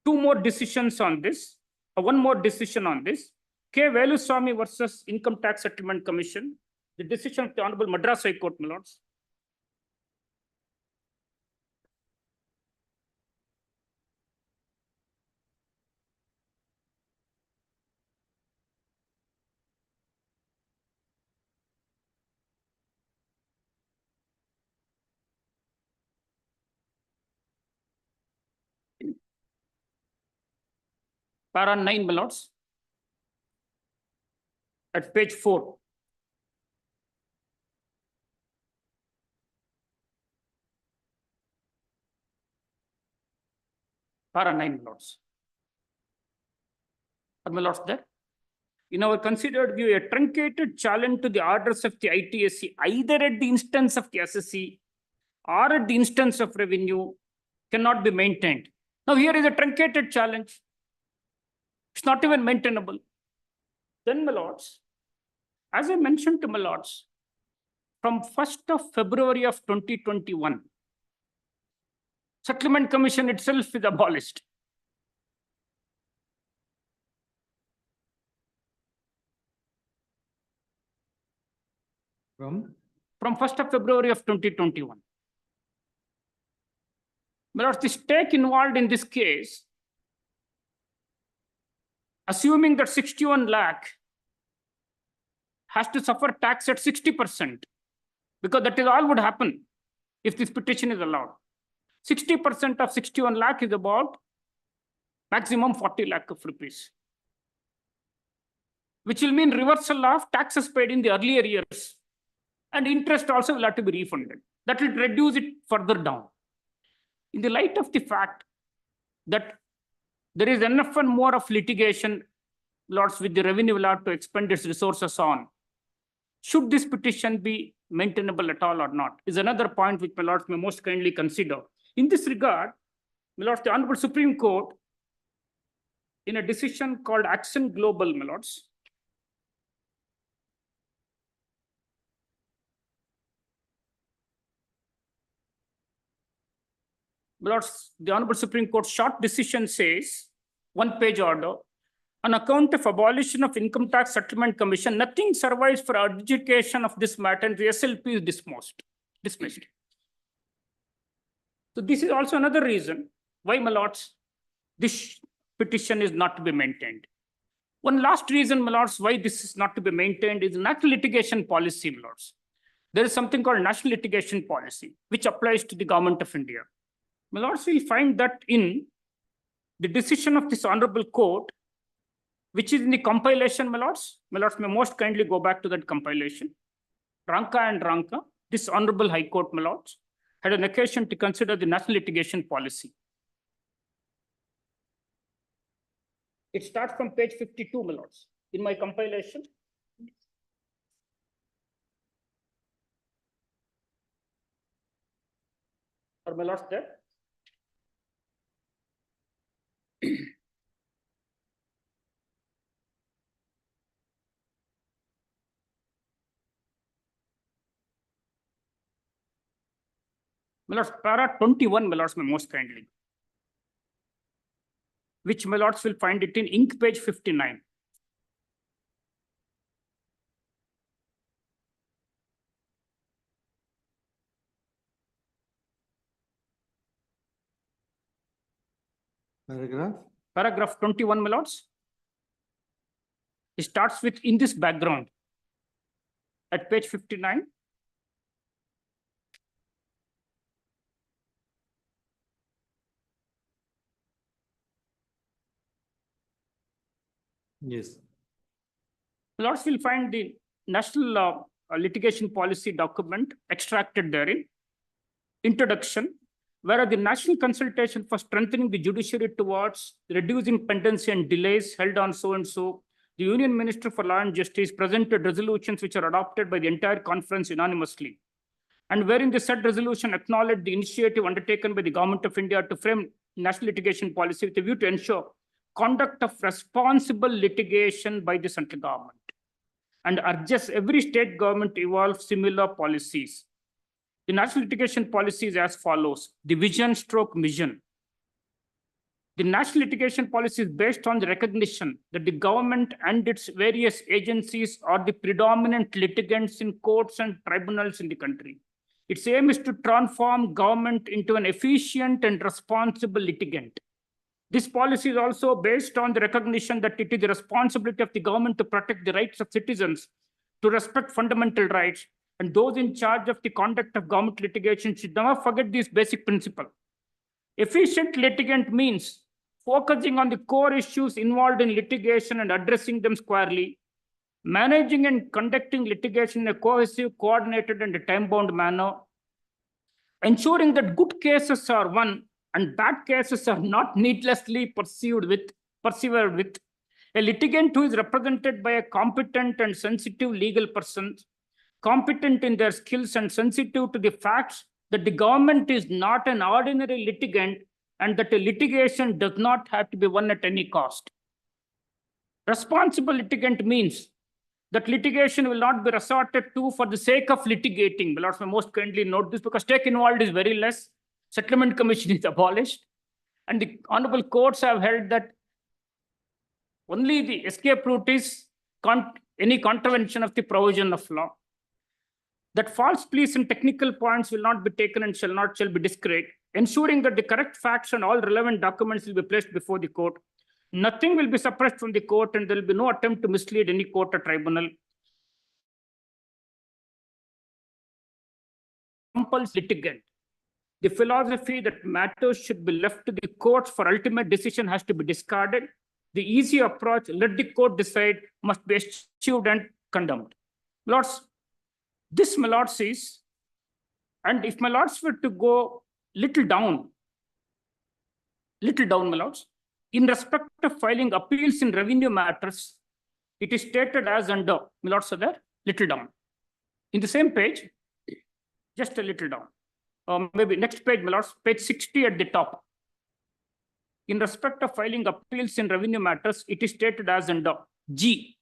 2 more decisions on this, or 1 more decision on this. K. Veluswamy versus Income Tax Settlement Commission, the decision of the Honorable Madras High Court, my lords. para 9, my lords. At page 4. Para 9, my lords. Are my lords there? In our considered view, a truncated challenge to the orders of the ITSC, either at the instance of the SSC or at the instance of revenue, cannot be maintained. Now here is a truncated challenge. It's not even maintainable. Then, my lords, as I mentioned to my lords, from 1st of February of 2021, Settlement Commission itself is abolished. From? From 1st of February of 2021. My lords, the stake involved in this case, assuming that 61 lakh has to suffer tax at 60%, because that is all would happen if this petition is allowed. 60% of 61 lakh is about maximum 40 lakh of rupees, which will mean reversal of taxes paid in the earlier years, and interest also will have to be refunded. That will reduce it further down. In the light of the fact that there is enough and more of litigation, lords, with the revenue will have to expend its resources on, should this petition be maintainable at all or not, is another point which my lords may most kindly consider. In this regard, my lords, the Honorable Supreme Court, in a decision called Action Global, my lords, my lords, the Honorable Supreme Court short decision says, 1-page order, on account of abolition of Income Tax Settlement Commission, nothing survives for adjudication of this matter, and the SLP is dismissed. So this is also another reason why, my lords, this petition is not to be maintained. One last reason, my lords, why this is not to be maintained is national litigation policy, my lords. There is something called national litigation policy, which applies to the government of India. My lords, will find that in the decision of this honorable court, which is in the compilation, my lords may most kindly go back to that compilation. Ranka and Ranka, this honorable high court, my lords, had an occasion to consider the national litigation policy. It starts from page 52, my lords, in my compilation. Are my lords there? My lords, para 21, my lords, may most kindly, which my lords will find it in ink page 59. Paragraph? Paragraph 21, my lords. It starts with in this background at page 59. Yes. Lords will find the national litigation policy document extracted therein. Introduction, whereas the national consultation for strengthening the judiciary towards reducing pendency and delays held on so and so, the Union Minister for Law and Justice presented resolutions which are adopted by the entire conference unanimously, and wherein the said resolution acknowledged the initiative undertaken by the Government of India to frame national litigation policy with a view to ensure conduct of responsible litigation by the central government, and urges every state government to evolve similar policies. The national litigation policy is as follows: the vision stroke mission. The national litigation policy is based on the recognition that the government and its various agencies are the predominant litigants in courts and tribunals in the country. Its aim is to transform government into an efficient and responsible litigant. This policy is also based on the recognition that it is the responsibility of the government to protect the rights of citizens, to respect fundamental rights, and those in charge of the conduct of government litigation should never forget this basic principle. Efficient litigant means focusing on the core issues involved in litigation and addressing them squarely, managing and conducting litigation in a cohesive, coordinated, and time-bound manner, ensuring that good cases are won and bad cases are not needlessly persevered with, a litigant who is represented by a competent and sensitive legal person, competent in their skills and sensitive to the facts that the government is not an ordinary litigant and that a litigation does not have to be won at any cost. Responsible litigant means that litigation will not be resorted to for the sake of litigating. My lords may most kindly note this because stake involved is very less. Settlement commission is abolished. And the honorable courts have held that only the escape route is any contravention of the provision of law. That false pleas and technical points will not be taken and shall be discreet, ensuring that the correct facts and all relevant documents will be placed before the court. Nothing will be suppressed from the court and there will be no attempt to mislead any court or tribunal. Compulsory litigant. The philosophy that matters should be left to the courts for ultimate decision has to be discarded. The easy approach, let the court decide, must be eschewed and condemned. Lords, this, my lords, is, and if my lords were to go little down, my lords, in respect of filing appeals in revenue matters, it is stated as under, my lords are there, little down. In the same page, just a little down. Maybe next page, my lords, page 60 at the top. In respect of filing appeals in revenue matters, it is stated as under G.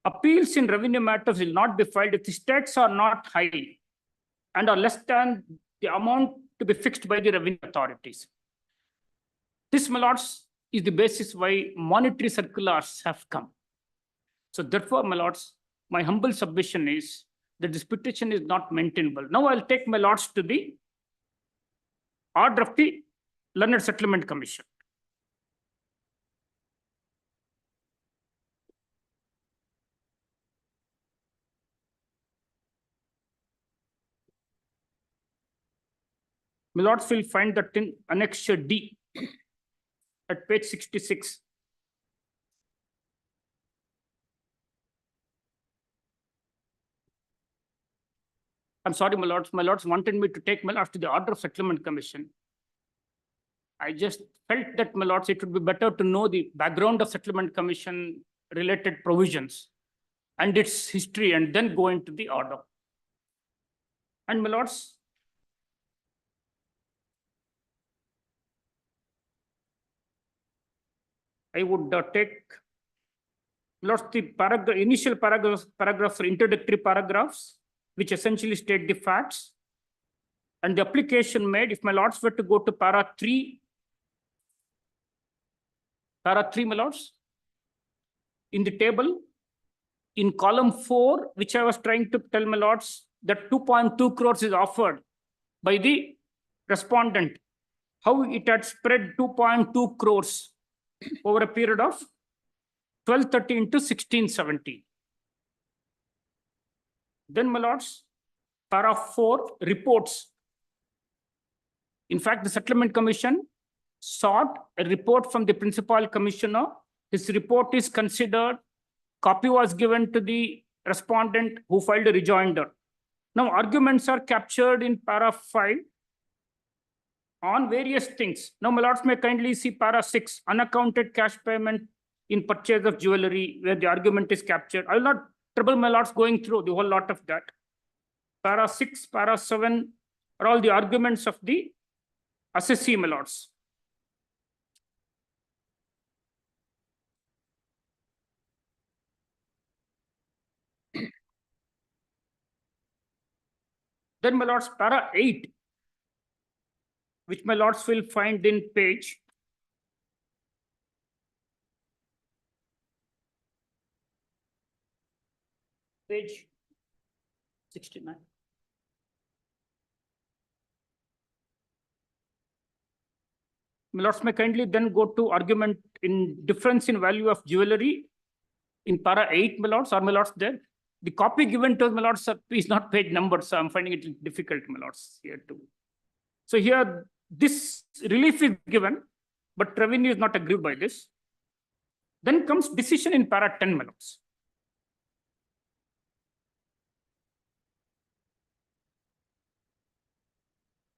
Appeals in revenue matters will not be filed if the stakes are not high and are less than the amount to be fixed by the revenue authorities. This, my lords, is the basis why monetary circulars have come. So therefore, my lords, my humble submission is that this petition is not maintainable. Now I'll take my lords to the order of the Learned Settlement Commission. My lords will find that in Annexure D at page 66. I'm sorry, my lords. My lords wanted me to take my lords to the Order of Settlement Commission. I just felt that, my lords, it would be better to know the background of Settlement Commission related provisions and its history and then go into the order. And my lords, I would take, lords, the initial paragraphs are introductory paragraphs, which essentially state the facts. And the application made, if my lords were to go to para 3, my lords, in the table, in column 4, which I was trying to tell my lords, that 2.2 crores is offered by the respondent, how it had spread 2.2 crores over a period of 1213 to 1670. Then, my lords, para 4 reports. In fact, the Settlement Commission sought a report from the Principal Commissioner. His report is considered. Copy was given to the respondent who filed a rejoinder. Now, arguments are captured in para 5 on various things. Now, my lords may kindly see para 6, unaccounted cash payment in purchase of jewelry, where the argument is captured. I will not trouble my lords going through the whole lot of that. Para 6, para 7 are all the arguments of the assessee, my lords. Then, my lords, para 8, which my lords will find in page 69. My lords may kindly then go to argument in difference in value of jewelry in para 8, my lords. Are my lords there? The copy given to my lords is not page numbered, so I'm finding it difficult, my lords, here too. So here, this relief is given but revenue is not aggrieved by this. Then comes decision in para 10, my lords.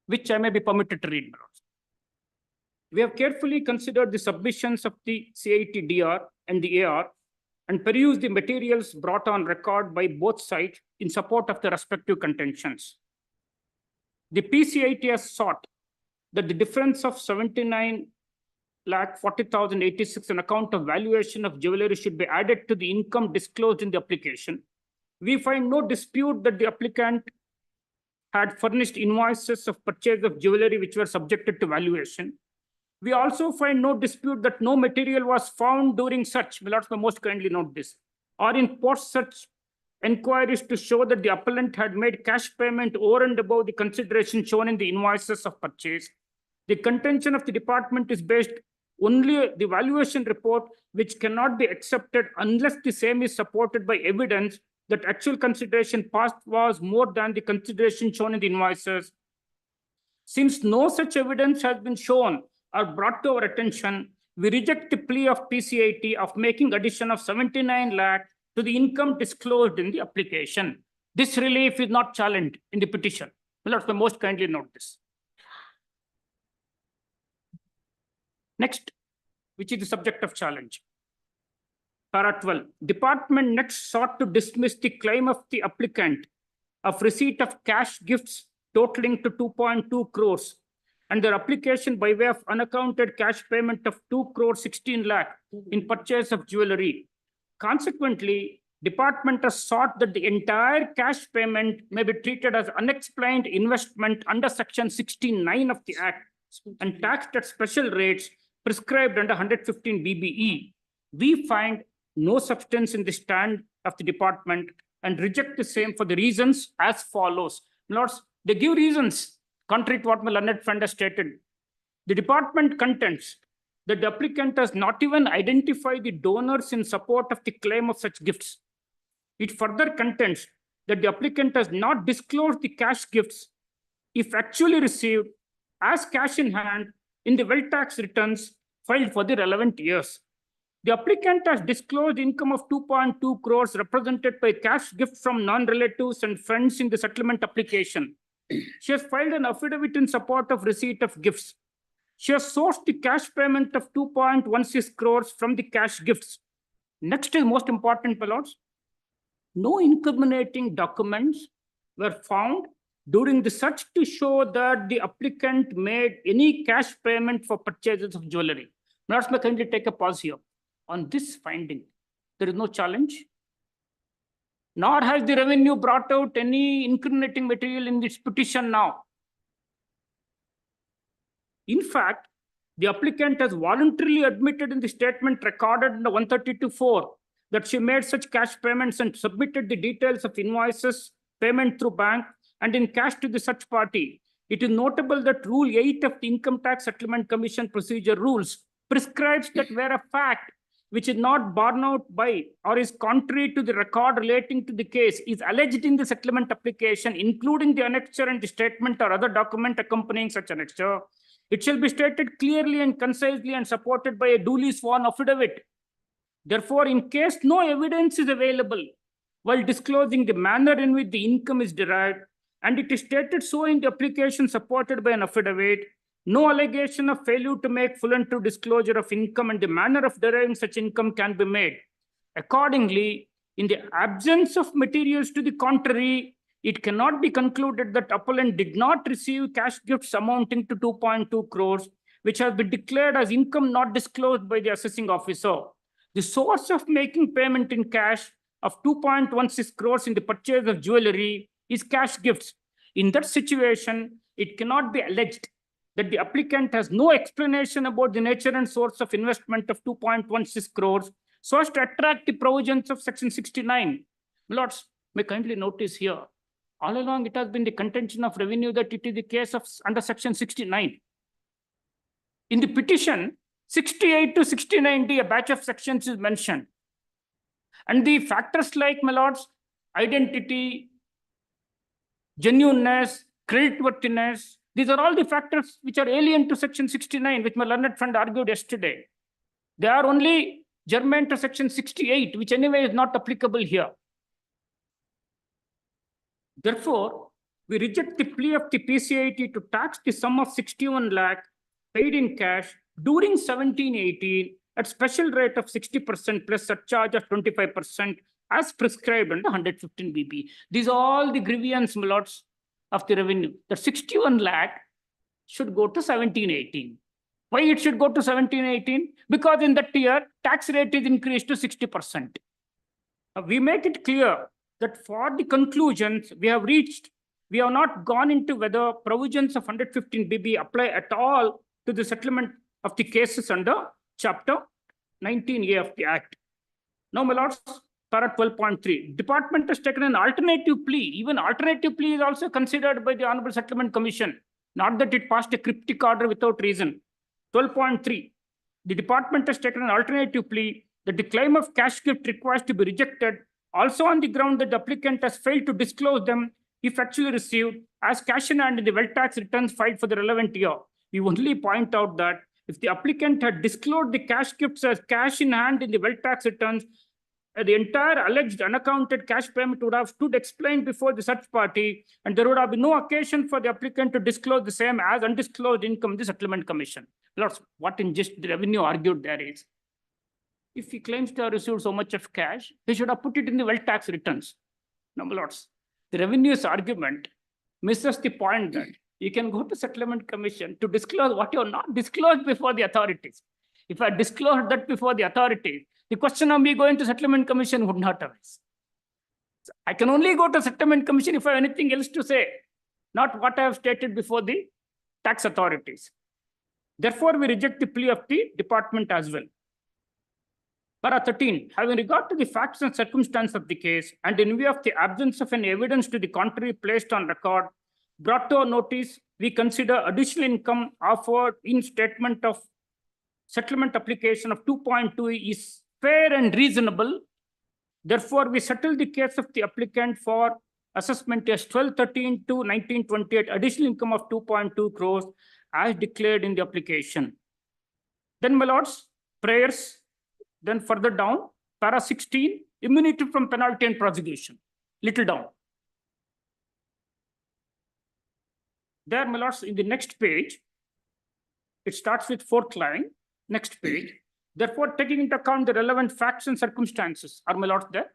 Which I may be permitted to read, my lords. We have carefully considered the submissions of the CIT-DR and the AR and perused the materials brought on record by both sides in support of the respective contentions. The PCIT has sought that the difference of 79,40,086 on account of valuation of jewelry should be added to the income disclosed in the application. We find no dispute that the applicant had furnished invoices of purchase of jewelry which were subjected to valuation. We also find no dispute that no material was found during such, my lords may most kindly note this, or in post such inquiries to show that the appellant had made cash payment over and above the consideration shown in the invoices of purchase. The contention of the department is based only the valuation report, which cannot be accepted unless the same is supported by evidence that actual consideration passed was more than the consideration shown in the invoices. Since no such evidence has been shown or brought to our attention, we reject the plea of PCIT of making addition of 79 lakh to the income disclosed in the application. This relief is not challenged in the petition. Let me most kindly note this. Next, which is the subject of challenge. Para 12, department next sought to dismiss the claim of the applicant of receipt of cash gifts totaling to 2.2 crores and their application by way of unaccounted cash payment of 2 crores 16 lakh in purchase of jewelry. Consequently, department has sought that the entire cash payment may be treated as unexplained investment under section 69 of the Act and taxed at special rates prescribed under 115 BBE. We find no substance in the stand of the department and reject the same for the reasons as follows. Lords, they give reasons contrary to what my learned friend has stated. The department contends that the applicant has not even identified the donors in support of the claim of such gifts. It further contends that the applicant has not disclosed the cash gifts, if actually received, as cash in hand in the wealth tax returns filed for the relevant years. The applicant has disclosed income of 2.2 crores represented by cash gift from non-relatives and friends in the settlement application. She has filed an affidavit in support of receipt of gifts. She has sourced the cash payment of 2.16 crores from the cash gifts. Next is most important, my lords. No incriminating documents were found during the search to show that the applicant made any cash payment for purchases of jewelry. Lords, may kindly take a pause here. On this finding, there is no challenge, nor has the revenue brought out any incriminating material in this petition now. In fact, the applicant has voluntarily admitted in the statement recorded in the 132(4) that she made such cash payments and submitted the details of invoices, payment through bank, and in cash to the such party. It is notable that Rule 8 of the Income Tax Settlement Commission Procedure Rules prescribes that where a fact which is not borne out by or is contrary to the record relating to the case is alleged in the settlement application, including the annexure and the statement or other document accompanying such annexure, it shall be stated clearly and concisely and supported by a duly sworn affidavit. Therefore, in case no evidence is available while disclosing the manner in which the income is derived, and it is stated so in the application supported by an affidavit, no allegation of failure to make full and true disclosure of income and the manner of deriving such income can be made. Accordingly, in the absence of materials to the contrary, it cannot be concluded that appellant did not receive cash gifts amounting to 2.2 crores, which has been declared as income not disclosed by the assessing officer. The source of making payment in cash of 2.16 crores in the purchase of jewelry is cash gifts. In that situation, it cannot be alleged that the applicant has no explanation about the nature and source of investment of 2.16 crores so as to attract the provisions of section 69. Lords, may kindly notice here, all along it has been the contention of revenue that it is the case of under section 69. In the petition, 68 to 69D, a batch of sections is mentioned. And the factors like, my lords, identity, genuineness, creditworthiness, These are all the factors which are alien to section 69, which my learned friend argued yesterday. They are only germane to section 68, which anyway is not applicable here. Therefore, we reject the plea of the PCIT to tax the sum of 61 lakh paid in cash during 17-18 at special rate of 60% plus surcharge of 25% as prescribed under 115 BB. These are all the grievance, my lords, of the revenue. The 61 lakh should go to 17-18. Why it should go to 17-18? Because in that year, tax rate is increased to 60%. We make it clear that for the conclusions we have reached, we have not gone into whether provisions of 115 BB apply at all to the settlement of the cases under chapter 19A of the Act. Now, my lords, para 12.3, department has taken an alternative plea. Even alternative plea is also considered by the Honorable Settlement Commission, not that it passed a cryptic order without reason. 12.3, the department has taken an alternative plea that the claim of cash gift requires to be rejected also on the ground that the applicant has failed to disclose them if actually received as cash in hand in the wealth tax returns filed for the relevant year. We only point out that if the applicant had disclosed the cash gifts as cash in hand in the wealth tax returns, the entire alleged unaccounted cash payment would have stood explained before the search party, and there would have been no occasion for the applicant to disclose the same as undisclosed income in the Settlement Commission. Lords, what in just the revenue argued there is, if he claims to have received so much of cash, he should have put it in the wealth tax returns. No, my lords, the revenue's argument misses the point that you can go to Settlement Commission to disclose what you have not disclosed before the authorities. If I disclosed that before the authorities, the question of me going to Settlement Commission would not arise. So I can only go to Settlement Commission if I have anything else to say, not what I have stated before the tax authorities. Therefore, we reject the plea of the department as well. Para 13, having regard to the facts and circumstances of the case, and in view of the absence of any evidence to the contrary placed on record, brought to our notice, we consider additional income offered in statement of settlement application of 2.2 is fair and reasonable. Therefore, we settle the case of the applicant for assessment as 1213 to 1928 additional income of 2.2 crores as declared in the application. Then, my lords, prayers. Then further down, para 16, immunity from penalty and prosecution. Little down. There, my lords, in the next page, it starts with fourth line, next page. Therefore, taking into account the relevant facts and circumstances, are my lords there?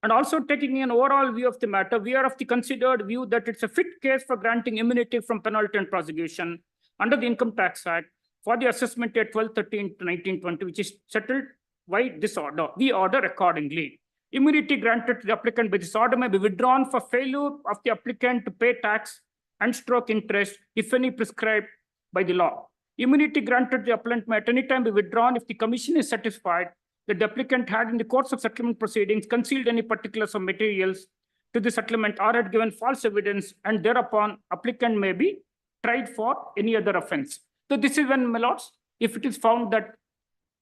And also taking an overall view of the matter, we are of the considered view that it's a fit case for granting immunity from penalty and prosecution under the Income Tax Act for the assessment at 1213 to 1920, which is settled by this order. We order accordingly. Immunity granted to the applicant by this order may be withdrawn for failure of the applicant to pay tax and stroke interest, if any prescribed by the law. Immunity granted to the appellant may at any time be withdrawn if the commission is satisfied that the applicant had in the course of settlement proceedings concealed any particulars or materials to the settlement or had given false evidence, and thereupon applicant may be tried for any other offense. So this is when, my lords, if it is found that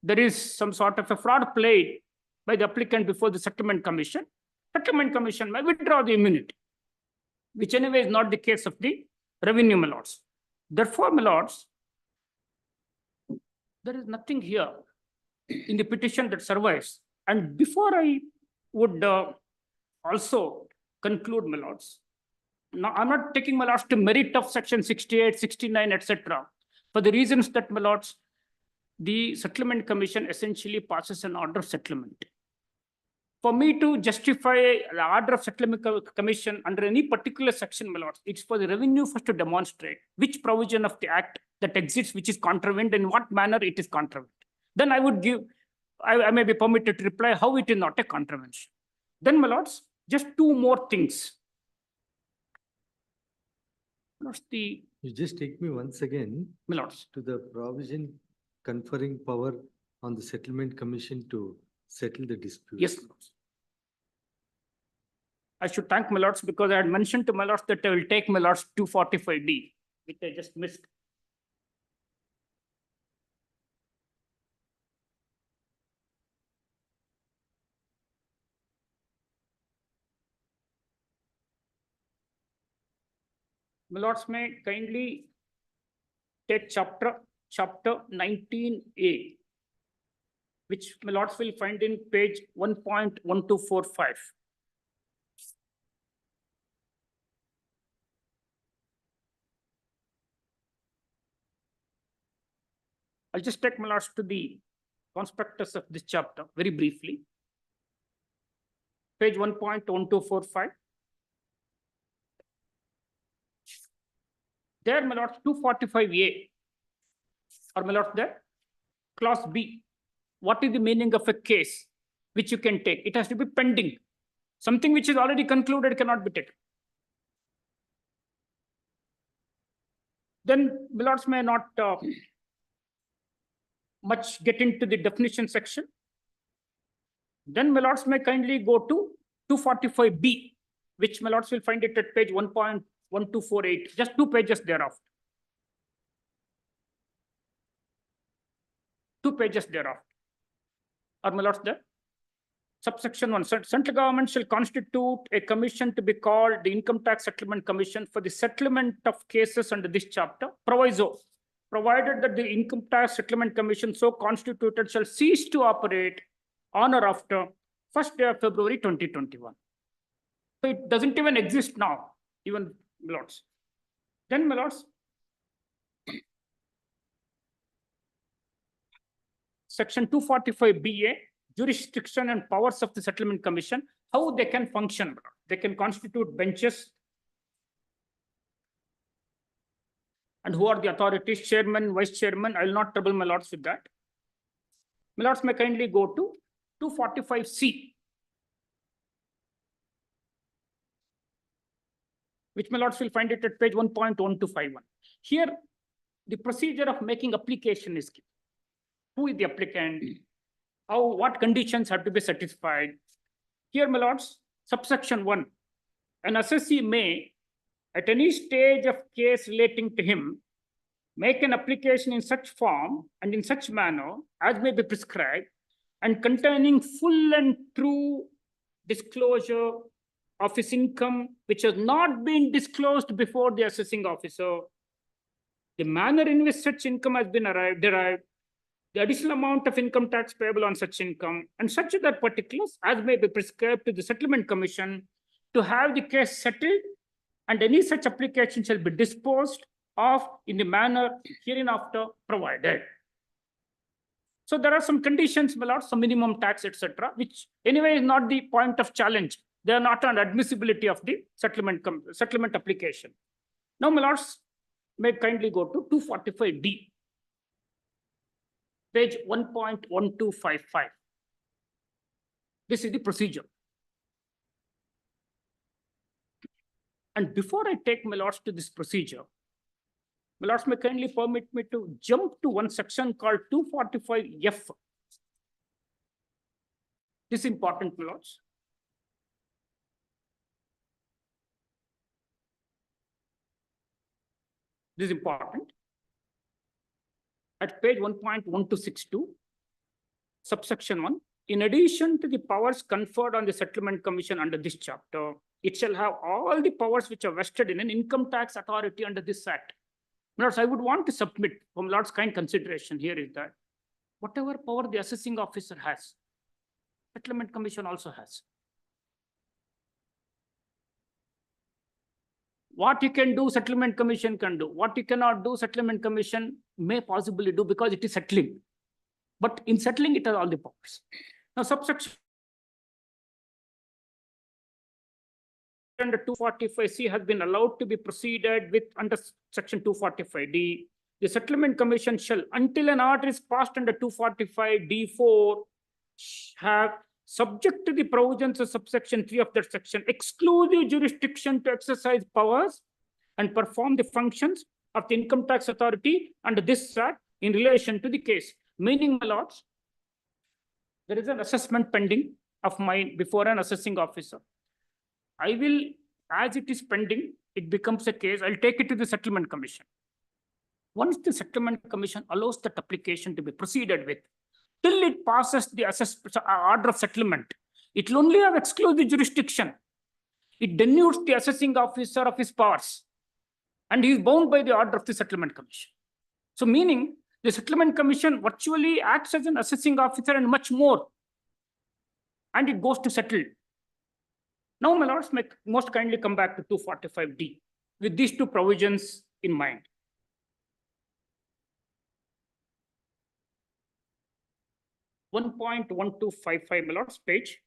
there is some sort of a fraud played by the applicant before the settlement commission may withdraw the immunity, which anyway is not the case of the revenue, my lords. Therefore, my lords, there is nothing here in the petition that survives. And before I would also conclude, my lords, now I'm not taking, my lords, to merit of section 68, 69, etc. For the reasons that, my lords, the Settlement Commission essentially passes an order of settlement. For me to justify the order of Settlement Commission under any particular section, my lords, it's for the revenue first to demonstrate which provision of the act that exists, which is contravened, and in what manner it is contravened. Then I would give, I may be permitted to reply how it is not a contravention. Then, my lords, just two more things. Lords, you just take me once again, my lords, to the provision conferring power on the Settlement Commission to settle the dispute. Yes, lords. I should thank my lords because I had mentioned to my lords that I will take my lords 245D, which I just missed. my lords may kindly take chapter 19A, which my lords will find in page 1.1245. I'll just take my lords to the conspectus of this chapter very briefly. Page 1.1245. There, my lords, 245A, or my lords there, clause B. What is the meaning of a case which you can take? It has to be pending. Something which is already concluded cannot be taken. Then my lords may not much get into the definition section. Then my lords may kindly go to 245B, which my lords will find it at page 1.1248, just 2 pages thereof. 2 pages thereof. Are my lords there? Subsection 1, central government shall constitute a commission to be called the Income Tax Settlement Commission for the settlement of cases under this chapter. Proviso, provided that the Income Tax Settlement Commission so constituted shall cease to operate on or after 1st day of February 2021. So it doesn't even exist now, even my lords. Then my lords, section 245BA, jurisdiction and powers of the Settlement Commission, how they can function. They can constitute benches. And who are the authorities? Chairman, vice chairman. I will not trouble my lords with that. My lords may kindly go to 245C, which my lords will find it at page 1.1251. Here, the procedure of making application is given. Who is the applicant? What conditions have to be satisfied? Here, my lords, subsection 1, an assessee may, at any stage of case relating to him, make an application in such form and in such manner as may be prescribed, and containing full and true disclosure of his income, which has not been disclosed before the assessing officer, the manner in which such income has been derived, the additional amount of income tax payable on such income, and such other particulars as may be prescribed to the Settlement Commission to have the case settled, and any such application shall be disposed of in the manner hereinafter provided. So there are some conditions, my lords, some minimum tax, etc., which anyway is not the point of challenge. They are not on admissibility of the settlement application. Now, my lords, may kindly go to 245D, page 1.1255. This is the procedure. And before I take my lords to this procedure, my lords may kindly permit me to jump to one section called 245F. This is important, my lords. This is important. At page 1.1262, subsection 1, in addition to the powers conferred on the Settlement Commission under this chapter, it shall have all the powers which are vested in an income tax authority under this act. Lords, I would want to submit from Lord's kind consideration here is that whatever power the assessing officer has, Settlement Commission also has. What you can do, Settlement Commission can do. What you cannot do, Settlement Commission may possibly do because it is settling. But in settling, it has all the powers. Now, subsection under 245C has been allowed to be proceeded with under section 245D. The Settlement Commission shall, until an order is passed under 245D4, have, subject to the provisions of subsection 3 of that section, exclusive jurisdiction to exercise powers and perform the functions of the income tax authority under this act in relation to the case. Meaning, my lords, there is an assessment pending of mine before an assessing officer. I will, as it is pending, it becomes a case, I'll take it to the Settlement Commission. Once the Settlement Commission allows that application to be proceeded with, till it passes the order of settlement, it will only have exclusive jurisdiction. It denudes the assessing officer of his powers. And he is bound by the order of the settlement commission. So meaning the settlement commission virtually acts as an assessing officer and much more. And it goes to settle. Now, my lords, may most kindly come back to 245D with these two provisions in mind. (1.1255), my lords, page,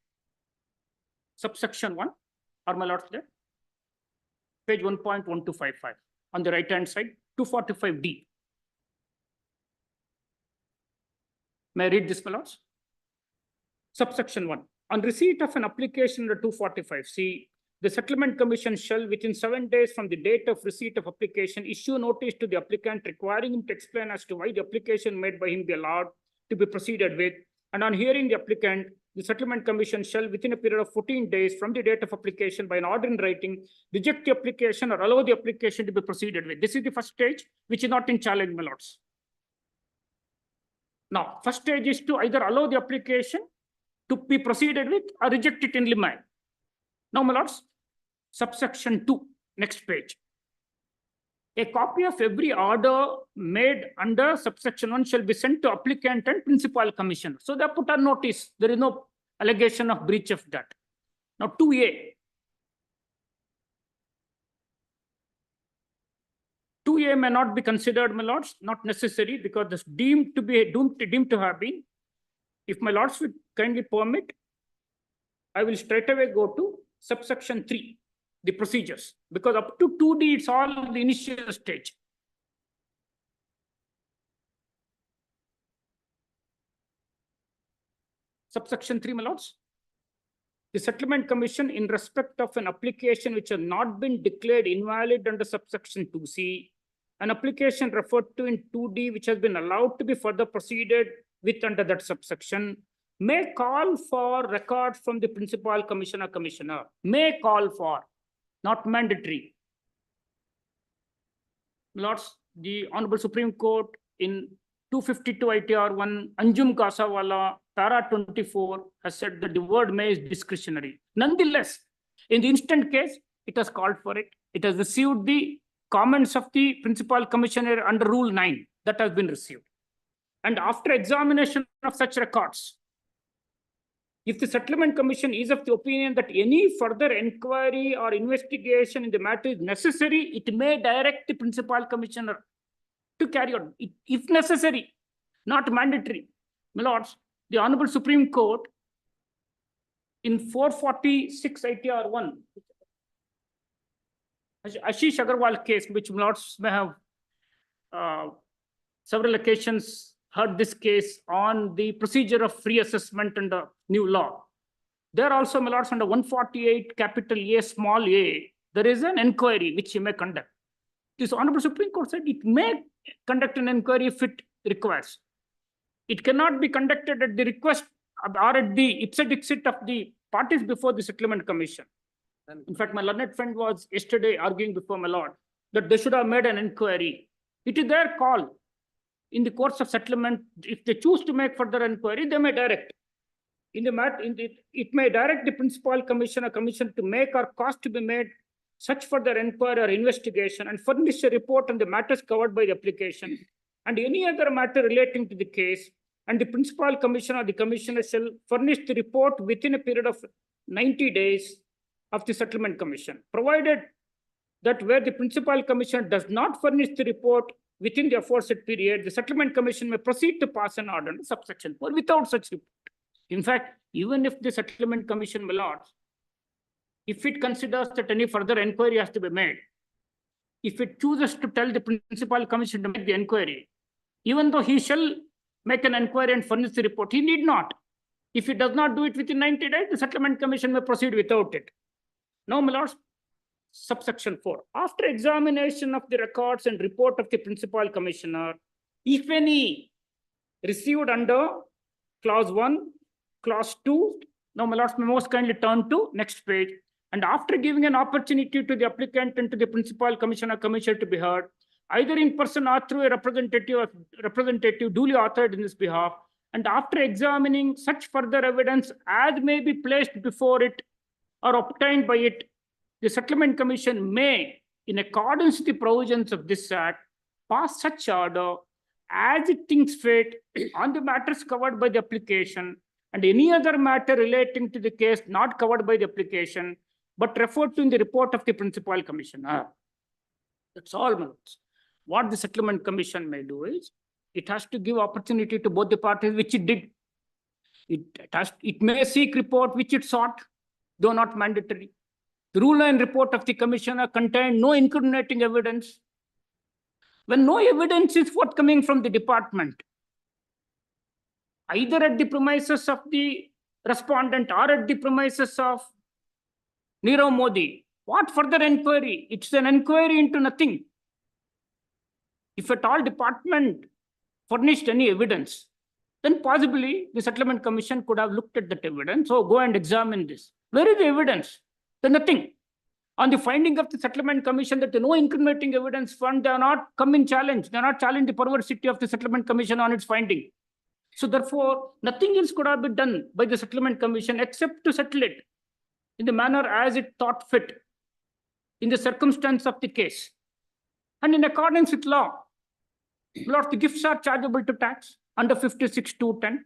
subsection 1, or my lords there? Page 1.1255, on the right-hand side, 245D. May I read this, my lords? Subsection 1. On receipt of an application under 245C, the settlement commission shall, within 7 days from the date of receipt of application, issue notice to the applicant requiring him to explain as to why the application made by him be allowed to be proceeded with. And on hearing the applicant, the settlement commission shall, within a period of 14 days from the date of application, by an order in writing, reject the application or allow the application to be proceeded with. This is the first stage, which is not in challenge, my lords. Now, first stage is to either allow the application to be proceeded with or reject it in limine. Now, my lords, subsection 2, next page. A copy of every order made under subsection 1 shall be sent to applicant and principal commissioner. So they put on notice. There is no allegation of breach of that. Now, 2A. 2A may not be considered, my lords, not necessary, because this deemed to have been. If my lords would kindly permit, I will straight away go to subsection 3, the procedures, because up to 2D, it's all the initial stage. Subsection 3, my lords. The settlement commission, in respect of an application which has not been declared invalid under subsection 2C, an application referred to in 2D which has been allowed to be further proceeded with under that subsection, may call for records from the principal commissioner, may call for, not mandatory. Lords, the Honorable Supreme Court in 252 ITR 1, Anjum Kasawala, para 24, has said that the word may is discretionary. Nonetheless, in the instant case, it has called for it. It has received the comments of the principal commissioner under Rule 9 that has been received. And after examination of such records, if the settlement commission is of the opinion that any further inquiry or investigation in the matter is necessary, it may direct the principal commissioner to carry out, if necessary, not mandatory. My lords, the Honorable Supreme Court in 446 ITR 1, Ashish Agarwal case, which my lords may have several occasions heard this case on the procedure of free assessment under new law. There also, my lords, under 148 capital A small a, there is an inquiry which he may conduct. This Honorable Supreme Court said it may conduct an inquiry if it requires. It cannot be conducted at the request or at the ipse dixit of the parties before the settlement commission. In fact, my learned friend was yesterday arguing before my lord that they should have made an inquiry. It is their call. In the course of settlement, if they choose to make further inquiry, they may direct. It may direct the principal commissioner to make or cause to be made such further inquiry or investigation and furnish a report on the matters covered by the application and any other matter relating to the case, and the principal commissioner or the commissioner shall furnish the report within a period of 90 days of the settlement commission, provided that where the principal commissioner does not furnish the report within the aforesaid period, the settlement commission may proceed to pass an order under subsection 4 without such report. In fact, even if the settlement commission, my lords, if it considers that any further inquiry has to be made, if it chooses to tell the principal commission to make the inquiry, even though he shall make an inquiry and furnish the report, he need not. If he does not do it within 90 days, the settlement commission may proceed without it. Now, my lords, subsection 4. After examination of the records and report of the principal commissioner, if any received under clause 1, clause 2, now my lords may most kindly turn to next page. And after giving an opportunity to the applicant and to the principal commissioner to be heard, either in person or through a representative duly authorized in his behalf, and after examining such further evidence as may be placed before it or obtained by it, the settlement commission may, in accordance with the provisions of this act, pass such order as it thinks fit on the matters covered by the application and any other matter relating to the case not covered by the application, but referred to in the report of the principal commissioner. That's all, my lords. What the settlement commission may do is, it has to give opportunity to both the parties, which it did. It may seek report which it sought, though not mandatory. The rule and report of the commissioner contained no incriminating evidence. When no evidence is forthcoming from the department, either at the premises of the respondent or at the premises of Nirav Modi, what further inquiry? It's an inquiry into nothing. If at all department furnished any evidence, then possibly the settlement commission could have looked at that evidence. So go and examine this. Where is the evidence? Then nothing. On the finding of the settlement commission that no incriminating evidence found, they are not come in challenge. They are not challenged the perversity of the settlement commission on its finding. So therefore, nothing else could have been done by the settlement commission except to settle it in the manner as it thought fit in the circumstance of the case. And in accordance with law, Lord, the gifts are chargeable to tax under 56(2)(10).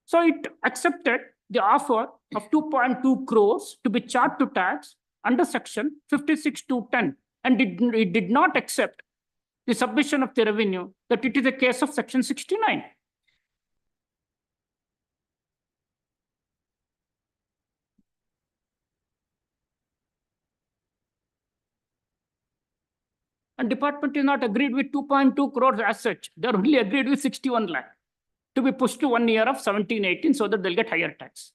So it accepted the offer of 2.2 crores to be charged to tax under section 56(2)(10), and it did not accept the submission of the revenue that it is a case of section 69. And department is not agreed with 2.2 crores as such. They're only agreed with 61 lakh to be pushed to 1 year of 17-18 so that they'll get higher tax.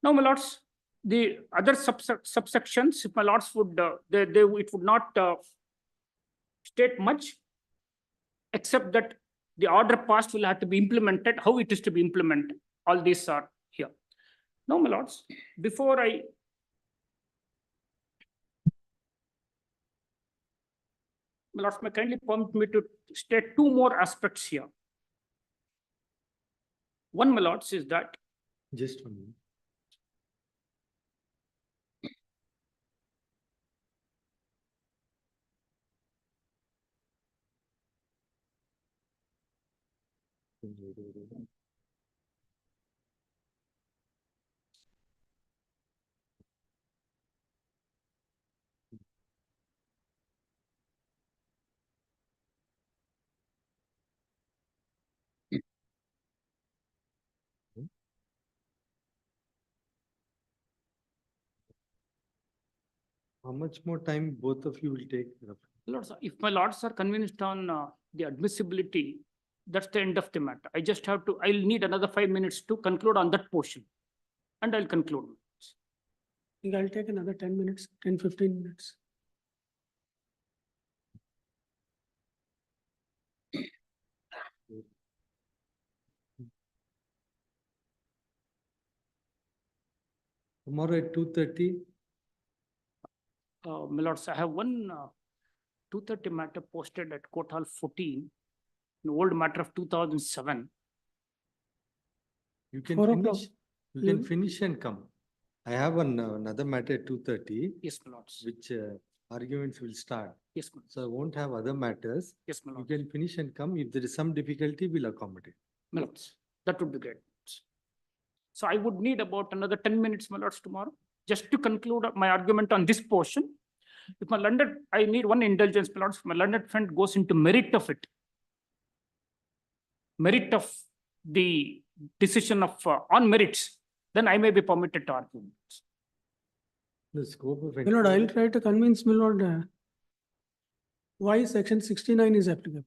Now, my lords, the other subsections, if my lords would, it would not state much, except that the order passed will have to be implemented, how it is to be implemented. All these are here. Now, my lords, before I my lords, may kindly permit me to state two more aspects here. One, my lords, is that Just 1 minute. How much more time both of you will take? Lords, if my lords are convinced on the admissibility, that's the end of the matter. I just have to, I'll need another 5 minutes to conclude on that portion. And I'll conclude. I think I'll take another 10 minutes, 10, 15 minutes. Tomorrow at 2:30. My lords, I have one 230 matter posted at Court Hall 14, an old matter of 2007. You can 4 o'clock. finish. You can finish and come. I have another matter at 2:30. Yes, my lords. Which arguments will start. Yes, my lords. So I won't have other matters. Yes, my You lords. can finish and come. If there is some difficulty, we'll accommodate. My lords, that would be great. So I would need about another 10 minutes, my lords, tomorrow, just to conclude my argument on this portion. If my learned, I need one indulgence, my lords, if my learned friend goes into merit of it, merit of the decision of on merits, then I may be permitted to argue. The scope of. My lord, I'll try to convince my lord why section 69 is applicable.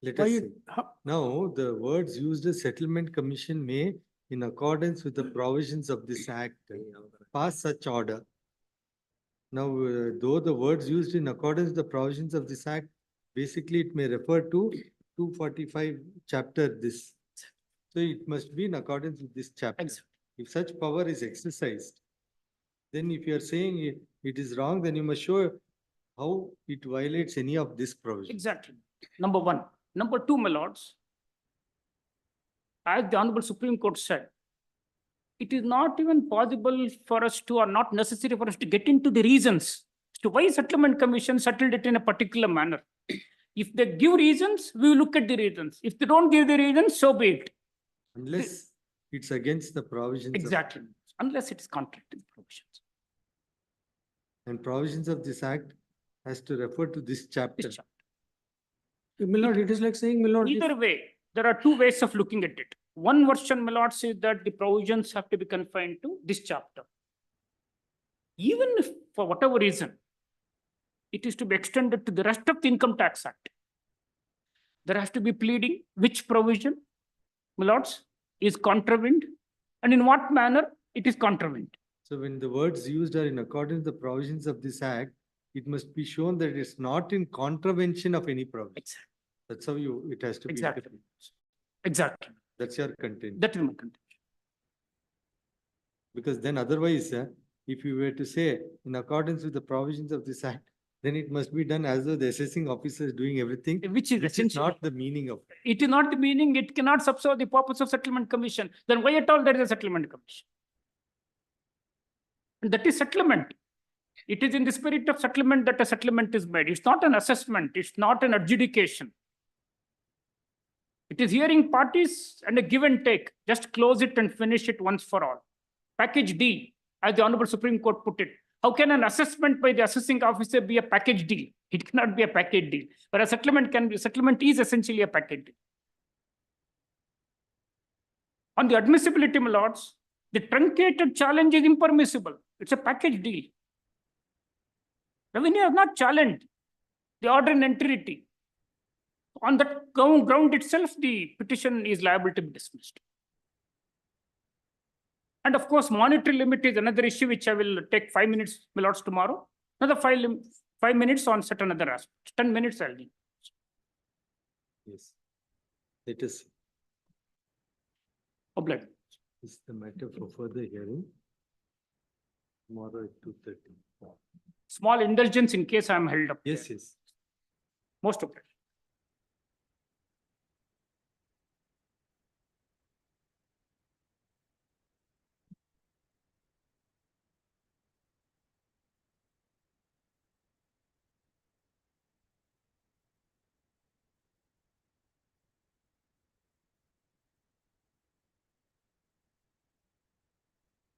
Let Why us it- see. how- Now, the words used as settlement commission may, in accordance with the provisions of this act, pass such order. Now, though the words used in accordance with the provisions of this act, basically it may refer to 245 chapter this. So it must be in accordance with this chapter. If such power is exercised, then if you are saying it is wrong, then you must show how it violates any of this provision. Exactly. Number one. Number two, my lords, as the Honorable Supreme Court said, it is not even possible for us to, or not necessary for us to get into the reasons as to why settlement commission settled it in a particular manner. If they give reasons, we will look at the reasons. If they don't give the reasons, so be it. Unless it's against the provisions. Exactly, unless it is contrary to the provisions. And provisions of this act has to refer to this chapter. This chapter. My lord, it is like saying, my lord, Either way, there are two ways of looking at it. One version, my lord, says that the provisions have to be confined to this chapter. Even if, for whatever reason, it is to be extended to the rest of the Income Tax Act, there has to be pleading which provision, my lords, is contravened and in what manner it is contravened. So when the words used are in accordance with the provisions of this act, it must be shown that it's not in contravention of any provision. Exactly. That's how it has to be. Exactly. interpreted. Exactly. That's your content. That is my contention. Because then otherwise, if you were to say in accordance with the provisions of this act, then it must be done as though the assessing officer is doing everything. Which is essentially not the meaning of it. It is not the meaning, it cannot subserve the purpose of settlement commission. Then why at all there is a settlement commission? And that is settlement. It is in the spirit of settlement that a settlement is made. It's not an assessment. It's not an adjudication. It is hearing parties and a give and take. Just close it and finish it once for all. Package D, as the Honorable Supreme Court put it. How can an assessment by the assessing officer be a package deal? It cannot be a package deal. But a settlement can be, settlement is essentially a package deal. On the admissibility, my lords, the truncated challenge is impermissible. It's a package deal. Revenue has not challenged the order in entirety. On that ground itself, the petition is liable to be dismissed. And of course, monetary limit is another issue which I will take 5 minutes, my lords, tomorrow. Another 5 minutes on certain other aspects. 10 minutes I'll need. Yes. It is. Obliged. Is the matter for further hearing. Tomorrow at 2:30. Small indulgence in case I am held up. Yes, there. yes. Most of it.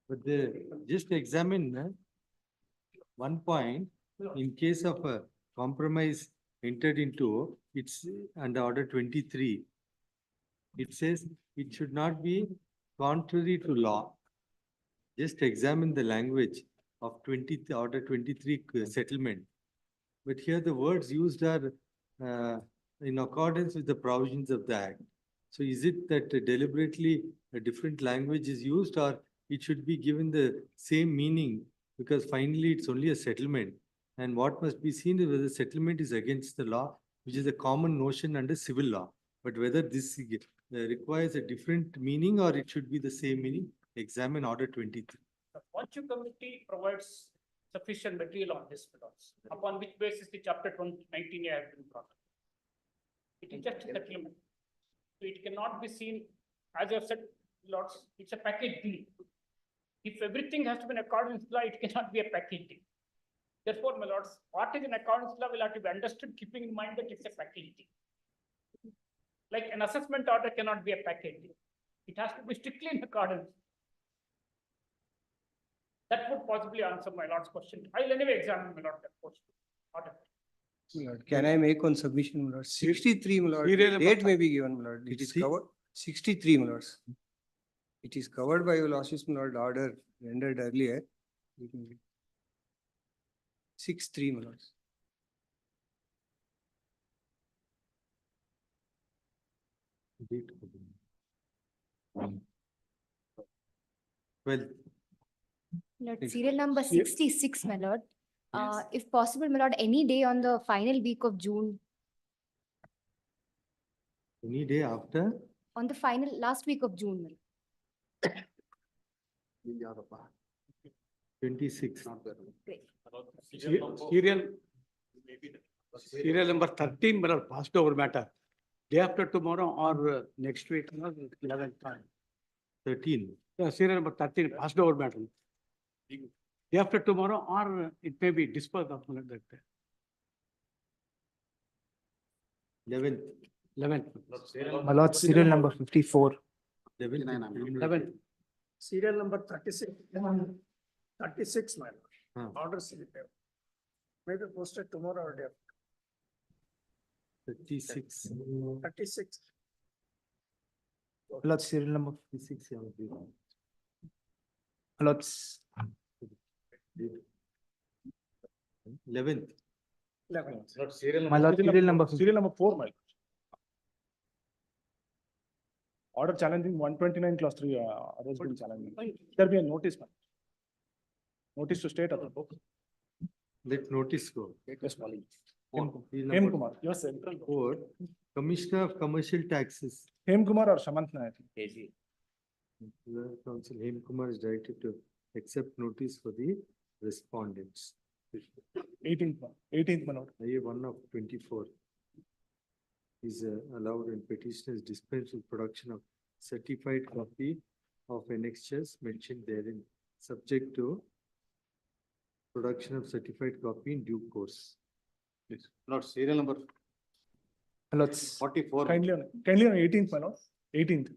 But just examine one point, in case of a compromise entered into, it's under order 23. It says it should not be contrary to law. Just examine the language of order 23 settlement. But here the words used are in accordance with the provisions of the act. So is it that deliberately a different language is used, or it should be given the same meaning, because finally it's only a settlement. And what must be seen is whether the settlement is against the law, which is a common notion under civil law. But whether this requires a different meaning or it should be the same meaning, examine order 23. The Quashing committee provides sufficient material on this, upon which basis the chapter 19A has been brought up. It is just a settlement. So it cannot be seen, as you have said, Lords, it's a package deal. If everything has to be in accordance with law, it cannot be a package deal. Therefore, my lords, what is in accordance with law will have to be understood, keeping in mind that it's a package deal. Like an assessment order cannot be a package deal. It has to be strictly in accordance. That would possibly answer my lord's question. I will anyway examine my lord that question. Order. My lord, can I make one submission, my lord? 63, my lord. Serial number Date may be given, my lord. It is covered. 63, my lords. It is covered by your lordship's, my lord, order rendered earlier. 63, my lords. Well, Lord, serial number 66, my lord. If possible, my lord, any day on the final week of June, any day after? on the last week of June. My lord. 26. Great. Serial number 13, but passed over matter. Day after tomorrow or next week, 11th time. 13. serial number 13 passed over matter. Day after tomorrow, or it may be dispersed of like that. 11th. 11th. My lord, serial number 54. 11th. Serial number 36. 36, my lord. Orders maybe posted tomorrow or day. 36. 36. Lord, serial number 36. Lord, 11th. 11. Serial My lord, serial number Serial number 4, my lord. Order challenging 129 clause 3, has been challenging. There be a notice, ma'am. Notice to state of the book. Let notice go. Yes, ma'am. He's Hem number Kumar, your central. 4. Commissioner of Commercial Taxes. Hem Kumar or Samantha, I think. Council Hem Kumar is directed to accept notice for the respondents. 18th, my lord. IA 1 of 24 is allowed in petitioner's dispensable production of certified copy of annexures mentioned therein, subject to production of certified copy in due course. Please, Lord, serial number Lord, 44. Kindly on 18th, my lord. 18th.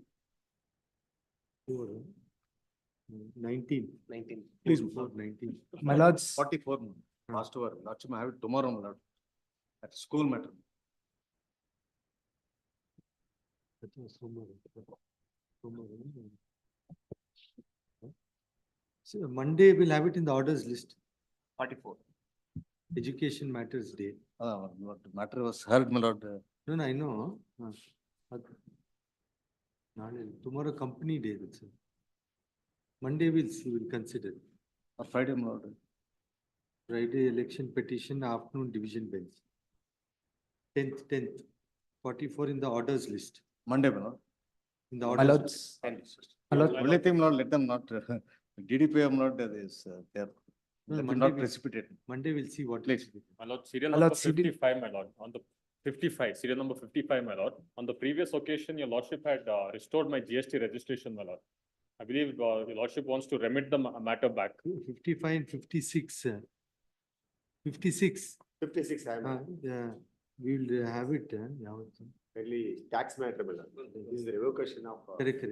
19. 19. Please. 19. my lords, 44. Passed over. Lordship, I have it tomorrow, my lord. At school matter. So Monday we'll have it in the orders list. 44. Education matters day. Lord, the matter was heard, my lord. No, I know. Tomorrow company day. That's it. Monday we'll see, we'll consider. Or Friday, my lord. Friday election petition afternoon division bench. 10th. 44 in the orders list. Monday, my lord. In the my orders. lords, my lord, Only thing, my lord, let them not, DDP, my lord, there is, there. No, That will Monday not we- precipitate. Monday we'll see what. Please. My lord, serial My number lord, serial- 55, my lord, on the 55, serial number 55, my lord. On the previous occasion, your lordship had restored my GST registration, my lord. I believe your lordship wants to remit the matter back. 55 and 56. 56. 56, I am. Yeah, we'll have it. Yeah. Really tax matter, this is the revocation of. Correct.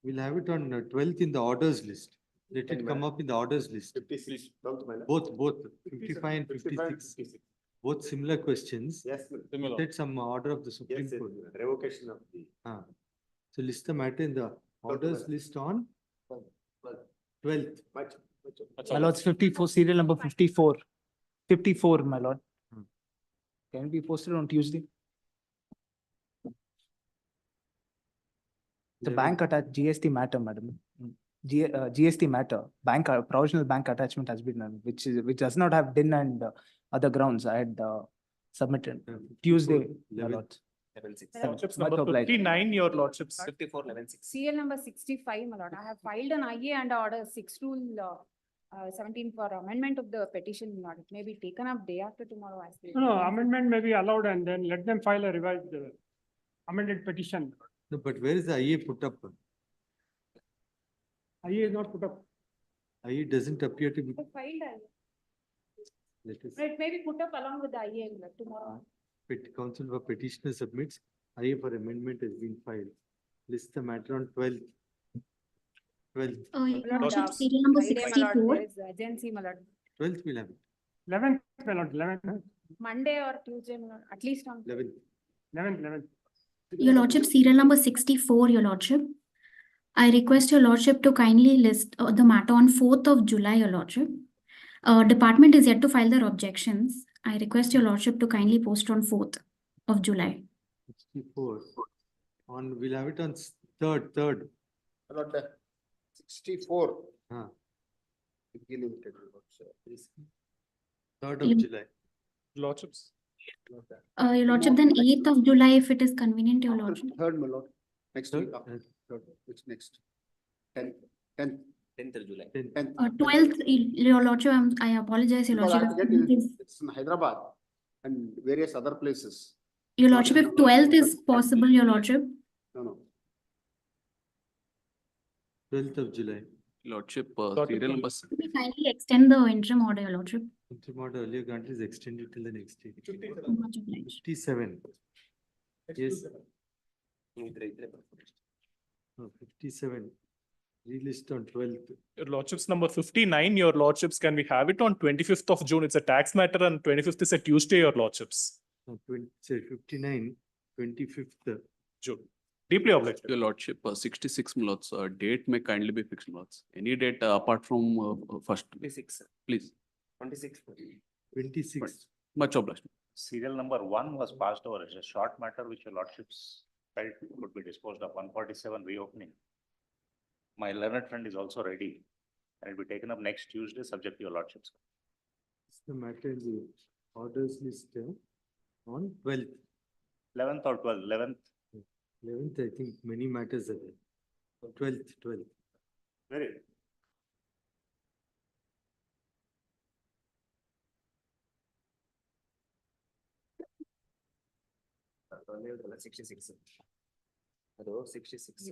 We'll have it on 12th in the orders list. Let it come up in the orders list. 56, 12th, my lord. Both 55 and 56. Both similar questions. Yes, Similar. Set some order of the Supreme yes, Court. revocation of the. So list the matter in the orders list on 12th. Much. my lords, 54, serial number 54. 54, my lord. Can it be posted on Tuesday? The bank attached GST matter, madam. GST matter, provisional bank attachment has been done, which does not have DIN and other grounds. I had submitted Tuesday, my 11th. lord. 11-6. Lordships Much number obliged. 59, your lordships. 54, 11-6. Serial number 65, my lord. I have filed an IA and order 6 rule 17 for amendment of the petition, my lord. It may be taken up day after tomorrow as well. No, amendment may be allowed and then let them file a revised amended petition. No, but where is the IA put up? IA is not put up. IA doesn't appear to be. I filed IA. Let us. It may be put up along with the IA, my lord, tomorrow. Council for petitioner submits, IA for amendment has been filed. List the matter on 12th. 12th. Lordship, serial number Friday, my lord, 64. there is urgency, my lord. 12th we'll have it. 11th, my lord, 11th, Monday or Tuesday, my lord, at least on. 11th. 11th. Your lordship, serial number 64, your lordship. I request your lordship to kindly list the matter on 4th of July, your lordship. Department is yet to file their objections. I request your lordship to kindly post on 4th of July. 64. We'll have it on 3rd. Lord, 64. Limited. 3rd You- of July. Lordships. Your lordship, then 8th of July, if it is convenient, your lordship. Third, my lord. Next week. Third. Which next? 10th. 10th July. 10th. 12th, your lordship, I apologize, your Because I lordship. have to if get 12th is- it's in Hyderabad and various other places. Your lordship, if 12th is possible, your lordship. No, no. 12th of July. Lordship, Lordship, serial number. Could we kindly extend the interim order, your lordship? Interim order earlier granted is extended till the next day. Much obliged. 57. Yes. Need to read. No, 57. Relist on 12th. Your lordships number 59, your lordships, can we have it on 25th of June? It's a tax matter and 25th is a Tuesday, your lordships. No, 59, 25th. June. Deeply obliged. Your lordship, 66 milots, date may kindly be fixed milots. Any date apart from first, 26. please. 26. 26. Much obliged. Serial number 1 was passed over. It's a short matter which your lordships felt could be disposed of. 147 reopening. My learned friend is also ready and it will be taken up next Tuesday, subject to your lordships. It's the matter in the orders list on 12th. 11th or 12th, 11th. 11th, I think many matters are there. 12th. Very good. Earlier it was 66. Hello, 66.